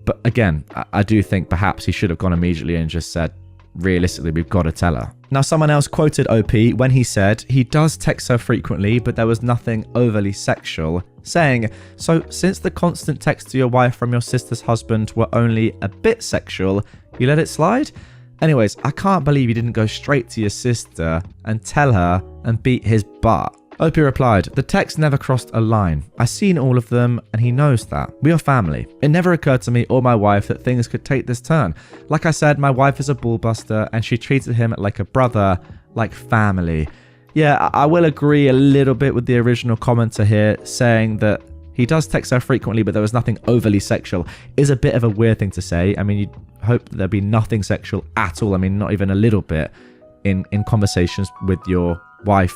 But again, I do think perhaps he should have gone immediately and just said, realistically, we've got to tell her. Now, someone else quoted OP when he said he does text her frequently, but there was nothing overly sexual, saying, so since the constant texts to your wife from your sister's husband were only a bit sexual, you let it slide? Anyways, I can't believe you didn't go straight to your sister and tell her and beat his butt. OP replied, the text never crossed a line. I've seen all of them and he knows that. We are family. It never occurred to me or my wife that things could take this turn. Like I said, my wife is a ballbuster and she treated him like a brother, like family. Yeah, I will agree a little bit with the original commenter here saying that he does text her frequently, but there was nothing overly sexual. Is a bit of a weird thing to say. I mean, you'd hope that there'd be nothing sexual at all. I mean, not even a little bit in conversations with your wife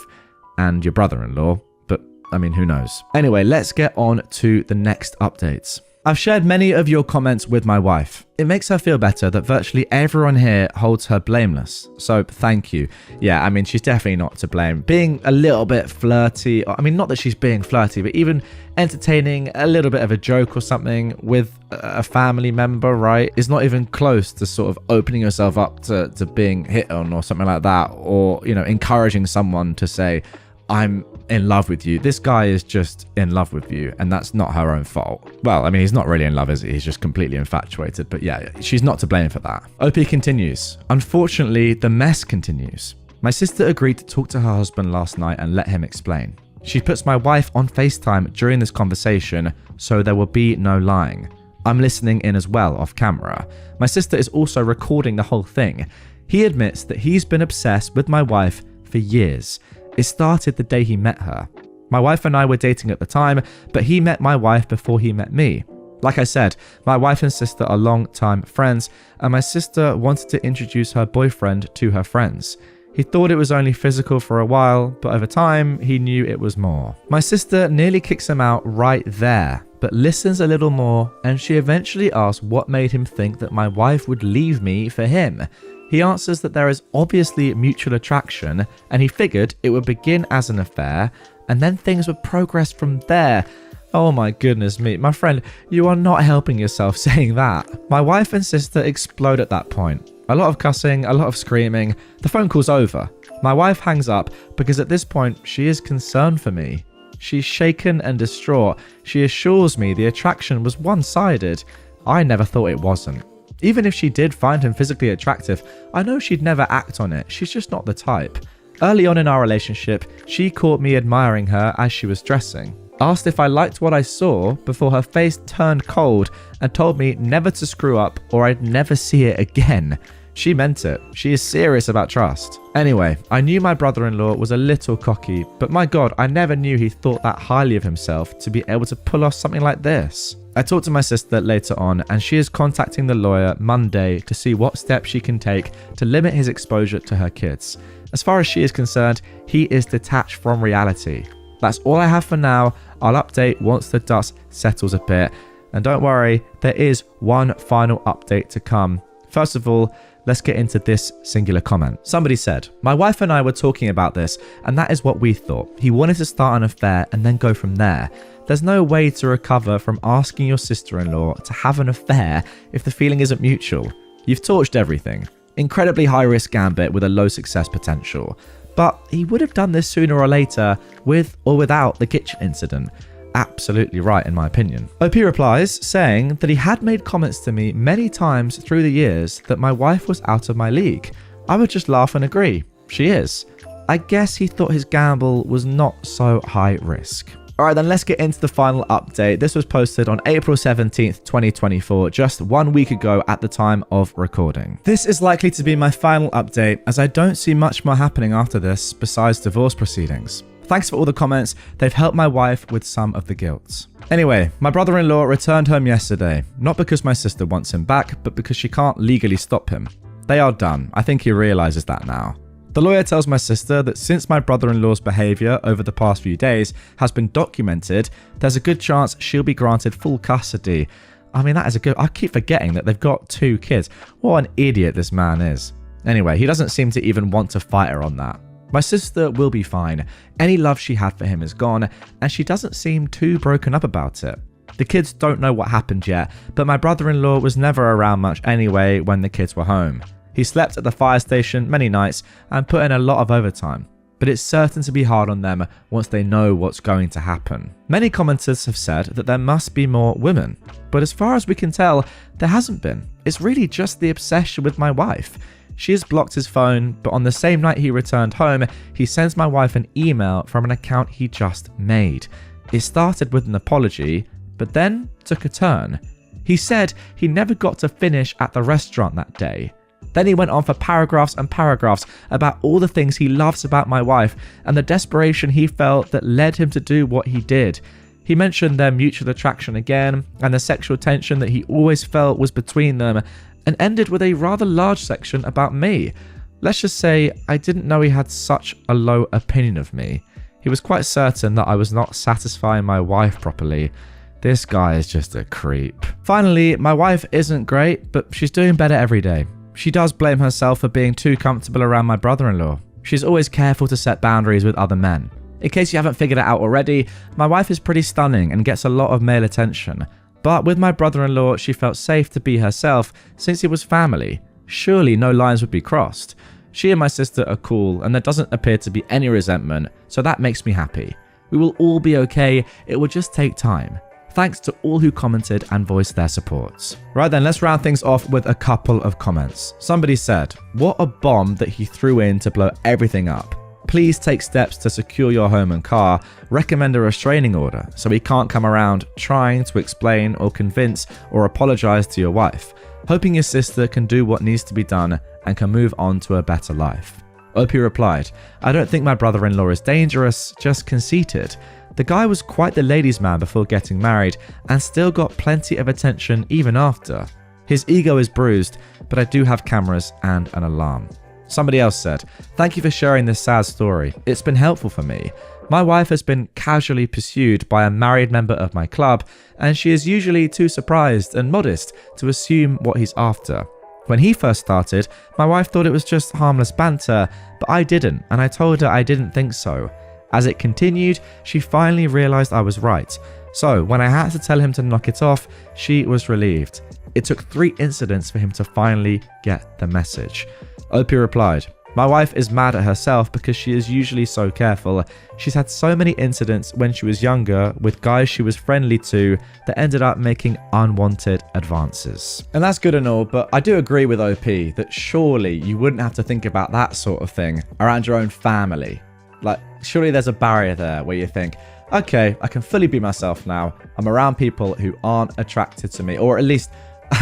and your brother-in-law, but I mean, who knows? Anyway, let's get on to the next updates. I've shared many of your comments with my wife. It makes her feel better that virtually everyone here holds her blameless, so thank you. Yeah, I mean, she's definitely not to blame. Being a little bit flirty, I mean, not that she's being flirty, but even entertaining a little bit of a joke or something with a family member, right, is not even close to sort of opening yourself up to being hit on or something like that, or, you know, encouraging someone to say, I'm in love with you. This guy is just in love with you, and that's not her own fault. Well, I mean, he's not really in love, is he? He's just completely infatuated, but yeah, she's not to blame for that. OP continues. Unfortunately, the mess continues. My sister agreed to talk to her husband last night and let him explain. She puts my wife on FaceTime during this conversation, so there will be no lying. I'm listening in as well off camera. My sister is also recording the whole thing. He admits that he's been obsessed with my wife for years. It started the day he met her. My wife and I were dating at the time, but he met my wife before he met me. Like I said, my wife and sister are long-time friends, and my sister wanted to introduce her boyfriend to her friends. He thought it was only physical for a while, but over time, he knew it was more. My sister nearly kicks him out right there, but listens a little more, and she eventually asks what made him think that my wife would leave me for him. He answers that there is obviously mutual attraction, and he figured it would begin as an affair, and then things would progress from there. Oh my goodness me, my friend, you are not helping yourself saying that. My wife and sister explode at that point. A lot of cussing, a lot of screaming. The phone call's over. My wife hangs up because at this point she is concerned for me. She's shaken and distraught. She assures me the attraction was one-sided. I never thought it wasn't. Even if she did find him physically attractive, I know she'd never act on it. She's just not the type. Early on in our relationship, she caught me admiring her as she was dressing. Asked if I liked what I saw before her face turned cold and told me never to screw up or I'd never see it again. She meant it. She is serious about trust. Anyway, I knew my brother-in-law was a little cocky, but my God, I never knew he thought that highly of himself to be able to pull off something like this. I talked to my sister later on, and she is contacting the lawyer Monday to see what steps she can take to limit his exposure to her kids. As far as she is concerned, he is detached from reality. That's all I have for now. I'll update once the dust settles a bit. And don't worry, there is one final update to come. First of all, let's get into this singular comment. Somebody said, my wife and I were talking about this, and that is what we thought. He wanted to start an affair and then go from there. There's no way to recover from asking your sister-in-law to have an affair if the feeling isn't mutual. You've torched everything. Incredibly high-risk gambit with a low success potential. But he would have done this sooner or later, with or without the kitchen incident. Absolutely right, in my opinion. OP replies, saying that he had made comments to me many times through the years that my wife was out of my league. I would just laugh and agree. She is. I guess he thought his gamble was not so high risk. Alright then, let's get into the final update. This was posted on April 17th, 2024, just 1 week ago at the time of recording. This is likely to be my final update, as I don't see much more happening after this besides divorce proceedings. Thanks for all the comments, they've helped my wife with some of the guilt. Anyway, my brother-in-law returned home yesterday, not because my sister wants him back, but because she can't legally stop him. They are done, I think he realizes that now. The lawyer tells my sister that since my brother-in-law's behaviour over the past few days has been documented, there's a good chance she'll be granted full custody. I mean, that is a good... I keep forgetting that they've got 2 kids. What an idiot this man is. Anyway, he doesn't seem to even want to fight her on that. My sister will be fine. Any love she had for him is gone, and she doesn't seem too broken up about it. The kids don't know what happened yet, but my brother-in-law was never around much anyway when the kids were home. He slept at the fire station many nights and put in a lot of overtime, but it's certain to be hard on them once they know what's going to happen. Many commenters have said that there must be more women, but as far as we can tell, there hasn't been. It's really just the obsession with my wife. She has blocked his phone, but on the same night he returned home, he sends my wife an email from an account he just made. It started with an apology, but then took a turn. He said he never got to finish at the restaurant that day. Then he went on for paragraphs and paragraphs about all the things he loves about my wife and the desperation he felt that led him to do what he did. He mentioned their mutual attraction again and the sexual tension that he always felt was between them, and ended with a rather large section about me. Let's just say I didn't know he had such a low opinion of me. He was quite certain that I was not satisfying my wife properly. This guy is just a creep. Finally, my wife isn't great, but she's doing better every day. She does blame herself for being too comfortable around my brother-in-law. She's always careful to set boundaries with other men. In case you haven't figured it out already, my wife is pretty stunning and gets a lot of male attention. But with my brother-in-law, she felt safe to be herself since it was family. Surely no lines would be crossed. She and my sister are cool and there doesn't appear to be any resentment, so that makes me happy. We will all be okay, it will just take time. Thanks to all who commented and voiced their supports. Right then, let's round things off with a couple of comments. Somebody said, "What a bomb that he threw in to blow everything up. Please take steps to secure your home and car. Recommend a restraining order so he can't come around trying to explain or convince or apologize to your wife. Hoping your sister can do what needs to be done and can move on to a better life." OP replied, "I don't think my brother-in-law is dangerous, just conceited. The guy was quite the ladies' man before getting married and still got plenty of attention even after. His ego is bruised, but I do have cameras and an alarm." Somebody else said, "Thank you for sharing this sad story. It's been helpful for me. My wife has been casually pursued by a married member of my club, and she is usually too surprised and modest to assume what he's after. When he first started, my wife thought it was just harmless banter, but I didn't, and I told her I didn't think so. As it continued, she finally realized I was right. So when I had to tell him to knock it off, she was relieved. It took 3 incidents for him to finally get the message." OP replied, "My wife is mad at herself because she is usually so careful. She's had so many incidents when she was younger with guys she was friendly to that ended up making unwanted advances." And that's good and all, but I do agree with OP that surely you wouldn't have to think about that sort of thing around your own family. Like, surely there's a barrier there where you think, okay, I can fully be myself now. I'm around people who aren't attracted to me, or at least,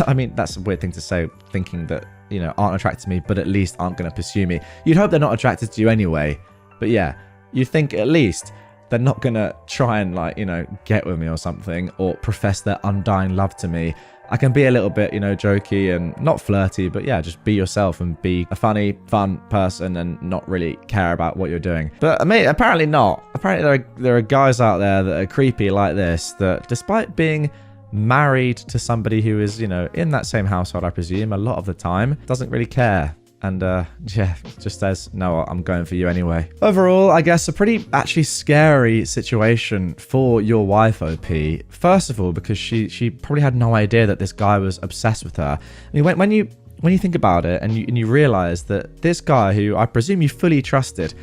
I mean, that's a weird thing to say, thinking that, you know, aren't attracted to me, but at least aren't going to pursue me. You'd hope they're not attracted to you anyway. But yeah, you think at least they're not going to try and, like, you know, get with me or something, or profess their undying love to me. I can be a little bit, you know, jokey and not flirty, but yeah, just be yourself and be a funny, fun person and not really care about what you're doing. But I mean, apparently not. Apparently there are guys out there that are creepy like this, that despite being married to somebody who is, you know, in that same household, I presume, a lot of the time, doesn't really care. And yeah, just says, "No, I'm going for you anyway." Overall, I guess a pretty actually scary situation for your wife, OP. First of all, because she probably had no idea that this guy was obsessed with her. I mean, when you think about it and you realize that this guy, who I presume you fully trusted,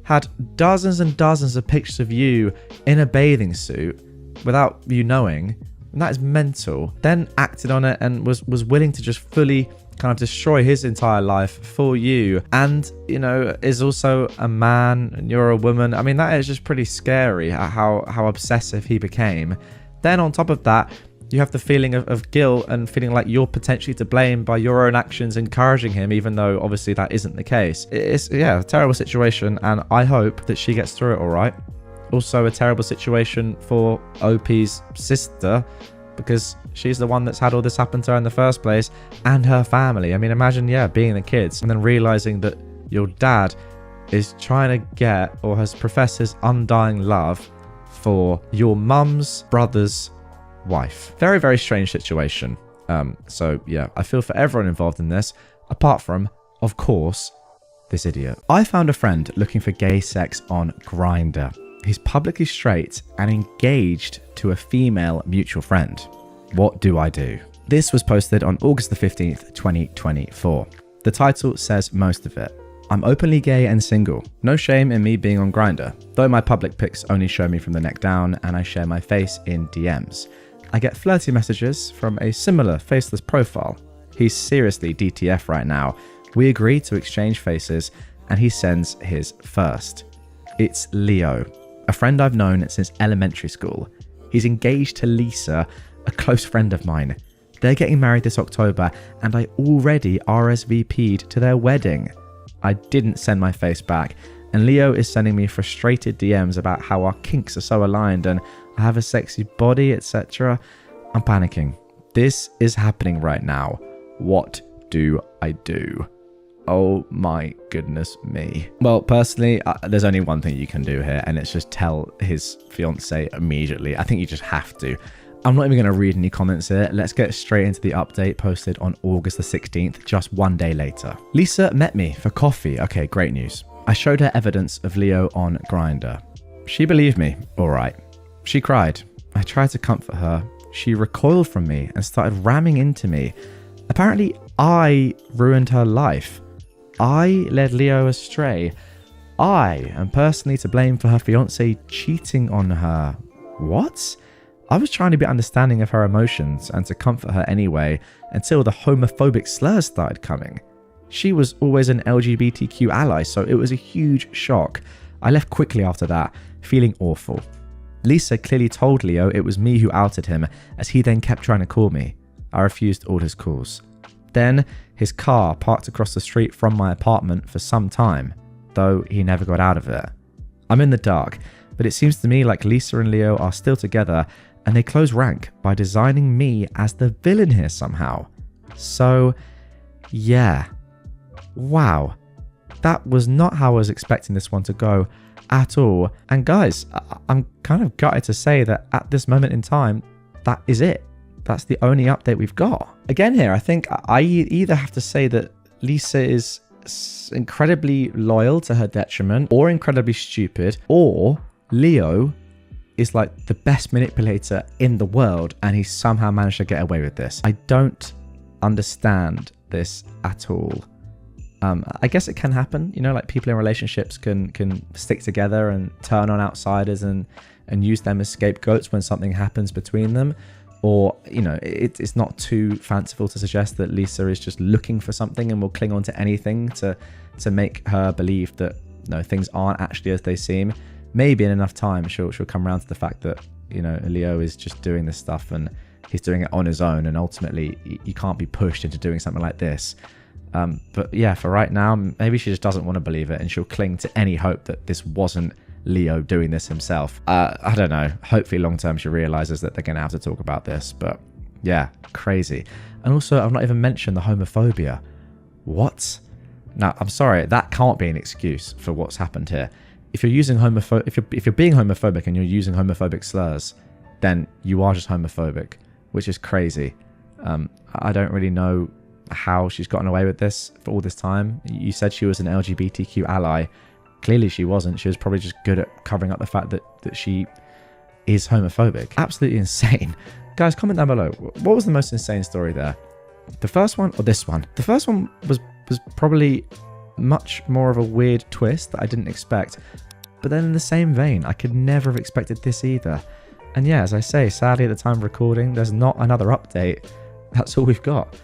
had dozens and dozens of pictures of you in a bathing suit without you knowing, and that is mental, then acted on it and was willing to just fully kind of destroy his entire life for you, and, you know, is also a man and you're a woman. I mean, that is just pretty scary how obsessive he became. Then on top of that, you have the feeling of guilt and feeling like you're potentially to blame by your own actions encouraging him, even though obviously that isn't the case. It's, yeah, a terrible situation, and I hope that she gets through it all right. Also a terrible situation for OP's sister, because she's the one that's had all this happen to her in the first place, and her family. I mean, imagine, yeah, being the kids and then realizing that your dad is trying to get, or has professed his undying love for your mum's brother's wife. Very, very strange situation. So yeah, I feel for everyone involved in this, apart from, of course, this idiot. I found a friend looking for gay sex on Grindr. He's publicly straight and engaged to a female mutual friend. What do I do? This was posted on August the 15th, 2024. The title says most of it. I'm openly gay and single. No shame in me being on Grindr, though my public pics only show me from the neck down and I share my face in DMs. I get flirty messages from a similar faceless profile. He's seriously DTF right now. We agree to exchange faces and he sends his first. It's Leo, a friend I've known since elementary school. He's engaged to Lisa, a close friend of mine. They're getting married this October and I already RSVP'd to their wedding. I didn't send my face back, and Leo is sending me frustrated DMs about how our kinks are so aligned and I have a sexy body, etc. I'm panicking. This is happening right now. What do I do? Oh my goodness me. Well, personally, there's only one thing you can do here, and it's just tell his fiance immediately. I think you just have to. I'm not even going to read any comments here. Let's get straight into the update posted on August the 16th, just one day later. Lisa met me for coffee. Okay, great news. I showed her evidence of Leo on Grindr. She believed me, all right. She cried. I tried to comfort her. She recoiled from me and started ramming into me. Apparently, I ruined her life. I led Leo astray. I am personally to blame for her fiance cheating on her. What? I was trying to be understanding of her emotions and to comfort her anyway, until the homophobic slurs started coming. She was always an LGBTQ ally, so it was a huge shock. I left quickly after that, feeling awful. Lisa clearly told Leo it was me who outed him, as he then kept trying to call me. I refused all his calls. Then, his car parked across the street from my apartment for some time, though he never got out of it. I'm in the dark, but it seems to me like Lisa and Leo are still together, and they close rank by designing me as the villain here somehow. So, yeah. Wow. That was not how I was expecting this one to go at all. And guys, I'm kind of gutted to say that at this moment in time, that is it. That's the only update we've got. Again here, I think I either have to say that Lisa is incredibly loyal to her detriment, or incredibly stupid, or Leo is like the best manipulator in the world and he somehow managed to get away with this. I don't understand this at all. I guess it can happen, you know, like people in relationships can stick together and turn on outsiders and use them as scapegoats when something happens between them. Or, you know, it's not too fanciful to suggest that Lisa is just looking for something and will cling on to anything to make her believe that, no, things aren't actually as they seem. Maybe in enough time she'll come around to the fact that, you know, Leo is just doing this stuff and he's doing it on his own, and ultimately you can't be pushed into doing something like this. But yeah, for right now, maybe she just doesn't want to believe it and she'll cling to any hope that this wasn't Leo doing this himself. I don't know. Hopefully long term she realizes that they're going to have to talk about this. But yeah, crazy. And also, I've not even mentioned the homophobia. What? Now, I'm sorry, that can't be an excuse for what's happened here. If you're using if you're being homophobic and you're using homophobic slurs, then you are just homophobic, which is crazy. I don't really know how she's gotten away with this for all this time. You said she was an LGBTQ ally. Clearly she wasn't. She was probably just good at covering up the fact that she is homophobic. Absolutely insane. Guys, comment down below. What was the most insane story there? The first one or this one? The first one was probably much more of a weird twist that I didn't expect. But then in the same vein, I could never have expected this either. And yeah, as I say, sadly at the time of recording, there's not another update. That's all we've got.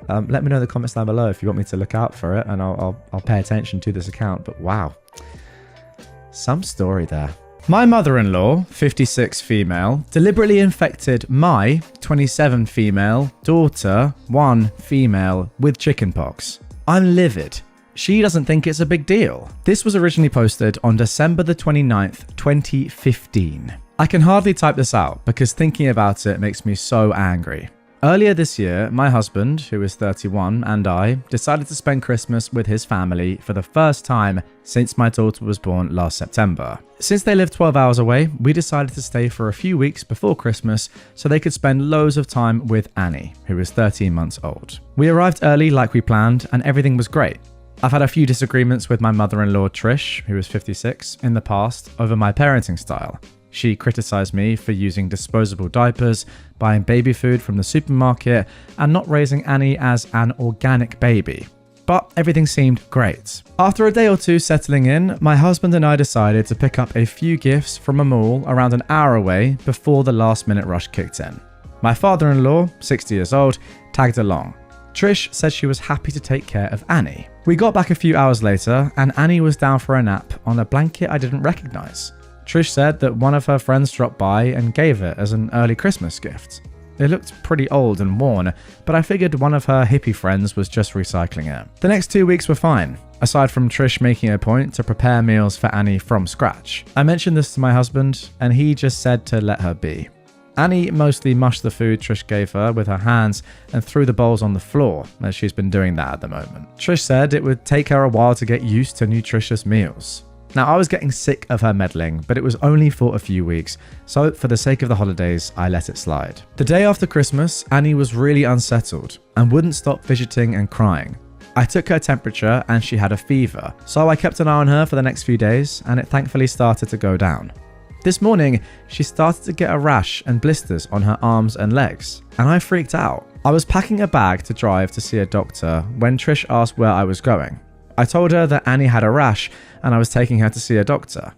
Let me know in the comments down below if you want me to look out for it, and I'll pay attention to this account. But wow, some story there. My mother-in-law, 56 female, deliberately infected my 27 female daughter, 1 female, with chickenpox. I'm livid. She doesn't think it's a big deal. This was originally posted on December the 29th, 2015. I can hardly type this out because thinking about it makes me so angry. Earlier this year, my husband, who is 31, and I decided to spend Christmas with his family for the first time since my daughter was born last September. Since they live 12 hours away, we decided to stay for a few weeks before Christmas so they could spend loads of time with Annie, who is 13 months old. We arrived early like we planned, and everything was great. I've had a few disagreements with my mother-in-law Trish, who is 56, in the past over my parenting style. She criticized me for using disposable diapers, buying baby food from the supermarket, and not raising Annie as an organic baby. But everything seemed great. After a day or two settling in, my husband and I decided to pick up a few gifts from a mall around an hour away before the last-minute rush kicked in. My father-in-law, 60 years old, tagged along. Trish said she was happy to take care of Annie. We got back a few hours later, and Annie was down for a nap on a blanket I didn't recognize. Trish said that one of her friends dropped by and gave it as an early Christmas gift. It looked pretty old and worn, but I figured one of her hippie friends was just recycling it. The next 2 weeks were fine, aside from Trish making a point to prepare meals for Annie from scratch. I mentioned this to my husband, and he just said to let her be. Annie mostly mushed the food Trish gave her with her hands and threw the bowls on the floor, as she's been doing that at the moment. Trish said it would take her a while to get used to nutritious meals. Now, I was getting sick of her meddling, but it was only for a few weeks, so for the sake of the holidays, I let it slide. The day after Christmas, Annie was really unsettled and wouldn't stop fidgeting and crying. I took her temperature and she had a fever, so I kept an eye on her for the next few days, and it thankfully started to go down. This morning, she started to get a rash and blisters on her arms and legs, and I freaked out. I was packing a bag to drive to see a doctor when Trish asked where I was going. I told her that Annie had a rash and I was taking her to see a doctor.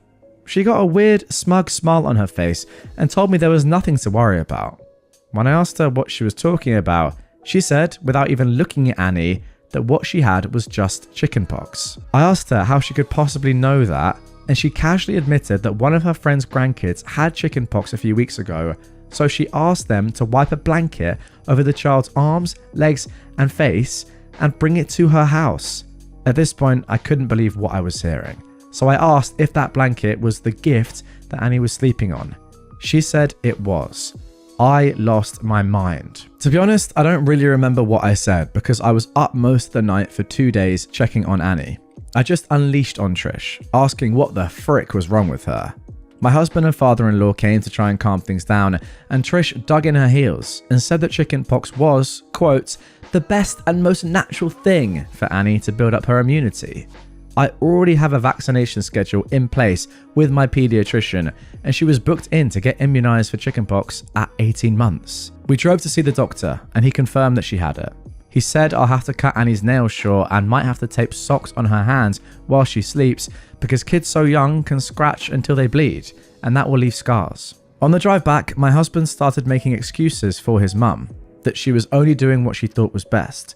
She got a weird, smug smile on her face and told me there was nothing to worry about. When I asked her what she was talking about, she said, without even looking at Annie, that what she had was just chickenpox. I asked her how she could possibly know that, and she casually admitted that one of her friend's grandkids had chickenpox a few weeks ago, so she asked them to wipe a blanket over the child's arms, legs, and face and bring it to her house. At this point, I couldn't believe what I was hearing, so I asked if that blanket was the gift that Annie was sleeping on. She said it was. I lost my mind. To be honest, I don't really remember what I said because I was up most of the night for 2 days checking on Annie. I just unleashed on Trish, asking what the frick was wrong with her. My husband and father-in-law came to try and calm things down, and Trish dug in her heels and said that chickenpox was, quote, the best and most natural thing for Annie to build up her immunity. I already have a vaccination schedule in place with my pediatrician, and she was booked in to get immunized for chickenpox at 18 months. We drove to see the doctor, and he confirmed that she had it. He said I'll have to cut Annie's nails short and might have to tape socks on her hands while she sleeps because kids so young can scratch until they bleed, and that will leave scars. On the drive back, my husband started making excuses for his mum, that she was only doing what she thought was best.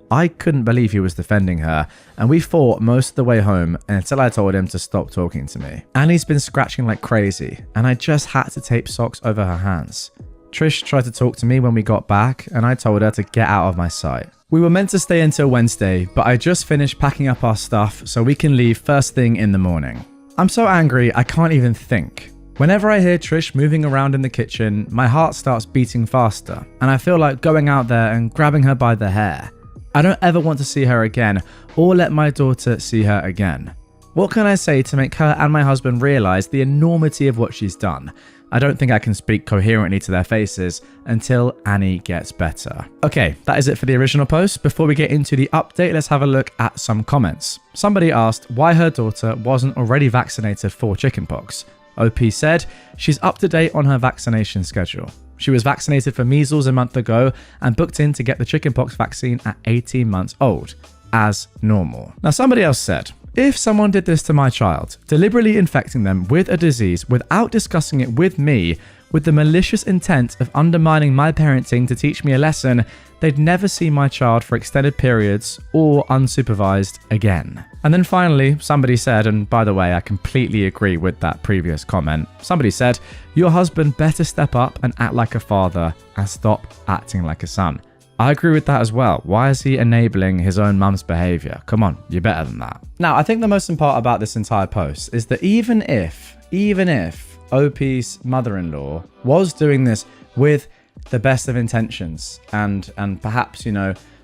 I couldn't believe he was defending her, and we fought most of the way home until I told him to stop talking to me. Annie's been scratching like crazy, and I just had to tape socks over her hands. Trish tried to talk to me when we got back, and I told her to get out of my sight. We were meant to stay until Wednesday, but I just finished packing up our stuff so we can leave first thing in the morning. I'm so angry I can't even think. Whenever I hear Trish moving around in the kitchen, my heart starts beating faster, and I feel like going out there and grabbing her by the hair. I don't ever want to see her again, or let my daughter see her again. What can I say to make her and my husband realize the enormity of what she's done? I don't think I can speak coherently to their faces until Annie gets better. Okay, that is it for the original post. Before we get into the update, let's have a look at some comments. Somebody asked why her daughter wasn't already vaccinated for chickenpox. OP said she's up to date on her vaccination schedule. She was vaccinated for measles a month ago and booked in to get the chickenpox vaccine at 18 months old, as normal. Now, somebody else said, if someone did this to my child, deliberately infecting them with a disease without discussing it with me, with the malicious intent of undermining my parenting to teach me a lesson, they'd never see my child for extended periods or unsupervised again. And then finally, somebody said, and by the way, I completely agree with that previous comment, somebody said, your husband better step up and act like a father and stop acting like a son. I agree with that as well. Why is he enabling his own mum's behavior? Come on, you're better than that. Now, I think the most important part about this entire post is that even if OP's mother-in-law was doing this with the best of intentions and perhaps,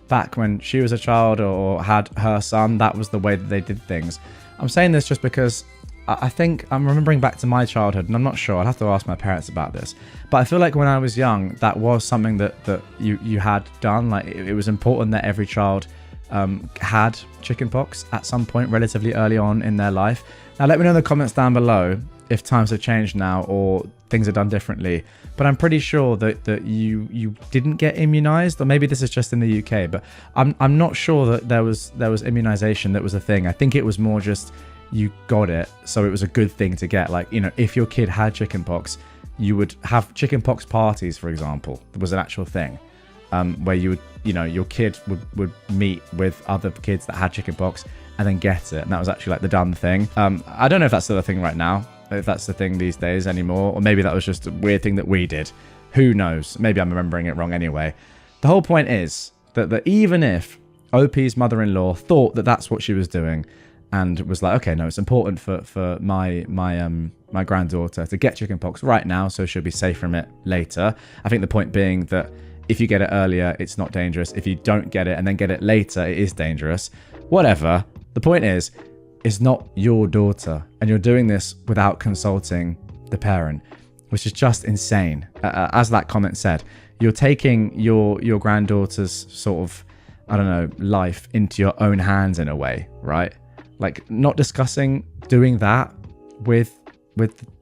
back when she was a child or had her son, that was the way that they did things. I'm saying this just because I think I'm remembering back to my childhood, and I'm not sure, I'd have to ask my parents about this, but I feel like when I was young, that was something that you had done. Like it was important that every child had chickenpox at some point relatively early on in their life. Now let me know in the comments down below if times have changed now or things are done differently, but I'm pretty sure that you didn't get immunized, or maybe this is just in the UK, but I'm not sure that there was immunization that was a thing. I think it was more just you got it, so it was a good thing to get. Like, if your kid had chickenpox, you would have chickenpox parties, for example. There was an actual thing where you would, your kid would meet with other kids that had chickenpox and then get it, and that was actually like the done thing. I don't know if that's still a thing right now, if that's the thing these days anymore, or maybe that was just a weird thing that we did. Who knows? Maybe I'm remembering it wrong anyway. The whole point is that even if OP's mother-in-law thought that that's what she was doing, and was like, okay, no, it's important for my granddaughter to get chickenpox right now, so she'll be safe from it later. I think the point being that if you get it earlier, it's not dangerous. If you don't get it and then get it later, it is dangerous. Whatever. The point is, it's not your daughter, and you're doing this without consulting the parent, which is just insane. As that comment said, you're taking your granddaughter's sort of, I don't know, life into your own hands in a way, right? Like, not discussing doing that with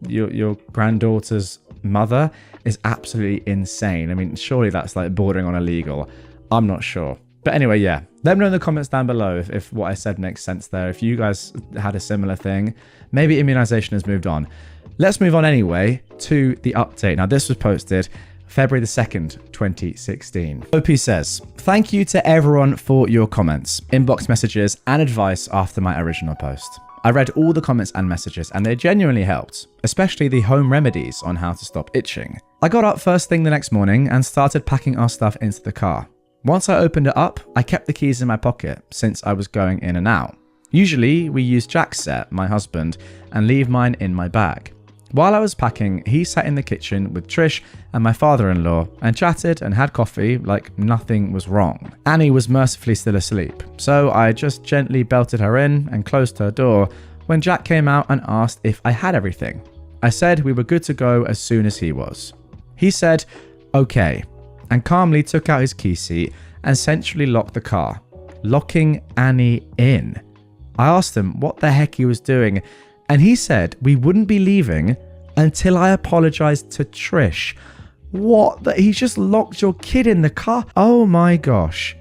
your granddaughter's mother is absolutely insane. I mean, surely that's like bordering on illegal. I'm not sure. But anyway, yeah. Let me know in the comments down below if what I said makes sense there. If you guys had a similar thing, maybe immunization has moved on. Let's move on anyway to the update. Now, this was posted February the 2nd, 2016. OP says, thank you to everyone for your comments, inbox messages, and advice after my original post. I read all the comments and messages, and they genuinely helped, especially the home remedies on how to stop itching. I got up first thing the next morning and started packing our stuff into the car. Once I opened it up, I kept the keys in my pocket since I was going in and out. Usually, we use Jack's set, my husband, and leave mine in my bag. While I was packing, he sat in the kitchen with Trish and my father-in-law and chatted and had coffee like nothing was wrong. Annie was mercifully still asleep, so I just gently belted her in and closed her door when Jack came out and asked if I had everything. I said we were good to go as soon as he was. He said, okay, and calmly took out his key seat and centrally locked the car, locking Annie in. I asked him what the heck he was doing, and he said we wouldn't be leaving until I apologized to Trish. What? That he just locked your kid in the car? Oh my gosh.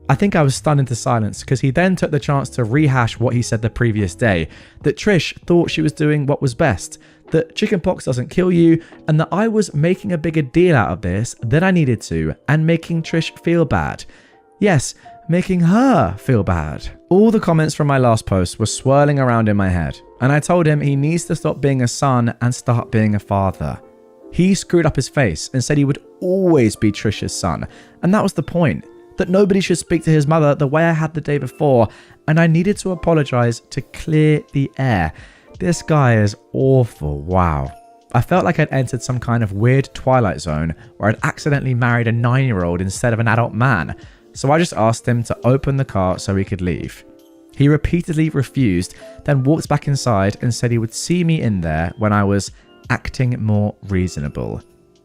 I think I was stunned into silence because he then took the chance to rehash what he said the previous day, that Trish thought she was doing what was best, that chickenpox doesn't kill you, and that I was making a bigger deal out of this than I needed to and making Trish feel bad. Yes, making her feel bad. All the comments from my last post were swirling around in my head, and I told him he needs to stop being a son and start being a father. He screwed up his face and said he would always be Trish's son, and that was the point, that nobody should speak to his mother the way I had the day before, and I needed to apologize to clear the air. This guy is awful, wow. I felt like I'd entered some kind of weird Twilight Zone where I'd accidentally married a 9-year-old instead of an adult man. So I just asked him to open the car so we could leave. He repeatedly refused, then walked back inside and said he would see me in there when I was acting more reasonable.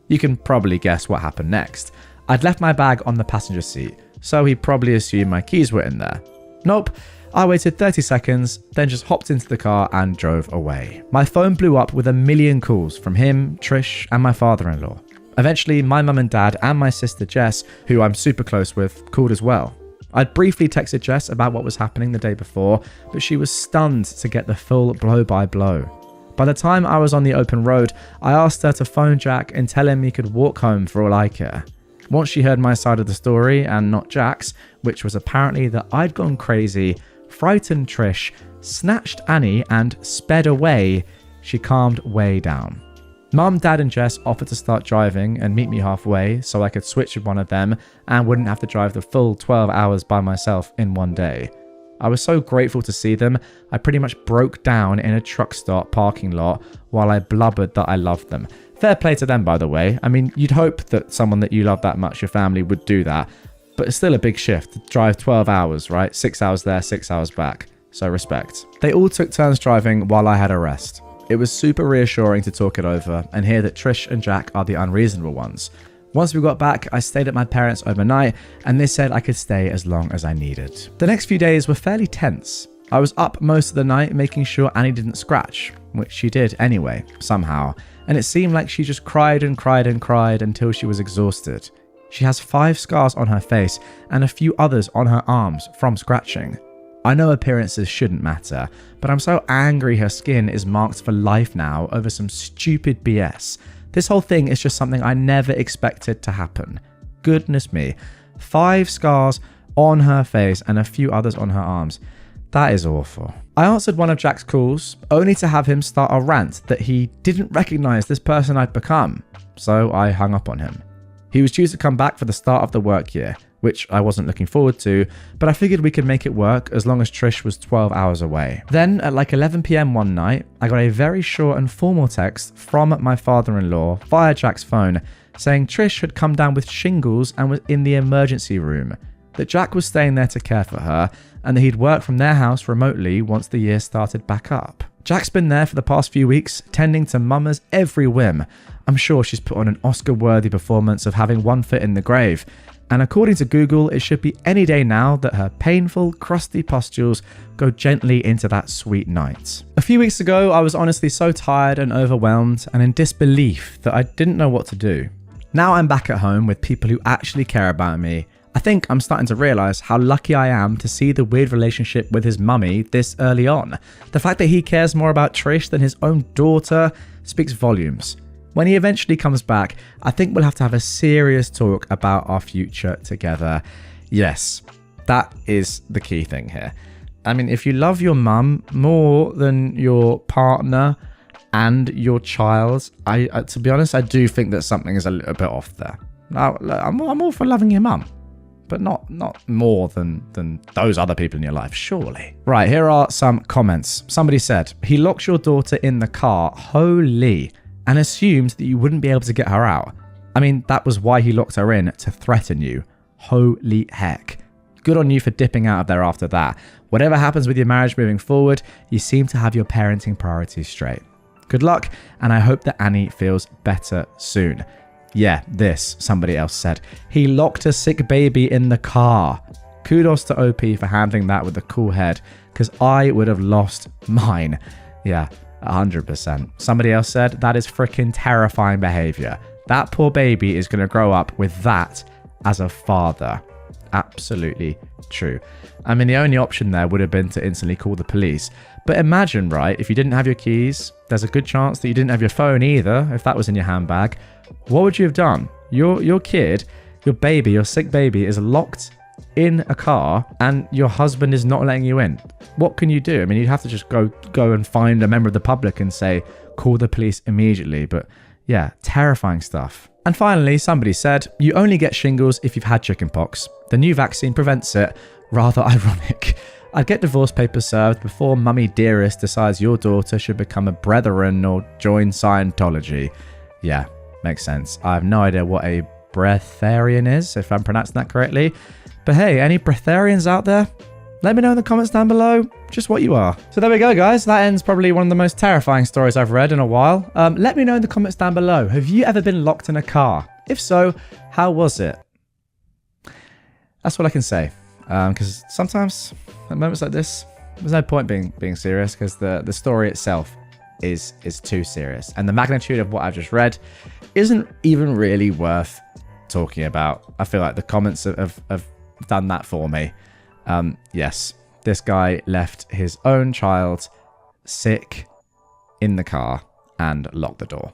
You can probably guess what happened next. I'd left my bag on the passenger seat, so he probably assumed my keys were in there. Nope. I waited 30 seconds, then just hopped into the car and drove away. My phone blew up with a million calls from him, Trish, and my father-in-law. Eventually, my mum and dad and my sister Jess, who I'm super close with, called as well. I'd briefly texted Jess about what was happening the day before, but she was stunned to get the full blow-by-blow. By the time I was on the open road, I asked her to phone Jack and tell him he could walk home for all I care. Once she heard my side of the story and not Jack's, which was apparently that I'd gone crazy, frightened Trish, snatched Annie and sped away, she calmed way down. Mum, Dad and Jess offered to start driving and meet me halfway so I could switch with one of them and wouldn't have to drive the full 12 hours by myself in one day. I was so grateful to see them, I pretty much broke down in a truck stop parking lot while I blubbered that I loved them. Fair play to them, by the way. I mean, you'd hope that someone that you love that much, your family, would do that, but it's still a big shift to drive 12 hours, right? 6 hours there, 6 hours back. So respect. They all took turns driving while I had a rest. It was super reassuring to talk it over and hear that Trish and Jack are the unreasonable ones. Once we got back, I stayed at my parents' overnight and they said I could stay as long as I needed. The next few days were fairly tense. I was up most of the night making sure Annie didn't scratch, which she did anyway, somehow, and it seemed like she just cried and cried and cried until she was exhausted. She has 5 scars on her face and a few others on her arms from scratching. I know appearances shouldn't matter, but I'm so angry her skin is marked for life now over some stupid BS. This whole thing is just something I never expected to happen. Goodness me. 5 scars on her face and a few others on her arms. That is awful. I answered one of Jack's calls, only to have him start a rant that he didn't recognize this person I'd become. So I hung up on him. He was due to come back for the start of the work year, which I wasn't looking forward to, but I figured we could make it work as long as Trish was 12 hours away. Then at like 11 PM one night, I got a very short and formal text from my father-in-law via Jack's phone saying Trish had come down with shingles and was in the emergency room, that Jack was staying there to care for her, and that he'd work from their house remotely once the year started back up. Jack's been there for the past few weeks, tending to Mama's every whim. I'm sure she's put on an Oscar-worthy performance of having one foot in the grave. And according to Google, it should be any day now that her painful, crusty pustules go gently into that sweet night. A few weeks ago, I was honestly so tired and overwhelmed and in disbelief that I didn't know what to do. Now I'm back at home with people who actually care about me. I think I'm starting to realise how lucky I am to see the weird relationship with his mummy this early on. The fact that he cares more about Trish than his own daughter speaks volumes. When he eventually comes back, I think we'll have to have a serious talk about our future together. Yes, that is the key thing here. I mean, if you love your mum more than your partner and your child, to be honest, I do think that something is a little bit off there. Now, I'm all for loving your mum, but not more than those other people in your life, surely. Right, here are some comments. Somebody said, he locked your daughter in the car, holy, and assumed that you wouldn't be able to get her out. I mean, that was why he locked her in, to threaten you. Holy heck. Good on you for dipping out of there after that. Whatever happens with your marriage moving forward, you seem to have your parenting priorities straight. Good luck, and I hope that Annie feels better soon. Yeah, this, somebody else said. He locked a sick baby in the car. Kudos to OP for handling that with a cool head, because I would have lost mine. Yeah, 100%. Somebody else said, that is freaking terrifying behavior. That poor baby is going to grow up with that as a father. Absolutely true. I mean, the only option there would have been to instantly call the police. But imagine, right, if you didn't have your keys, there's a good chance that you didn't have your phone either, if that was in your handbag. What would you have done? Your kid, your baby, your sick baby is locked in a car and your husband is not letting you in. What can you do? I mean, you'd have to just go and find a member of the public and say, call the police immediately. But yeah, terrifying stuff. And finally, somebody said, you only get shingles if you've had chickenpox. The new vaccine prevents it. Rather ironic. I'd get divorce papers served before Mummy Dearest decides your daughter should become a brethren or join Scientology. Yeah, makes sense. I have no idea what a breatharian is, if I'm pronouncing that correctly. But hey, any breatharians out there? Let me know in the comments down below just what you are. So there we go, guys. That ends probably one of the most terrifying stories I've read in a while. Let me know in the comments down below. Have you ever been locked in a car? If so, how was it? That's what I can say. Because sometimes at moments like this, there's no point being serious because the story itself is too serious. And the magnitude of what I've just read isn't even really worth talking about. I feel like the comments have done that for me. Yes, this guy left his own child sick in the car and locked the door.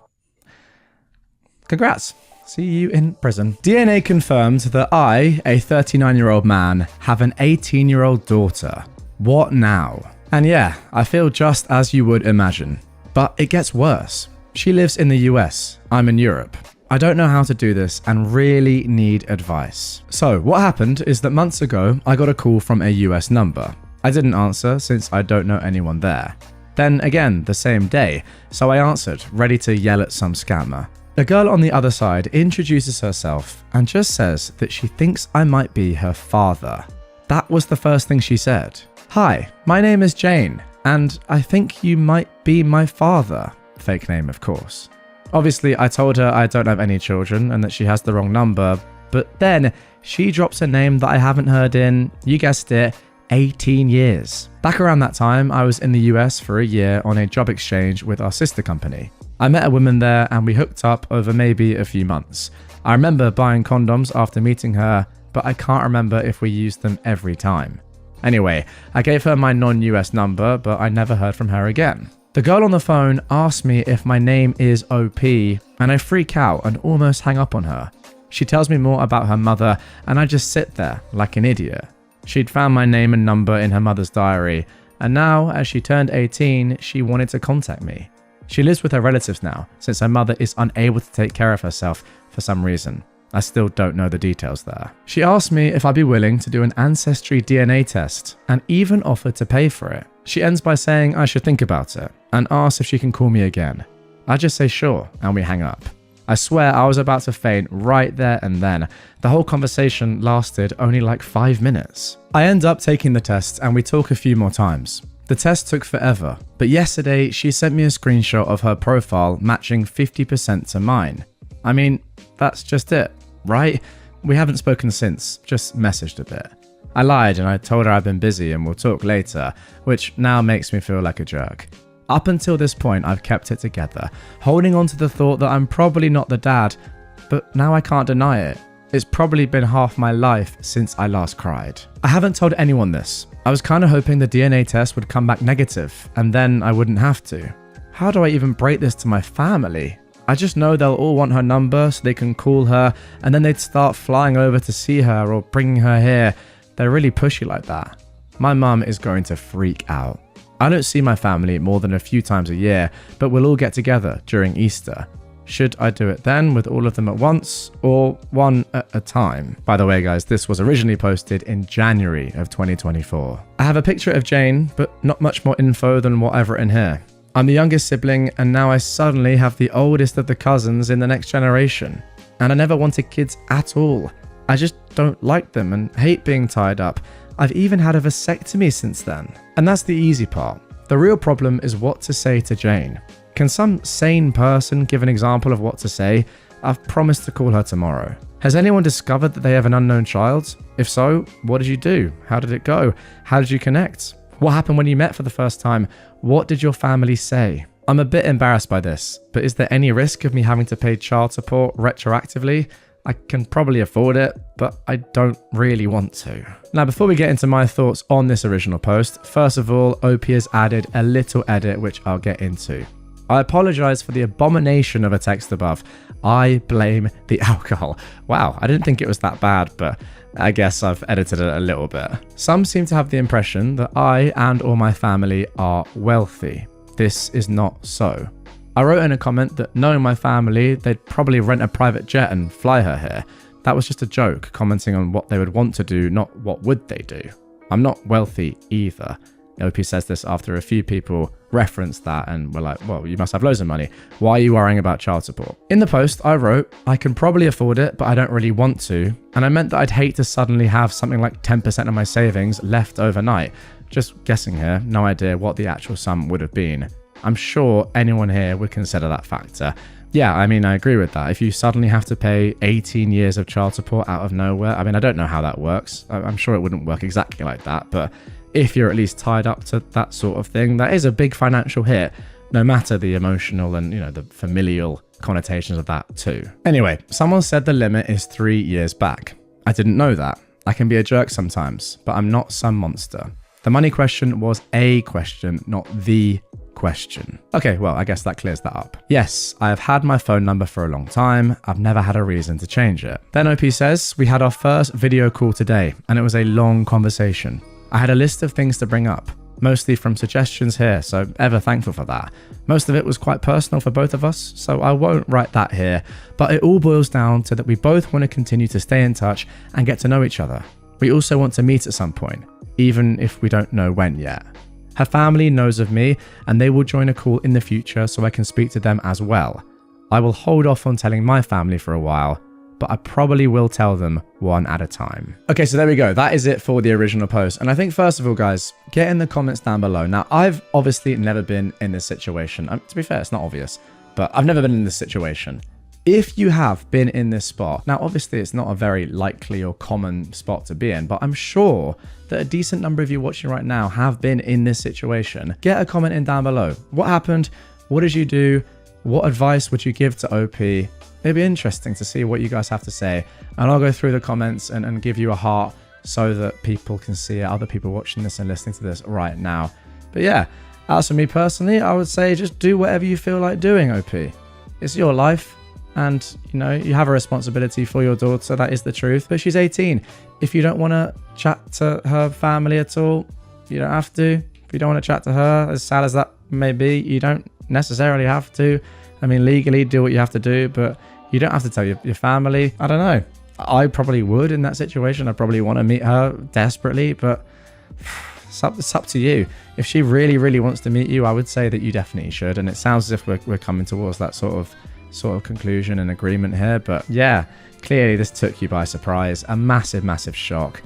Congrats. See you in prison. DNA confirmed that I, a 39-year-old man, have an 18-year-old daughter. What now? And yeah, I feel just as you would imagine. But it gets worse. She lives in the US. I'm in Europe. I don't know how to do this and really need advice. So what happened is that months ago, I got a call from a US number. I didn't answer since I don't know anyone there. Then again, the same day, so I answered, ready to yell at some scammer. The girl on the other side introduces herself and just says that she thinks I might be her father. That was the first thing she said. Hi, my name is Jane, and I think you might be my father. Fake name, of course. Obviously, I told her I don't have any children and that she has the wrong number, but then she drops a name that I haven't heard in, you guessed it, 18 years. Back around that time, I was in the US for a year on a job exchange with our sister company. I met a woman there and we hooked up over maybe a few months. I remember buying condoms after meeting her, but I can't remember if we used them every time. Anyway, I gave her my non-US number, but I never heard from her again. The girl on the phone asked me if my name is OP, and I freak out and almost hang up on her. She tells me more about her mother, and I just sit there like an idiot. She'd found my name and number in her mother's diary, and now, as she turned 18, she wanted to contact me. She lives with her relatives now, since her mother is unable to take care of herself for some reason. I still don't know the details there. She asked me if I'd be willing to do an ancestry DNA test, and even offered to pay for it. She ends by saying I should think about it, and asks if she can call me again. I just say sure, and we hang up. I swear I was about to faint right there and then. The whole conversation lasted only like 5 minutes. I end up taking the test and we talk a few more times. The test took forever, but yesterday she sent me a screenshot of her profile matching 50% to mine. I mean, that's just it, right? We haven't spoken since, just messaged a bit. I lied and I told her I've been busy and we'll talk later, which now makes me feel like a jerk. Up until this point, I've kept it together, holding on to the thought that I'm probably not the dad, but now I can't deny it. It's probably been half my life since I last cried. I haven't told anyone this. I was kind of hoping the DNA test would come back negative, and then I wouldn't have to. How do I even break this to my family? I just know they'll all want her number so they can call her, and then they'd start flying over to see her or bringing her here. They're really pushy like that. My mum is going to freak out. I don't see my family more than a few times a year, but we'll all get together during Easter. Should I do it then with all of them at once, or one at a time? By the way, guys, this was originally posted in January of 2024. I have a picture of Jane, but not much more info than what I've written here. I'm the youngest sibling, and now I suddenly have the oldest of the cousins in the next generation. And I never wanted kids at all. I just don't like them and hate being tied up. I've even had a vasectomy since then. And that's the easy part. The real problem is what to say to Jane. Can some sane person give an example of what to say? I've promised to call her tomorrow. Has anyone discovered that they have an unknown child? If so, what did you do? How did it go? How did you connect? What happened when you met for the first time? What did your family say? I'm a bit embarrassed by this, but is there any risk of me having to pay child support retroactively? I can probably afford it, but I don't really want to. Now, before we get into my thoughts on this original post, first of all, OP has added a little edit which I'll get into. I apologize for the abomination of a text above. I blame the alcohol. Wow, I didn't think it was that bad, but I guess I've edited it a little bit. Some seem to have the impression that I and or my family are wealthy. This is not so. I wrote in a comment that knowing my family, they'd probably rent a private jet and fly her here. That was just a joke, commenting on what they would want to do, not what would they do. I'm not wealthy either. OP says this after a few people referenced that and were like, well, you must have loads of money. Why are you worrying about child support? In the post, I wrote, I can probably afford it, but I don't really want to. And I meant that I'd hate to suddenly have something like 10% of my savings left overnight. Just guessing here, no idea what the actual sum would have been. I'm sure anyone here would consider that factor. Yeah, I mean, I agree with that. If you suddenly have to pay 18 years of child support out of nowhere, I mean, I don't know how that works. I'm sure it wouldn't work exactly like that, but if you're at least tied up to that sort of thing, that is a big financial hit, no matter the emotional and, the familial connotations of that too. Anyway, someone said the limit is 3 years back. I didn't know that. I can be a jerk sometimes, but I'm not some monster. The money question was a question, not the question. Okay, well, I guess that clears that up. Yes, I have had my phone number for a long time. I've never had a reason to change it. Then OP says, we had our first video call today, and it was a long conversation. I had a list of things to bring up, mostly from suggestions here, so ever thankful for that. Most of it was quite personal for both of us, so I won't write that here, but it all boils down to that we both want to continue to stay in touch and get to know each other. We also want to meet at some point, even if we don't know when yet. Her family knows of me, and they will join a call in the future so I can speak to them as well. I will hold off on telling my family for a while, but I probably will tell them one at a time. Okay, so there we go. That is it for the original post. And I think first of all, guys, get in the comments down below. Now, I've obviously never been in this situation. To be fair, it's not obvious, but I've never been in this situation. If you have been in this spot, now obviously it's not a very likely or common spot to be in, but I'm sure that a decent number of you watching right now have been in this situation. Get a comment in down below. What happened? What did you do? What advice would you give to OP? It'd be interesting to see what you guys have to say. And I'll go through the comments and give you a heart so that people can see it, other people watching this and listening to this right now. But yeah, as for me personally, I would say just do whatever you feel like doing, OP. It's your life. And, you know, you have a responsibility for your daughter. That is the truth. But she's 18. If you don't want to chat to her family at all, you don't have to. If you don't want to chat to her, as sad as that may be, you don't necessarily have to. I mean, legally do what you have to do, but you don't have to tell your family. I don't know. I probably would in that situation. I probably want to meet her desperately, but it's up to you. If she really, really wants to meet you, I would say that you definitely should. And it sounds as if we're coming towards that sort of conclusion and agreement here. But yeah, clearly this took you by surprise. A massive, massive shock.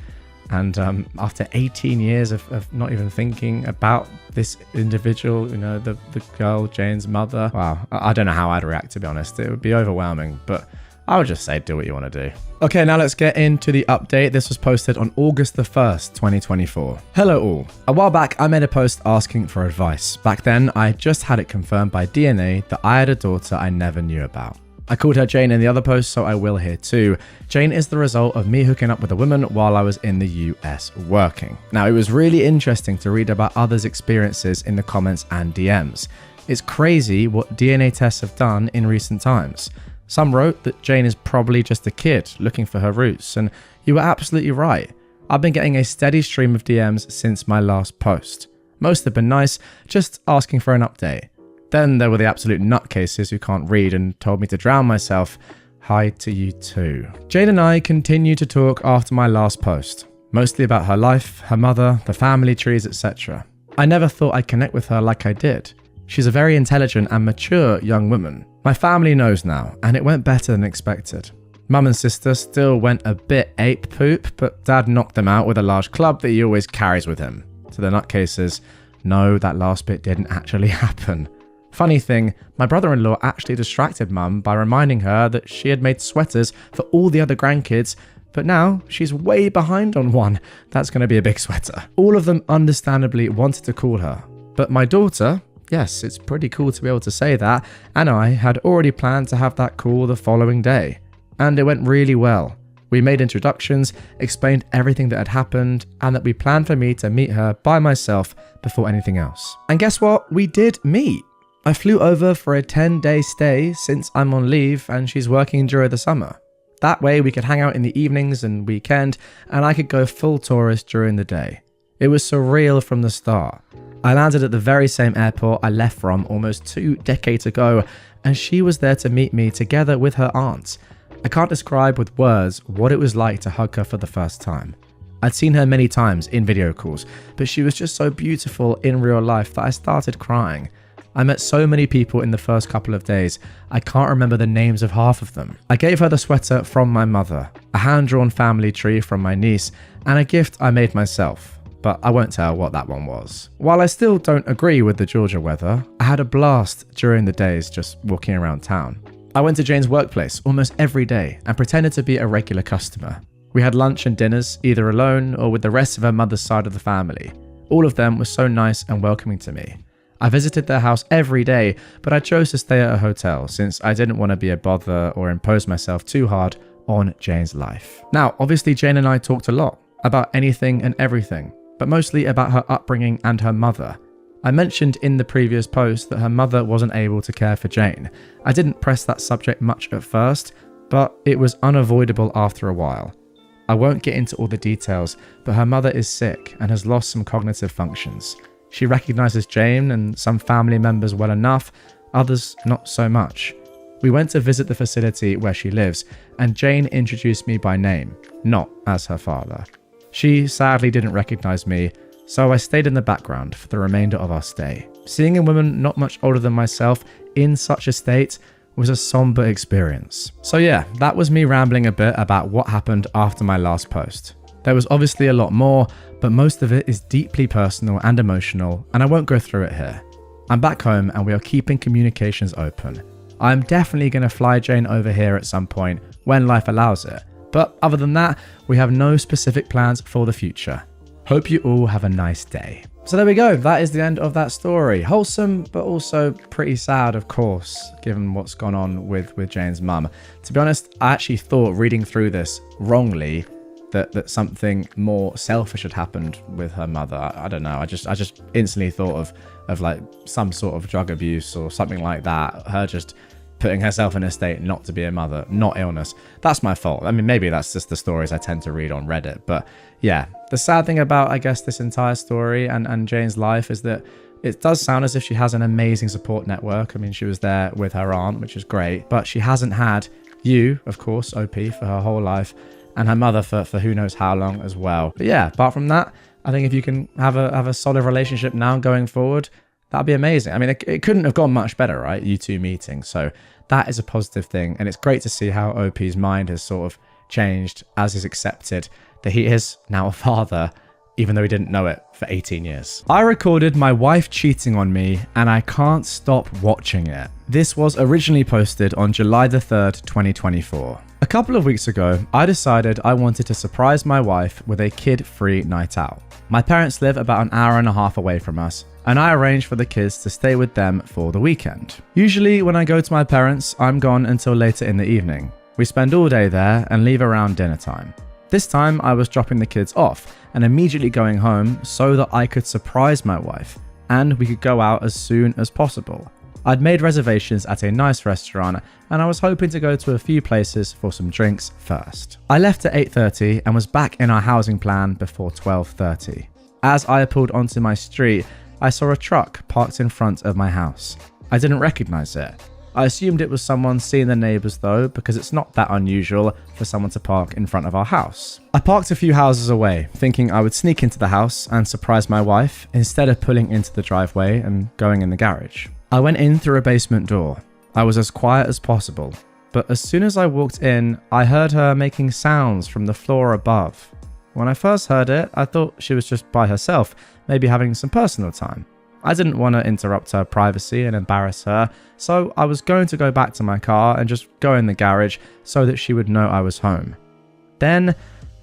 And after 18 years of not even thinking about this individual, you know, the girl, Jane's mother, wow, I don't know how I'd react, to be honest. It would be overwhelming, but I would just say do what you want to do. Okay, now let's get into the update. This was posted on August the 1st, 2024. Hello all. A while back, I made a post asking for advice. Back then, I just had it confirmed by DNA that I had a daughter I never knew about. I called her Jane in the other post, so I will here too. Jane is the result of me hooking up with a woman while I was in the US working. Now, it was really interesting to read about others' experiences in the comments and DMs. It's crazy what DNA tests have done in recent times. Some wrote that Jane is probably just a kid looking for her roots, and you were absolutely right. I've been getting a steady stream of DMs since my last post. Most have been nice, just asking for an update. Then there were the absolute nutcases who can't read and told me to drown myself. Hi to you too. Jane and I continue to talk after my last post, mostly about her life, her mother, the family trees, etc. I never thought I'd connect with her like I did. She's a very intelligent and mature young woman. My family knows now, and it went better than expected. Mum and sister still went a bit ape poop, but Dad knocked them out with a large club that he always carries with him. To the nutcases, no, that last bit didn't actually happen. Funny thing, my brother-in-law actually distracted Mum by reminding her that she had made sweaters for all the other grandkids, but now she's way behind on one. That's going to be a big sweater. All of them understandably wanted to call her, but my daughter, yes, it's pretty cool to be able to say that, and I had already planned to have that call the following day. And it went really well. We made introductions, explained everything that had happened, and that we planned for me to meet her by myself before anything else. And guess what? We did meet. I flew over for a 10-day stay since I'm on leave and she's working during the summer. That way we could hang out in the evenings and weekend, and I could go full tourist during the day. It was surreal from the start. I landed at the very same airport I left from almost 2 decades ago, and she was there to meet me together with her aunt. I can't describe with words what it was like to hug her for the first time. I'd seen her many times in video calls, but she was just so beautiful in real life that I started crying. I met so many people in the first couple of days, I can't remember the names of half of them. I gave her the sweater from my mother, a hand-drawn family tree from my niece, and a gift I made myself, but I won't tell what that one was. While I still don't agree with the Georgia weather, I had a blast during the days just walking around town. I went to Jane's workplace almost every day and pretended to be a regular customer. We had lunch and dinners, either alone or with the rest of her mother's side of the family. All of them were so nice and welcoming to me. I visited their house every day, but I chose to stay at a hotel since I didn't want to be a bother or impose myself too hard on Jane's life. Now, obviously Jane and I talked a lot about anything and everything, but mostly about her upbringing and her mother. I mentioned in the previous post that her mother wasn't able to care for Jane. I didn't press that subject much at first, but it was unavoidable after a while. I won't get into all the details, but her mother is sick and has lost some cognitive functions. She recognizes Jane and some family members well enough, others not so much. We went to visit the facility where she lives, and Jane introduced me by name, not as her father. She sadly didn't recognize me, so I stayed in the background for the remainder of our stay. Seeing a woman not much older than myself in such a state was a somber experience. So yeah, that was me rambling a bit about what happened after my last post. There was obviously a lot more, but most of it is deeply personal and emotional, and I won't go through it here. I'm back home and we are keeping communications open. I'm definitely going to fly Jane over here at some point when life allows it, but other than that, we have no specific plans for the future. Hope you all have a nice day. So there we go, that is the end of that story. Wholesome, but also pretty sad, of course, given what's gone on with Jane's mum. To be honest, I actually thought reading through this wrongly that something more selfish had happened with her mother. I don't know, I just instantly thought of like some sort of drug abuse or something like that. Her just putting herself in a state not to be a mother, not illness. That's my fault. I mean, maybe that's just the stories I tend to read on Reddit, but yeah. The sad thing about, I guess, this entire story and Jane's life is that it does sound as if she has an amazing support network. I mean, she was there with her aunt, which is great, but she hasn't had you, of course, OP, for her whole life, and her mother for who knows how long as well. But yeah, apart from that, I think if you can have a solid relationship now going forward, that'd be amazing. I mean, it couldn't have gone much better, right? You two meeting. So that is a positive thing. And it's great to see how OP's mind has sort of changed as he's accepted that he is now a father, even though he didn't know it for 18 years. I recorded my wife cheating on me and I can't stop watching it. This was originally posted on July the 3rd, 2024. A couple of weeks ago, I decided I wanted to surprise my wife with a kid-free night out. My parents live about an hour and a half away from us, and I arranged for the kids to stay with them for the weekend. Usually when I go to my parents, I'm gone until later in the evening. We spend all day there and leave around dinner time. This time I was dropping the kids off and immediately going home so that I could surprise my wife and we could go out as soon as possible. I'd made reservations at a nice restaurant and I was hoping to go to a few places for some drinks first. I left at 8:30 and was back in our housing plan before 12:30. As I pulled onto my street, I saw a truck parked in front of my house. I didn't recognize it. I assumed it was someone seeing the neighbours though, because it's not that unusual for someone to park in front of our house. I parked a few houses away, thinking I would sneak into the house and surprise my wife instead of pulling into the driveway and going in the garage. I went in through a basement door. I was as quiet as possible, but as soon as I walked in, I heard her making sounds from the floor above. When I first heard it, I thought she was just by herself, maybe having some personal time. I didn't want to interrupt her privacy and embarrass her, so I was going to go back to my car and just go in the garage so that she would know I was home. Then,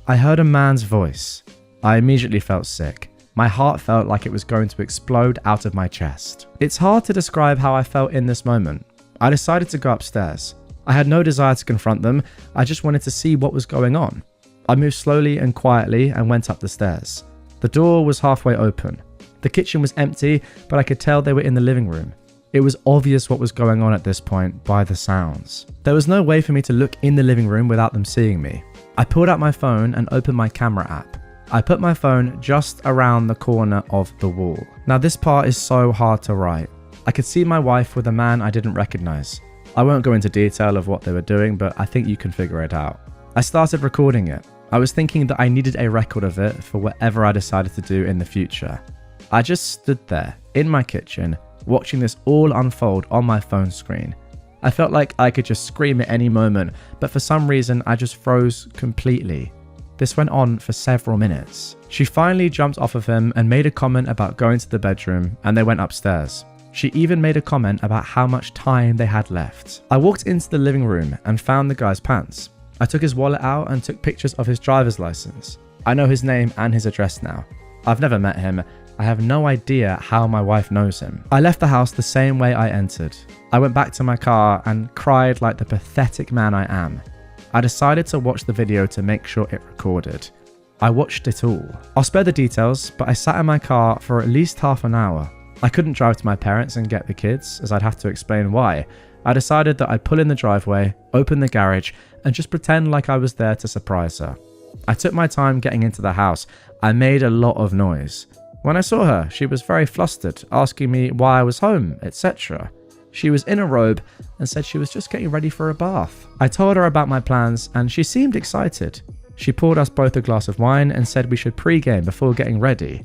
I heard a man's voice. I immediately felt sick. My heart felt like it was going to explode out of my chest. It's hard to describe how I felt in this moment. I decided to go upstairs. I had no desire to confront them, I just wanted to see what was going on. I moved slowly and quietly and went up the stairs. The door was halfway open. The kitchen was empty, but I could tell they were in the living room. It was obvious what was going on at this point by the sounds. There was no way for me to look in the living room without them seeing me. I pulled out my phone and opened my camera app. I put my phone just around the corner of the wall. Now this part is so hard to write. I could see my wife with a man I didn't recognize. I won't go into detail of what they were doing, but I think you can figure it out. I started recording it. I was thinking that I needed a record of it for whatever I decided to do in the future. I just stood there in my kitchen, watching this all unfold on my phone screen. I felt like I could just scream at any moment, but for some reason I just froze completely. This went on for several minutes. She finally jumped off of him and made a comment about going to the bedroom, and they went upstairs. She even made a comment about how much time they had left. I walked into the living room and found the guy's pants. I took his wallet out and took pictures of his driver's license. I know his name and his address now. I've never met him. I have no idea how my wife knows him. I left the house the same way I entered. I went back to my car and cried like the pathetic man I am. I decided to watch the video to make sure it recorded. I watched it all. I'll spare the details, but I sat in my car for at least half an hour. I couldn't drive to my parents and get the kids, as I'd have to explain why. I decided that I'd pull in the driveway, open the garage, and just pretend like I was there to surprise her. I took my time getting into the house. I made a lot of noise. When I saw her, she was very flustered, asking me why I was home, etc. She was in a robe and said she was just getting ready for a bath. I told her about my plans and she seemed excited. She poured us both a glass of wine and said we should pre-game before getting ready.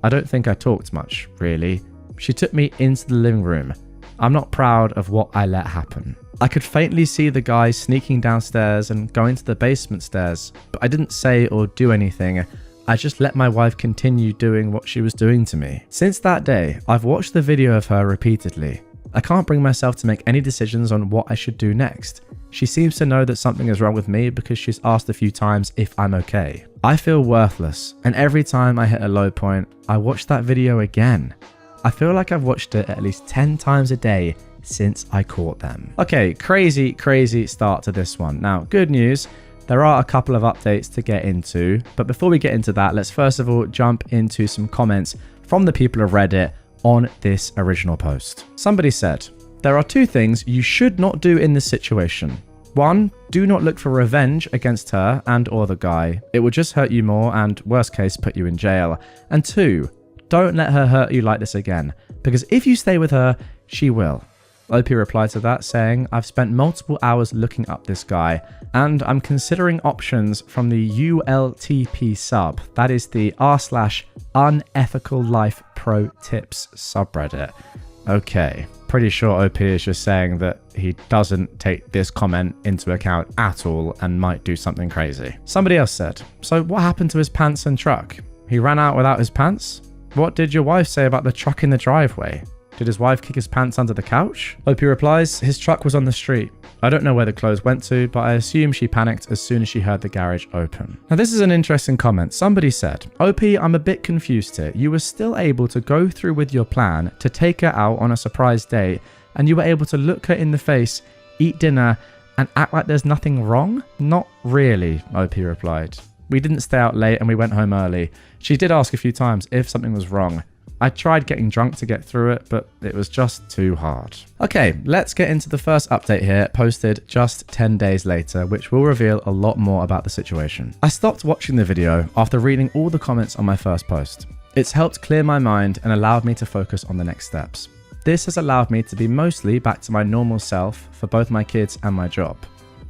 I don't think I talked much, really. She took me into the living room. I'm not proud of what I let happen. I could faintly see the guy sneaking downstairs and going to the basement stairs, but I didn't say or do anything. I just let my wife continue doing what she was doing to me. Since that day, I've watched the video of her repeatedly. I can't bring myself to make any decisions on what I should do next. She seems to know that something is wrong with me because she's asked a few times if I'm okay. I feel worthless, and every time I hit a low point, I watch that video again. I feel like I've watched it at least 10 times a day since I caught them. Okay, crazy start to this one. Now, good news, there are a couple of updates to get into, but before we get into that, let's first of all jump into some comments from the people of Reddit on this original post. Somebody said, there are 2 things you should not do in this situation. 1, do not look for revenge against her and or the guy. It will just hurt you more and, worst case, put you in jail. And 2, don't let her hurt you like this again, because if you stay with her, she will. OP replied to that saying, I've spent multiple hours looking up this guy, and I'm considering options from the ULTP sub. That is the r/unethical life pro tips subreddit. Okay, pretty sure OP is just saying that he doesn't take this comment into account at all and might do something crazy. Somebody else said, so what happened to his pants and truck? He ran out without his pants? What did your wife say about the truck in the driveway? Did his wife kick his pants under the couch? OP replies, his truck was on the street. I don't know where the clothes went to, but I assume she panicked as soon as she heard the garage open. Now this is an interesting comment. Somebody said, OP, I'm a bit confused here. You were still able to go through with your plan to take her out on a surprise date, and you were able to look her in the face, eat dinner, and act like there's nothing wrong? Not really, OP replied. We didn't stay out late and we went home early. She did ask a few times if something was wrong. I tried getting drunk to get through it, but it was just too hard. Okay, let's get into the first update here, posted just 10 days later, which will reveal a lot more about the situation. I stopped watching the video after reading all the comments on my first post. It's helped clear my mind and allowed me to focus on the next steps. This has allowed me to be mostly back to my normal self for both my kids and my job.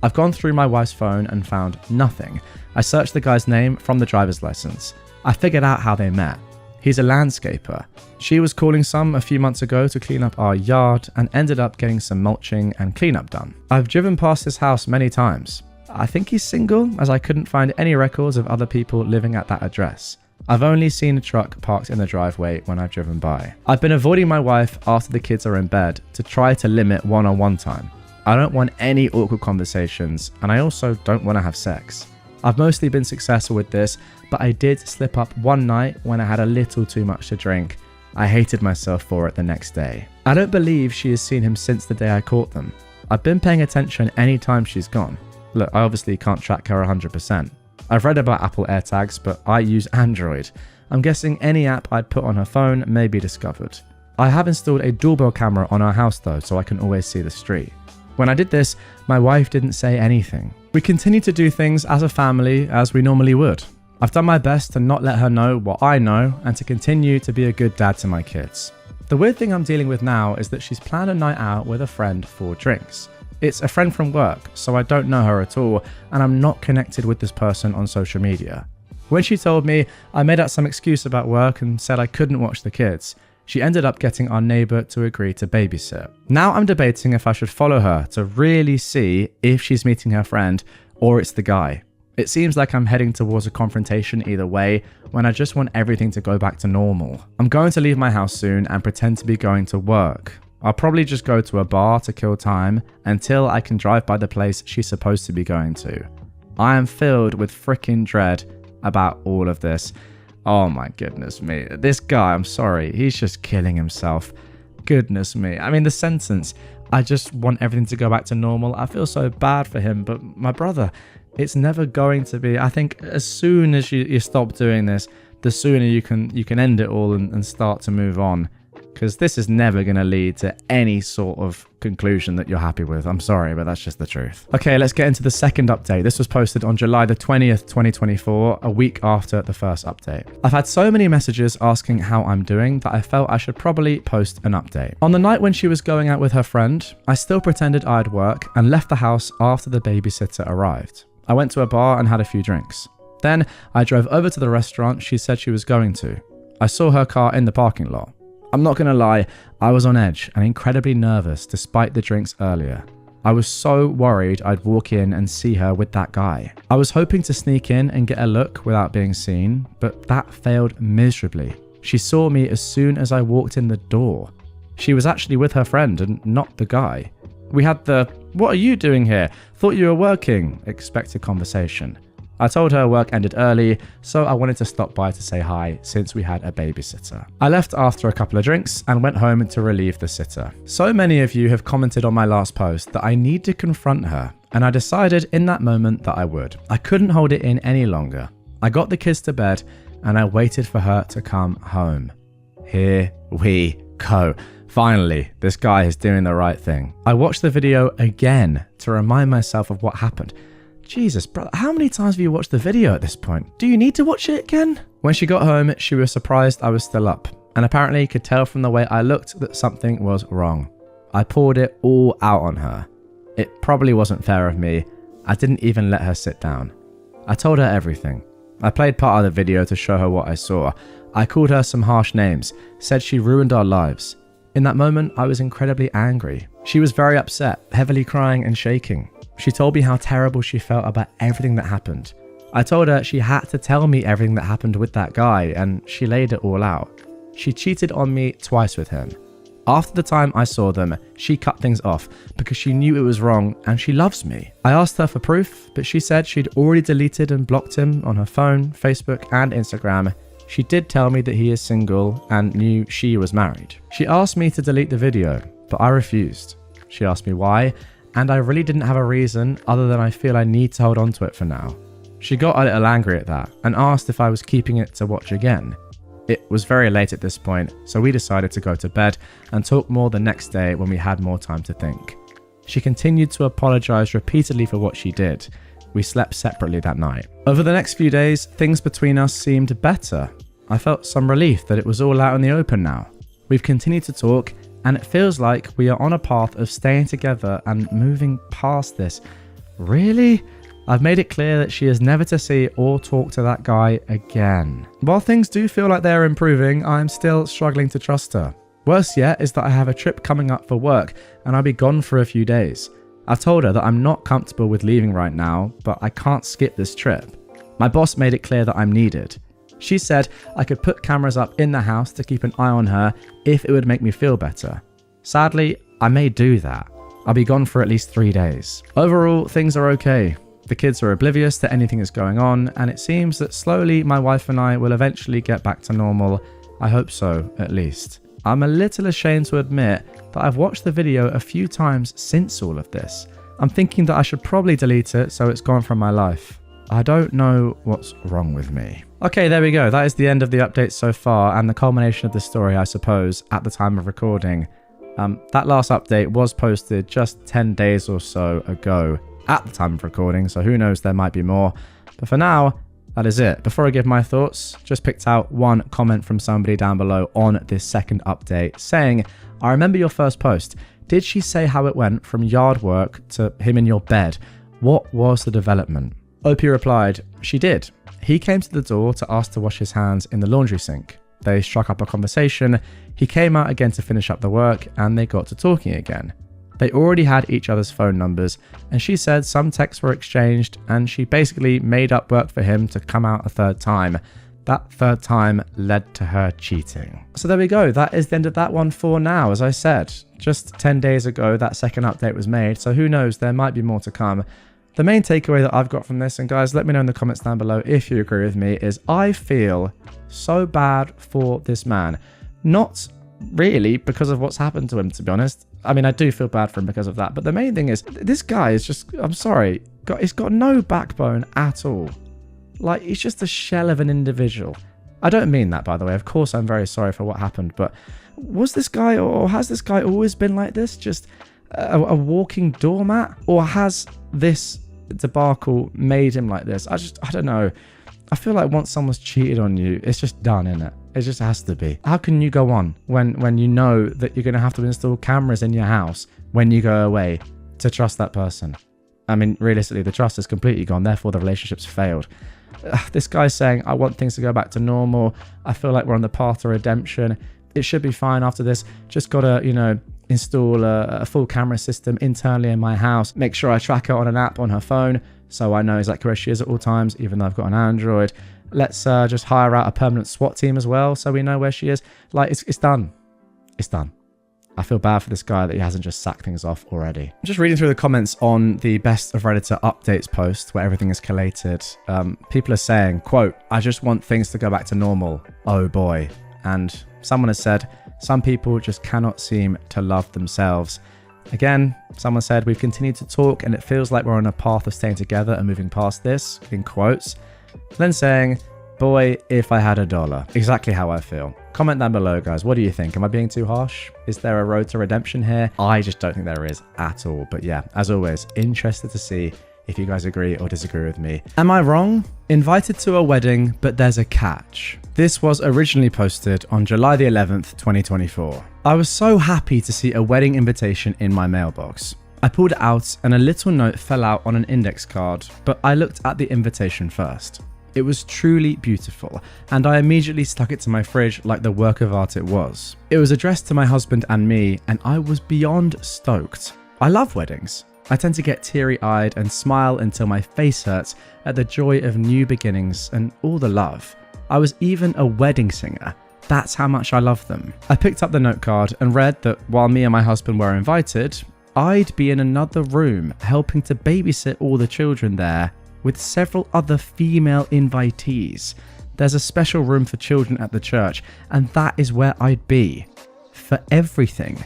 I've gone through my wife's phone and found nothing. I searched the guy's name from the driver's license. I figured out how they met. He's a landscaper. She was calling some a few months ago to clean up our yard and ended up getting some mulching and cleanup done. I've driven past his house many times. I think he's single, as I couldn't find any records of other people living at that address. I've only seen a truck parked in the driveway when I've driven by. I've been avoiding my wife after the kids are in bed to try to limit one-on-one time. I don't want any awkward conversations, and I also don't want to have sex. I've mostly been successful with this, but I did slip up one night when I had a little too much to drink. I hated myself for it the next day. I don't believe she has seen him since the day I caught them. I've been paying attention any time she's gone. Look, I obviously can't track her 100%. I've read about Apple AirTags, but I use Android. I'm guessing any app I'd put on her phone may be discovered. I have installed a doorbell camera on our house though, so I can always see the street. When I did this, my wife didn't say anything. We continue to do things as a family as we normally would. I've done my best to not let her know what I know and to continue to be a good dad to my kids. The weird thing I'm dealing with now is that she's planned a night out with a friend for drinks. It's a friend from work, so I don't know her at all, and I'm not connected with this person on social media. When she told me, I made up some excuse about work and said I couldn't watch the kids. She ended up getting our neighbour to agree to babysit. Now I'm debating if I should follow her to really see if she's meeting her friend or it's the guy. It seems like I'm heading towards a confrontation either way when I just want everything to go back to normal. I'm going to leave my house soon and pretend to be going to work. I'll probably just go to a bar to kill time until I can drive by the place she's supposed to be going to. I am filled with freaking dread about all of this. Oh my goodness me. This guy, I'm sorry, he's just killing himself. Goodness me. I mean, the sentence, I just want everything to go back to normal. I feel so bad for him, but my brother, it's never going to be. I think as soon as you stop doing this, the sooner you can end it all and start to move on. because this is never going to lead to any sort of conclusion that you're happy with. I'm sorry, but that's just the truth. Okay, let's get into the second update. This was posted on July the 20th, 2024, a week after the first update. I've had so many messages asking how I'm doing that I felt I should probably post an update. On the night when she was going out with her friend, I still pretended I had work and left the house after the babysitter arrived. I went to a bar and had a few drinks. Then I drove over to the restaurant she said she was going to. I saw her car in the parking lot. I'm not gonna lie, I was on edge and incredibly nervous despite the drinks earlier. I was so worried I'd walk in and see her with that guy. I was hoping to sneak in and get a look without being seen, but that failed miserably. She saw me as soon as I walked in the door. She was actually with her friend and not the guy. We had the, "What are you doing here? Thought you were working," expected conversation. I told her work ended early, so I wanted to stop by to say hi since we had a babysitter. I left after a couple of drinks and went home to relieve the sitter. So many of you have commented on my last post that I need to confront her, and I decided in that moment that I would. I couldn't hold it in any longer. I got the kids to bed and I waited for her to come home. Here we go. Finally, this guy is doing the right thing. I watched the video again to remind myself of what happened. Jesus, brother, how many times have you watched the video at this point? Do you need to watch it again? When she got home, she was surprised I was still up, and apparently could tell from the way I looked that something was wrong. I poured it all out on her. It probably wasn't fair of me. I didn't even let her sit down. I told her everything. I played part of the video to show her what I saw. I called her some harsh names, said she ruined our lives. In that moment, I was incredibly angry. She was very upset, heavily crying and shaking. She told me how terrible she felt about everything that happened. I told her she had to tell me everything that happened with that guy, and she laid it all out. She cheated on me twice with him. After the time I saw them, she cut things off because she knew it was wrong and she loves me. I asked her for proof, but she said she'd already deleted and blocked him on her phone, Facebook and Instagram. She did tell me that he is single and knew she was married. She asked me to delete the video, but I refused. She asked me why, and I really didn't have a reason other than I feel I need to hold on to it for now. She got a little angry at that and asked if I was keeping it to watch again. It was very late at this point, so we decided to go to bed and talk more the next day when we had more time to think. She continued to apologize repeatedly for what she did. We slept separately that night. Over the next few days, things between us seemed better. I felt some relief that it was all out in the open now. We've continued to talk, and it feels like we are on a path of staying together and moving past this. Really? I've made it clear that she is never to see or talk to that guy again. While things do feel like they're improving, I'm still struggling to trust her. Worse yet is that I have a trip coming up for work and I'll be gone for a few days. I've told her that I'm not comfortable with leaving right now, but I can't skip this trip. My boss made it clear that I'm needed. She said I could put cameras up in the house to keep an eye on her if it would make me feel better. Sadly, I may do that. I'll be gone for at least 3 days. Overall, things are okay. The kids are oblivious to anything that's going on, and it seems that slowly my wife and I will eventually get back to normal. I hope so, at least. I'm a little ashamed to admit that I've watched the video a few times since all of this. I'm thinking that I should probably delete it so it's gone from my life. I don't know what's wrong with me. Okay, there we go. That is the end of the update so far and the culmination of the story, I suppose, at the time of recording. That last update was posted just 10 days or so ago at the time of recording, so who knows, there might be more. But for now, that is it. Before I give my thoughts, just picked out one comment from somebody down below on this second update saying, "I remember your first post. Did she say how it went from yard work to him in your bed? What was the development?" OP replied, "She did. He came to the door to ask to wash his hands in the laundry sink. They struck up a conversation. He came out again to finish up the work and they got to talking again. They already had each other's phone numbers and she said some texts were exchanged and she basically made up work for him to come out a third time. That third time led to her cheating." So there we go. That is the end of that one for now. As I said, just 10 days ago, that second update was made. So who knows, there might be more to come. The main takeaway that I've got from this, and guys, let me know in the comments down below if you agree with me, is I feel so bad for this man. Not really because of what's happened to him, to be honest. I mean, I do feel bad for him because of that. But the main thing is, this guy is just, I'm sorry, he's got no backbone at all. Like, he's just a shell of an individual. I don't mean that, by the way. Of course, I'm very sorry for what happened, but was this guy, or has this guy always been like this? Just a walking doormat? Or has this debacle made him like this? I don't know. I feel like once someone's cheated on you, it's just done, innit? It just has to be. How can you go on when you know that you're going to have to install cameras in your house when you go away to trust that person? I mean, realistically, the trust is completely gone. Therefore, the relationship's failed. This guy's saying, I want things to go back to normal. I feel like we're on the path to redemption. It should be fine after this. Just got to, install a full camera system internally in my house. Make sure I track her on an app on her phone so I know exactly where she is at all times, even though I've got an Android. Let's just hire out a permanent SWAT team as well so we know where she is. Like, it's done. It's done. I feel bad for this guy that he hasn't just sacked things off already. I'm just reading through the comments on the Best of Redditor updates post where everything is collated. People are saying, quote, I just want things to go back to normal. Oh boy. And someone has said, some people just cannot seem to love themselves. Again, someone said, we've continued to talk and it feels like we're on a path of staying together and moving past this, in quotes. Then saying, boy, if I had $1. Exactly how I feel. Comment down below, guys. What do you think? Am I being too harsh? Is there a road to redemption here? I just don't think there is at all. But yeah, as always, interested to see if you guys agree or disagree with me. Am I wrong? Invited to a wedding, but there's a catch. This was originally posted on July the 11th, 2024. I was so happy to see a wedding invitation in my mailbox. I pulled it out and a little note fell out on an index card, but I looked at the invitation first. It was truly beautiful, and I immediately stuck it to my fridge like the work of art it was. It was addressed to my husband and me, and I was beyond stoked. I love weddings. I tend to get teary-eyed and smile until my face hurts at the joy of new beginnings and all the love. I was even a wedding singer. That's how much I love them. I picked up the note card and read that while me and my husband were invited, I'd be in another room helping to babysit all the children there with several other female invitees. There's a special room for children at the church, and that is where I'd be. For everything.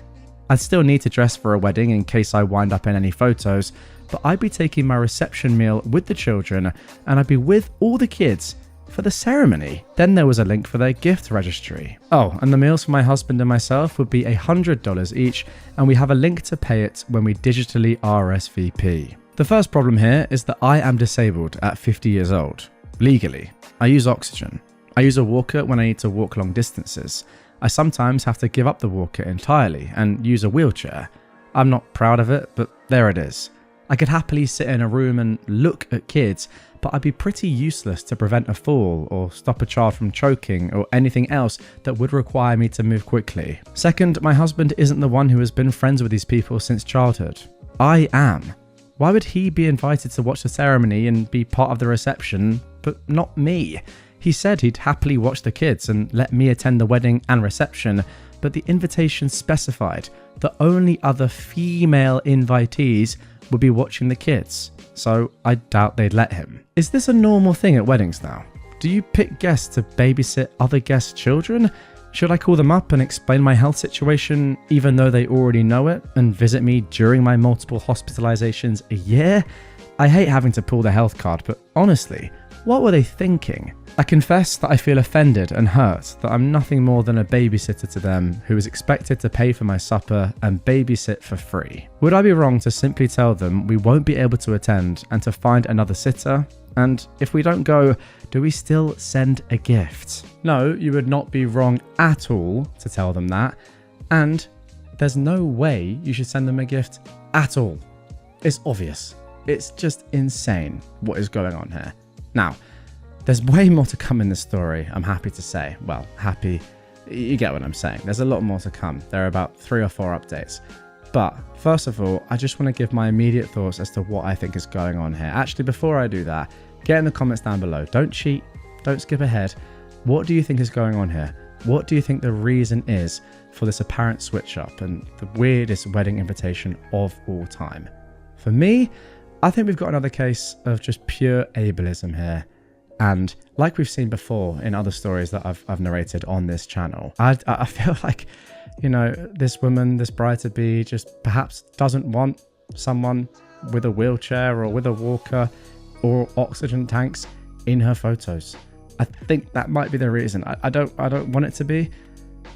I'd still need to dress for a wedding in case I wind up in any photos, but I'd be taking my reception meal with the children, and I'd be with all the kids for the ceremony. Then there was a link for their gift registry. Oh, and the meals for my husband and myself would be $100 each, and we have a link to pay it when we digitally RSVP. The first problem here is that I am disabled at 50 years old. Legally. I use oxygen. I use a walker when I need to walk long distances. I sometimes have to give up the walker entirely and use a wheelchair. I'm not proud of it, but there it is. I could happily sit in a room and look at kids, but I'd be pretty useless to prevent a fall or stop a child from choking or anything else that would require me to move quickly. Second, my husband isn't the one who has been friends with these people since childhood. I am. Why would he be invited to watch the ceremony and be part of the reception, but not me? He said he'd happily watch the kids and let me attend the wedding and reception, but the invitation specified that only other female invitees would be watching the kids, so I doubt they'd let him. Is this a normal thing at weddings now? Do you pick guests to babysit other guests' children? Should I call them up and explain my health situation even though they already know it and visit me during my multiple hospitalizations a year? I hate having to pull the health card, but honestly, what were they thinking? I confess that I feel offended and hurt that I'm nothing more than a babysitter to them who is expected to pay for my supper and babysit for free. Would I be wrong to simply tell them we won't be able to attend and to find another sitter? And if we don't go, do we still send a gift? No, you would not be wrong at all to tell them that. And there's no way you should send them a gift at all. It's obvious. It's just insane what is going on here. Now, there's way more to come in this story, I'm happy to say. Well, happy, you get what I'm saying. There's a lot more to come. There are about 3 or 4 updates. But first of all, I just want to give my immediate thoughts as to what I think is going on here. Actually, before I do that, get in the comments down below. Don't cheat. Don't skip ahead. What do you think is going on here? What do you think the reason is for this apparent switch up and the weirdest wedding invitation of all time? For me, I think we've got another case of just pure ableism here. And like we've seen before in other stories that I've narrated on this channel, I feel like, you know, this woman, this bride-to-be just perhaps doesn't want someone with a wheelchair or with a walker or oxygen tanks in her photos. I think that might be the reason. I don't want it to be,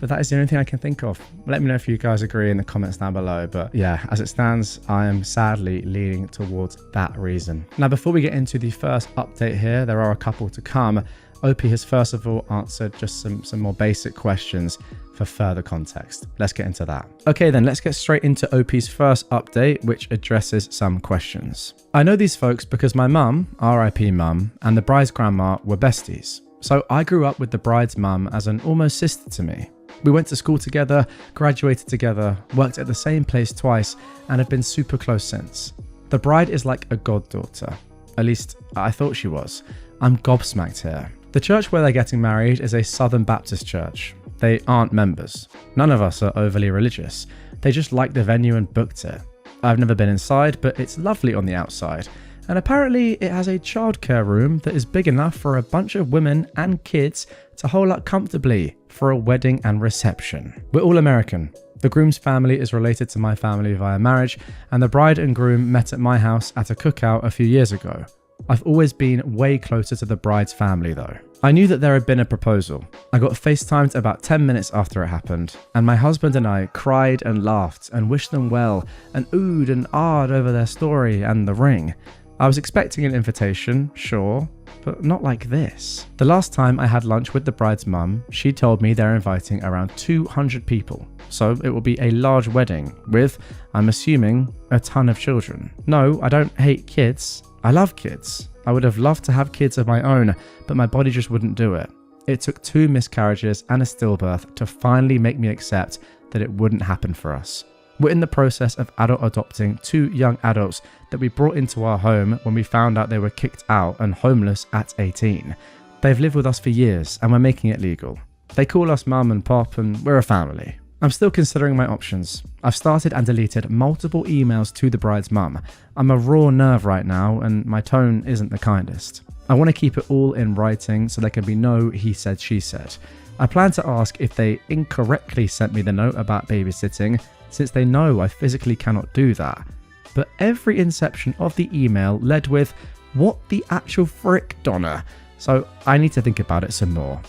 but that is the only thing I can think of. Let me know if you guys agree in the comments down below. But yeah, as it stands, I am sadly leaning towards that reason. Now, before we get into the first update here, there are a couple to come. OP has first of all answered just some more basic questions for further context. Let's get into that. Okay, then let's get straight into OP's first update, which addresses some questions. I know these folks because my mum, RIP mum, and the bride's grandma were besties. So I grew up with the bride's mum as an almost sister to me. We went to school together, graduated together, worked at the same place twice, and have been super close since. The bride is like a goddaughter. At least I thought she was. I'm gobsmacked here. The church where they're getting married is a Southern Baptist church. They aren't members. None of us are overly religious. They just liked the venue and booked it. I've never been inside, but it's lovely on the outside. And apparently it has a childcare room that is big enough for a bunch of women and kids to hole up comfortably for a wedding and reception. We're all American. The groom's family is related to my family via marriage, and the bride and groom met at my house at a cookout a few years ago. I've always been way closer to the bride's family though. I knew that there had been a proposal. I got FaceTimed about 10 minutes after it happened, and my husband and I cried and laughed and wished them well and oohed and ahed over their story and the ring. I was expecting an invitation, sure, but not like this. The last time I had lunch with the bride's mum, she told me they're inviting around 200 people. So it will be a large wedding with, I'm assuming, a ton of children. No, I don't hate kids. I love kids. I would have loved to have kids of my own, but my body just wouldn't do it. It took 2 miscarriages and a stillbirth to finally make me accept that it wouldn't happen for us. We're in the process of adult adopting 2 young adults that we brought into our home when we found out they were kicked out and homeless at 18. They've lived with us for years and we're making it legal. They call us mum and pop and we're a family. I'm still considering my options. I've started and deleted multiple emails to the bride's mum. I'm a raw nerve right now and my tone isn't the kindest. I want to keep it all in writing so there can be no he said, she said. I plan to ask if they incorrectly sent me the note about babysitting, since they know I physically cannot do that. But every inception of the email led with, what the actual frick, Donna? So I need to think about it some more.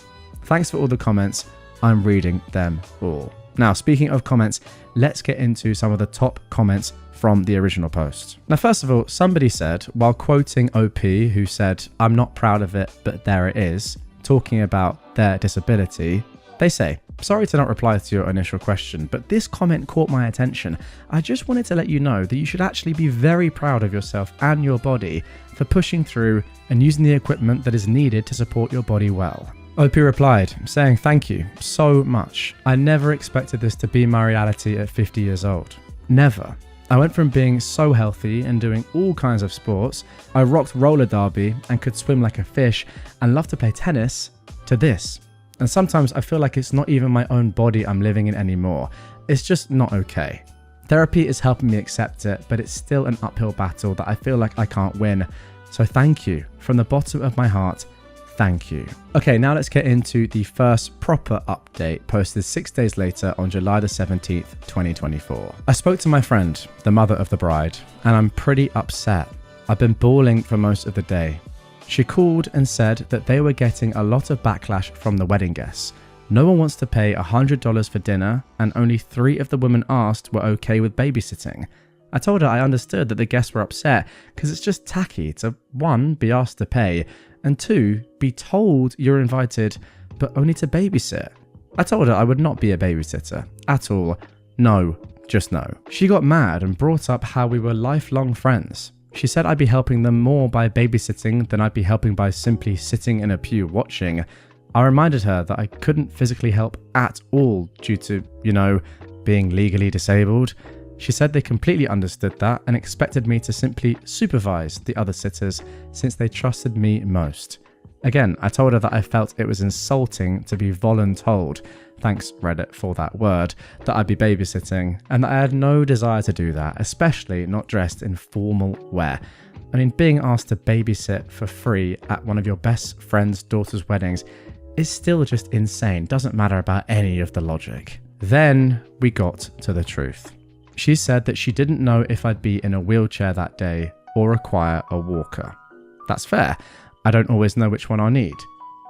Thanks for all the comments. I'm reading them all. Now, speaking of comments, let's get into some of the top comments from the original post. Now, first of all, somebody said, while quoting OP, who said, I'm not proud of it, but there it is, talking about their disability, they say, sorry to not reply to your initial question, but this comment caught my attention. I just wanted to let you know that you should actually be very proud of yourself and your body for pushing through and using the equipment that is needed to support your body well. OP replied, saying thank you so much. I never expected this to be my reality at 50 years old. Never. I went from being so healthy and doing all kinds of sports, I rocked roller derby and could swim like a fish and loved to play tennis, to this. And sometimes I feel like it's not even my own body I'm living in anymore. It's just not okay. Therapy is helping me accept it, but it's still an uphill battle that I feel like I can't win. So thank you. From the bottom of my heart, thank you. Okay, now let's get into the first proper update posted 6 days later on July the 17th, 2024. I spoke to my friend, the mother of the bride, and I'm pretty upset. I've been bawling for most of the day. She called and said that they were getting a lot of backlash from the wedding guests. No one wants to pay $100 for dinner, and only 3 of the women asked were okay with babysitting. I told her I understood that the guests were upset because it's just tacky to 1, be asked to pay, and 2, be told you're invited but only to babysit. I told her I would not be a babysitter at all. No, just no. She got mad and brought up how we were lifelong friends. She said I'd be helping them more by babysitting than I'd be helping by simply sitting in a pew watching. I reminded her that I couldn't physically help at all due to, being legally disabled. She said they completely understood that and expected me to simply supervise the other sitters since they trusted me most. Again, I told her that I felt it was insulting to be voluntold, thanks Reddit for that word, that I'd be babysitting, and that I had no desire to do that, especially not dressed in formal wear. I mean, being asked to babysit for free at one of your best friend's daughter's weddings is still just insane, doesn't matter about any of the logic. Then we got to the truth. She said that she didn't know if I'd be in a wheelchair that day or require a walker. That's fair. I don't always know which one I need.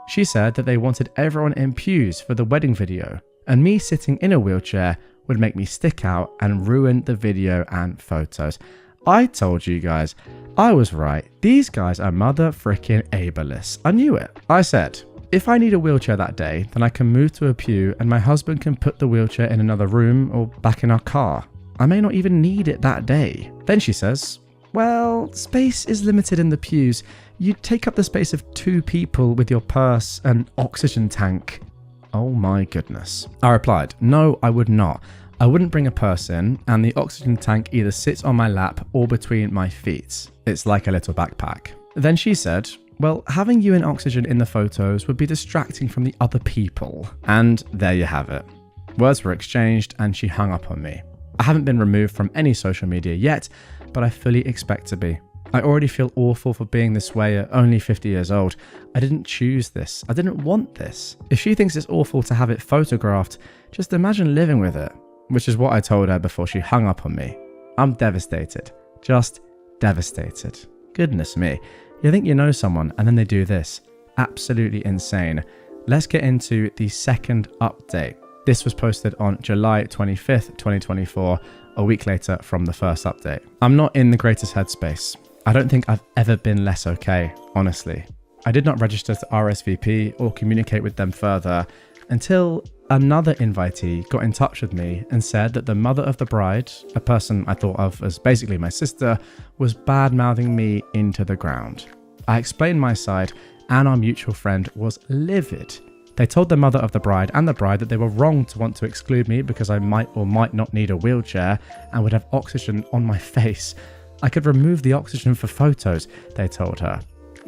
She said that they wanted everyone in pews for the wedding video, and me sitting in a wheelchair would make me stick out and ruin the video and photos. I told you guys, I was right. These guys are mother frickin' ableists. I knew it. I said, if I need a wheelchair that day, then I can move to a pew and my husband can put the wheelchair in another room or back in our car. I may not even need it that day. Then she says, well, space is limited in the pews. You'd take up the space of 2 people with your purse and oxygen tank. Oh my goodness. I replied, no, I would not. I wouldn't bring a purse in, and the oxygen tank either sits on my lap or between my feet. It's like a little backpack. Then she said, well, having you in oxygen in the photos would be distracting from the other people. And there you have it. Words were exchanged and she hung up on me. I haven't been removed from any social media yet, but I fully expect to be. I already feel awful for being this way at only 50 years old. I didn't choose this. I didn't want this. If she thinks it's awful to have it photographed, just imagine living with it. Which is what I told her before she hung up on me. I'm devastated. Just devastated. Goodness me. You think you know someone and then they do this. Absolutely insane. Let's get into the second update. This was posted on July 25th, 2024, a week later from the first update. I'm not in the greatest headspace. I don't think I've ever been less okay, honestly. I did not register to RSVP or communicate with them further until another invitee got in touch with me and said that the mother of the bride, a person I thought of as basically my sister, was bad-mouthing me into the ground. I explained my side and our mutual friend was livid. They told the mother of the bride and the bride that they were wrong to want to exclude me because I might or might not need a wheelchair and would have oxygen on my face. I could remove the oxygen for photos, they told her.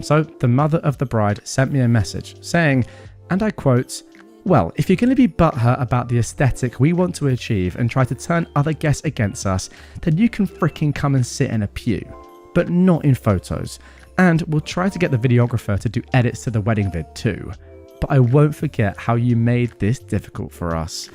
So the mother of the bride sent me a message saying, and I quote, well, if you're going to be butthurt about the aesthetic we want to achieve and try to turn other guests against us, then you can freaking come and sit in a pew. But not in photos. And we'll try to get the videographer to do edits to the wedding vid too. But I won't forget how you made this difficult for us.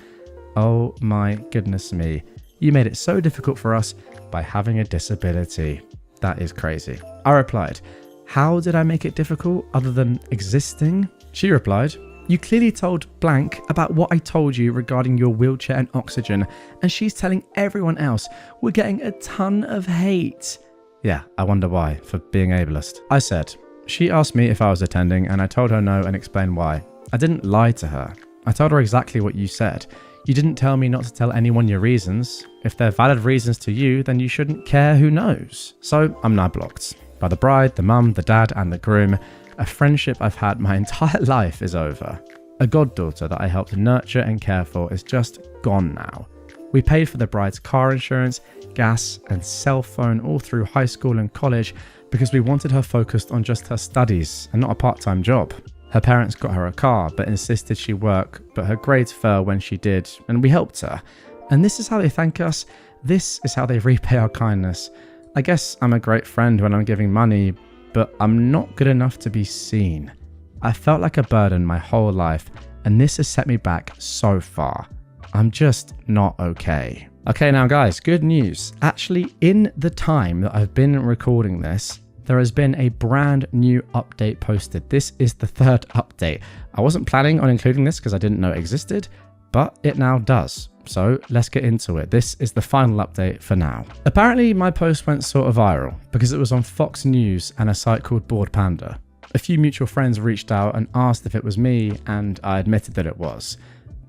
Oh my goodness me. You made it so difficult for us by having a disability. That is crazy. I replied, how did I make it difficult other than existing? She replied, you clearly told blank about what I told you regarding your wheelchair and oxygen, and she's telling everyone else. We're getting a ton of hate. Yeah, I wonder why, for being ableist. I said, she asked me if I was attending, and I told her no and explained why. I didn't lie to her. I told her exactly what you said. You didn't tell me not to tell anyone your reasons. If they're valid reasons to you, then you shouldn't care who knows. So I'm now blocked. By the bride, the mum, the dad, and the groom. A friendship I've had my entire life is over. A goddaughter that I helped nurture and care for is just gone now. We paid for the bride's car insurance, gas, and cell phone all through high school and college because we wanted her focused on just her studies and not a part-time job. Her parents got her a car but insisted she work, but her grades fell when she did, and we helped her. And this is how they thank us. This is how they repay our kindness. I guess I'm a great friend when I'm giving money, but I'm not good enough to be seen. I felt like a burden my whole life, and this has set me back so far. I'm just not okay. Okay, now guys, good news. Actually, in the time that I've been recording this, there has been a brand new update posted. This is the third update. I wasn't planning on including this because I didn't know it existed, but it now does. So let's get into it. This is the final update for now. Apparently my post went sort of viral because it was on Fox News and a site called Bored Panda. A few mutual friends reached out and asked if it was me, and I admitted that it was.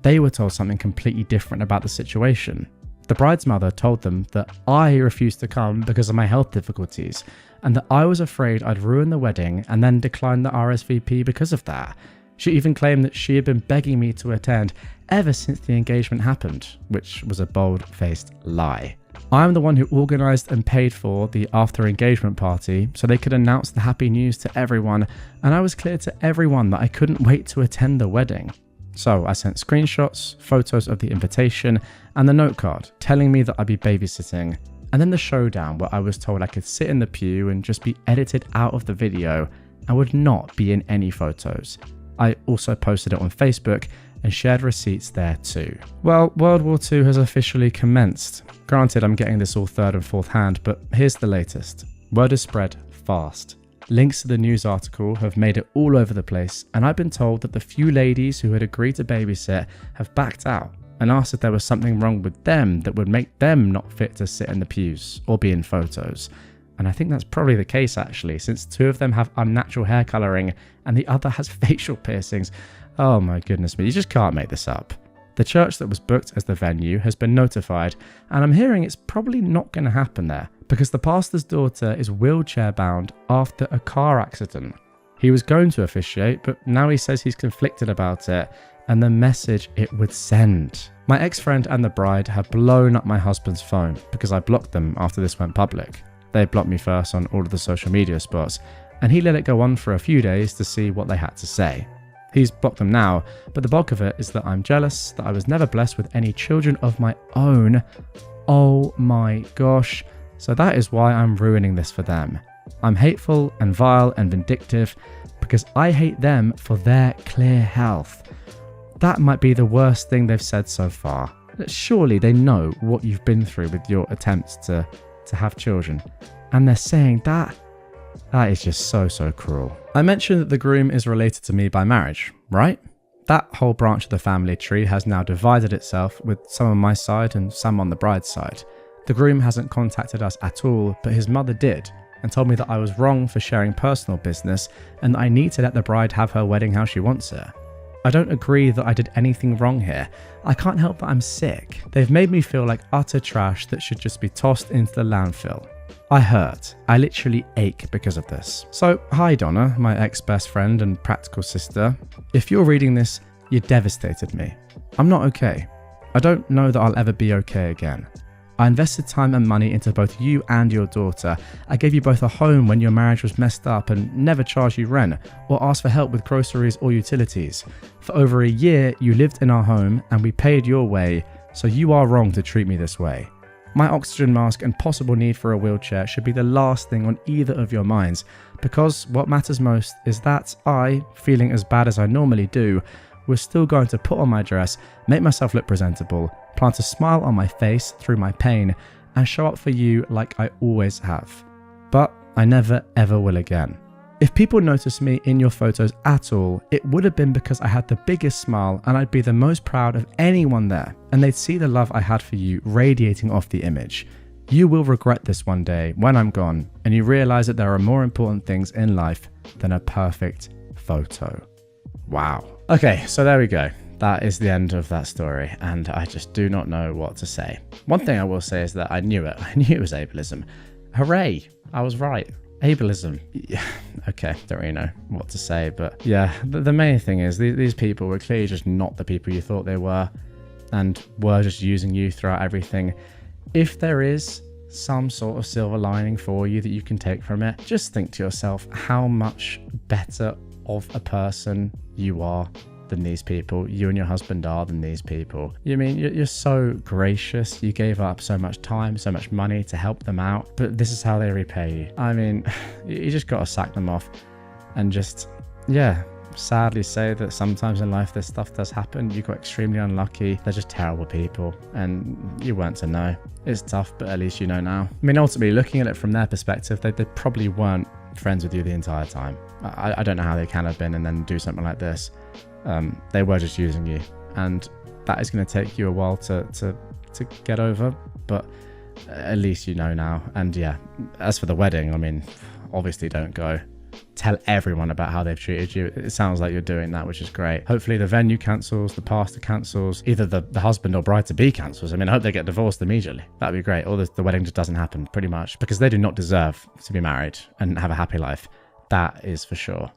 They were told something completely different about the situation. The bride's mother told them that I refused to come because of my health difficulties, and that I was afraid I'd ruin the wedding and then decline the RSVP because of that. She even claimed that she had been begging me to attend ever since the engagement happened, which was a bold-faced lie. I'm the one who organised and paid for the after engagement party so they could announce the happy news to everyone, and I was clear to everyone that I couldn't wait to attend the wedding. So I sent screenshots, photos of the invitation, and the note card telling me that I'd be babysitting, and then the showdown where I was told I could sit in the pew and just be edited out of the video and would not be in any photos. I also posted it on Facebook and shared receipts there too. Well, World War II has officially commenced. Granted, I'm getting this all third and fourth hand, but here's the latest. Word is spread fast. Links to the news article have made it all over the place, and I've been told that the few ladies who had agreed to babysit have backed out and asked if there was something wrong with them that would make them not fit to sit in the pews or be in photos. And I think that's probably the case actually, since 2 of them have unnatural hair colouring and the other has facial piercings. Oh my goodness me, you just can't make this up. The church that was booked as the venue has been notified, and I'm hearing it's probably not going to happen there because the pastor's daughter is wheelchair bound after a car accident. He was going to officiate, but now he says he's conflicted about it and the message it would send. My ex-friend and the bride have blown up my husband's phone because I blocked them after this went public. They blocked me first on all of the social media spots, and he let it go on for a few days to see what they had to say. He's blocked them now, but the bulk of it is that I'm jealous that I was never blessed with any children of my own. Oh my gosh. So that is why I'm ruining this for them. I'm hateful and vile and vindictive because I hate them for their clear health. That might be the worst thing they've said so far. Surely they know what you've been through with your attempts to have children. And they're saying that? That is just so cruel. I mentioned that the groom is related to me by marriage, right? That whole branch of the family tree has now divided itself with some on my side and some on the bride's side. The groom hasn't contacted us at all, but his mother did and told me that I was wrong for sharing personal business and that I need to let the bride have her wedding how she wants it. I don't agree that I did anything wrong here. I can't help but I'm sick. They've made me feel like utter trash that should just be tossed into the landfill. I hurt. I literally ache because of this. So, hi Donna, my ex-best friend and practical sister. If you're reading this, you devastated me. I'm not okay. I don't know that I'll ever be okay again. I invested time and money into both you and your daughter. I gave you both a home when your marriage was messed up and never charged you rent or asked for help with groceries or utilities. For over a year, you lived in our home and we paid your way, so you are wrong to treat me this way. My oxygen mask and possible need for a wheelchair should be the last thing on either of your minds, because what matters most is that I, feeling as bad as I normally do, was still going to put on my dress, make myself look presentable, plant a smile on my face through my pain, and show up for you like I always have. But I never ever will again. If people noticed me in your photos at all, it would have been because I had the biggest smile and I'd be the most proud of anyone there, and they'd see the love I had for you radiating off the image. You will regret this one day when I'm gone and you realize that there are more important things in life than a perfect photo. Wow. Okay, so there we go. That is the end of that story, and I just do not know what to say. One thing I will say is that I knew it. I knew it was ableism. Hooray! I was right. Ableism. Yeah, okay, don't really know what to say, but yeah, the main thing is these people were clearly just not the people you thought they were and were just using you throughout everything. If there is some sort of silver lining for you that you can take from it, just think to yourself how much better of a person you are than these people. You and your husband are than these people. You mean you're so gracious. You gave up so much time, so much money to help them out, but this is how they repay you. I mean, you just got to sack them off and just, yeah, sadly say that sometimes in life this stuff does happen. You got extremely unlucky. They're just terrible people and you weren't to know. It's tough, but at least you know now. I mean, ultimately, looking at it from their perspective, they probably weren't friends with you the entire time. I don't know how they can have been and then do something like this. They were just using you, and that is going to take you a while to get over, but at least you know now. And yeah, as for the wedding, I mean, obviously don't go. Tell everyone about how they've treated you. It sounds like you're doing that, which is great. Hopefully the venue cancels, the pastor cancels, either the husband or bride-to-be cancels. I mean, I hope they get divorced immediately. That'd be great. Or the wedding just doesn't happen, pretty much, because they do not deserve to be married and have a happy life. That is for sure.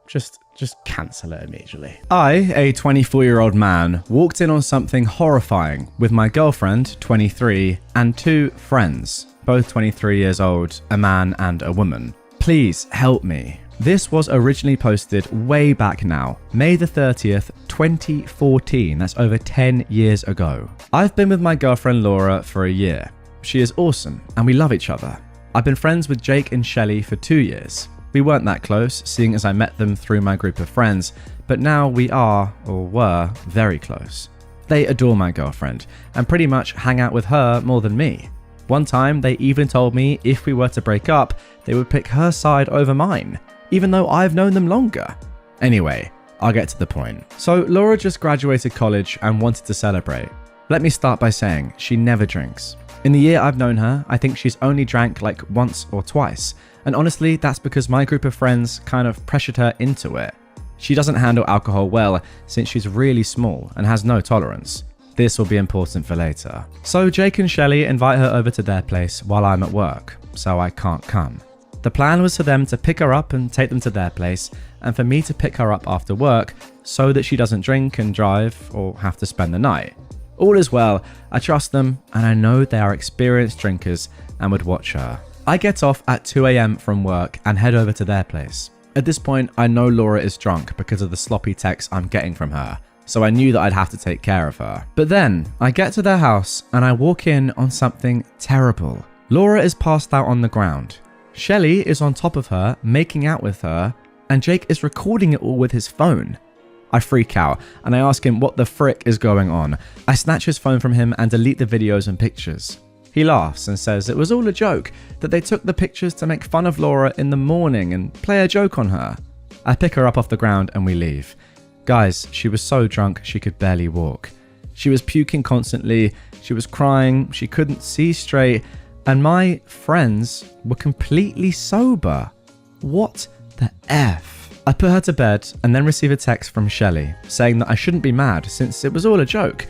Just cancel it immediately. I, a 24-year-old man, walked in on something horrifying with my girlfriend, 23, and 2 friends, both 23 years old, a man and a woman. Please help me. This was originally posted way back now, May the 30th, 2014. That's over 10 years ago. I've been with my girlfriend Laura for a year. She is awesome and we love each other. I've been friends with Jake and Shelley for 2 years. We weren't that close, seeing as I met them through my group of friends, but now we are, or were, very close. They adore my girlfriend, and pretty much hang out with her more than me. One time, they even told me if we were to break up, they would pick her side over mine, even though I've known them longer. Anyway, I'll get to the point. So Laura just graduated college and wanted to celebrate. Let me start by saying she never drinks. In the year I've known her, I think she's only drank like once or twice. And honestly, that's because my group of friends kind of pressured her into it. She doesn't handle alcohol well since she's really small and has no tolerance. This will be important for later. So Jake and Shelly invite her over to their place while I'm at work, so I can't come. The plan was for them to pick her up and take them to their place, and for me to pick her up after work so that she doesn't drink and drive or have to spend the night. All is well, I trust them, and I know they are experienced drinkers and would watch her. I get off at 2 AM from work and head over to their place. At this point, I know Laura is drunk because of the sloppy texts I'm getting from her, so I knew that I'd have to take care of her. But then, I get to their house and I walk in on something terrible. Laura is passed out on the ground. Shelly is on top of her, making out with her, and Jake is recording it all with his phone. I freak out and I ask him what the frick is going on. I snatch his phone from him and delete the videos and pictures. He laughs and says it was all a joke, that they took the pictures to make fun of Laura in the morning and play a joke on her. I pick her up off the ground and we leave. Guys, she was so drunk she could barely walk. She was puking constantly, she was crying, she couldn't see straight, and my friends were completely sober. What the F? I put her to bed and then receive a text from Shelly saying that I shouldn't be mad since it was all a joke.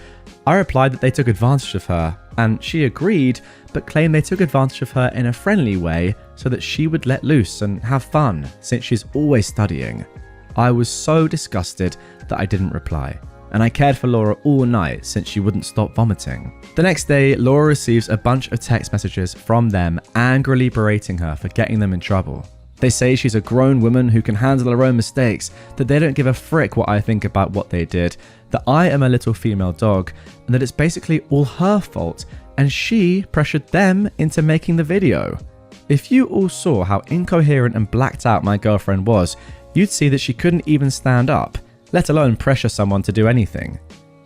I replied that they took advantage of her, and she agreed, but claimed they took advantage of her in a friendly way so that she would let loose and have fun since she's always studying. I was so disgusted that I didn't reply, and I cared for Laura all night since she wouldn't stop vomiting. The next day, Laura receives a bunch of text messages from them angrily berating her for getting them in trouble. They say she's a grown woman who can handle her own mistakes, that they don't give a frick what I think about what they did, that I am a little female dog, and that it's basically all her fault, and she pressured them into making the video. If you all saw how incoherent and blacked out my girlfriend was, you'd see that she couldn't even stand up, let alone pressure someone to do anything.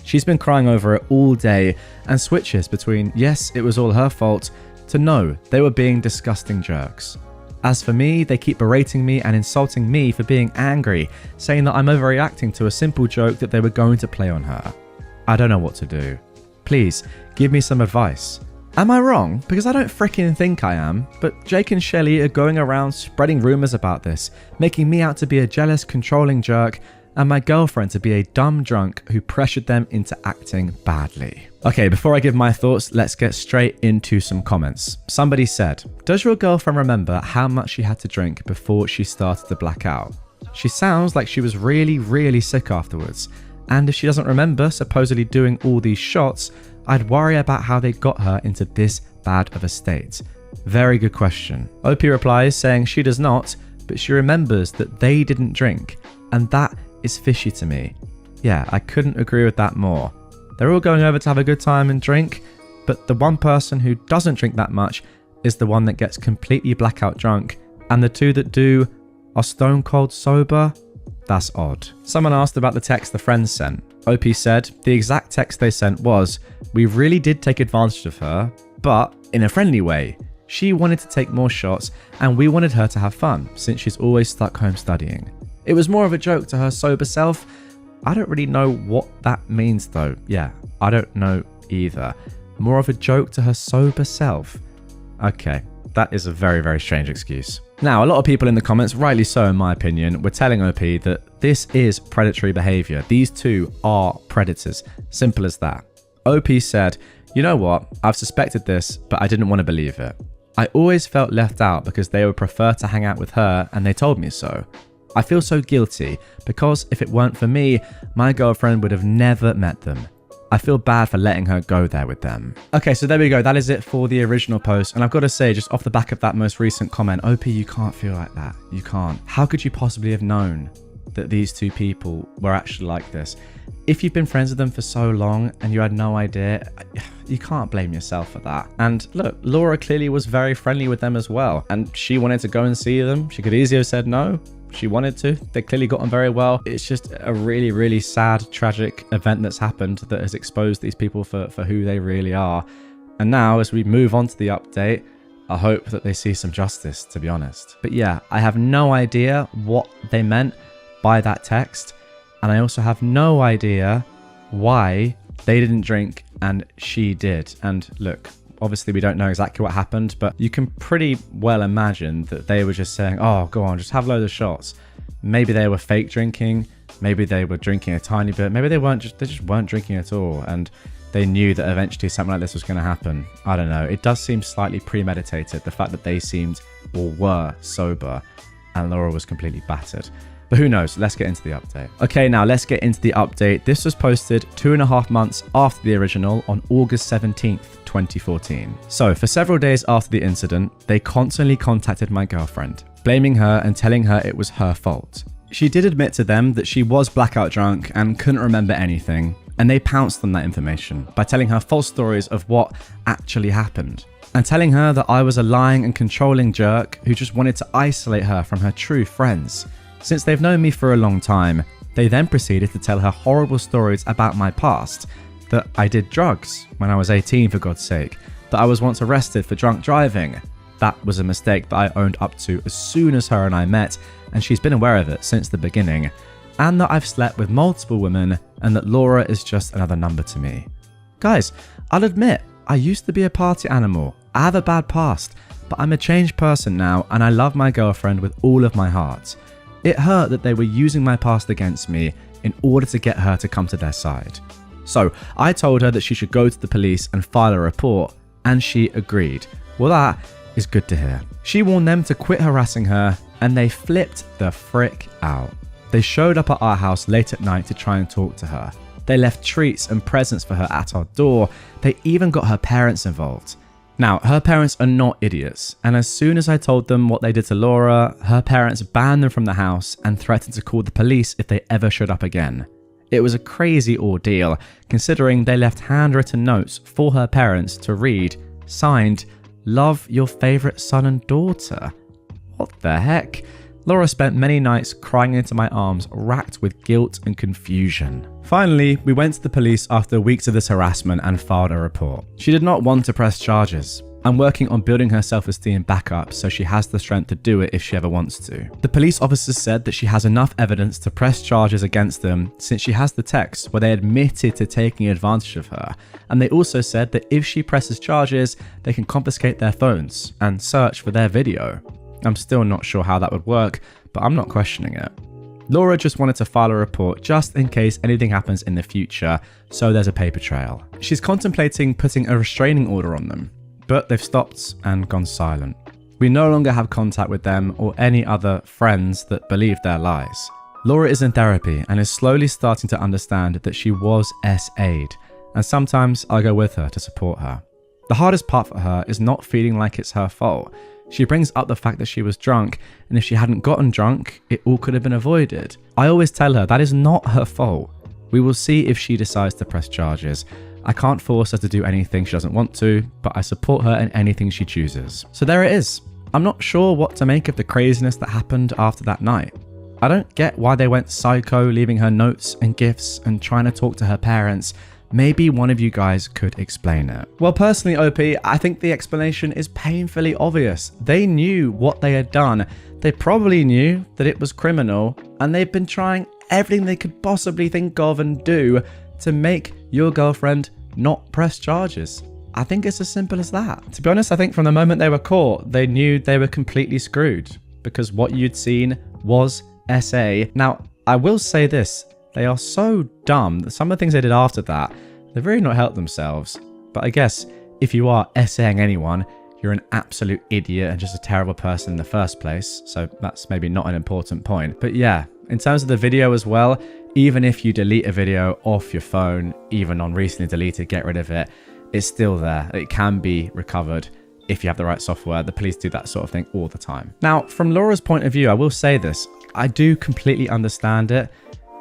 She's been crying over it all day and switches between yes, it was all her fault, to no, they were being disgusting jerks. As for me, they keep berating me and insulting me for being angry, saying that I'm overreacting to a simple joke that they were going to play on her. I don't know what to do. Please, give me some advice. Am I wrong? Because I don't freaking think I am, but Jake and Shelly are going around spreading rumors about this, making me out to be a jealous, controlling jerk, and my girlfriend to be a dumb drunk who pressured them into acting badly. Okay, before I give my thoughts, let's get straight into some comments. Somebody said, does your girlfriend remember how much she had to drink before she started to black out? She sounds like she was really, really sick afterwards. And if she doesn't remember supposedly doing all these shots, I'd worry about how they got her into this bad of a state. Very good question. OP replies saying she does not, but she remembers that they didn't drink. And that is fishy to me. Yeah, I couldn't agree with that more. They're all going over to have a good time and drink, but the one person who doesn't drink that much is the one that gets completely blackout drunk, and the two that do are stone cold sober? That's odd. Someone asked about the text the friends sent. OP said the exact text they sent was, we really did take advantage of her, but in a friendly way. She wanted to take more shots and we wanted her to have fun since she's always stuck home studying. It was more of a joke to her sober self. I don't really know what that means though. Yeah, I don't know either. More of a joke to her sober self. Okay, that is a very, very strange excuse. Now, a lot of people in the comments, rightly so in my opinion, were telling OP that this is predatory behavior. These two are predators. Simple as that. OP said, you know what, I've suspected this, but I didn't want to believe it. I always felt left out because they would prefer to hang out with her and they told me so. I feel so guilty because if it weren't for me, my girlfriend would have never met them. I feel bad for letting her go there with them. Okay, so there we go. That is it for the original post. And I've got to say, just off the back of that most recent comment, OP, you can't feel like that. You can't. How could you possibly have known that these two people were actually like this? If you've been friends with them for so long and you had no idea, you can't blame yourself for that. And look, Laura clearly was very friendly with them as well. And she wanted to go and see them. She could easily have said no. She wanted to. They clearly got on very well. It's just a really, really sad, tragic event that's happened that has exposed these people for who they really are. And now, as we move on to the update, I hope that they see some justice, to be honest. But yeah, I have no idea what they meant by that text. And I also have no idea why they didn't drink and she did. And look, obviously we don't know exactly what happened, but you can pretty well imagine that they were just saying, oh, go on, just have loads of shots. Maybe they were fake drinking. Maybe they were drinking a tiny bit. Maybe they just weren't drinking at all. And they knew that eventually something like this was going to happen. I don't know. It does seem slightly premeditated, the fact that they seemed or were sober and Laura was completely battered. But who knows? Let's get into the update. Okay, now let's get into the update. This was posted 2.5 months after the original on August 17th, 2014. So for several days after the incident, they constantly contacted my girlfriend, blaming her and telling her it was her fault. She did admit to them that she was blackout drunk and couldn't remember anything, and they pounced on that information by telling her false stories of what actually happened, and telling her that I was a lying and controlling jerk who just wanted to isolate her from her true friends. Since they've known me for a long time, they then proceeded to tell her horrible stories about my past, that I did drugs when I was 18 for God's sake, that I was once arrested for drunk driving. That was a mistake that I owned up to as soon as her and I met, and she's been aware of it since the beginning, and that I've slept with multiple women and that Laura is just another number to me. Guys, I'll admit, I used to be a party animal. I have a bad past, but I'm a changed person now and I love my girlfriend with all of my heart. It hurt that they were using my past against me in order to get her to come to their side. So I told her that she should go to the police and file a report, and she agreed. Well, that is good to hear. She warned them to quit harassing her, and they flipped the frick out. They showed up at our house late at night to try and talk to her. They left treats and presents for her at our door. They even got her parents involved. Now, her parents are not idiots, and as soon as I told them what they did to Laura, her parents banned them from the house and threatened to call the police if they ever showed up again. It was a crazy ordeal, considering they left handwritten notes for her parents to read, signed, "Love your favourite son and daughter." What the heck? Laura spent many nights crying into my arms, racked with guilt and confusion. Finally, we went to the police after weeks of this harassment and filed a report. She did not want to press charges. I'm working on building her self-esteem back up so she has the strength to do it if she ever wants to. The police officers said that she has enough evidence to press charges against them since she has the text where they admitted to taking advantage of her, and they also said that if she presses charges, they can confiscate their phones and search for their video. I'm still not sure how that would work, but I'm not questioning it. Laura just wanted to file a report just in case anything happens in the future, so there's a paper trail. She's contemplating putting a restraining order on them, but they've stopped and gone silent. We no longer have contact with them or any other friends that believe their lies. Laura is in therapy and is slowly starting to understand that she was SA'd, and sometimes I go with her to support her. The hardest part for her is not feeling like it's her fault. She brings up the fact that she was drunk, and if she hadn't gotten drunk, it all could have been avoided. I always tell her that is not her fault. We will see if she decides to press charges. I can't force her to do anything she doesn't want to, but I support her in anything she chooses. So there it is. I'm not sure what to make of the craziness that happened after that night. I don't get why they went psycho, leaving her notes and gifts and trying to talk to her parents. Maybe one of you guys could explain it. Well, personally, OP, I think the explanation is painfully obvious. They knew what they had done. They probably knew that it was criminal, and they've been trying everything they could possibly think of and do to make your girlfriend not press charges. I think it's as simple as that. To be honest, I think from the moment they were caught, they knew they were completely screwed because what you'd seen was SA. Now, I will say this. They are so dumb that some of the things they did after that, they've really not helped themselves. But I guess if you are SAing anyone, you're an absolute idiot and just a terrible person in the first place. So that's maybe not an important point. But yeah, in terms of the video as well, even if you delete a video off your phone, even on recently deleted, get rid of it, it's still there. It can be recovered if you have the right software. The police do that sort of thing all the time. Now, from Laura's point of view, I will say this. I do completely understand it.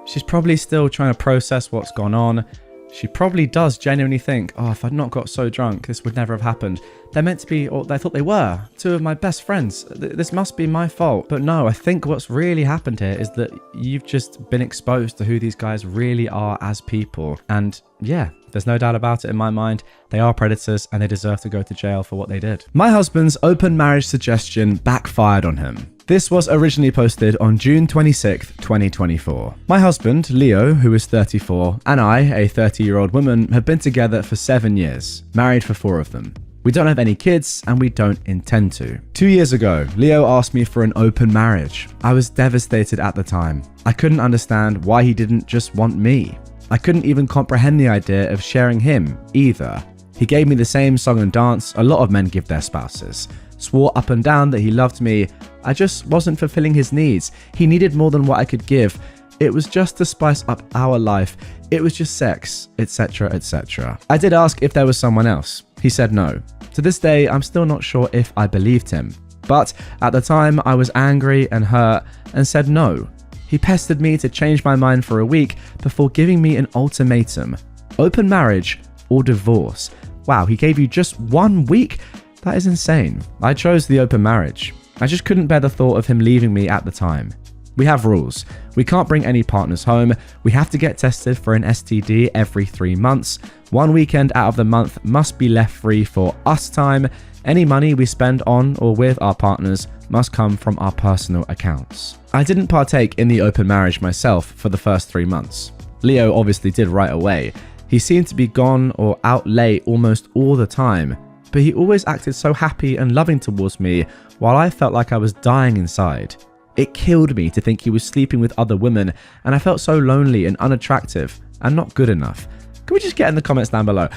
She's probably still trying to process what's gone on. She probably does genuinely think, oh, if I'd not got so drunk, this would never have happened. They're meant to be, or they thought they were, two of my best friends. This must be my fault. But no, I think what's really happened here is that you've just been exposed to who these guys really are as people. And yeah, there's no doubt about it in my mind. They are predators and they deserve to go to jail for what they did. My husband's open marriage suggestion backfired on him. This was originally posted on June 26th, 2024. My husband, Leo, who is 34, and I, a 30-year-old woman, have been together for 7 years, married for 4 of them. We don't have any kids, and we don't intend to. 2 years ago, Leo asked me for an open marriage. I was devastated at the time. I couldn't understand why he didn't just want me. I couldn't even comprehend the idea of sharing him, either. He gave me the same song and dance a lot of men give their spouses. Swore up and down that he loved me. I just wasn't fulfilling his needs. He needed more than what I could give. It was just to spice up our life. It was just sex, etc, etc. I did ask if there was someone else. He said no. To this day, I'm still not sure if I believed him. But at the time, I was angry and hurt and said no. He pestered me to change my mind for a week before giving me an ultimatum. Open marriage or divorce. Wow, he gave you just 1 week? That is insane. I chose the open marriage. I just couldn't bear the thought of him leaving me at the time. We have rules. We can't bring any partners home. We have to get tested for an STD every 3 months. 1 weekend out of the month must be left free for us time. Any money we spend on or with our partners must come from our personal accounts. I didn't partake in the open marriage myself for the first 3 months. Leo obviously did right away. He seemed to be gone or out late almost all the time. But he always acted so happy and loving towards me while I felt like I was dying inside. It killed me to think he was sleeping with other women, and I felt so lonely and unattractive and not good enough. Can we just get in the comments down below?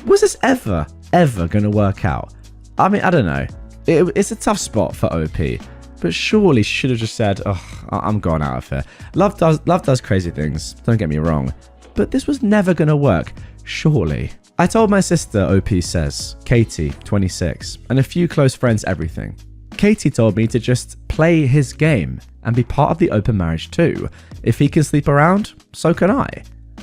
Was this ever going to work out? I mean, I don't know. It's a tough spot for OP, but surely she should have just said, oh, I'm gone out of here. Love does crazy things, don't get me wrong, but this was never going to work, surely. I told my sister, OP says, Katie, 26, and a few close friends everything. Katie told me to just play his game and be part of the open marriage too. If he can sleep around, so can I.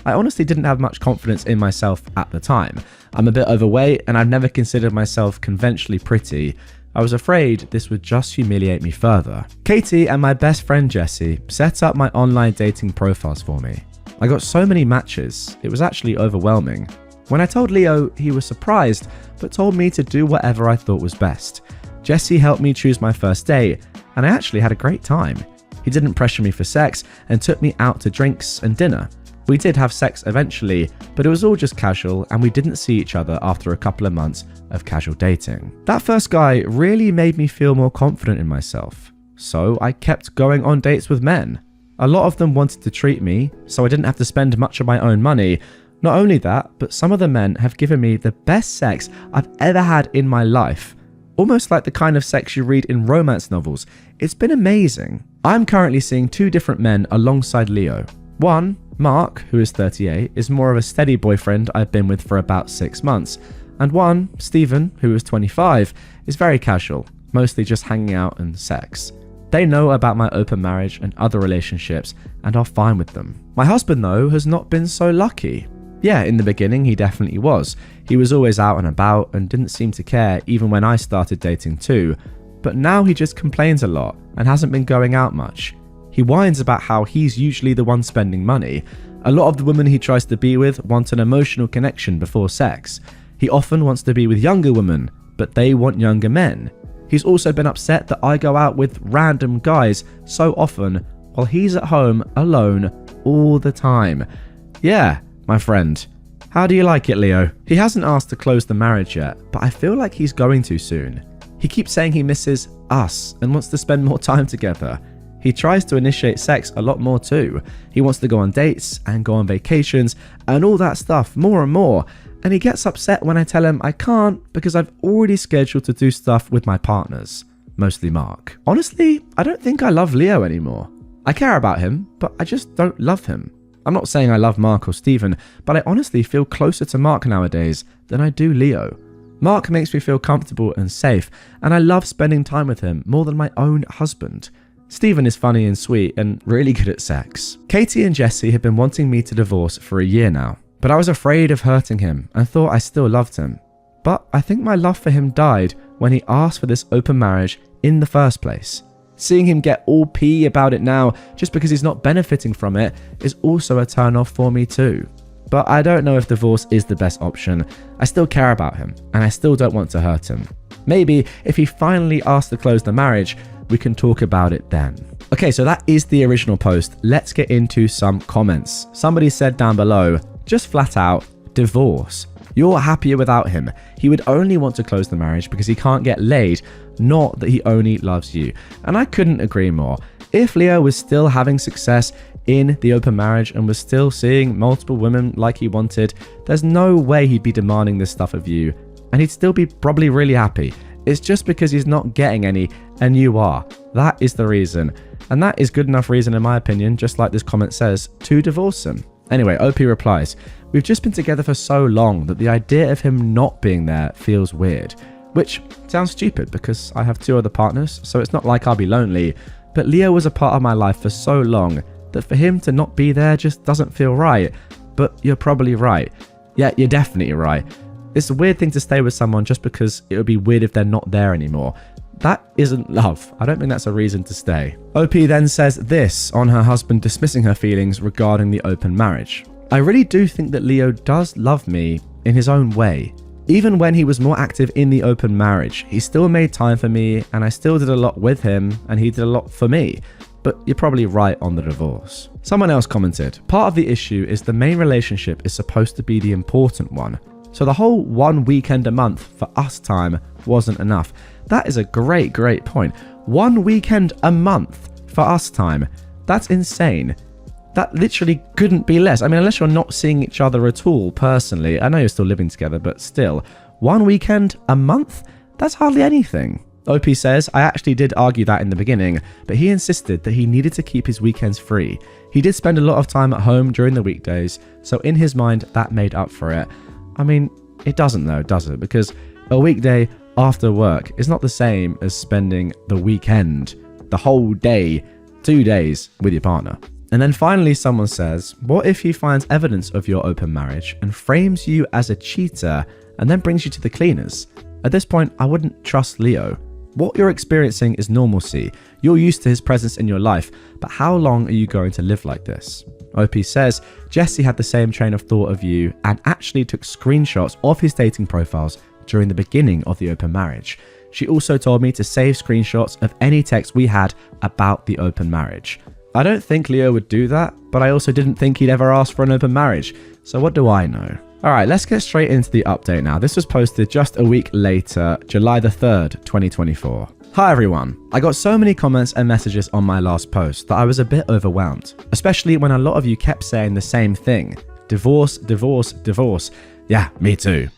I honestly didn't have much confidence in myself at the time. I'm a bit overweight and I've never considered myself conventionally pretty. I was afraid this would just humiliate me further. Katie and my best friend Jessie set up my online dating profiles for me. I got so many matches, it was actually overwhelming. When I told Leo, he was surprised, but told me to do whatever I thought was best. Jessie helped me choose my first date, and I actually had a great time. He didn't pressure me for sex and took me out to drinks and dinner. We did have sex eventually, but it was all just casual and we didn't see each other after a couple of months of casual dating. That first guy really made me feel more confident in myself, so I kept going on dates with men. A lot of them wanted to treat me, so I didn't have to spend much of my own money. Not only that, but some of the men have given me the best sex I've ever had in my life. Almost like the kind of sex you read in romance novels. It's been amazing. I'm currently seeing 2 different men alongside Leo. One, Mark, who is 38, is more of a steady boyfriend I've been with for about 6 months. And one, Stephen, who is 25, is very casual, mostly just hanging out and sex. They know about my open marriage and other relationships and are fine with them. My husband, though, has not been so lucky. Yeah, in the beginning, he definitely was. He was always out and about and didn't seem to care even when I started dating too. But now he just complains a lot and hasn't been going out much. He whines about how he's usually the one spending money. A lot of the women he tries to be with want an emotional connection before sex. He often wants to be with younger women, but they want younger men. He's also been upset that I go out with random guys so often while he's at home alone all the time. Yeah, my friend. How do you like it, Leo? He hasn't asked to close the marriage yet, but I feel like he's going to soon. He keeps saying he misses us and wants to spend more time together. He tries to initiate sex a lot more too. He wants to go on dates and go on vacations and all that stuff more and more. And he gets upset when I tell him I can't because I've already scheduled to do stuff with my partners, mostly Mark. Honestly, I don't think I love Leo anymore. I care about him, but I just don't love him. I'm not saying I love Mark or Stephen, but I honestly feel closer to Mark nowadays than I do Leo. Mark makes me feel comfortable and safe, and I love spending time with him more than my own husband. Stephen is funny and sweet and really good at sex. Katie and Jessie have been wanting me to divorce for a year now. But I was afraid of hurting him and thought I still loved him. But I think my love for him died when he asked for this open marriage in the first place. Seeing him get all pee about it now just because he's not benefiting from it is also a turn off for me too. But I don't know if divorce is the best option. I still care about him and I still don't want to hurt him. Maybe if he finally asks to close the marriage, we can talk about it then. Okay, so that is the original post. Let's get into some comments. Somebody said down below, just flat out, divorce. You're happier without him. He would only want to close the marriage because he can't get laid, not that he only loves you. And I couldn't agree more. If Leo was still having success in the open marriage and was still seeing multiple women like he wanted, there's no way he'd be demanding this stuff of you. And he'd still be probably really happy. It's just because he's not getting any and you are. That is the reason. And that is good enough reason, in my opinion, just like this comment says, to divorce him. Anyway, OP replies, we've just been together for so long that the idea of him not being there feels weird. Which sounds stupid because I have 2 other partners, so it's not like I'll be lonely. But Leo was a part of my life for so long that for him to not be there just doesn't feel right. But you're probably right. Yeah, you're definitely right. It's a weird thing to stay with someone just because it would be weird if they're not there anymore. That isn't love. I don't think that's a reason to stay. OP then says this on her husband dismissing her feelings regarding the open marriage. I really do think that Leo does love me in his own way. Even when he was more active in the open marriage, he still made time for me and I still did a lot with him and he did a lot for me. But you're probably right on the divorce. Someone else commented, part of the issue is the main relationship is supposed to be the important one. So the whole 1 weekend a month for us time wasn't enough. That is a great point. 1 weekend a month for us time. That's insane. That literally couldn't be less. I mean, unless you're not seeing each other at all personally. I know you're still living together, but still. 1 weekend a month? That's hardly anything. OP says, I actually did argue that in the beginning, but he insisted that he needed to keep his weekends free. He did spend a lot of time at home during the weekdays, so in his mind, that made up for it. I mean, it doesn't though, does it? Because a weekday after work is not the same as spending the weekend, the whole day, 2 days with your partner. And then finally someone says, what if he finds evidence of your open marriage and frames you as a cheater and then brings you to the cleaners? At this point, I wouldn't trust Leo. What you're experiencing is normalcy. You're used to his presence in your life, but how long are you going to live like this? OP says, Jesse had the same train of thought of you and actually took screenshots of his dating profiles during the beginning of the open marriage. She also told me to save screenshots of any text we had about the open marriage. I don't think Leo would do that, but I also didn't think he'd ever ask for an open marriage. So what do I know? Alright, let's get straight into the update now. This was posted just a week later, July the 3rd, 2024. Hi everyone. I got so many comments and messages on my last post that I was a bit overwhelmed, especially when a lot of you kept saying the same thing. Divorce, divorce, divorce. Yeah, me too.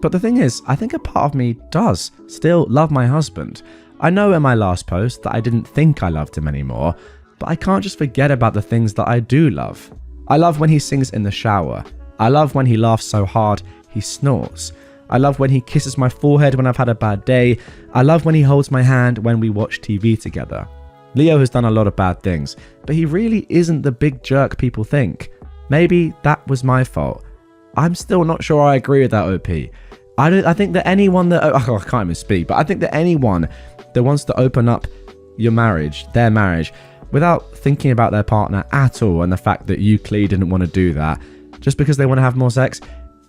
But the thing is, I think a part of me does still love my husband. I know in my last post that I didn't think I loved him anymore, but I can't just forget about the things that I do love. I love when he sings in the shower. I love when he laughs so hard he snorts. I love when he kisses my forehead when I've had a bad day. I love when he holds my hand when we watch TV together. Leo has done a lot of bad things, but he really isn't the big jerk people think. Maybe that was my fault. I'm still not sure I agree with that, OP. I think that anyone that... I can't even speak, but I think that anyone that wants to open up your marriage, their marriage, without thinking about their partner at all and the fact that you clearly didn't want to do that, just because they want to have more sex,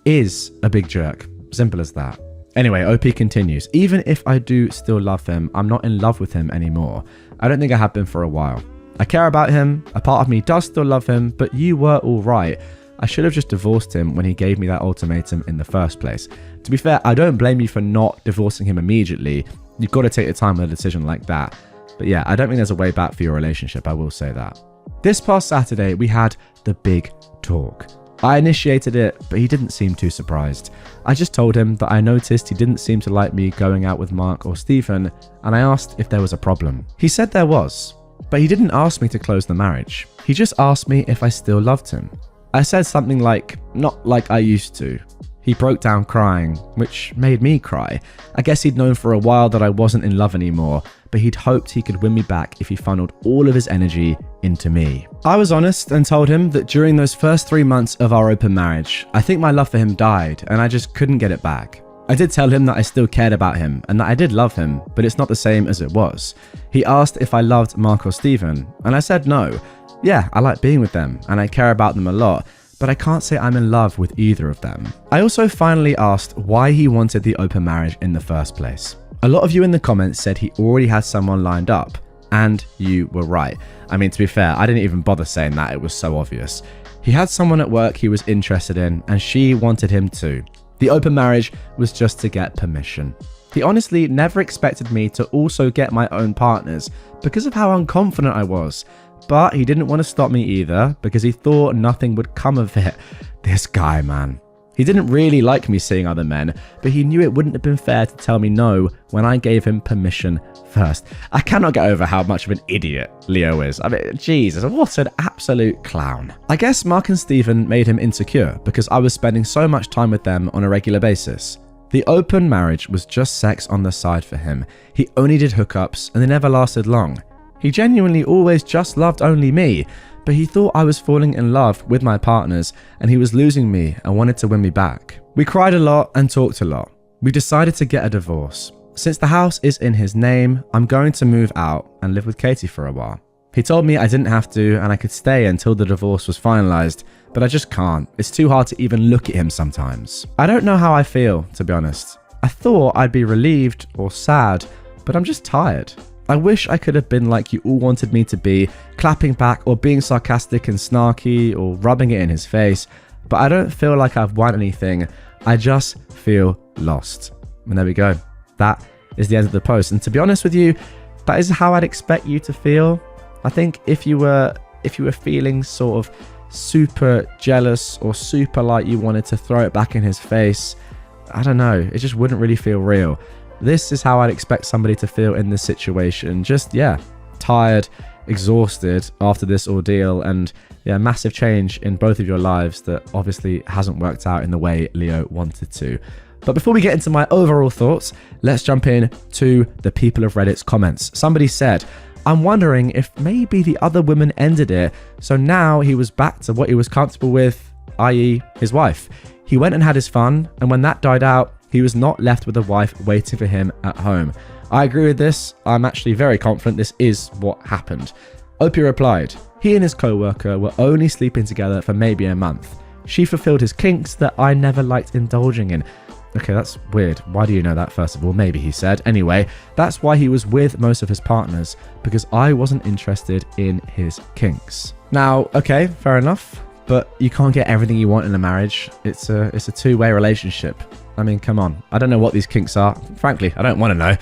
is a big jerk. Simple as that. Anyway, OP continues. Even if I do still love him, I'm not in love with him anymore. I don't think I have been for a while. I care about him. A part of me does still love him, but you were all right. I should have just divorced him when he gave me that ultimatum in the first place. To be fair, I don't blame you for not divorcing him immediately. You've got to take the time with a decision like that. But yeah, I don't think there's a way back for your relationship, I will say that. This past Saturday, we had the big talk. I initiated it, but he didn't seem too surprised. I just told him that I noticed he didn't seem to like me going out with Mark or Stephen, and I asked if there was a problem. He said there was, but he didn't ask me to close the marriage. He just asked me if I still loved him. I said something like, not like I used to. He broke down crying, which made me cry. I guess he'd known for a while that I wasn't in love anymore, but he'd hoped he could win me back if he funneled all of his energy into me. I was honest and told him that during those first 3 months of our open marriage, I think my love for him died and I just couldn't get it back. I did tell him that I still cared about him and that I did love him, but it's not the same as it was. He asked if I loved Mark or Steven, and I said no. Yeah, I like being with them and I care about them a lot, but I can't say I'm in love with either of them. I also finally asked why he wanted the open marriage in the first place. A lot of you in the comments said he already had someone lined up, and you were right. I mean, to be fair, I didn't even bother saying that, it was so obvious. He had someone at work he was interested in, and she wanted him too. The open marriage was just to get permission. He honestly never expected me to also get my own partners because of how unconfident I was. But he didn't want to stop me either because he thought nothing would come of it. This guy, man. He didn't really like me seeing other men, but he knew it wouldn't have been fair to tell me no when I gave him permission first. I cannot get over how much of an idiot Leo is. I mean, Jesus, what an absolute clown. I guess Mark and Steven made him insecure because I was spending so much time with them on a regular basis. The open marriage was just sex on the side for him. He only did hookups and they never lasted long. He genuinely always just loved only me, but he thought I was falling in love with my partners and he was losing me and wanted to win me back. We cried a lot and talked a lot. We decided to get a divorce. Since the house is in his name, I'm going to move out and live with Katie for a while. He told me I didn't have to and I could stay until the divorce was finalized, but I just can't. It's too hard to even look at him sometimes. I don't know how I feel, to be honest. I thought I'd be relieved or sad, but I'm just tired. I wish I could have been like you all wanted me to be, clapping back or being sarcastic and snarky or rubbing it in his face, but I don't feel like I've won anything. I just feel lost. And there we go. That is the end of the post. And to be honest with you, that is how I'd expect you to feel. I think if you were feeling sort of super jealous or super like you wanted to throw it back in his face, I don't know, it just wouldn't really feel real. This is how I'd expect somebody to feel in this situation. Just, yeah, tired, exhausted after this ordeal, and yeah, massive change in both of your lives that obviously hasn't worked out in the way Leo wanted to. But before we get into my overall thoughts, let's jump in to the people of Reddit's comments. Somebody said, I'm wondering if maybe the other women ended it, so now he was back to what he was comfortable with, i.e. his wife. He went and had his fun, and when that died out, he was not left with a wife waiting for him at home. I agree with this. I'm actually very confident this is what happened. Opie replied, he and his co-worker were only sleeping together for maybe a month. She fulfilled his kinks that I never liked indulging in. Okay, that's weird. Why do you know that, first of all? Maybe, he said. Anyway, that's why he was with most of his partners, because I wasn't interested in his kinks. Now, okay, fair enough, but you can't get everything you want in a marriage. It's a two-way relationship. I mean, come on. I don't know what these kinks are. Frankly, I don't want to know.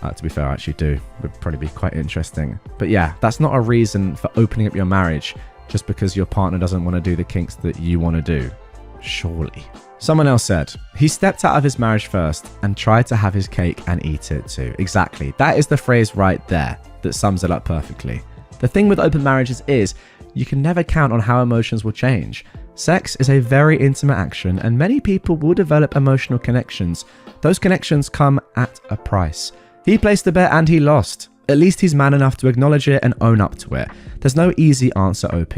To be fair, I actually do. Would probably be quite interesting. But yeah, that's not a reason for opening up your marriage just because your partner doesn't want to do the kinks that you want to do. Surely. Someone else said, he stepped out of his marriage first and tried to have his cake and eat it too. Exactly. That is the phrase right there that sums it up perfectly. The thing with open marriages is you can never count on how emotions will change. Sex is a very intimate action and many people will develop emotional connections. Those connections come at a price. He placed a bet and he lost. At least he's man enough to acknowledge it and own up to it. There's no easy answer, OP.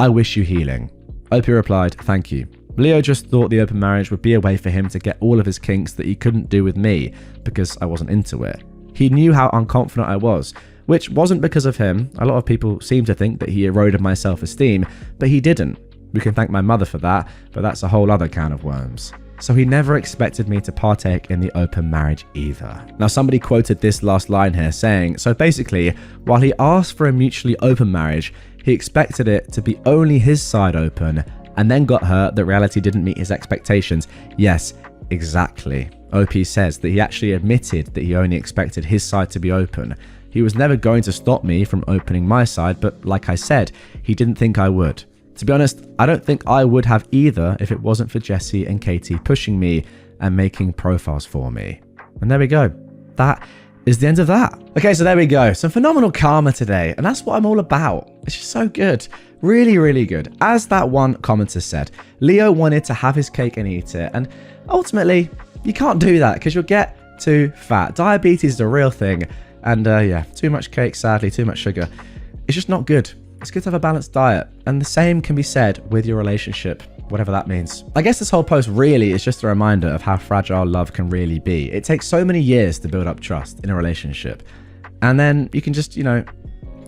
I wish you healing. OP replied, thank you. Leo just thought the open marriage would be a way for him to get all of his kinks that he couldn't do with me because I wasn't into it. He knew how unconfident I was, which wasn't because of him. A lot of people seem to think that he eroded my self-esteem, but he didn't. We can thank my mother for that, but that's a whole other can of worms. So he never expected me to partake in the open marriage either. Now somebody quoted this last line here saying, so basically, while he asked for a mutually open marriage, he expected it to be only his side open and then got hurt that reality didn't meet his expectations. Yes, exactly. OP says that he actually admitted that he only expected his side to be open. He was never going to stop me from opening my side, but like I said, he didn't think I would. To be honest, I don't think I would have either if it wasn't for Jesse and Katie pushing me and making profiles for me. And there we go. That is the end of that. Okay, so there we go. Some phenomenal karma today, and that's what I'm all about. It's just so good. Really, really good. As that one commenter said, Leo wanted to have his cake and eat it, and ultimately, you can't do that because you'll get too fat. Diabetes is a real thing, and yeah, too much cake, sadly, too much sugar. It's just not good. It's good to have a balanced diet, and the same can be said with your relationship, whatever that means. I guess this whole post really is just a reminder of how fragile love can really be. It takes so many years to build up trust in a relationship, and then you can just, you know,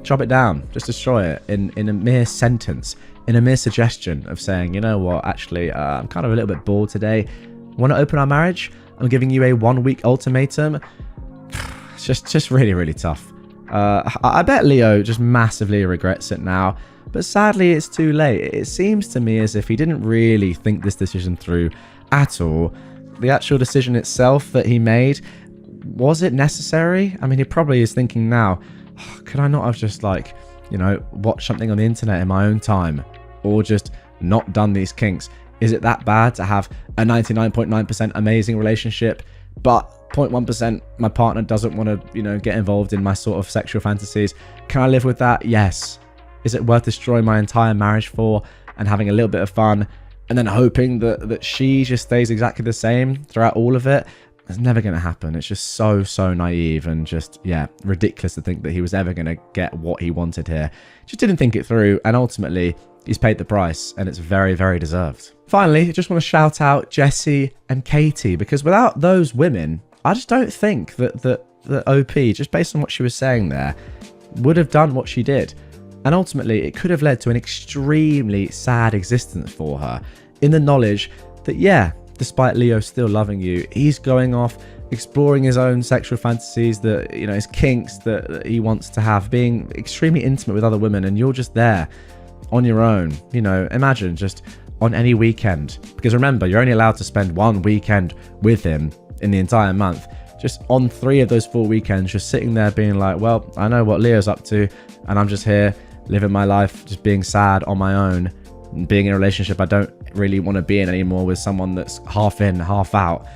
chop it down, just destroy it in a mere sentence, in a mere suggestion of saying, you know what, actually, I'm kind of a little bit bored today. Want to open our marriage? I'm giving you a 1-week ultimatum. It's just really, really tough. I bet Leo just massively regrets it now, but sadly it's too late. It seems to me as if he didn't really think this decision through at all. The actual decision itself that he made, was it necessary? I mean, he probably is thinking now, oh, could I not have just, like, you know, watched something on the internet in my own time, or just not done these kinks? Is it that bad to have a 99.9% amazing relationship, but 0.1% my partner doesn't want to, you know, get involved in my sort of sexual fantasies? Can I live with that? Yes. Is it worth destroying my entire marriage for and having a little bit of fun and then hoping that she just stays exactly the same throughout all of it? It's never going to happen. It's just so naive and just, yeah, ridiculous to think that he was ever going to get what he wanted here. Just didn't think it through, and ultimately he's paid the price, and it's very, very deserved. Finally, I just want to shout out Jessie and Katie, because without those women, I just don't think that OP, just based on what she was saying there, would have done what she did. And ultimately, it could have led to an extremely sad existence for her, in the knowledge that, yeah, despite Leo still loving you, he's going off exploring his own sexual fantasies, that, you know, his kinks that he wants to have, being extremely intimate with other women, and you're just there on your own. You know, imagine just on any weekend, because remember, you're only allowed to spend one weekend with him in the entire month. Just on 3 of those 4 weekends, just sitting there being like, well, I know what Leo's up to, and I'm just here living my life, just being sad on my own, and being in a relationship I don't really want to be in anymore with someone that's half in, half out.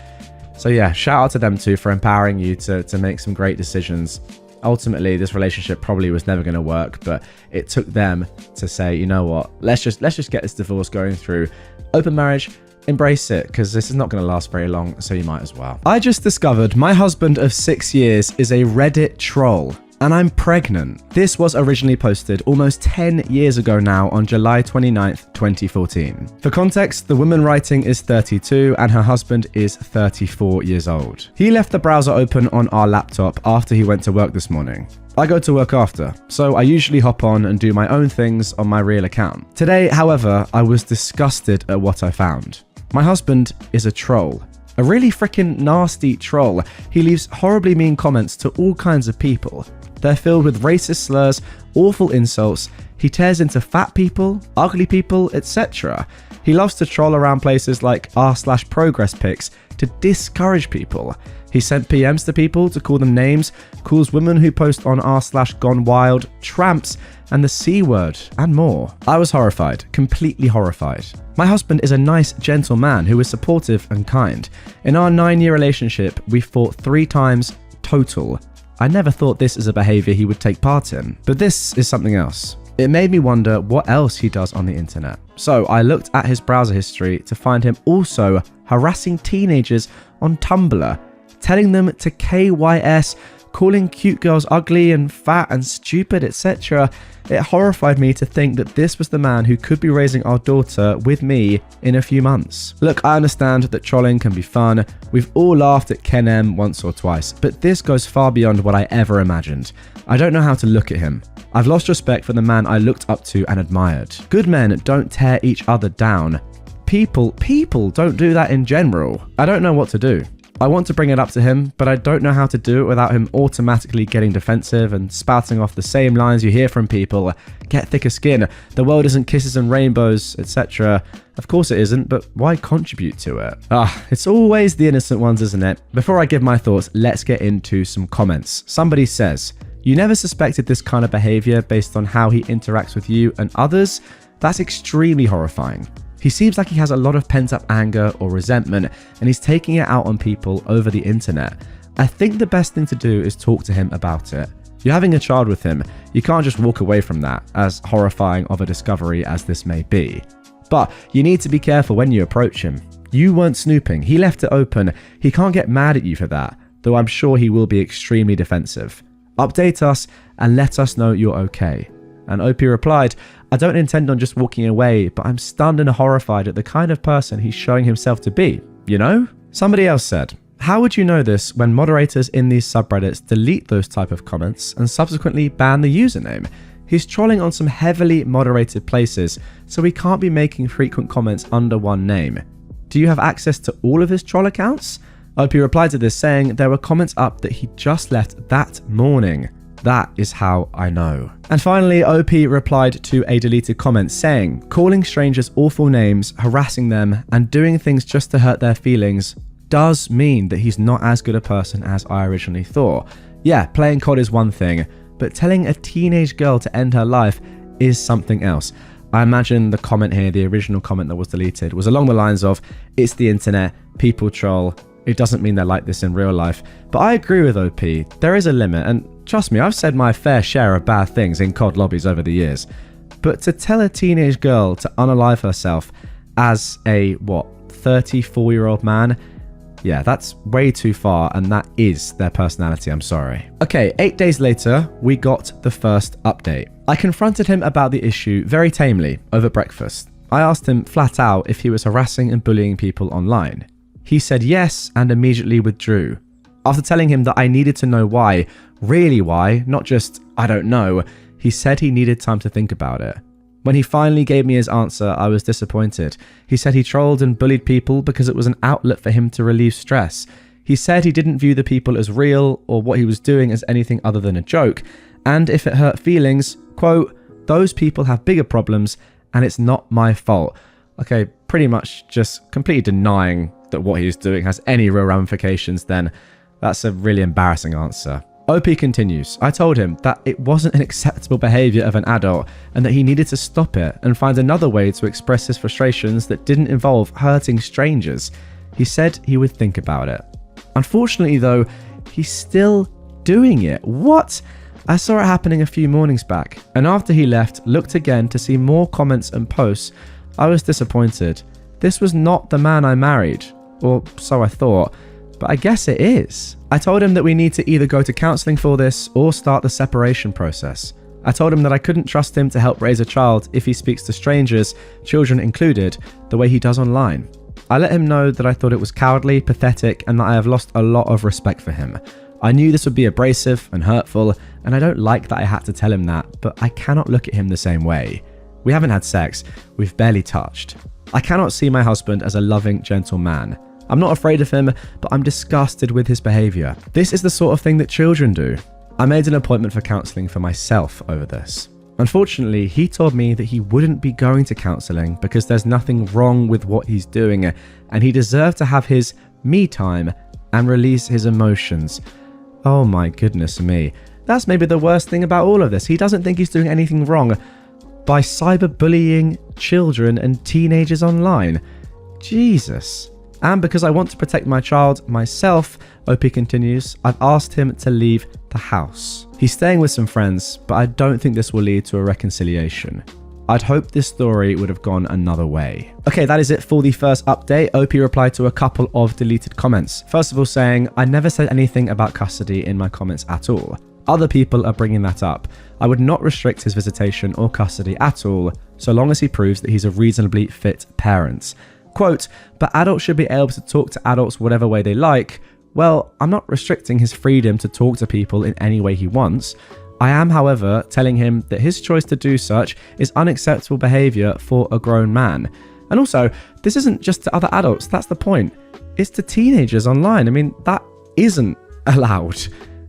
So yeah, shout out to them too for empowering you to make some great decisions. Ultimately, this relationship probably was never going to work, but it took them to say, you know what, let's just get this divorce going through. Open marriage, embrace it, because this is not going to last very long, so you might as well. I just discovered my husband of 6 years is a Reddit troll, and I'm pregnant. This was originally posted almost 10 years ago now on July 29th, 2014. For context, the woman writing is 32 and her husband is 34 years old. He left the browser open on our laptop after he went to work this morning. I go to work after, so I usually hop on and do my own things on my real account. Today, however, I was disgusted at what I found. My husband is a troll. A really freaking nasty troll. He leaves horribly mean comments to all kinds of people. They're filled with racist slurs, awful insults. He tears into fat people, ugly people, etc. He loves to troll around places like r/progress pics to discourage people. He sent PMs to people to call them names, calls women who post on r/gonewild tramps, and the C word, and more. I was horrified, completely horrified. My husband is a nice, gentle man who is supportive and kind. In our 9-year relationship, we fought 3 times total. I never thought this is a behavior he would take part in, but this is something else. It made me wonder what else he does on the internet. So I looked at his browser history to find him also harassing teenagers on Tumblr, telling them to KYS, calling cute girls ugly and fat and stupid, etc. It horrified me to think that this was the man who could be raising our daughter with me in a few months. Look, I understand that trolling can be fun. We've all laughed at Ken M once or twice, but this goes far beyond what I ever imagined. I don't know how to look at him. I've lost respect for the man I looked up to and admired. Good men don't tear each other down. People don't do that in general. I don't know what to do. I want to bring it up to him, but I don't know how to do it without him automatically getting defensive and spouting off the same lines you hear from people. Get thicker skin. The world isn't kisses and rainbows, etc. Of course it isn't, but why contribute to it? It's always the innocent ones, isn't it? Before I give my thoughts, let's get into some comments. Somebody says, "You never suspected this kind of behavior based on how he interacts with you and others? That's extremely horrifying. He seems like he has a lot of pent-up anger or resentment, and he's taking it out on people over the internet. I think the best thing to do is talk to him about it. You're having a child with him. You can't just walk away from that, as horrifying of a discovery as this may be. But you need to be careful when you approach him. You weren't snooping. He left it open. He can't get mad at you for that, though I'm sure he will be extremely defensive. Update us and let us know you're okay. And OP replied, I don't intend on just walking away, but I'm stunned and horrified at the kind of person he's showing himself to be, you know? Somebody else said, how would you know this when moderators in these subreddits delete those type of comments and subsequently ban the username? He's trolling on some heavily moderated places, so he can't be making frequent comments under one name. Do you have access to all of his troll accounts? OP replied to this saying there were comments up that he just left that morning. That is how I know. And finally, OP replied to a deleted comment saying, calling strangers awful names, harassing them, and doing things just to hurt their feelings does mean that he's not as good a person as I originally thought. Yeah, playing COD is one thing, but telling a teenage girl to end her life is something else. I imagine the comment here, the original comment that was deleted, was along the lines of, it's the internet, people troll, it doesn't mean they're like this in real life. But I agree with OP, there is a limit, and trust me, I've said my fair share of bad things in COD lobbies over the years. But to tell a teenage girl to unalive herself as a, 34-year-old man, yeah, that's way too far, and that is their personality, I'm sorry. Okay, 8 days later, we got the first update. I confronted him about the issue very tamely over breakfast. I asked him flat out if he was harassing and bullying people online. He said yes and immediately withdrew. After telling him that I needed to know why, really why, not just, I don't know, he said he needed time to think about it. When he finally gave me his answer, I was disappointed. He said he trolled and bullied people because it was an outlet for him to relieve stress. He said he didn't view the people as real or what he was doing as anything other than a joke. And if it hurt feelings, quote, those people have bigger problems and it's not my fault. Okay, pretty much just completely denying that what he's doing has any real ramifications then. That's a really embarrassing answer. OP continues, I told him that it wasn't an acceptable behaviour of an adult and that he needed to stop it and find another way to express his frustrations that didn't involve hurting strangers. He said he would think about it. Unfortunately though, he's still doing it. What? I saw it happening a few mornings back, and after he left, looked again to see more comments and posts. I was disappointed. This was not the man I married, or so I thought. But I guess it is. I told him that we need to either go to counselling for this or start the separation process. I told him that I couldn't trust him to help raise a child if he speaks to strangers, children included, the way he does online. I let him know that I thought it was cowardly, pathetic, and that I have lost a lot of respect for him. I knew this would be abrasive and hurtful, and I don't like that I had to tell him that, but I cannot look at him the same way. We haven't had sex, we've barely touched. I cannot see my husband as a loving, gentle man. I'm not afraid of him, but I'm disgusted with his behaviour. This is the sort of thing that children do. I made an appointment for counselling for myself over this. Unfortunately, he told me that he wouldn't be going to counselling because there's nothing wrong with what he's doing and he deserved to have his me time and release his emotions. Oh my goodness me. That's maybe the worst thing about all of this. He doesn't think he's doing anything wrong by cyberbullying children and teenagers online. Jesus. And because I want to protect my child myself, OP continues, I've asked him to leave the house. He's staying with some friends, but I don't think this will lead to a reconciliation. I'd hoped this story would have gone another way. Okay, that is it for the first update. OP replied to a couple of deleted comments. First of all saying, I never said anything about custody in my comments at all. Other people are bringing that up. I would not restrict his visitation or custody at all, so long as he proves that he's a reasonably fit parent. Quote, but adults should be able to talk to adults whatever way they like. Well, I'm not restricting his freedom to talk to people in any way he wants. I am, however, telling him that his choice to do such is unacceptable behaviour for a grown man. And also, this isn't just to other adults, that's the point. It's to teenagers online. I mean, that isn't allowed.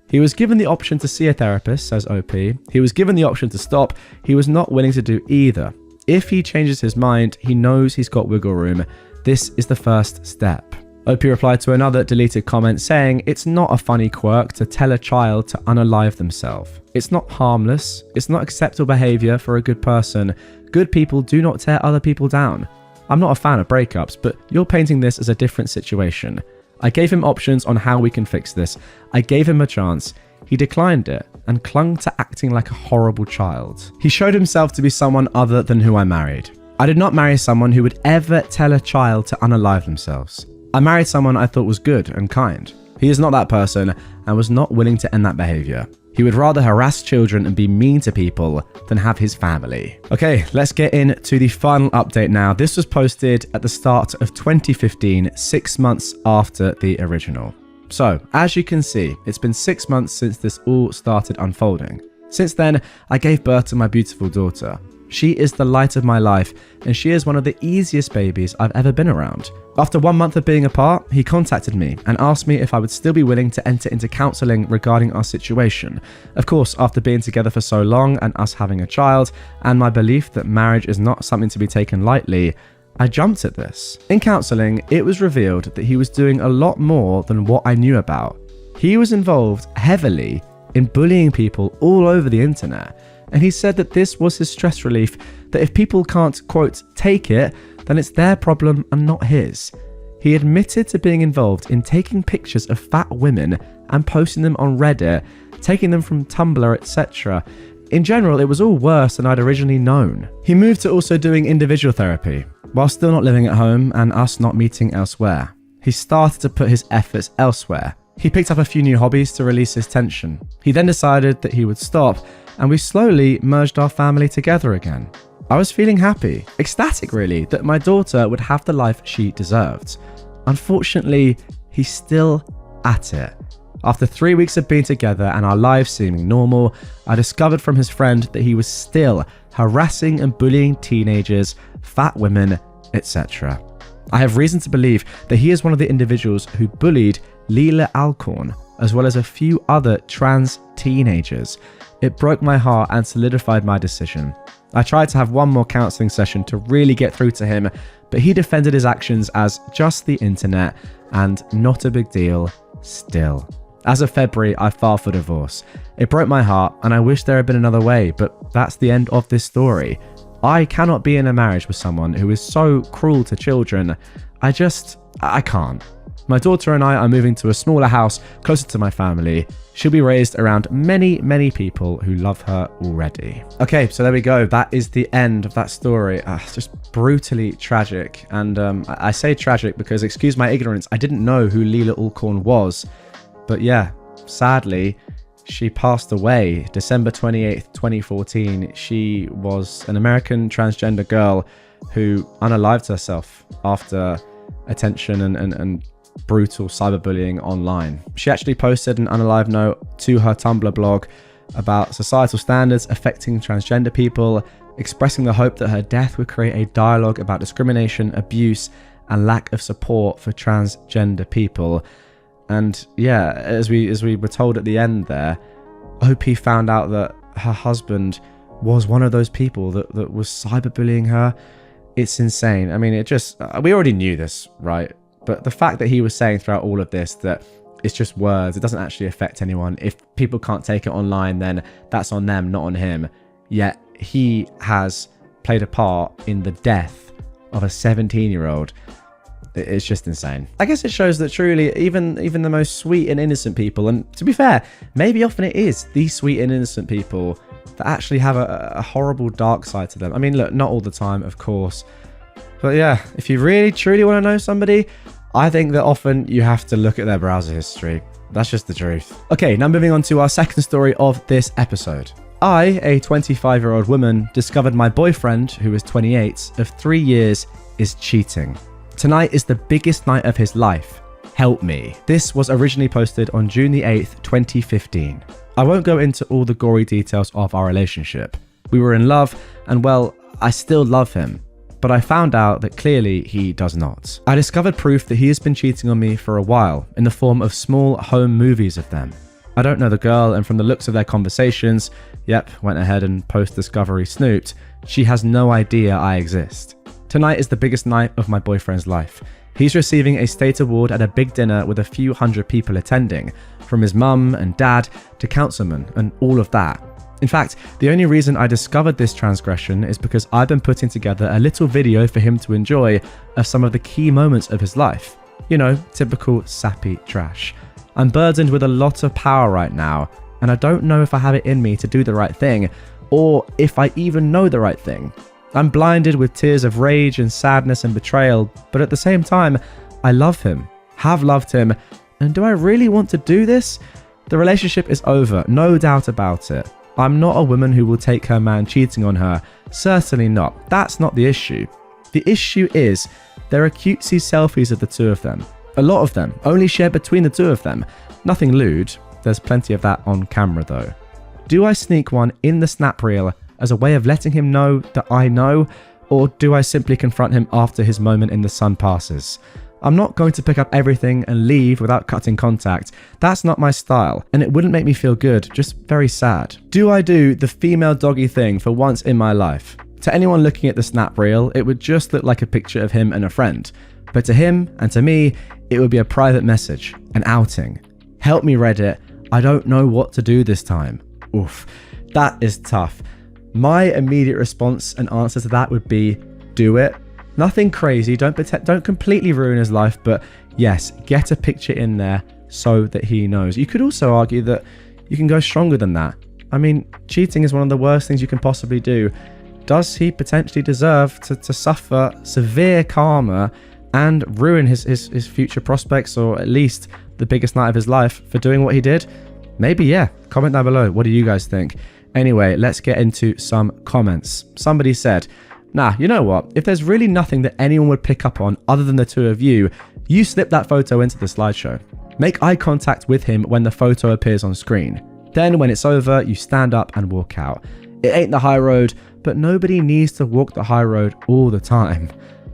He was given the option to see a therapist, says OP. He was given the option to stop. He was not willing to do either. If he changes his mind, he knows he's got wiggle room. This is the first step. OP replied to another deleted comment saying, it's not a funny quirk to tell a child to unalive themselves. It's not harmless. It's not acceptable behaviour for a good person. Good people do not tear other people down. I'm not a fan of breakups, but you're painting this as a different situation. I gave him options on how we can fix this. I gave him a chance. He declined it and clung to acting like a horrible child. He showed himself to be someone other than who I married. I did not marry someone who would ever tell a child to unalive themselves. I married someone I thought was good and kind. He is not that person and was not willing to end that behavior. He would rather harass children and be mean to people than have his family. Okay, let's get into the final update now. This was posted at the start of 2015, 6 months after the original. So, as you can see, it's been 6 months since this all started unfolding. Since then, I gave birth to my beautiful daughter. She is the light of my life, and she is one of the easiest babies I've ever been around. After 1 month of being apart, he contacted me and asked me if I would still be willing to enter into counselling regarding our situation. Of course, after being together for so long and us having a child, and my belief that marriage is not something to be taken lightly, I jumped at this. In counselling, it was revealed that he was doing a lot more than what I knew about. He was involved heavily in bullying people all over the internet. And he said that this was his stress relief, that if people can't, quote, take it, then it's their problem and not his. He admitted to being involved in taking pictures of fat women and posting them on Reddit, taking them from Tumblr, etc. In general, it was all worse than I'd originally known. He moved to also doing individual therapy, while still not living at home and us not meeting elsewhere. He started to put his efforts elsewhere. He picked up a few new hobbies to release his tension. He then decided that he would stop, and we slowly merged our family together again. I was feeling happy, ecstatic really, that my daughter would have the life she deserved. Unfortunately, he's still at it. After 3 weeks of being together and our lives seeming normal, I discovered from his friend that he was still harassing and bullying teenagers, fat women, etc. I have reason to believe that he is one of the individuals who bullied Leela Alcorn, as well as a few other trans teenagers. It broke my heart and solidified my decision. I tried to have one more counselling session to really get through to him, but he defended his actions as just the internet and not a big deal still. As of February, I filed for divorce. It broke my heart and I wish there had been another way, but that's the end of this story. I cannot be in a marriage with someone who is so cruel to children. I can't. My daughter and I are moving to a smaller house closer to my family. She'll be raised around many, many people who love her already. Okay, so there we go. That is the end of that story. It's just brutally tragic. And I say tragic because, excuse my ignorance, I didn't know who Leela Alcorn was. But yeah, sadly, she passed away December 28th, 2014. She was an American transgender girl who unalived herself after attention and brutal cyberbullying online. She actually posted an unalive note to her Tumblr blog about societal standards affecting transgender people, expressing the hope that her death would create a dialogue about discrimination, abuse, and lack of support for transgender people. And yeah, as we were told at the end there, OP found out that her husband was one of those people that was cyberbullying her. It's insane. I mean, we already knew this, right? But the fact that he was saying throughout all of this that it's just words, it doesn't actually affect anyone. If people can't take it online, then that's on them, not on him. Yet he has played a part in the death of a 17-year-old. It's just insane. I guess it shows that truly, even the most sweet and innocent people, and to be fair, maybe often it is these sweet and innocent people that actually have a horrible dark side to them. I mean, look, not all the time, of course. But yeah, if you really truly want to know somebody, I think that often you have to look at their browser history. That's just the truth. Okay, now moving on to our second story of this episode. I, a 25-year-old woman, discovered my boyfriend, who is 28, of 3 years, is cheating. Tonight is the biggest night of his life. Help me. This was originally posted on June the 8th, 2015. I won't go into all the gory details of our relationship. We were in love, and well, I still love him. But I found out that clearly he does not. I discovered proof that he has been cheating on me for a while in the form of small home movies of them. I don't know the girl, and from the looks of their conversations, yep, went ahead and post-discovery snooped, she has no idea I exist. Tonight is the biggest night of my boyfriend's life. He's receiving a state award at a big dinner with a few hundred people attending, from his mum and dad to councilmen and all of that. In fact, the only reason I discovered this transgression is because I've been putting together a little video for him to enjoy of some of the key moments of his life. You know, typical sappy trash. I'm burdened with a lot of power right now, and I don't know if I have it in me to do the right thing, or if I even know the right thing. I'm blinded with tears of rage and sadness and betrayal, but at the same time, I love him, have loved him, and do I really want to do this? The relationship is over, no doubt about it. I'm not a woman who will take her man cheating on her, certainly not. That's not the issue. The issue is, there are cutesy selfies of the two of them. A lot of them, only shared between the two of them. Nothing lewd, there's plenty of that on camera though. Do I sneak one in the snap reel as a way of letting him know that I know, or do I simply confront him after his moment in the sun passes? I'm not going to pick up everything and leave without cutting contact. That's not my style, and it wouldn't make me feel good, just very sad. Do I do the female doggy thing for once in my life? To anyone looking at the snap reel, it would just look like a picture of him and a friend. But to him and to me, it would be a private message, an outing. Help me, Reddit. I don't know what to do this time. Oof, that is tough. My immediate response and answer to that would be, do it. Nothing crazy, don't completely ruin his life, but yes, get a picture in there so that he knows. You could also argue that you can go stronger than that. I mean, cheating is one of the worst things you can possibly do. Does he potentially deserve to suffer severe karma and ruin his future prospects, or at least the biggest night of his life, for doing what he did? Maybe, yeah. Comment down below. What do you guys think? Anyway, let's get into some comments. Somebody said, nah, you know what? If there's really nothing that anyone would pick up on other than the two of you, you slip that photo into the slideshow. Make eye contact with him when the photo appears on screen. Then when it's over, you stand up and walk out. It ain't the high road, but nobody needs to walk the high road all the time.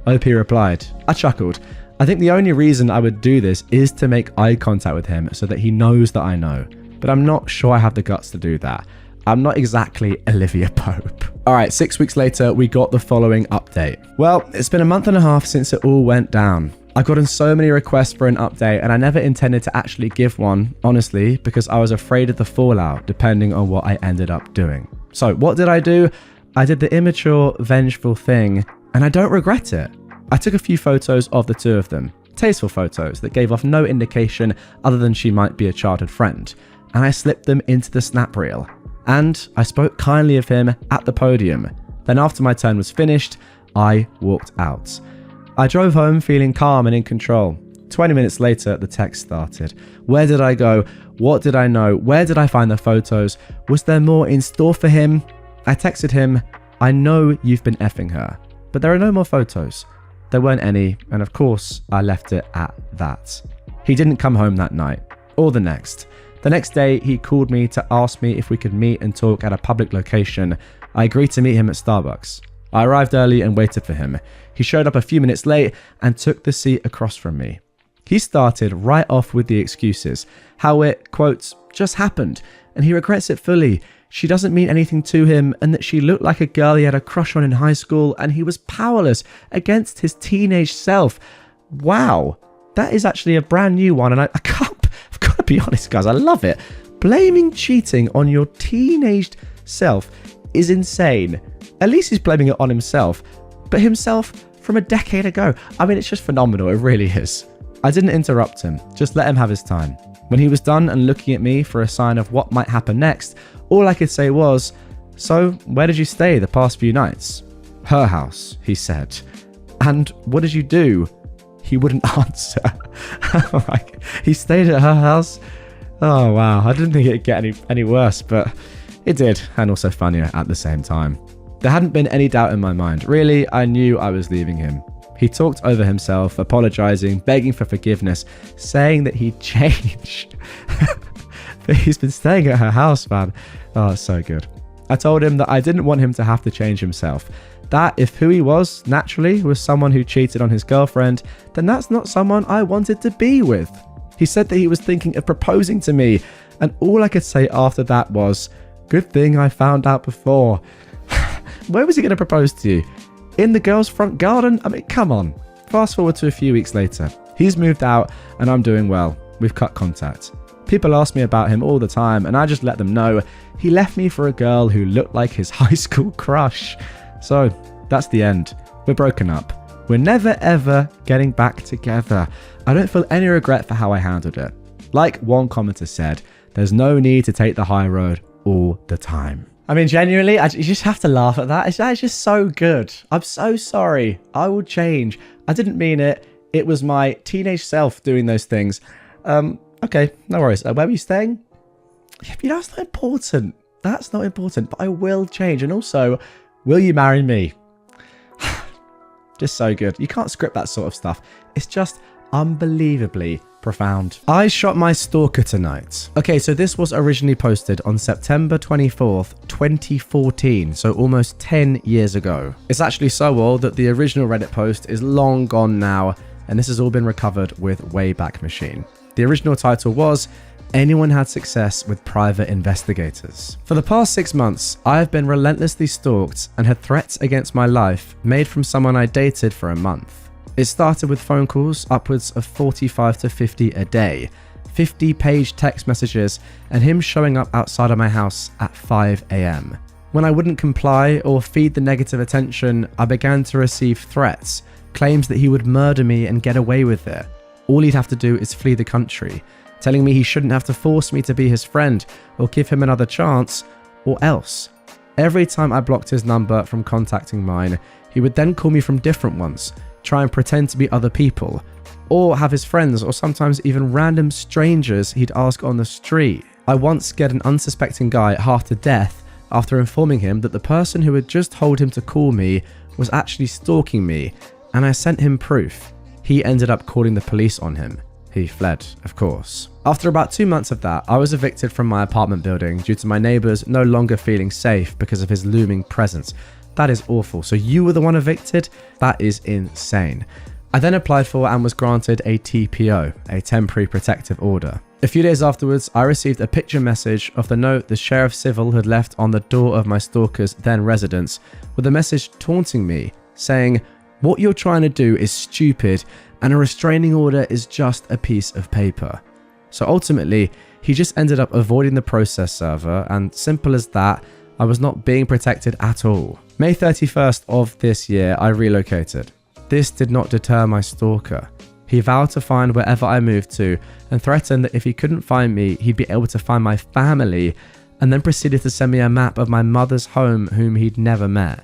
OP replied. I chuckled. I think the only reason I would do this is to make eye contact with him so that he knows that I know. But I'm not sure I have the guts to do that. I'm not exactly Olivia Pope. Alright, 6 weeks later, we got the following update. Well, it's been a month and a half since it all went down. I've gotten so many requests for an update, and I never intended to actually give one, honestly, because I was afraid of the fallout, depending on what I ended up doing. So, what did I do? I did the immature, vengeful thing, and I don't regret it. I took a few photos of the two of them, tasteful photos that gave off no indication other than she might be a childhood friend, and I slipped them into the snap reel. And I spoke kindly of him at the podium. Then after my turn was finished, I walked out. I drove home feeling calm and in control. 20 minutes later, the text started. Where did I go? What did I know? Where did I find the photos? Was there more in store for him? I texted him, I know you've been effing her, but there are no more photos. There weren't any, and of course, I left it at that. He didn't come home that night, or the next. The next day, he called me to ask me if we could meet and talk at a public location. I agreed to meet him at Starbucks. I arrived early and waited for him. He showed up a few minutes late and took the seat across from me. He started right off with the excuses, how it, quote, just happened, and he regrets it fully. She doesn't mean anything to him, and that she looked like a girl he had a crush on in high school, and he was powerless against his teenage self. Wow, that is actually a brand new one, and I can't, I've got to be honest, guys, I love it. Blaming cheating on your teenaged self is insane. At least he's blaming it on himself, but himself from a decade ago. I mean, it's just phenomenal, it really is. I didn't interrupt him, just let him have his time. When he was done and looking at me for a sign of what might happen next, all I could say was, so where did you stay the past few nights? Her house, he said. And what did you do? He wouldn't answer. He stayed at her house? Oh wow, I didn't think it'd get any worse, but it did, and also funnier at the same time. There hadn't been any doubt in my mind. Really, I knew I was leaving him. He talked over himself, apologizing, begging for forgiveness, saying that he'd changed. But he's been staying at her house, man. Oh, it's so good. I told him that I didn't want him to have to change himself. That if who he was, naturally, was someone who cheated on his girlfriend, then that's not someone I wanted to be with. He said that he was thinking of proposing to me, and all I could say after that was, good thing I found out before. Where was he going to propose to you? In the girl's front garden? I mean, come on. Fast forward to a few weeks later. He's moved out and I'm doing well. We've cut contact. People ask me about him all the time and I just let them know he left me for a girl who looked like his high school crush. So that's the end. We're broken up. We're never ever getting back together. I don't feel any regret for how I handled it. Like one commenter said, there's no need to take the high road all the time. I mean, genuinely, you just have to laugh at that. It's just so good. I'm so sorry. I will change. I didn't mean it. It was my teenage self doing those things. Okay, no worries. Where were you staying? That's not important. That's not important, but I will change. And also, will you marry me? Just so good. You can't script that sort of stuff. It's just unbelievably profound. I shot my stalker tonight. Okay, so this was originally posted on September 24th, 2014, so almost 10 years ago. It's actually so old that the original Reddit post is long gone now, and this has all been recovered with Wayback Machine. The original title was, anyone had success with private investigators. For the past 6 months, I have been relentlessly stalked and had threats against my life made from someone I dated for a month. It started with phone calls, upwards of 45 to 50 a day, 50-page text messages, and him showing up outside of my house at 5 a.m. When I wouldn't comply or feed the negative attention, I began to receive threats, claims that he would murder me and get away with it. All he'd have to do is flee the country, telling me he shouldn't have to force me to be his friend or give him another chance, or else. Every time I blocked his number from contacting mine, he would then call me from different ones, try and pretend to be other people, or have his friends or sometimes even random strangers he'd ask on the street. I once scared an unsuspecting guy half to death after informing him that the person who had just told him to call me was actually stalking me, and I sent him proof. He ended up calling the police on him. He fled, of course. After about 2 months of that, I was evicted from my apartment building due to my neighbours no longer feeling safe because of his looming presence. That is awful. So you were the one evicted? That is insane. I then applied for and was granted a TPO, a temporary protective order. A few days afterwards, I received a picture message of the note the Sheriff Civil had left on the door of my stalker's then residence, with a message taunting me, saying, "What you're trying to do is stupid, and a restraining order is just a piece of paper." So ultimately, he just ended up avoiding the process server, and simple as that, I was not being protected at all. May 31st of this year, I relocated. This did not deter my stalker. He vowed to find wherever I moved to and threatened that if he couldn't find me, he'd be able to find my family, and then proceeded to send me a map of my mother's home whom he'd never met.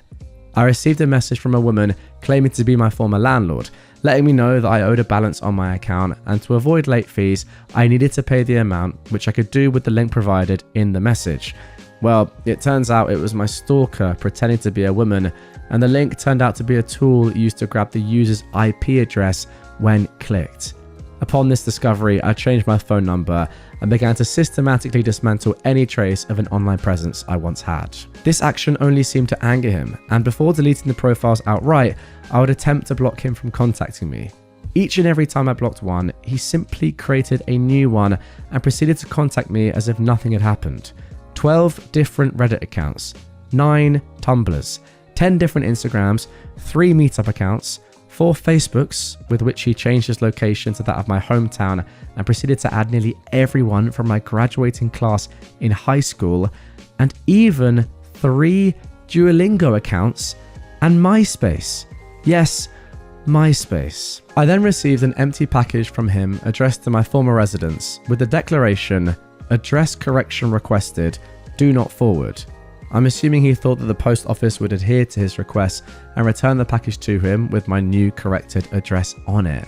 I received a message from a woman claiming to be my former landlord, letting me know that I owed a balance on my account, and to avoid late fees, I needed to pay the amount, which I could do with the link provided in the message. Well, it turns out it was my stalker pretending to be a woman, and the link turned out to be a tool used to grab the user's IP address when clicked. Upon this discovery, I changed my phone number and began to systematically dismantle any trace of an online presence I once had. This action only seemed to anger him, and before deleting the profiles outright, I would attempt to block him from contacting me. Each and every time I blocked one, he simply created a new one and proceeded to contact me as if nothing had happened. 12 different Reddit accounts, 9 Tumblrs, 10 different Instagrams, 3 Meetup accounts, 4 Facebooks, with which he changed his location to that of my hometown and proceeded to add nearly everyone from my graduating class in high school, and even 3 Duolingo accounts and MySpace. Yes, MySpace. I then received an empty package from him addressed to my former residence with the declaration, "Address correction requested, do not forward." I'm assuming he thought that the post office would adhere to his request and return the package to him with my new corrected address on it.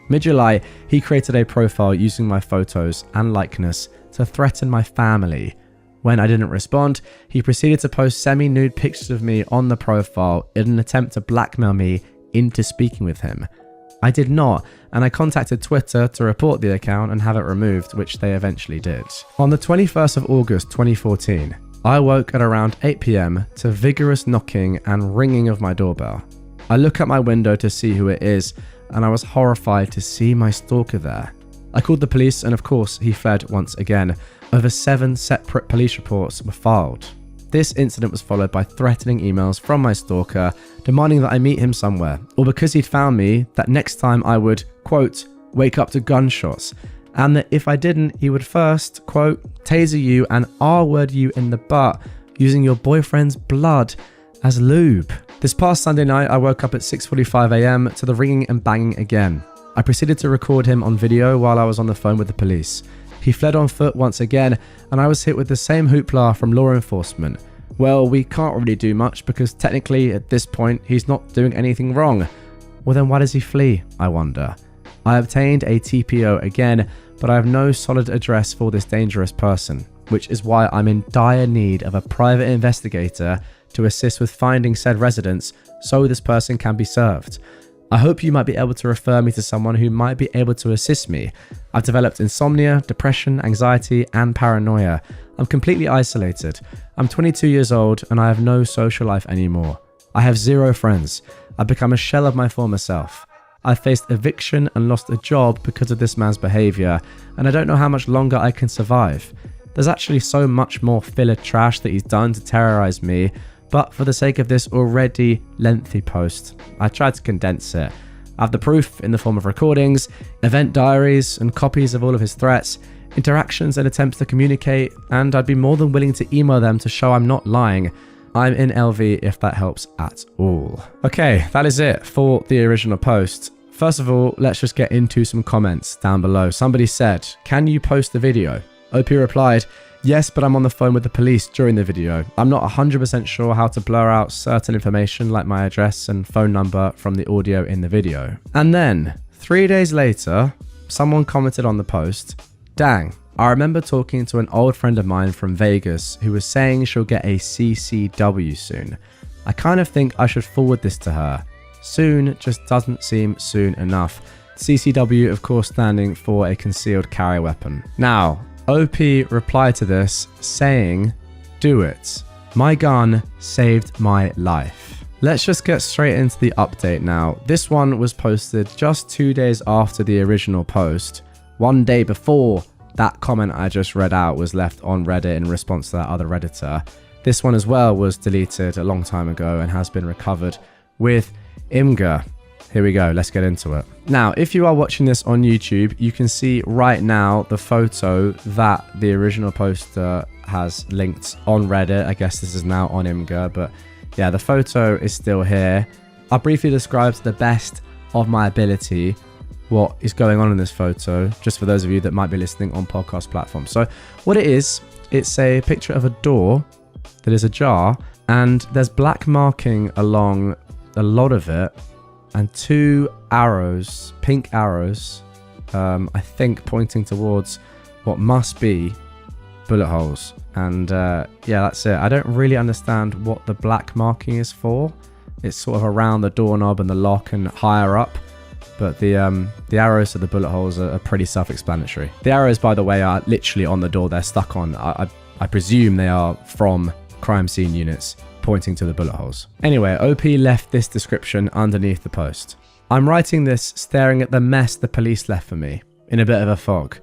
Mid-July, he created a profile using my photos and likeness to threaten my family. When I didn't respond, he proceeded to post semi-nude pictures of me on the profile in an attempt to blackmail me into speaking with him. I did not, and I contacted Twitter to report the account and have it removed, which they eventually did. On the 21st of August 2014, I woke at around 8 p.m. to vigorous knocking and ringing of my doorbell. I look out my window to see who it is, and I was horrified to see my stalker there. I called the police, and of course he fled once again. Over 7 separate police reports were filed. This incident was followed by threatening emails from my stalker demanding that I meet him somewhere, or because he'd found me, that next time I would, quote, wake up to gunshots, and that if I didn't, he would first, quote, taser you and R-word you in the butt using your boyfriend's blood as lube. This past Sunday night, I woke up at 6:45 a.m. to the ringing and banging again. I proceeded to record him on video while I was on the phone with the police. He fled on foot once again, and I was hit with the same hoopla from law enforcement. Well, we can't really do much because technically at this point he's not doing anything wrong. Well then why does he flee, I wonder? I obtained a TPO again, but I have no solid address for this dangerous person, which is why I'm in dire need of a private investigator to assist with finding said residence so this person can be served. I hope you might be able to refer me to someone who might be able to assist me. I've developed insomnia, depression, anxiety, and paranoia. I'm completely isolated. I'm 22 years old and I have no social life anymore. I have zero friends. I've become a shell of my former self. I faced eviction and lost a job because of this man's behaviour, and I don't know how much longer I can survive. There's actually so much more filler trash that he's done to terrorise me, but for the sake of this already lengthy post, I tried to condense it. I have the proof in the form of recordings, event diaries, and copies of all of his threats, interactions and attempts to communicate, and I'd be more than willing to email them to show I'm not lying. I'm in LV if that helps at all. Okay, that is it for the original post. First of all, let's just get into some comments down below. Somebody said, "Can you post the video?" OP replied, "Yes, but I'm on the phone with the police during the video. I'm not 100% sure how to blur out certain information like my address and phone number from the audio in the video." And then, 3 days later, someone commented on the post, "Dang, I remember talking to an old friend of mine from Vegas who was saying she'll get a CCW soon. I kind of think I should forward this to her. Soon just doesn't seem soon enough." CCW, of course, standing for a concealed carry weapon. Now, OP replied to this saying, "Do it. My gun saved my life." Let's just get straight into the update now. This one was posted just 2 days after the original post, 1 day before that comment I just read out was left on Reddit in response to that other Redditor. This one as well was deleted a long time ago and has been recovered with IMGA. Here we go, let's get into it. Now, if you are watching this on YouTube, you can see right now the photo that the original poster has linked on Reddit. I guess this is now on IMGA, but yeah, the photo is still here. I'll briefly describe to the best of my ability what is going on in this photo, just for those of you that might be listening on podcast platforms. So what it is, it's a picture of a door that is ajar, and there's black marking along a lot of it, and 2 arrows, pink arrows, I think pointing towards what must be bullet holes. And yeah, that's it. I don't really understand what the black marking is for. It's sort of around the doorknob and the lock and higher up. But the arrows to the bullet holes are pretty self-explanatory. The arrows, by the way, are literally on the door they're stuck on. I presume they are from crime scene units pointing to the bullet holes. Anyway, OP left this description underneath the post. "I'm writing this staring at the mess the police left for me, in a bit of a fog.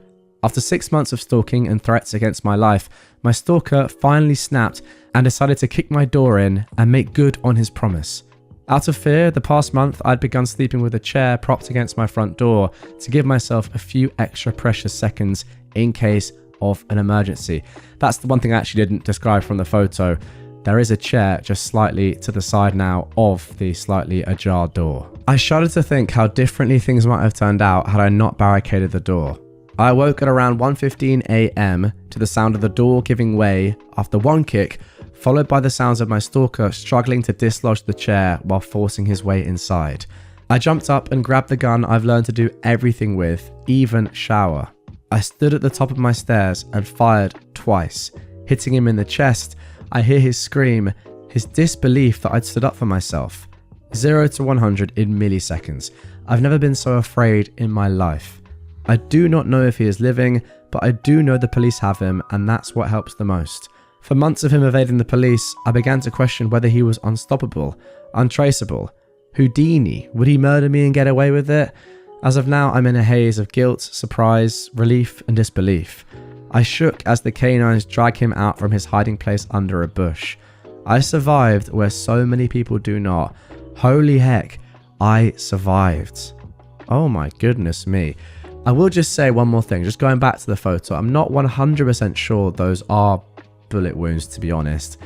After 6 months of stalking and threats against my life, my stalker finally snapped and decided to kick my door in and make good on his promise. Out of fear, the past month I'd begun sleeping with a chair propped against my front door to give myself a few extra precious seconds in case of an emergency." That's the one thing I actually didn't describe from the photo. There is a chair just slightly to the side now of the slightly ajar door. I shudder to think how differently things might have turned out had I not barricaded the door. I awoke at around 1:15 a.m. to the sound of the door giving way after one kick, followed by the sounds of my stalker struggling to dislodge the chair while forcing his way inside. I jumped up and grabbed the gun I've learned to do everything with, even shower. I stood at the top of my stairs and fired twice, hitting him in the chest. I hear his scream, his disbelief that I'd stood up for myself. 0 to 100 in milliseconds. I've never been so afraid in my life. I do not know if he is living, but I do know the police have him, and that's what helps the most. For months of him evading the police, I began to question whether he was unstoppable, untraceable. Houdini, would he murder me and get away with it? As of now, I'm in a haze of guilt, surprise, relief, and disbelief. I shook as the canines dragged him out from his hiding place under a bush. I survived where so many people do not. Holy heck, I survived. Oh my goodness me. I will just say one more thing, just going back to the photo. I'm not 100% sure those are bullet wounds, to be honest.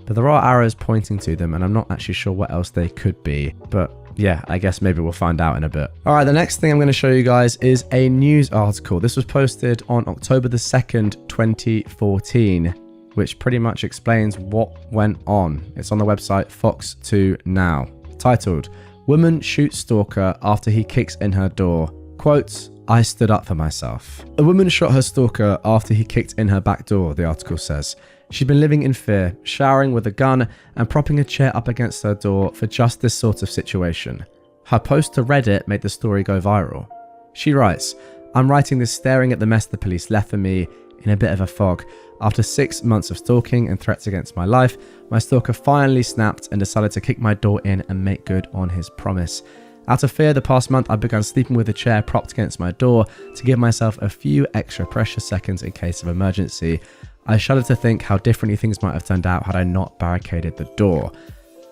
but there are arrows pointing to them, and I'm not actually sure what else they could be. But yeah, I guess maybe we'll find out in a bit. All right, the next thing I'm going to show you guys is a news article. This was posted on October the 2nd, 2014, which pretty much explains what went on. It's on the website Fox 2 Now. Titled, "Woman Shoots Stalker After He Kicks in Her Door." Quote, "I stood up for myself." A woman shot her stalker after he kicked in her back door, the article says. She'd been living in fear, showering with a gun and propping a chair up against her door for just this sort of situation. Her post to Reddit made the story go viral. She writes, "I'm writing this staring at the mess the police left for me in a bit of a fog. After 6 months of stalking and threats against my life, my stalker finally snapped and decided to kick my door in and make good on his promise. Out of fear, the past month I began sleeping with a chair propped against my door to give myself a few extra precious seconds in case of emergency. I shudder to think how differently things might have turned out had I not barricaded the door."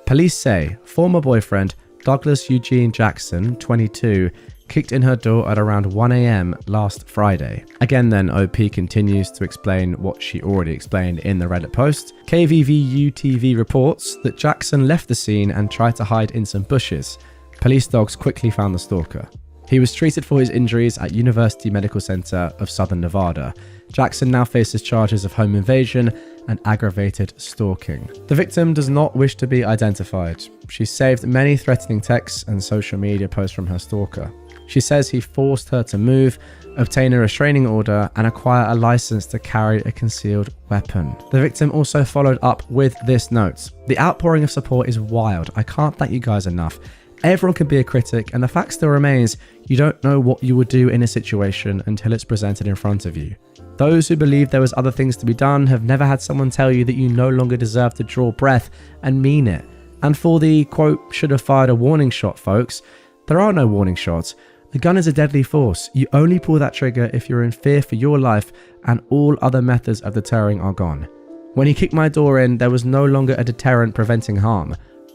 Police say former boyfriend Douglas Eugene Jackson, 22, kicked in her door at around 1 a.m. last Friday. Again then, OP continues to explain what she already explained in the Reddit post. KVVU-TV reports that Jackson left the scene and tried to hide in some bushes. Police dogs quickly found the stalker. He was treated for his injuries at University Medical Center of Southern Nevada. Jackson now faces charges of home invasion and aggravated stalking. The victim does not wish to be identified. She saved many threatening texts and social media posts from her stalker. She says he forced her to move, obtain a restraining order, and acquire a license to carry a concealed weapon. The victim also followed up with this note: "The outpouring of support is wild. I can't thank you guys enough. Everyone can be a critic, and the fact still remains, you don't know what you would do in a situation until it's presented in front of you. Those who believe there was other things to be done have never had someone tell you that you no longer deserve to draw breath and mean it. And for the, quote, should have fired a warning shot, folks, there are no warning shots. The gun is a deadly force. You only pull that trigger if you're in fear for your life and all other methods of deterring are gone. When he kicked my door in, there was no longer a deterrent preventing harm.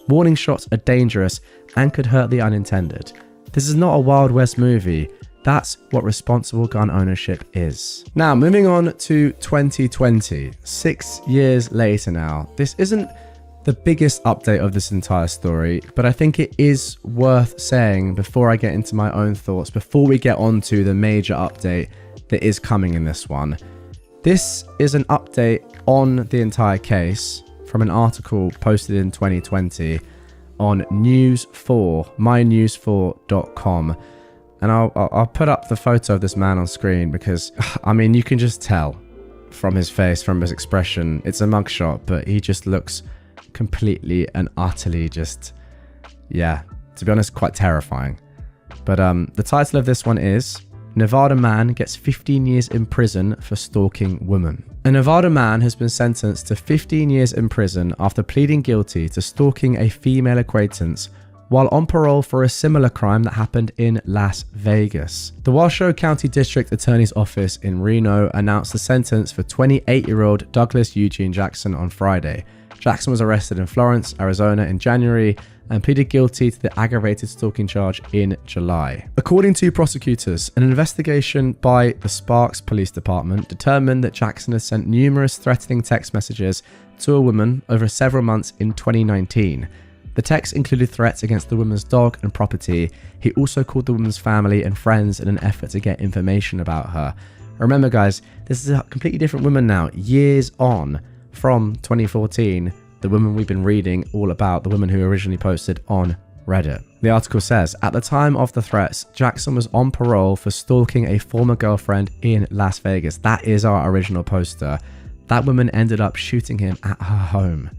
Warning shots are dangerous and could hurt the unintended. This is not a Wild West movie. That's what responsible gun ownership is." Now, moving on to 2020, 6 years later now. This isn't the biggest update of this entire story, but I think it is worth saying before I get into my own thoughts, before we get on to the major update that is coming in this one. This is an update on the entire case from an article posted in 2020 on mynews4.com. And I'll put up the photo of this man on screen because, I mean, you can just tell from his face, from his expression. It's a mugshot, but he just looks completely and utterly just, yeah, to be honest, quite terrifying. But the title of this one is Nevada Man Gets 15 Years in Prison for Stalking Woman. A Nevada man has been sentenced to 15 years in prison after pleading guilty to stalking a female acquaintance while on parole for a similar crime that happened in Las Vegas. The Washoe County District Attorney's Office in Reno announced the sentence for 28-year-old Douglas Eugene Jackson on Friday. Jackson was arrested in Florence, Arizona in January and pleaded guilty to the aggravated stalking charge in July. According to prosecutors, an investigation by the Sparks Police Department determined that Jackson had sent numerous threatening text messages to a woman over several months in 2019. The texts included threats against the woman's dog and property. He also called the woman's family and friends in an effort to get information about her. Remember guys, this is a completely different woman now, years on from 2014, the woman we've been reading all about, the woman who originally posted on Reddit. The article says, at the time of the threats, Jackson was on parole for stalking a former girlfriend in Las Vegas. That is our original poster. That woman ended up shooting him at her home.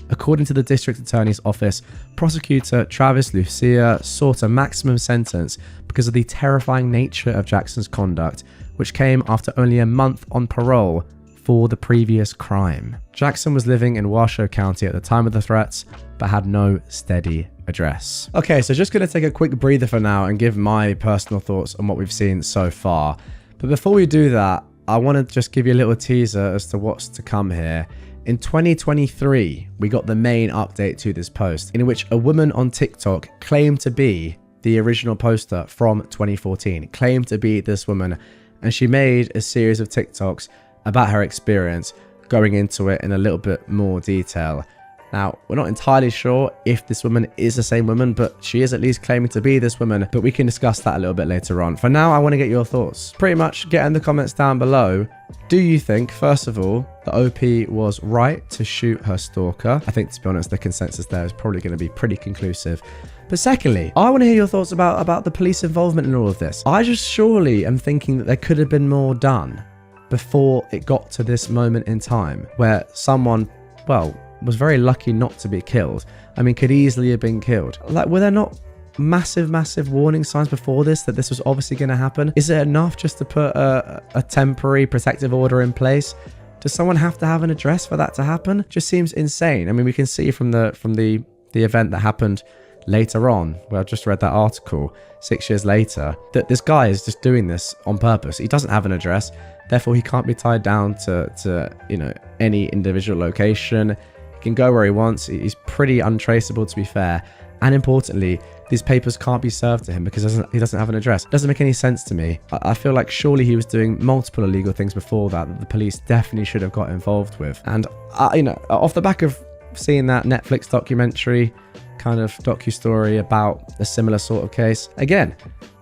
According to the district attorney's office, prosecutor Travis Lucia sought a maximum sentence because of the terrifying nature of Jackson's conduct, which came after only a month on parole for the previous crime. Jackson was living in Washoe County at the time of the threats, but had no steady address. Okay, so just gonna take a quick breather for now and give my personal thoughts on what we've seen so far. But before we do that, I wanna just give you a little teaser as to what's to come here. In 2023, we got the main update to this post, in which a woman on TikTok claimed to be the original poster from 2014, claimed to be this woman, and she made a series of TikToks about her experience, going into it in a little bit more detail. Now, we're not entirely sure if this woman is the same woman, but she is at least claiming to be this woman, but we can discuss that a little bit later on. For now, I want to get your thoughts. Pretty much get in the comments down below. Do you think, first of all, the OP was right to shoot her stalker? I think, to be honest, the consensus there is probably going to be pretty conclusive. But secondly, I want to hear your thoughts about the police involvement in all of this. I just surely am thinking that there could have been more done before it got to this moment in time where someone, well, was very lucky not to be killed. I mean, could easily have been killed. Like, were there not massive warning signs before this that this was obviously going to happen? Is it enough just to put a temporary protective order in place? Does someone have to have an address for that to happen? Just seems insane. I mean, we can see from the event that happened later on, where I just read that article 6 years later, that this guy is just doing this on purpose. He doesn't have an address, therefore he can't be tied down to you know, any individual location. He can go where he wants. He's pretty untraceable, to be fair. And importantly, these papers can't be served to him because he doesn't have an address. It doesn't make any sense to me. I feel like surely he was doing multiple illegal things before that the police definitely should have got involved with. And you know, off the back of seeing that Netflix documentary, kind of docu-story about a similar sort of case, again,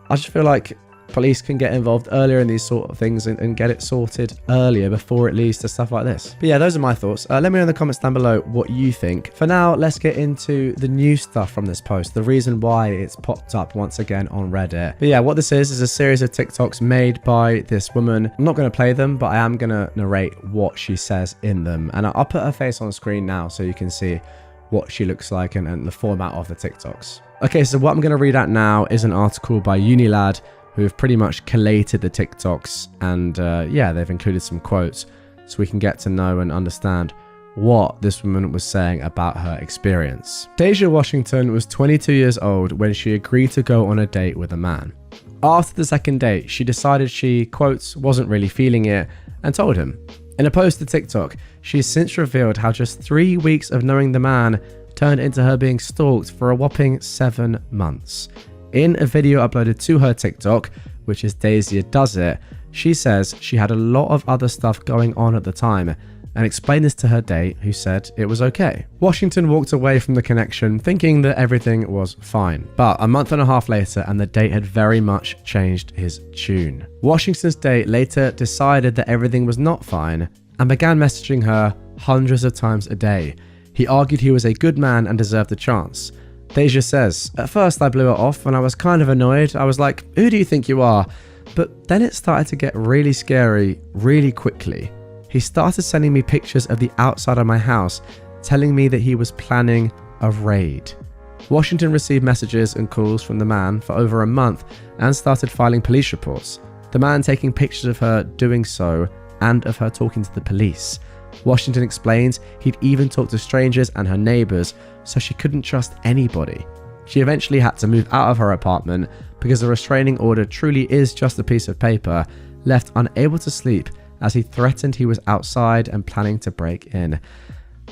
I just feel like police can get involved earlier in these sort of things and get it sorted earlier before it leads to stuff like this. But yeah, those are my thoughts. Let me know in the comments down below what you think. For now, let's get into the new stuff from this post, the reason why it's popped up once again on Reddit. But yeah, what this is a series of TikToks made by this woman. I'm not going to play them, but I am going to narrate what she says in them. And I'll put her face on screen now so you can see what she looks like and the format of the TikToks. Okay, so what I'm going to read out now is an article by Unilad, who have pretty much collated the TikToks, and yeah, they've included some quotes so we can get to know and understand what this woman was saying about her experience. Deja Washington was 22 years old when she agreed to go on a date with a man. After the second date, she decided she, quotes, wasn't really feeling it and told him. In a post to TikTok, she's since revealed how just 3 weeks of knowing the man turned into her being stalked for a whopping 7 months. In a video uploaded to her TikTok, which is AmITheA Does It, she says she had a lot of other stuff going on at the time and explained this to her date, who said it was okay. Washington walked away from the connection thinking that everything was fine, but a month and a half later and the date had very much changed his tune. Washington's date later decided that everything was not fine and began messaging her hundreds of times a day. He argued he was a good man and deserved a chance. Deja says, at first I blew it off and I was kind of annoyed. I was like, who do you think you are? But then it started to get really scary really quickly. He started sending me pictures of the outside of my house, telling me that he was planning a raid. Washington received messages and calls from the man for over a month and started filing police reports. The man taking pictures of her doing so and of her talking to the police. Washington explains he'd even talked to strangers and her neighbors, so she couldn't trust anybody. She eventually had to move out of her apartment because the restraining order truly is just a piece of paper, left unable to sleep as he threatened he was outside and planning to break in.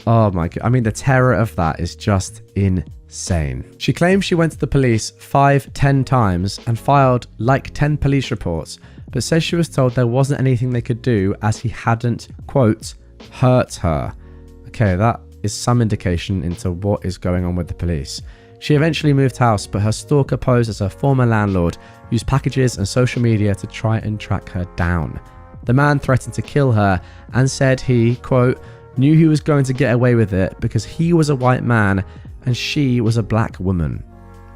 Oh my god, I mean, the terror of that is just insane. She claims she went to the police 5-10 times and filed like 10 police reports, but says she was told there wasn't anything they could do as he hadn't, quote, hurt her. Okay, that is some indication into what is going on with the police. She eventually moved house, but her stalker posed as her former landlord, used packages and social media to try and track her down. The man threatened to kill her and said he, quote, knew he was going to get away with it because he was a white man and she was a black woman.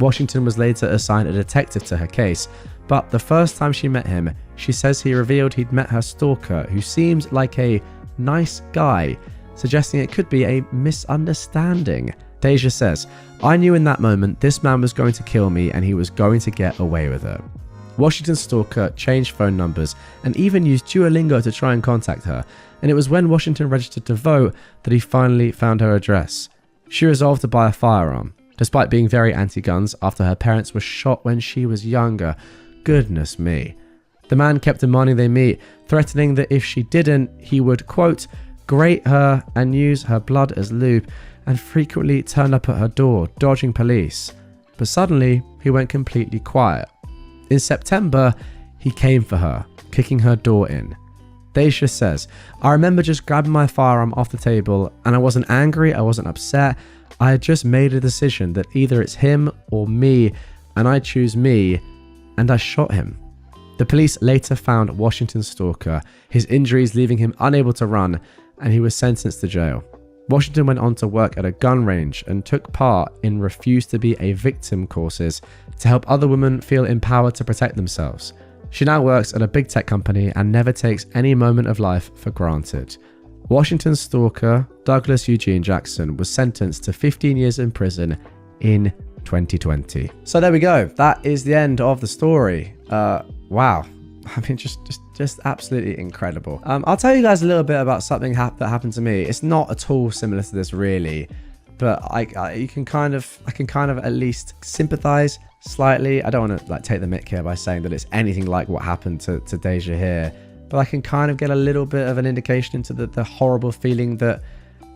Washington was later assigned a detective to her case, but the first time she met him, she says he revealed he'd met her stalker, who seemed like a nice guy, suggesting it could be a misunderstanding. Deja says, I knew in that moment this man was going to kill me and he was going to get away with it. Washington's stalker changed phone numbers and even used Duolingo to try and contact her, and it was when Washington registered to vote that he finally found her address. She resolved to buy a firearm, despite being very anti-guns after her parents were shot when she was younger. Goodness me. The man kept demanding they meet, threatening that if she didn't, he would, quote, grate her and use her blood as lube, and frequently turned up at her door, dodging police. But suddenly, he went completely quiet. In September, he came for her, kicking her door in. Deja says, I remember just grabbing my firearm off the table and I wasn't angry, I wasn't upset. I had just made a decision that either it's him or me, and I choose me, and I shot him. The police later found Washington's stalker, his injuries leaving him unable to run, and he was sentenced to jail. Washington went on to work at a gun range and took part in Refuse to be a Victim courses to help other women feel empowered to protect themselves. She now works at a big tech company and never takes any moment of life for granted. Washington's stalker, Douglas Eugene Jackson, was sentenced to 15 years in prison in 2020. So there we go. That is the end of the story. Wow. I mean, just absolutely incredible. I'll tell you guys a little bit about something that happened to me. It's not at all similar to this, really, but I can kind of at least sympathize slightly. I don't want to like take the mick here by saying that it's anything like what happened to Deja here, but I can kind of get a little bit of an indication into the horrible feeling that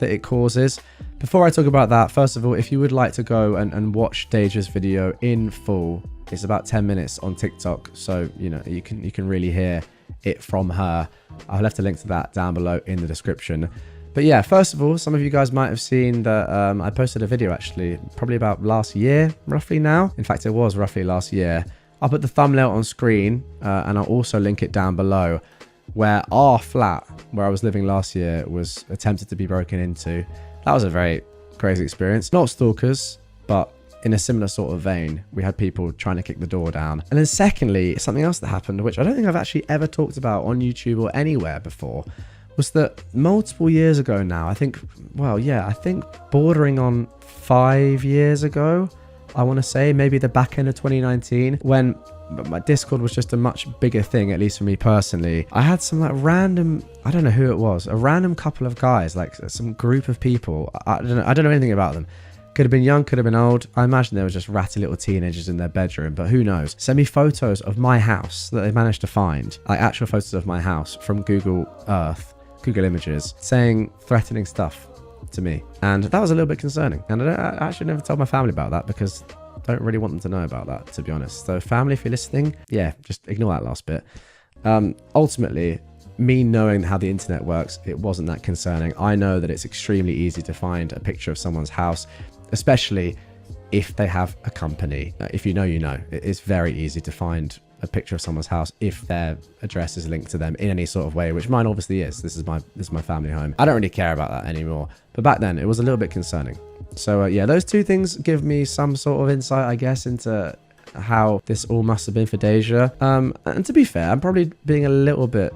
it causes. Before I talk about that, first of all, if you would like to go and watch Deja's video in full, it's about 10 minutes on TikTok, so you know you can really hear it from her. I'll left a link to that down below in the description. But yeah, first of all, some of you guys might have seen that I posted a video actually, probably about last year, roughly now. In fact, it was roughly last year. I'll put the thumbnail on screen and I'll also link it down below, where our flat where I was living last year was attempted to be broken into. That was a very crazy experience. Not stalkers, but in a similar sort of vein, we had people trying to kick the door down. And then secondly, something else that happened, which I don't think I've actually ever talked about on YouTube or anywhere before, was that multiple years ago now, I think bordering on 5 years ago, I want to say, maybe the back end of 2019, when my Discord was just a much bigger thing, at least for me personally. I had some like random, I don't know who it was, a random couple of guys, like some group of people. I don't know anything about them. Could have been young, could have been old. I imagine they were just ratty little teenagers in their bedroom, but who knows. Send me photos of my house that they managed to find, like actual photos of my house from Google Earth, Google Images, saying threatening stuff to me. And that was a little bit concerning. And I actually never told my family about that because I don't really want them to know about that, to be honest. So family, if you're listening, yeah, just ignore that last bit. Ultimately, me knowing how the internet works, it wasn't that concerning. I know that it's extremely easy to find a picture of someone's house, especially if they have a company. If you know, you know. It's very easy to find a picture of someone's house if their address is linked to them in any sort of way, which mine obviously is. This is my family home. I don't really care about that anymore, but back then it was a little bit concerning. So yeah, those two things give me some sort of insight, I guess, into how this all must have been for Deja. And to be fair, I'm probably being a little bit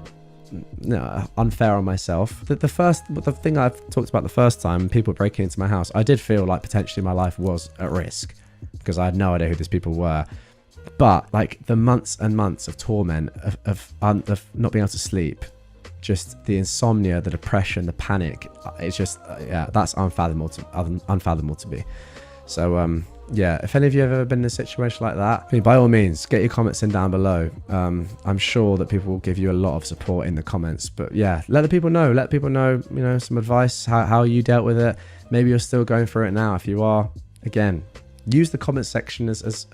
unfair on myself. The thing I've talked about the first time, people breaking into my house, I did feel like potentially my life was at risk because I had no idea who these people were. But like the months and months of torment of not being able to sleep, just the insomnia, the depression, the panic, it's just that's unfathomable to me. So yeah, if any of you have ever been in a situation like that, I mean, by all means, get your comments in down below. I'm sure that people will give you a lot of support in the comments. But yeah, let the people know. Let people know, you know, some advice, how you dealt with it. Maybe you're still going through it now. If you are, again, use the comment section as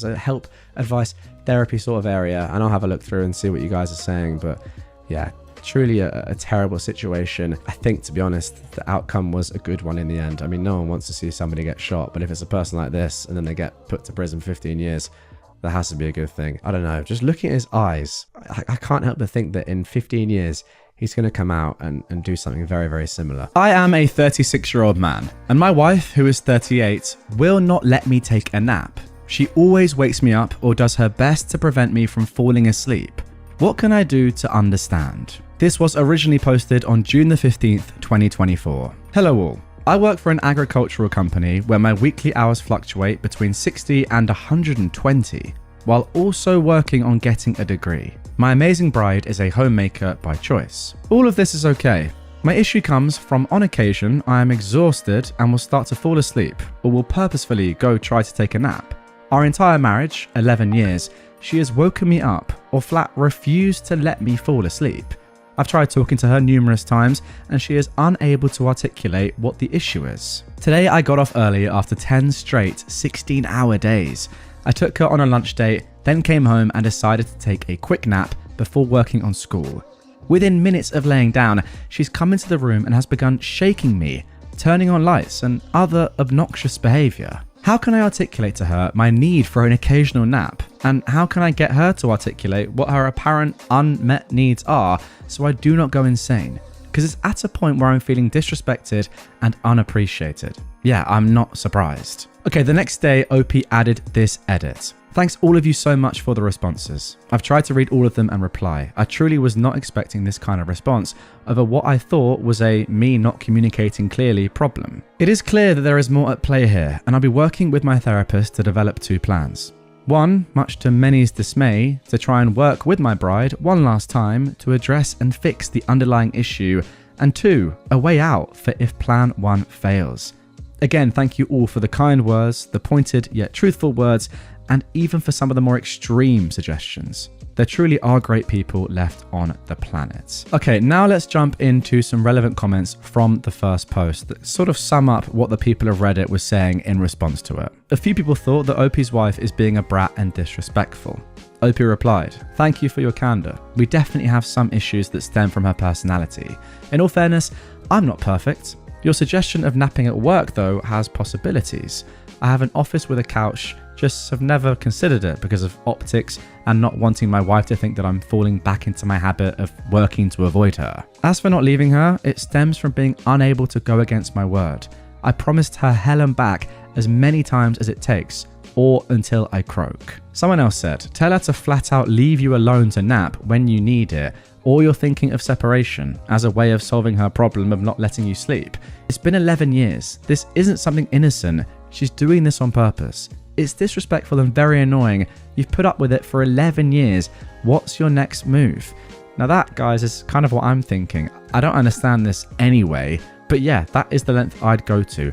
a help, advice, therapy sort of area, and I'll have a look through and see what you guys are saying. But yeah, truly a terrible situation. I think, to be honest, the outcome was a good one in the end. I mean, no one wants to see somebody get shot, but if it's a person like this and then they get put to prison 15 years, that has to be a good thing. I don't know, just looking at his eyes, I can't help but think that in 15 years he's going to come out and do something very, very similar. I am a 36-year-old man, and my wife, who is 38, will not let me take a nap. She always wakes me up or does her best to prevent me from falling asleep. What can I do to understand? This was originally posted on June the 15th, 2024. Hello all. I work for an agricultural company where my weekly hours fluctuate between 60 and 120, while also working on getting a degree. My amazing bride is a homemaker by choice. All of this is okay. My issue comes from, on occasion, I am exhausted and will start to fall asleep, or will purposefully go try to take a nap. Our entire marriage, 11 years, she has woken me up or flat refused to let me fall asleep. I've tried talking to her numerous times and she is unable to articulate what the issue is. Today I got off early after 10 straight 16-hour days. I took her on a lunch date, then came home and decided to take a quick nap before working on school. Within minutes of laying down, she's come into the room and has begun shaking me, turning on lights and other obnoxious behaviour. How can I articulate to her my need for an occasional nap? And how can I get her to articulate what her apparent unmet needs are so I do not go insane? Because it's at a point where I'm feeling disrespected and unappreciated. Yeah, I'm not surprised. Okay, the next day, OP added this edit. Thanks all of you so much for the responses. I've tried to read all of them and reply. I truly was not expecting this kind of response over what I thought was a me not communicating clearly problem. It is clear that there is more at play here, and I'll be working with my therapist to develop 2 plans. One, much to many's dismay, to try and work with my bride one last time to address and fix the underlying issue, and 2, a way out for if plan 1 fails. Again, thank you all for the kind words, the pointed yet truthful words, and even for some of the more extreme suggestions. There truly are great people left on the planet. Okay, now let's jump into some relevant comments from the first post that sort of sum up what the people of Reddit were saying in response to it. A few people thought that OP's wife is being a brat and disrespectful. OP replied, "Thank you for your candor. We definitely have some issues that stem from her personality. In all fairness, I'm not perfect. Your suggestion of napping at work, though, has possibilities. I have an office with a couch, just have never considered it because of optics and not wanting my wife to think that I'm falling back into my habit of working to avoid her. As for not leaving her, it stems from being unable to go against my word. I promised her hell and back as many times as it takes, or until I croak." Someone else said, "Tell her to flat out leave you alone to nap when you need it, or you're thinking of separation as a way of solving her problem of not letting you sleep. It's been 11 years. This isn't something innocent. She's doing this on purpose. It's disrespectful and very annoying. You've put up with it for 11 years. What's your next move?" Now that, guys, is kind of what I'm thinking. I don't understand this anyway, but yeah, that is the length I'd go to.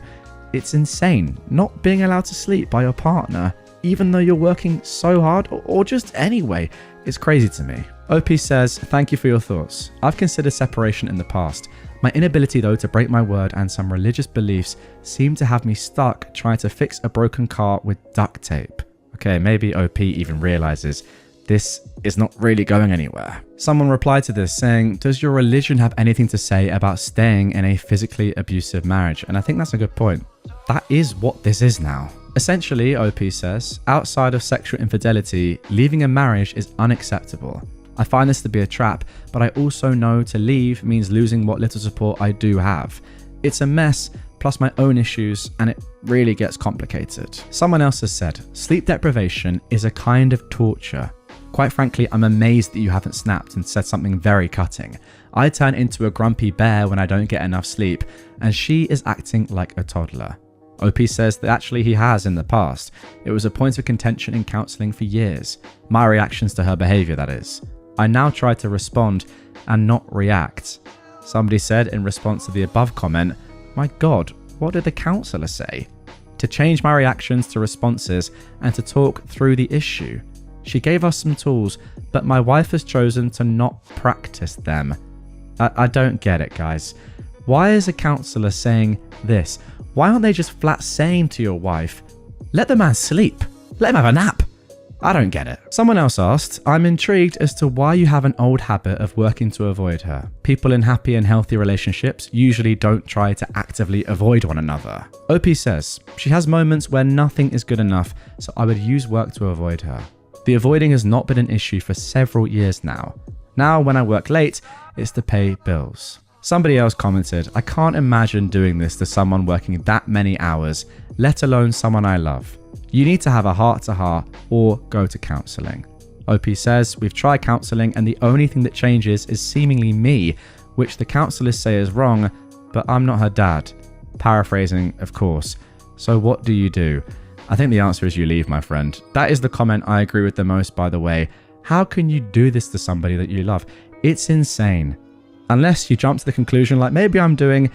It's insane not being allowed to sleep by your partner, even though you're working so hard, or just anyway. It's crazy to me. OP says, "Thank you for your thoughts. I've considered separation in the past. My inability, though, to break my word and some religious beliefs seem to have me stuck trying to fix a broken car with duct tape." Okay, maybe OP even realizes this is not really going anywhere. Someone replied to this saying, "Does your religion have anything to say about staying in a physically abusive marriage?" And I think that's a good point. That is what this is now. Essentially, OP says, outside of sexual infidelity, leaving a marriage is unacceptable. I find this to be a trap, but I also know to leave means losing what little support I do have. It's a mess, plus my own issues, and it really gets complicated. Someone else has said, "Sleep deprivation is a kind of torture. Quite frankly, I'm amazed that you haven't snapped and said something very cutting. I turn into a grumpy bear when I don't get enough sleep, and she is acting like a toddler." OP says that actually he has in the past. It was a point of contention in counselling for years. My reactions to her behaviour, that is. I now try to respond and not react. Somebody said in response to the above comment, "My God, what did the counsellor say?" To change my reactions to responses and to talk through the issue. She gave us some tools, but my wife has chosen to not practice them. I don't get it, guys. Why is a counsellor saying this? Why aren't they just flat saying to your wife, "Let the man sleep, let him have a nap"? I don't get it. Someone else asked, "I'm intrigued as to why you have an old habit of working to avoid her. People in happy and healthy relationships usually don't try to actively avoid one another." OP says, "She has moments where nothing is good enough, so I would use work to avoid her. The avoiding has not been an issue for several years now. Now when I work late, it's to pay bills." Somebody else commented, "I can't imagine doing this to someone working that many hours, let alone someone I love. You need to have a heart-to-heart or go to counselling." OP says, "We've tried counselling and the only thing that changes is seemingly me, which the counsellors say is wrong, but I'm not her dad." Paraphrasing, of course. So what do you do? I think the answer is you leave, my friend. That is the comment I agree with the most, by the way. How can you do this to somebody that you love? It's insane. Unless you jump to the conclusion, like maybe I'm doing,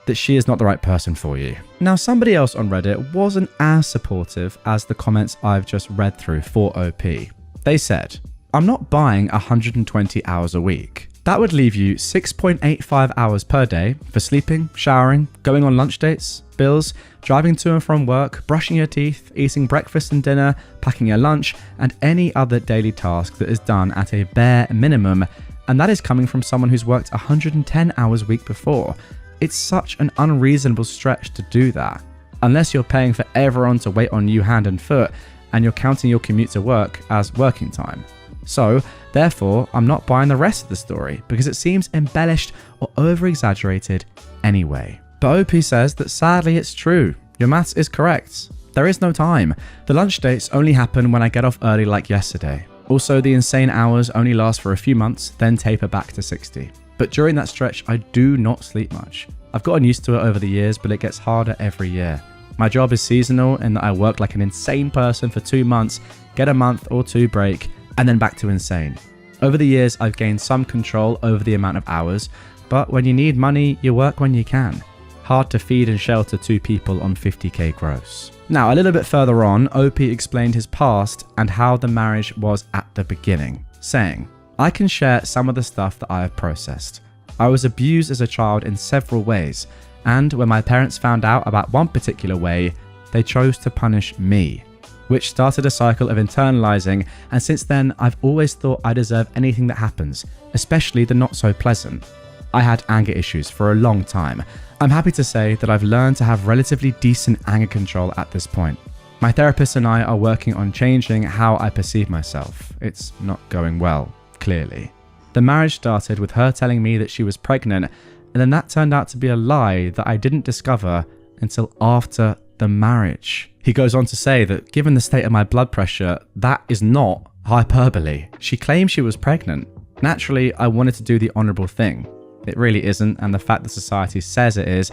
that she is not the right person for you. Now, somebody else on Reddit wasn't as supportive as the comments I've just read through for OP. They said, "I'm not buying 120 hours a week. That would leave you 6.85 hours per day for sleeping, showering, going on lunch dates, bills, driving to and from work, brushing your teeth, eating breakfast and dinner, packing your lunch, and any other daily task that is done at a bare minimum And that is coming from someone who's worked 110 hours a week before. It's such an unreasonable stretch to do that. Unless you're paying for everyone to wait on you hand and foot, and you're counting your commute to work as working time. So, therefore, I'm not buying the rest of the story because it seems embellished or over-exaggerated anyway. But OP says that sadly it's true. Your maths is correct. There is no time. The lunch dates only happen when I get off early like yesterday. Also, the insane hours only last for a few months, then taper back to 60. But during that stretch, I do not sleep much. I've gotten used to it over the years, but it gets harder every year. My job is seasonal in that I work like an insane person for 2 months, get a month or two break, and then back to insane. Over the years, I've gained some control over the amount of hours, but when you need money, you work when you can. Hard to feed and shelter 2 people on 50k gross. Now, a little bit further on, OP explained his past and how the marriage was at the beginning, saying, I can share some of the stuff that I have processed. I was abused as a child in several ways, and when my parents found out about one particular way, they chose to punish me, which started a cycle of internalizing, and since then, I've always thought I deserve anything that happens, especially the not so pleasant. I had anger issues for a long time. I'm happy to say that I've learned to have relatively decent anger control at this point. My therapist and I are working on changing how I perceive myself. It's not going well, clearly. The marriage started with her telling me that she was pregnant, and then that turned out to be a lie that I didn't discover until after the marriage. He goes on to say that given the state of my blood pressure, that is not hyperbole. She claimed she was pregnant. Naturally, I wanted to do the honourable thing. It really isn't, and the fact that society says it is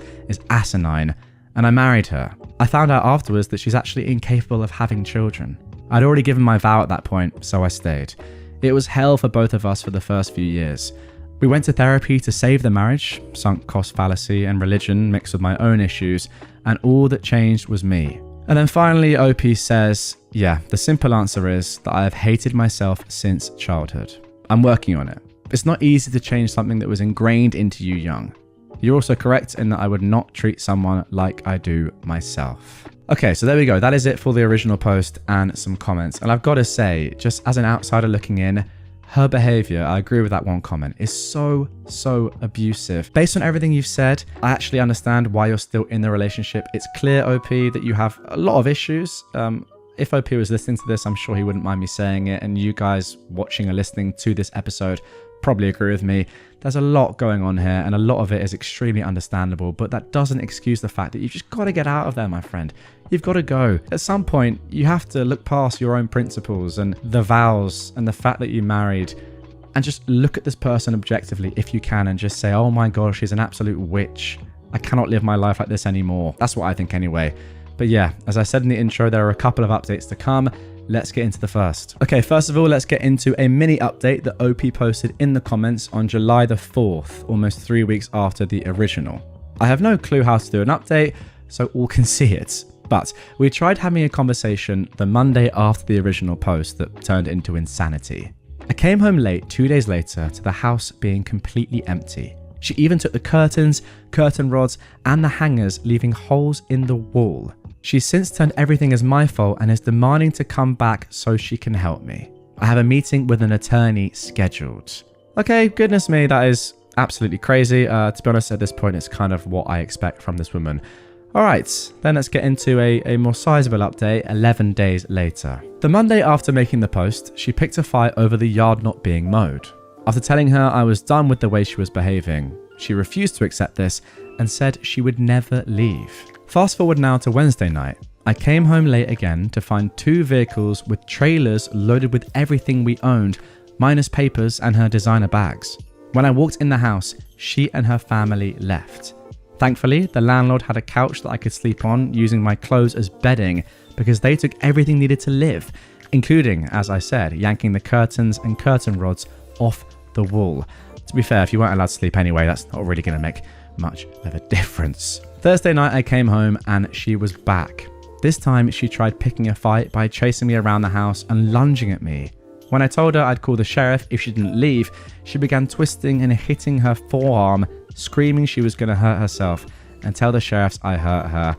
asinine, and I married her. I found out afterwards that she's actually incapable of having children. I'd already given my vow at that point, so I stayed. It was hell for both of us for the first few years. We went to therapy to save the marriage, sunk cost fallacy and religion mixed with my own issues, and all that changed was me. And then finally, OP says, yeah, the simple answer is that I have hated myself since childhood. I'm working on it. It's not easy to change something that was ingrained into you young. You're also correct in that I would not treat someone like I do myself. Okay, so there we go. That is it for the original post and some comments. And I've got to say, just as an outsider looking in, her behavior, I agree with that one comment, is so abusive. Based on everything you've said, I actually understand why you're still in the relationship. It's clear, OP, that you have a lot of issues. If OP was listening to this, I'm sure he wouldn't mind me saying it. And you guys watching or listening to this episode probably agree with me. There's a lot going on here, and a lot of it is extremely understandable, but that doesn't excuse the fact that you've just got to get out of there, my friend. You've got to go. At some point, you have to look past your own principles and the vows and the fact that you married, and just look at this person objectively if you can, and just say, oh my gosh, she's an absolute witch. I cannot live my life like this anymore. That's what I think anyway. But yeah, as I said in the intro, there are a couple of updates to come. Let's get into the first. Okay, first of all, let's get into a mini update that OP posted in the comments on July the 4th, almost 3 weeks after the original. I have no clue how to do an update, so all can see it. But we tried having a conversation the Monday after the original post that turned into insanity. I came home late 2 days later to the house being completely empty. She even took the curtains, curtain rods, and the hangers, leaving holes in the wall. She's since turned everything as my fault and is demanding to come back so she can help me. I have a meeting with an attorney scheduled. Okay, goodness me, that is absolutely crazy. To be honest, at this point, it's kind of what I expect from this woman. Alright, then let's get into a more sizable update 11 days later. The Monday after making the post, she picked a fight over the yard not being mowed. After telling her I was done with the way she was behaving, she refused to accept this and said she would never leave. Fast forward now to Wednesday night. I came home late again to find 2 vehicles with trailers loaded with everything we owned, minus papers and her designer bags. When I walked in the house, she and her family left. Thankfully, the landlord had a couch that I could sleep on using my clothes as bedding because they took everything needed to live, including, as I said, yanking the curtains and curtain rods off the wall. To be fair, if you weren't allowed to sleep anyway, that's not really going to make much of a difference. Thursday night I came home and she was back. This time she tried picking a fight by chasing me around the house and lunging at me. When I told her I'd call the sheriff if she didn't leave, she began twisting and hitting her forearm, screaming she was going to hurt herself and tell the sheriffs I hurt her.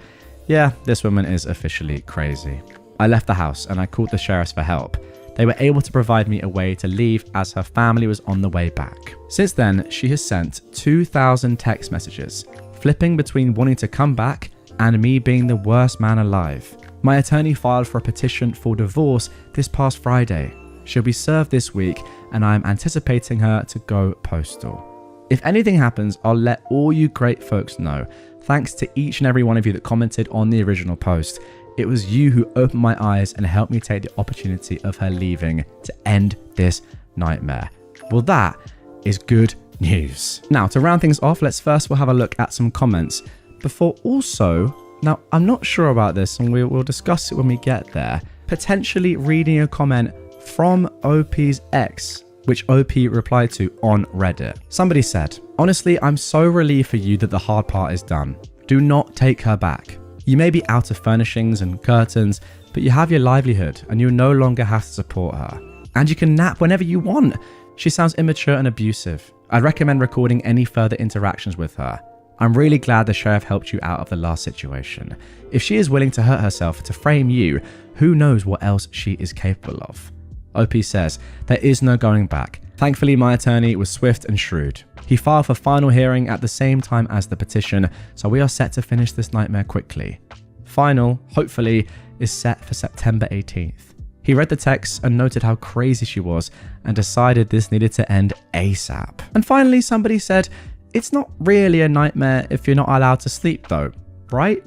Yeah, this woman is officially crazy. I left the house and I called the sheriffs for help. they were able to provide me a way to leave as her family was on the way back. Since then, she has sent 2,000 text messages, flipping between wanting to come back and me being the worst man alive. My attorney filed for a petition for divorce this past Friday. She'll be served this week, and I'm anticipating her to go postal. If anything happens, I'll let all you great folks know. Thanks to each and every one of you that commented on the original post. It was you who opened my eyes and helped me take the opportunity of her leaving to end this nightmare. Well, that is good news. Now, to round things off, we'll have a look at some comments before also, now I'm not sure about this and we'll discuss it when we get there, potentially reading a comment from OP's ex, which OP replied to on Reddit. Somebody said, "Honestly, I'm so relieved for you that the hard part is done. Do not take her back. You may be out of furnishings and curtains, but you have your livelihood and you no longer have to support her. And you can nap whenever you want. She sounds immature and abusive. I'd recommend recording any further interactions with her. I'm really glad the sheriff helped you out of the last situation. If she is willing to hurt herself to frame you, who knows what else she is capable of." OP says, "There is no going back. Thankfully, my attorney was swift and shrewd. He filed for final hearing at the same time as the petition, so we are set to finish this nightmare quickly. Final, hopefully, is set for September 18th. He read the text and noted how crazy she was and decided this needed to end ASAP." And finally, somebody said, "It's not really a nightmare if you're not allowed to sleep though, right?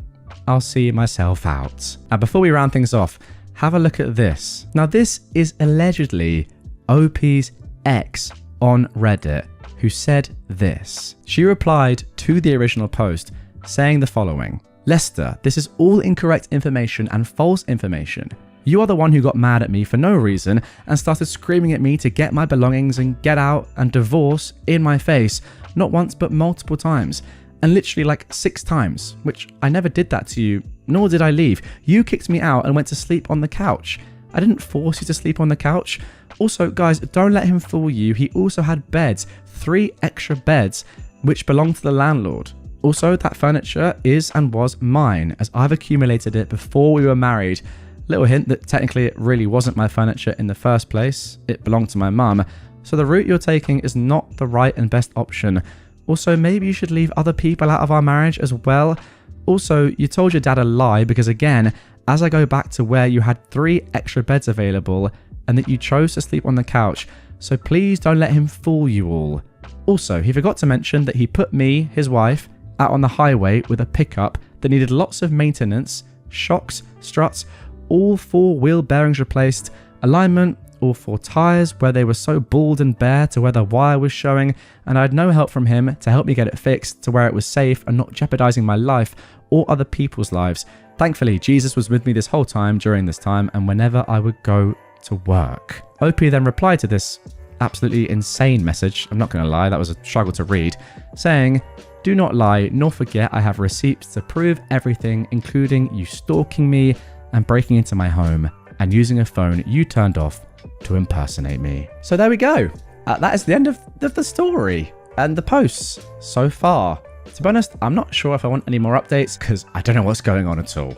I'll see myself out." Now, before we round things off, have a look at this. Now, this is allegedly OP's ex on Reddit who said this. She replied to the original post saying the following: "Lester, this is all incorrect information and false information. You are the one who got mad at me for no reason and started screaming at me to get my belongings and get out and divorce in my face, not once but multiple times. And literally like 6 times, which I never did that to you, nor did I leave. You kicked me out and went to sleep on the couch. I didn't force you to sleep on the couch. Also, guys, don't let him fool you. He also had beds, 3 extra beds, which belonged to the landlord. Also, that furniture is and was mine, as I've accumulated it before we were married. Little hint that technically it really wasn't my furniture in the first place. It belonged to my mum. So the route you're taking is not the right and best option. Also, maybe you should leave other people out of our marriage as well. Also, you told your dad a lie because, again, as I go back to where you had 3 extra beds available and that you chose to sleep on the couch, so please don't let him fool you all. Also, he forgot to mention that he put me, his wife, out on the highway with a pickup that needed lots of maintenance, shocks, struts, all 4 wheel bearings replaced, alignment, all 4 tires where they were so bald and bare to where the wire was showing, and I had no help from him to help me get it fixed to where it was safe and not jeopardizing my life or other people's lives. Thankfully, Jesus was with me this whole time during this time and whenever I would go to work." OP then replied to this absolutely insane message, I'm not going to lie, that was a struggle to read, saying, "Do not lie nor forget I have receipts to prove everything, including you stalking me and breaking into my home and using a phone you turned off to impersonate me." So there we go. That is the end of the story and the posts so far. To be honest, I'm not sure if I want any more updates because I don't know what's going on at all.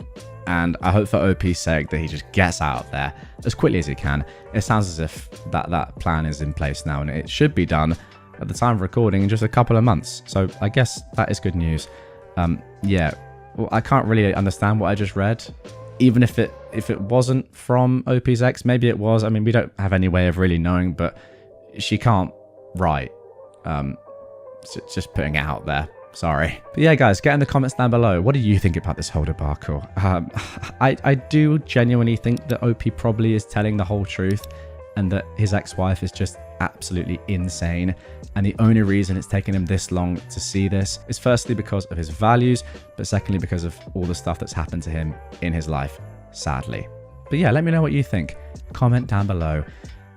And I hope for OP's sake that he just gets out of there as quickly as he can. It sounds as if that plan is in place now and it should be done at the time of recording in just a couple of months. So I guess that is good news. Yeah, well, I can't really understand what I just read. Even if it wasn't from OP's ex, maybe it was. I mean, we don't have any way of really knowing, but she can't write. Just putting it out there. Sorry. But yeah, guys, get in the comments down below. What do you think about this whole debacle? I do genuinely think that OP probably is telling the whole truth and that his ex-wife is just absolutely insane. And the only reason it's taken him this long to see this is firstly because of his values, but secondly because of all the stuff that's happened to him in his life, sadly. But yeah, let me know what you think. Comment down below.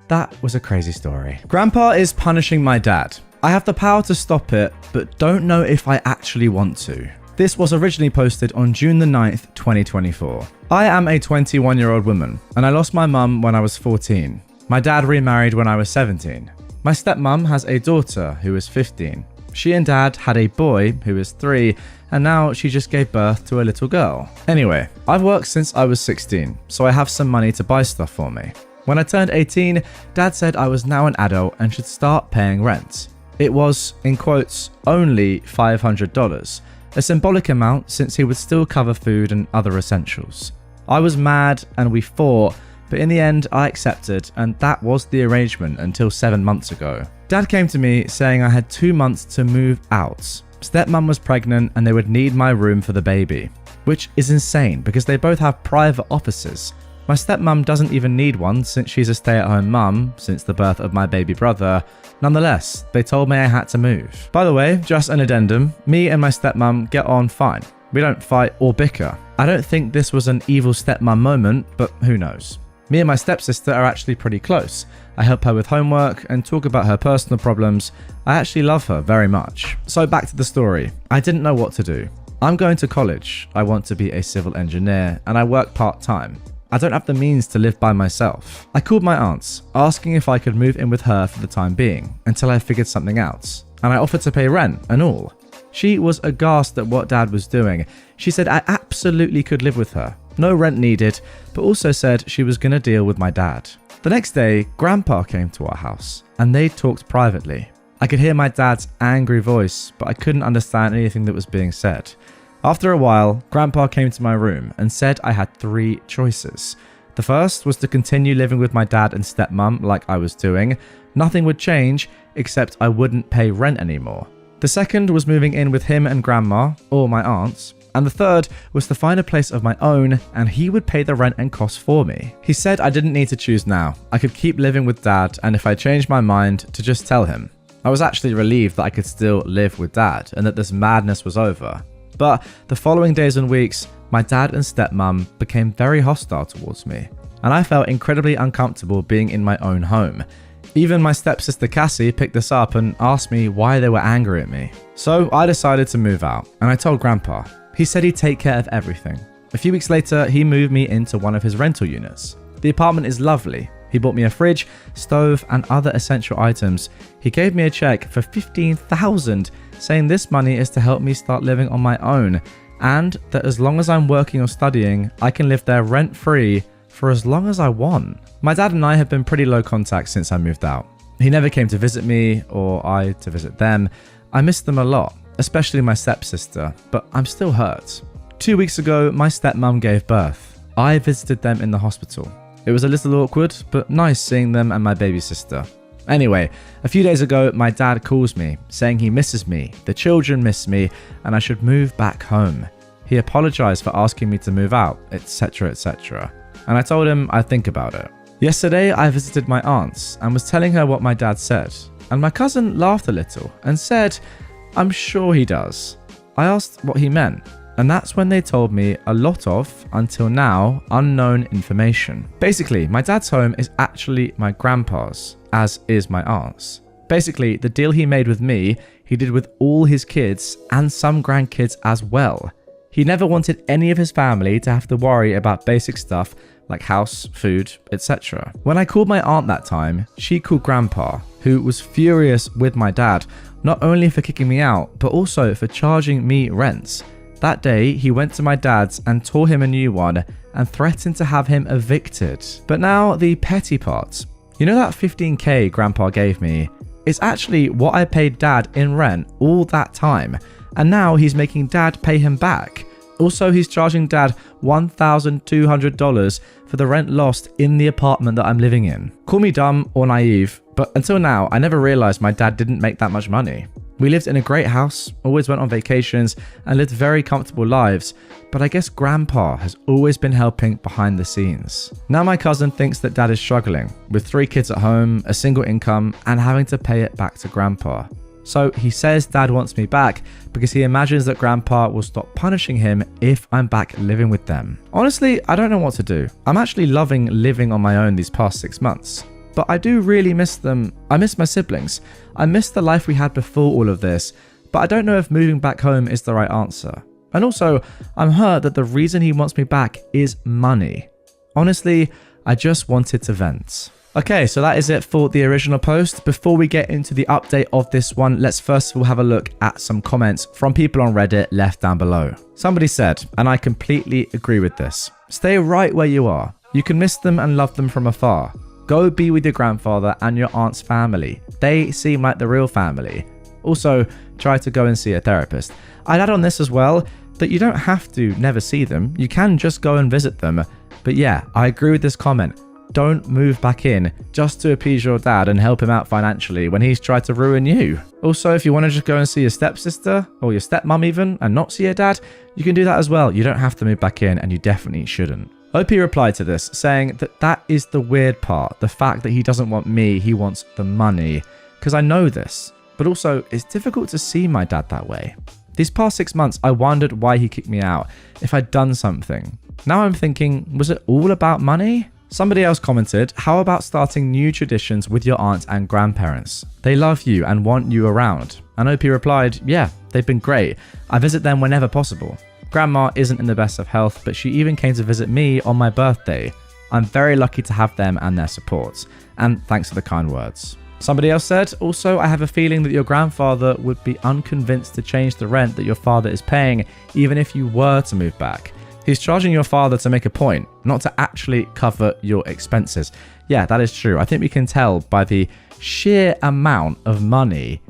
That was a crazy story. Grandpa is punishing my dad. I have the power to stop it, but don't know if I actually want to. This was originally posted on June the 9th, 2024. I am a 21-year-old woman, and I lost my mum when I was 14. My dad remarried when I was 17. My stepmom has a daughter who is 15. She and dad had a boy who is 3, and now she just gave birth to a little girl. Anyway, I've worked since I was 16, so I have some money to buy stuff for me. When I turned 18, Dad said I was now an adult and should start paying rent. It was, in quotes, only $500, a symbolic amount since he would still cover food and other essentials. I was mad and we fought, but in the end I accepted, and that was the arrangement until 7 months ago. Dad came to me saying I had 2 months to move out. Stepmom was pregnant and they would need my room for the baby, which is insane because they both have private offices. My stepmom doesn't even need one since she's a stay-at-home mum since the birth of my baby brother. Nonetheless, they told me I had to move. By the way, just an addendum, me and my stepmom get on fine. We don't fight or bicker. I don't think this was an evil stepmom moment, but who knows. Me and my stepsister are actually pretty close. I help her with homework and talk about her personal problems. I actually love her very much. So back to the story. I didn't know what to do. I'm going to college. I want to be a civil engineer and I work part-time. I don't have the means to live by myself. I called my aunts, asking if I could move in with her for the time being, until I figured something out. And I offered to pay rent and all. She was aghast at what Dad was doing. She said I absolutely could live with her. No rent needed, but also said she was going to deal with my dad. The next day, Grandpa came to our house, and they talked privately. I could hear my dad's angry voice, but I couldn't understand anything that was being said. After a while, Grandpa came to my room and said I had 3 choices. The first was to continue living with my dad and stepmom like I was doing. Nothing would change, except I wouldn't pay rent anymore. The second was moving in with him and Grandma, or my aunts. And the third was to find a place of my own and he would pay the rent and costs for me. He said I didn't need to choose now. I could keep living with Dad, and if I changed my mind, to just tell him. I was actually relieved that I could still live with Dad and that this madness was over. But the following days and weeks, my dad and stepmom became very hostile towards me, and I felt incredibly uncomfortable being in my own home. Even my stepsister Cassie picked this up and asked me why they were angry at me. So I decided to move out, and I told Grandpa. He said he'd take care of everything. A few weeks later, he moved me into one of his rental units. The apartment is lovely. He bought me a fridge, stove, and other essential items. He gave me a check for $15,000, saying this money is to help me start living on my own, and that as long as I'm working or studying, I can live there rent-free for as long as I want. My dad and I have been pretty low contact since I moved out. He never came to visit me, or I to visit them. I miss them a lot, especially my stepsister, but I'm still hurt. 2 weeks ago, my stepmom gave birth. I visited them in the hospital. It was a little awkward, but nice seeing them and my baby sister. Anyway, a few days ago, my dad calls me, saying he misses me, the children miss me, and I should move back home. He apologized for asking me to move out, etc, etc. And I told him I'd think about it. Yesterday, I visited my aunts and was telling her what my dad said. And my cousin laughed a little and said, "I'm sure he does." I asked what he meant. And that's when they told me a lot of, until now, unknown information. Basically, my dad's home is actually my grandpa's, as is my aunt's. Basically, the deal he made with me, he did with all his kids and some grandkids as well. He never wanted any of his family to have to worry about basic stuff like house, food, etc. When I called my aunt that time, she called Grandpa, who was furious with my dad, not only for kicking me out, but also for charging me rent. That day, he went to my dad's and tore him a new one and threatened to have him evicted. But now, the petty part. You know that $15,000 Grandpa gave me? It's actually what I paid Dad in rent all that time. And now he's making Dad pay him back. Also, he's charging Dad $1,200 for the rent lost in the apartment that I'm living in. Call me dumb or naive, but until now, I never realized my dad didn't make that much money. We lived in a great house, always went on vacations, and lived very comfortable lives, but I guess Grandpa has always been helping behind the scenes. Now my cousin thinks that Dad is struggling, with 3 kids at home, a single income, and having to pay it back to Grandpa. So he says Dad wants me back because he imagines that Grandpa will stop punishing him if I'm back living with them. Honestly, I don't know what to do. I'm actually loving living on my own these past 6 months. But I do really miss them. I miss my siblings. I miss the life we had before all of this, but I don't know if moving back home is the right answer. And also, I'm hurt that the reason he wants me back is money. Honestly, I just wanted to vent. Okay, so that is it for the original post. Before we get into the update of this one, let's first of all have a look at some comments from people on Reddit left down below. Somebody said, and I completely agree with this, "Stay right where you are. You can miss them and love them from afar. Go be with your grandfather and your aunt's family. They seem like the real family. Also, try to go and see a therapist. I'd add on this as well that you don't have to never see them. You can just go and visit them. But yeah, I agree with this comment. Don't move back in just to appease your dad and help him out financially when he's tried to ruin you. Also, if you want to just go and see your stepsister or your stepmom even and not see your dad, you can do that as well. You don't have to move back in, and you definitely shouldn't. OP replied to this saying that is the weird part, the fact that he doesn't want me, he wants the money. Because I know this, but also it's difficult to see my dad that way. These past 6 months, I wondered why he kicked me out, if I'd done something. Now I'm thinking, was it all about money? Somebody else commented, how about starting new traditions with your aunts and grandparents? They love you and want you around. And OP replied, yeah, they've been great. I visit them whenever possible. Grandma isn't in the best of health, but she even came to visit me on my birthday. I'm very lucky to have them and their support. And thanks for the kind words. Somebody else said, also, I have a feeling that your grandfather would be unconvinced to change the rent that your father is paying, even if you were to move back. He's charging your father to make a point, not to actually cover your expenses. Yeah, that is true. I think we can tell by the sheer amount of money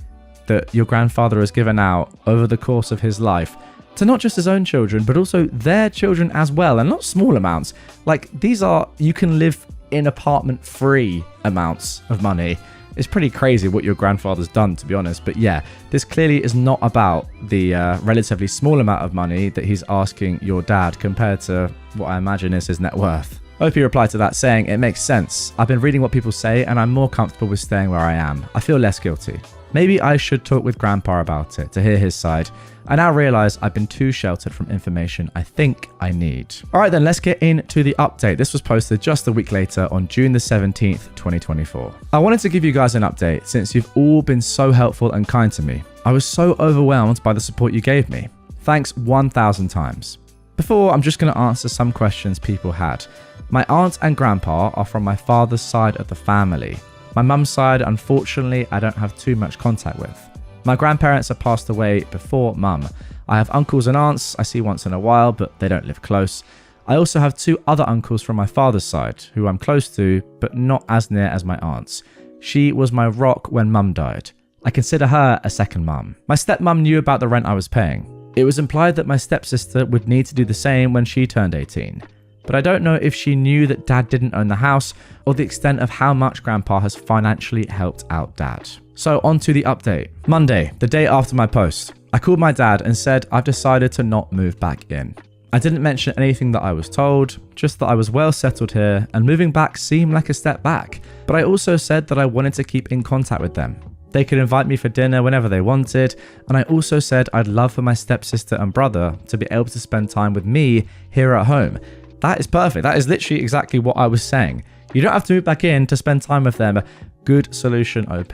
that your grandfather has given out over the course of his life to not just his own children, but also their children as well, and not small amounts. Like, these are, you can live in apartment-free amounts of money. It's pretty crazy what your grandfather's done, to be honest. But yeah, this clearly is not about the relatively small amount of money that he's asking your dad compared to what I imagine is his net worth. OP replied to that saying, it makes sense. I've been reading what people say and I'm more comfortable with staying where I am. I feel less guilty. Maybe I should talk with Grandpa about it to hear his side. I now realise I've been too sheltered from information I think I need. Alright then, let's get into the update. This was posted just a week later on June the 17th, 2024. I wanted to give you guys an update since you've all been so helpful and kind to me. I was so overwhelmed by the support you gave me. Thanks 1,000 times. Before, I'm just going to answer some questions people had. My aunt and grandpa are from my father's side of the family. My mum's side, unfortunately, I don't have too much contact with. My grandparents have passed away before mum. I have uncles and aunts I see once in a while, but they don't live close. I also have 2 other uncles from my father's side, who I'm close to, but not as near as my aunts. She was my rock when mum died. I consider her a second mum. My stepmum knew about the rent I was paying. It was implied that my stepsister would need to do the same when she turned 18. But I don't know if she knew that dad didn't own the house or the extent of how much grandpa has financially helped out dad. So on to the update. Monday, the day after my post, I called my dad and said I've decided to not move back in. I didn't mention anything that I was told, just that I was well settled here and moving back seemed like a step back. But I also said that I wanted to keep in contact with them. They could invite me for dinner whenever they wanted, and I also said I'd love for my stepsister and brother to be able to spend time with me here at home. That is perfect. That is literally exactly what I was saying. You don't have to move back in to spend time with them. Good solution, OP.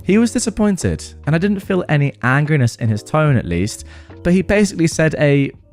He was disappointed, and I didn't feel any angriness in his tone at least, but he basically said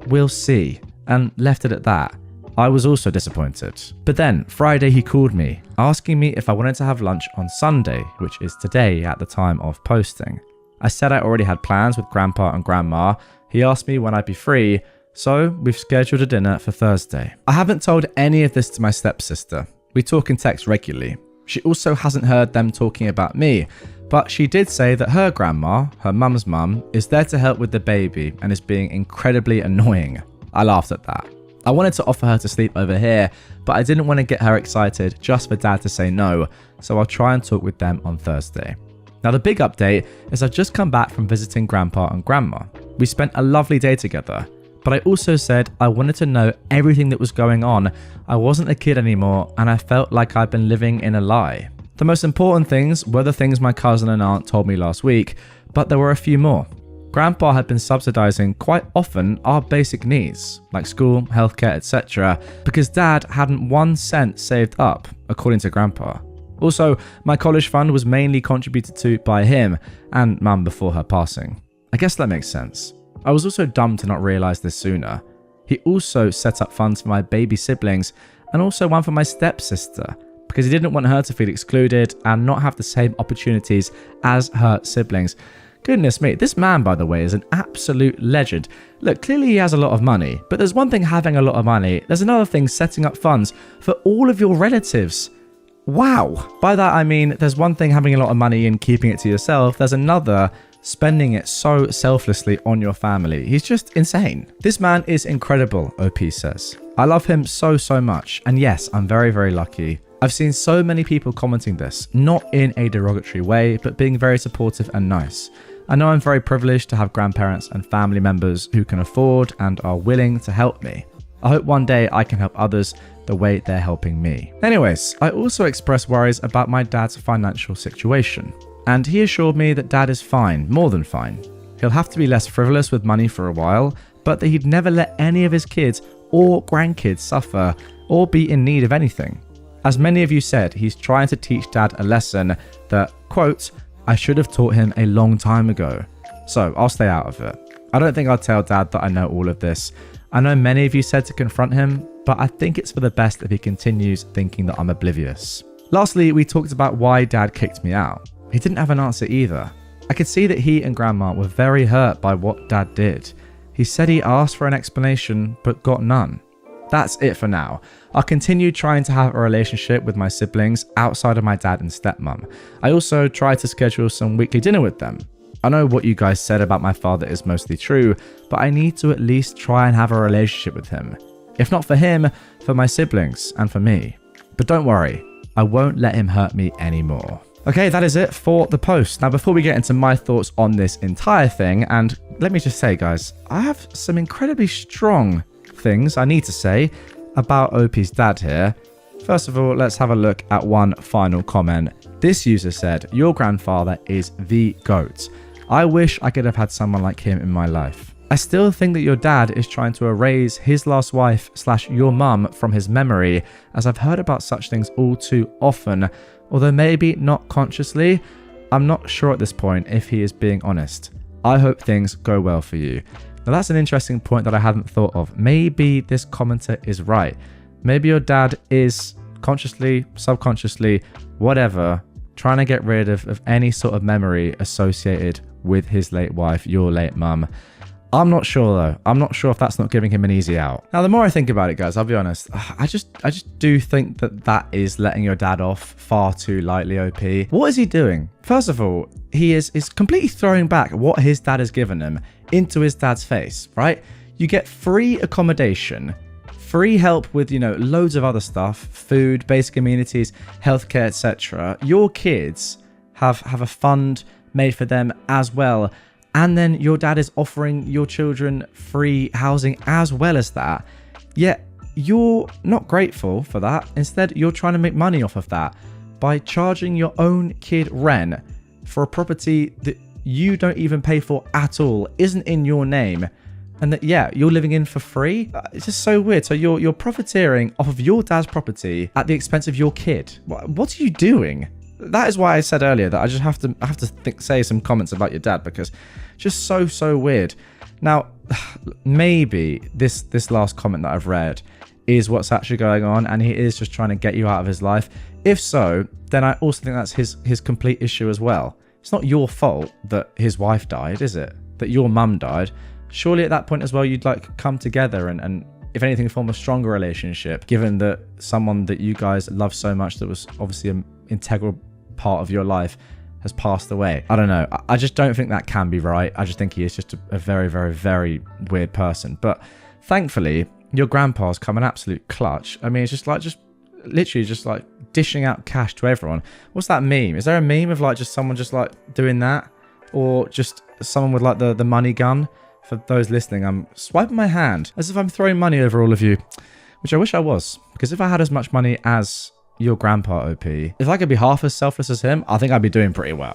we'll see, and left it at that. I was also disappointed. But then, Friday he called me, asking me if I wanted to have lunch on Sunday, which is today at the time of posting. I said I already had plans with Grandpa and Grandma. He asked me when I'd be free, so we've scheduled a dinner for Thursday. I haven't told any of this to my stepsister. We talk in text regularly. She also hasn't heard them talking about me, but she did say that her grandma, her mum's mum, is there to help with the baby and is being incredibly annoying. I laughed at that. I wanted to offer her to sleep over here, but I didn't want to get her excited just for dad to say no, so I'll try and talk with them on Thursday. Now the big update is I've just come back from visiting Grandpa and Grandma. We spent a lovely day together. But I also said I wanted to know everything that was going on. I wasn't a kid anymore and I felt like I'd been living in a lie. The most important things were the things my cousin and aunt told me last week, but there were a few more. Grandpa had been subsidizing quite often our basic needs, like school, healthcare, etc., because dad hadn't 1 cent saved up, according to Grandpa. Also, my college fund was mainly contributed to by him and mum before her passing. I guess that makes sense. I was also dumb to not realise this sooner. He also set up funds for my baby siblings and also one for my stepsister because he didn't want her to feel excluded and not have the same opportunities as her siblings. Goodness me, this man, by the way, is an absolute legend. Look, clearly he has a lot of money, but there's one thing having a lot of money, there's another thing setting up funds for all of your relatives. Wow. By that, I mean, there's one thing having a lot of money and keeping it to yourself. There's another spending it so selflessly on your family. He's just insane. This man is incredible, OP says. I love him so much. And yes, I'm very lucky. I've seen so many people commenting this, not in a derogatory way, but being very supportive and nice. I know I'm very privileged to have grandparents and family members who can afford and are willing to help me. I hope one day I can help others the way they're helping me. Anyways, I also expressed worries about my dad's financial situation, and he assured me that dad is fine, more than fine. He'll have to be less frivolous with money for a while, but that he'd never let any of his kids or grandkids suffer or be in need of anything. As many of you said, he's trying to teach dad a lesson that, quote, I should have taught him a long time ago. So I'll stay out of it. I don't think I'll tell dad that I know all of this. I know many of you said to confront him, but I think it's for the best if he continues thinking that I'm oblivious. Lastly, we talked about why dad kicked me out. He didn't have an answer either. I could see that he and grandma were very hurt by what dad did. He said he asked for an explanation, but got none. That's it for now. I'll continue trying to have a relationship with my siblings outside of my dad and stepmom. I also try to schedule some weekly dinner with them. I know what you guys said about my father is mostly true, but I need to at least try and have a relationship with him. If not for him, for my siblings and for me. But don't worry, I won't let him hurt me anymore. Okay, that is it for the post. Now, before we get into my thoughts on this entire thing, and let me just say, guys, I have some incredibly strong things I need to say about OP's dad here. First of all, let's have a look at one final comment. This user said, your grandfather is the GOAT. I wish I could have had someone like him in my life. I still think that your dad is trying to erase his last wife / your mum from his memory, as I've heard about such things all too often, although maybe not consciously. I'm not sure at this point if he is being honest. I hope things go well for you. Now that's an interesting point that I hadn't thought of. Maybe this commenter is right. Maybe your dad is consciously, subconsciously, whatever, trying to get rid of any sort of memory associated with his late wife, your late mum. I'm not sure though. I'm not sure if that's not giving him an easy out. Now, the more I think about it, guys, I'll be honest, I just do think that is letting your dad off far too lightly, OP. What is he doing? First of all, he is completely throwing back what his dad has given him into his dad's face, right? You get free accommodation, free help with, loads of other stuff, food, basic amenities, healthcare, etc. Your kids have a fund made for them as well. And then your dad is offering your children free housing as well as that. Yet you're not grateful for that. Instead, you're trying to make money off of that by charging your own kid rent for a property that you don't even pay for at all, isn't in your name, and that, yeah, you're living in for free. It's just so weird. So you're profiteering off of your dad's property at the expense of your kid. What are you doing? That is why I said earlier that I just have to say some comments about your dad, because just so weird. Now, maybe this last comment that I've read is what's actually going on, and he is just trying to get you out of his life. If so, then I also think that's his complete issue as well. It's not your fault that his wife died, is it? That your mum died. Surely at that point as well, you'd come together and if anything, form a stronger relationship, given that someone that you guys love so much, that was obviously an integral part of your life, has passed away. I don't know. I just don't think that can be right. I just think he is just a very weird person. But thankfully, your grandpa's come an absolute clutch. I mean, it's just literally dishing out cash to everyone. What's that meme? Is there a meme of just someone just doing that? Or just someone with the money gun? For those listening, I'm swiping my hand as if I'm throwing money over all of you, which I wish I was, because if I had as much money as your grandpa, OP, if I could be half as selfless as him, I think I'd be doing pretty well.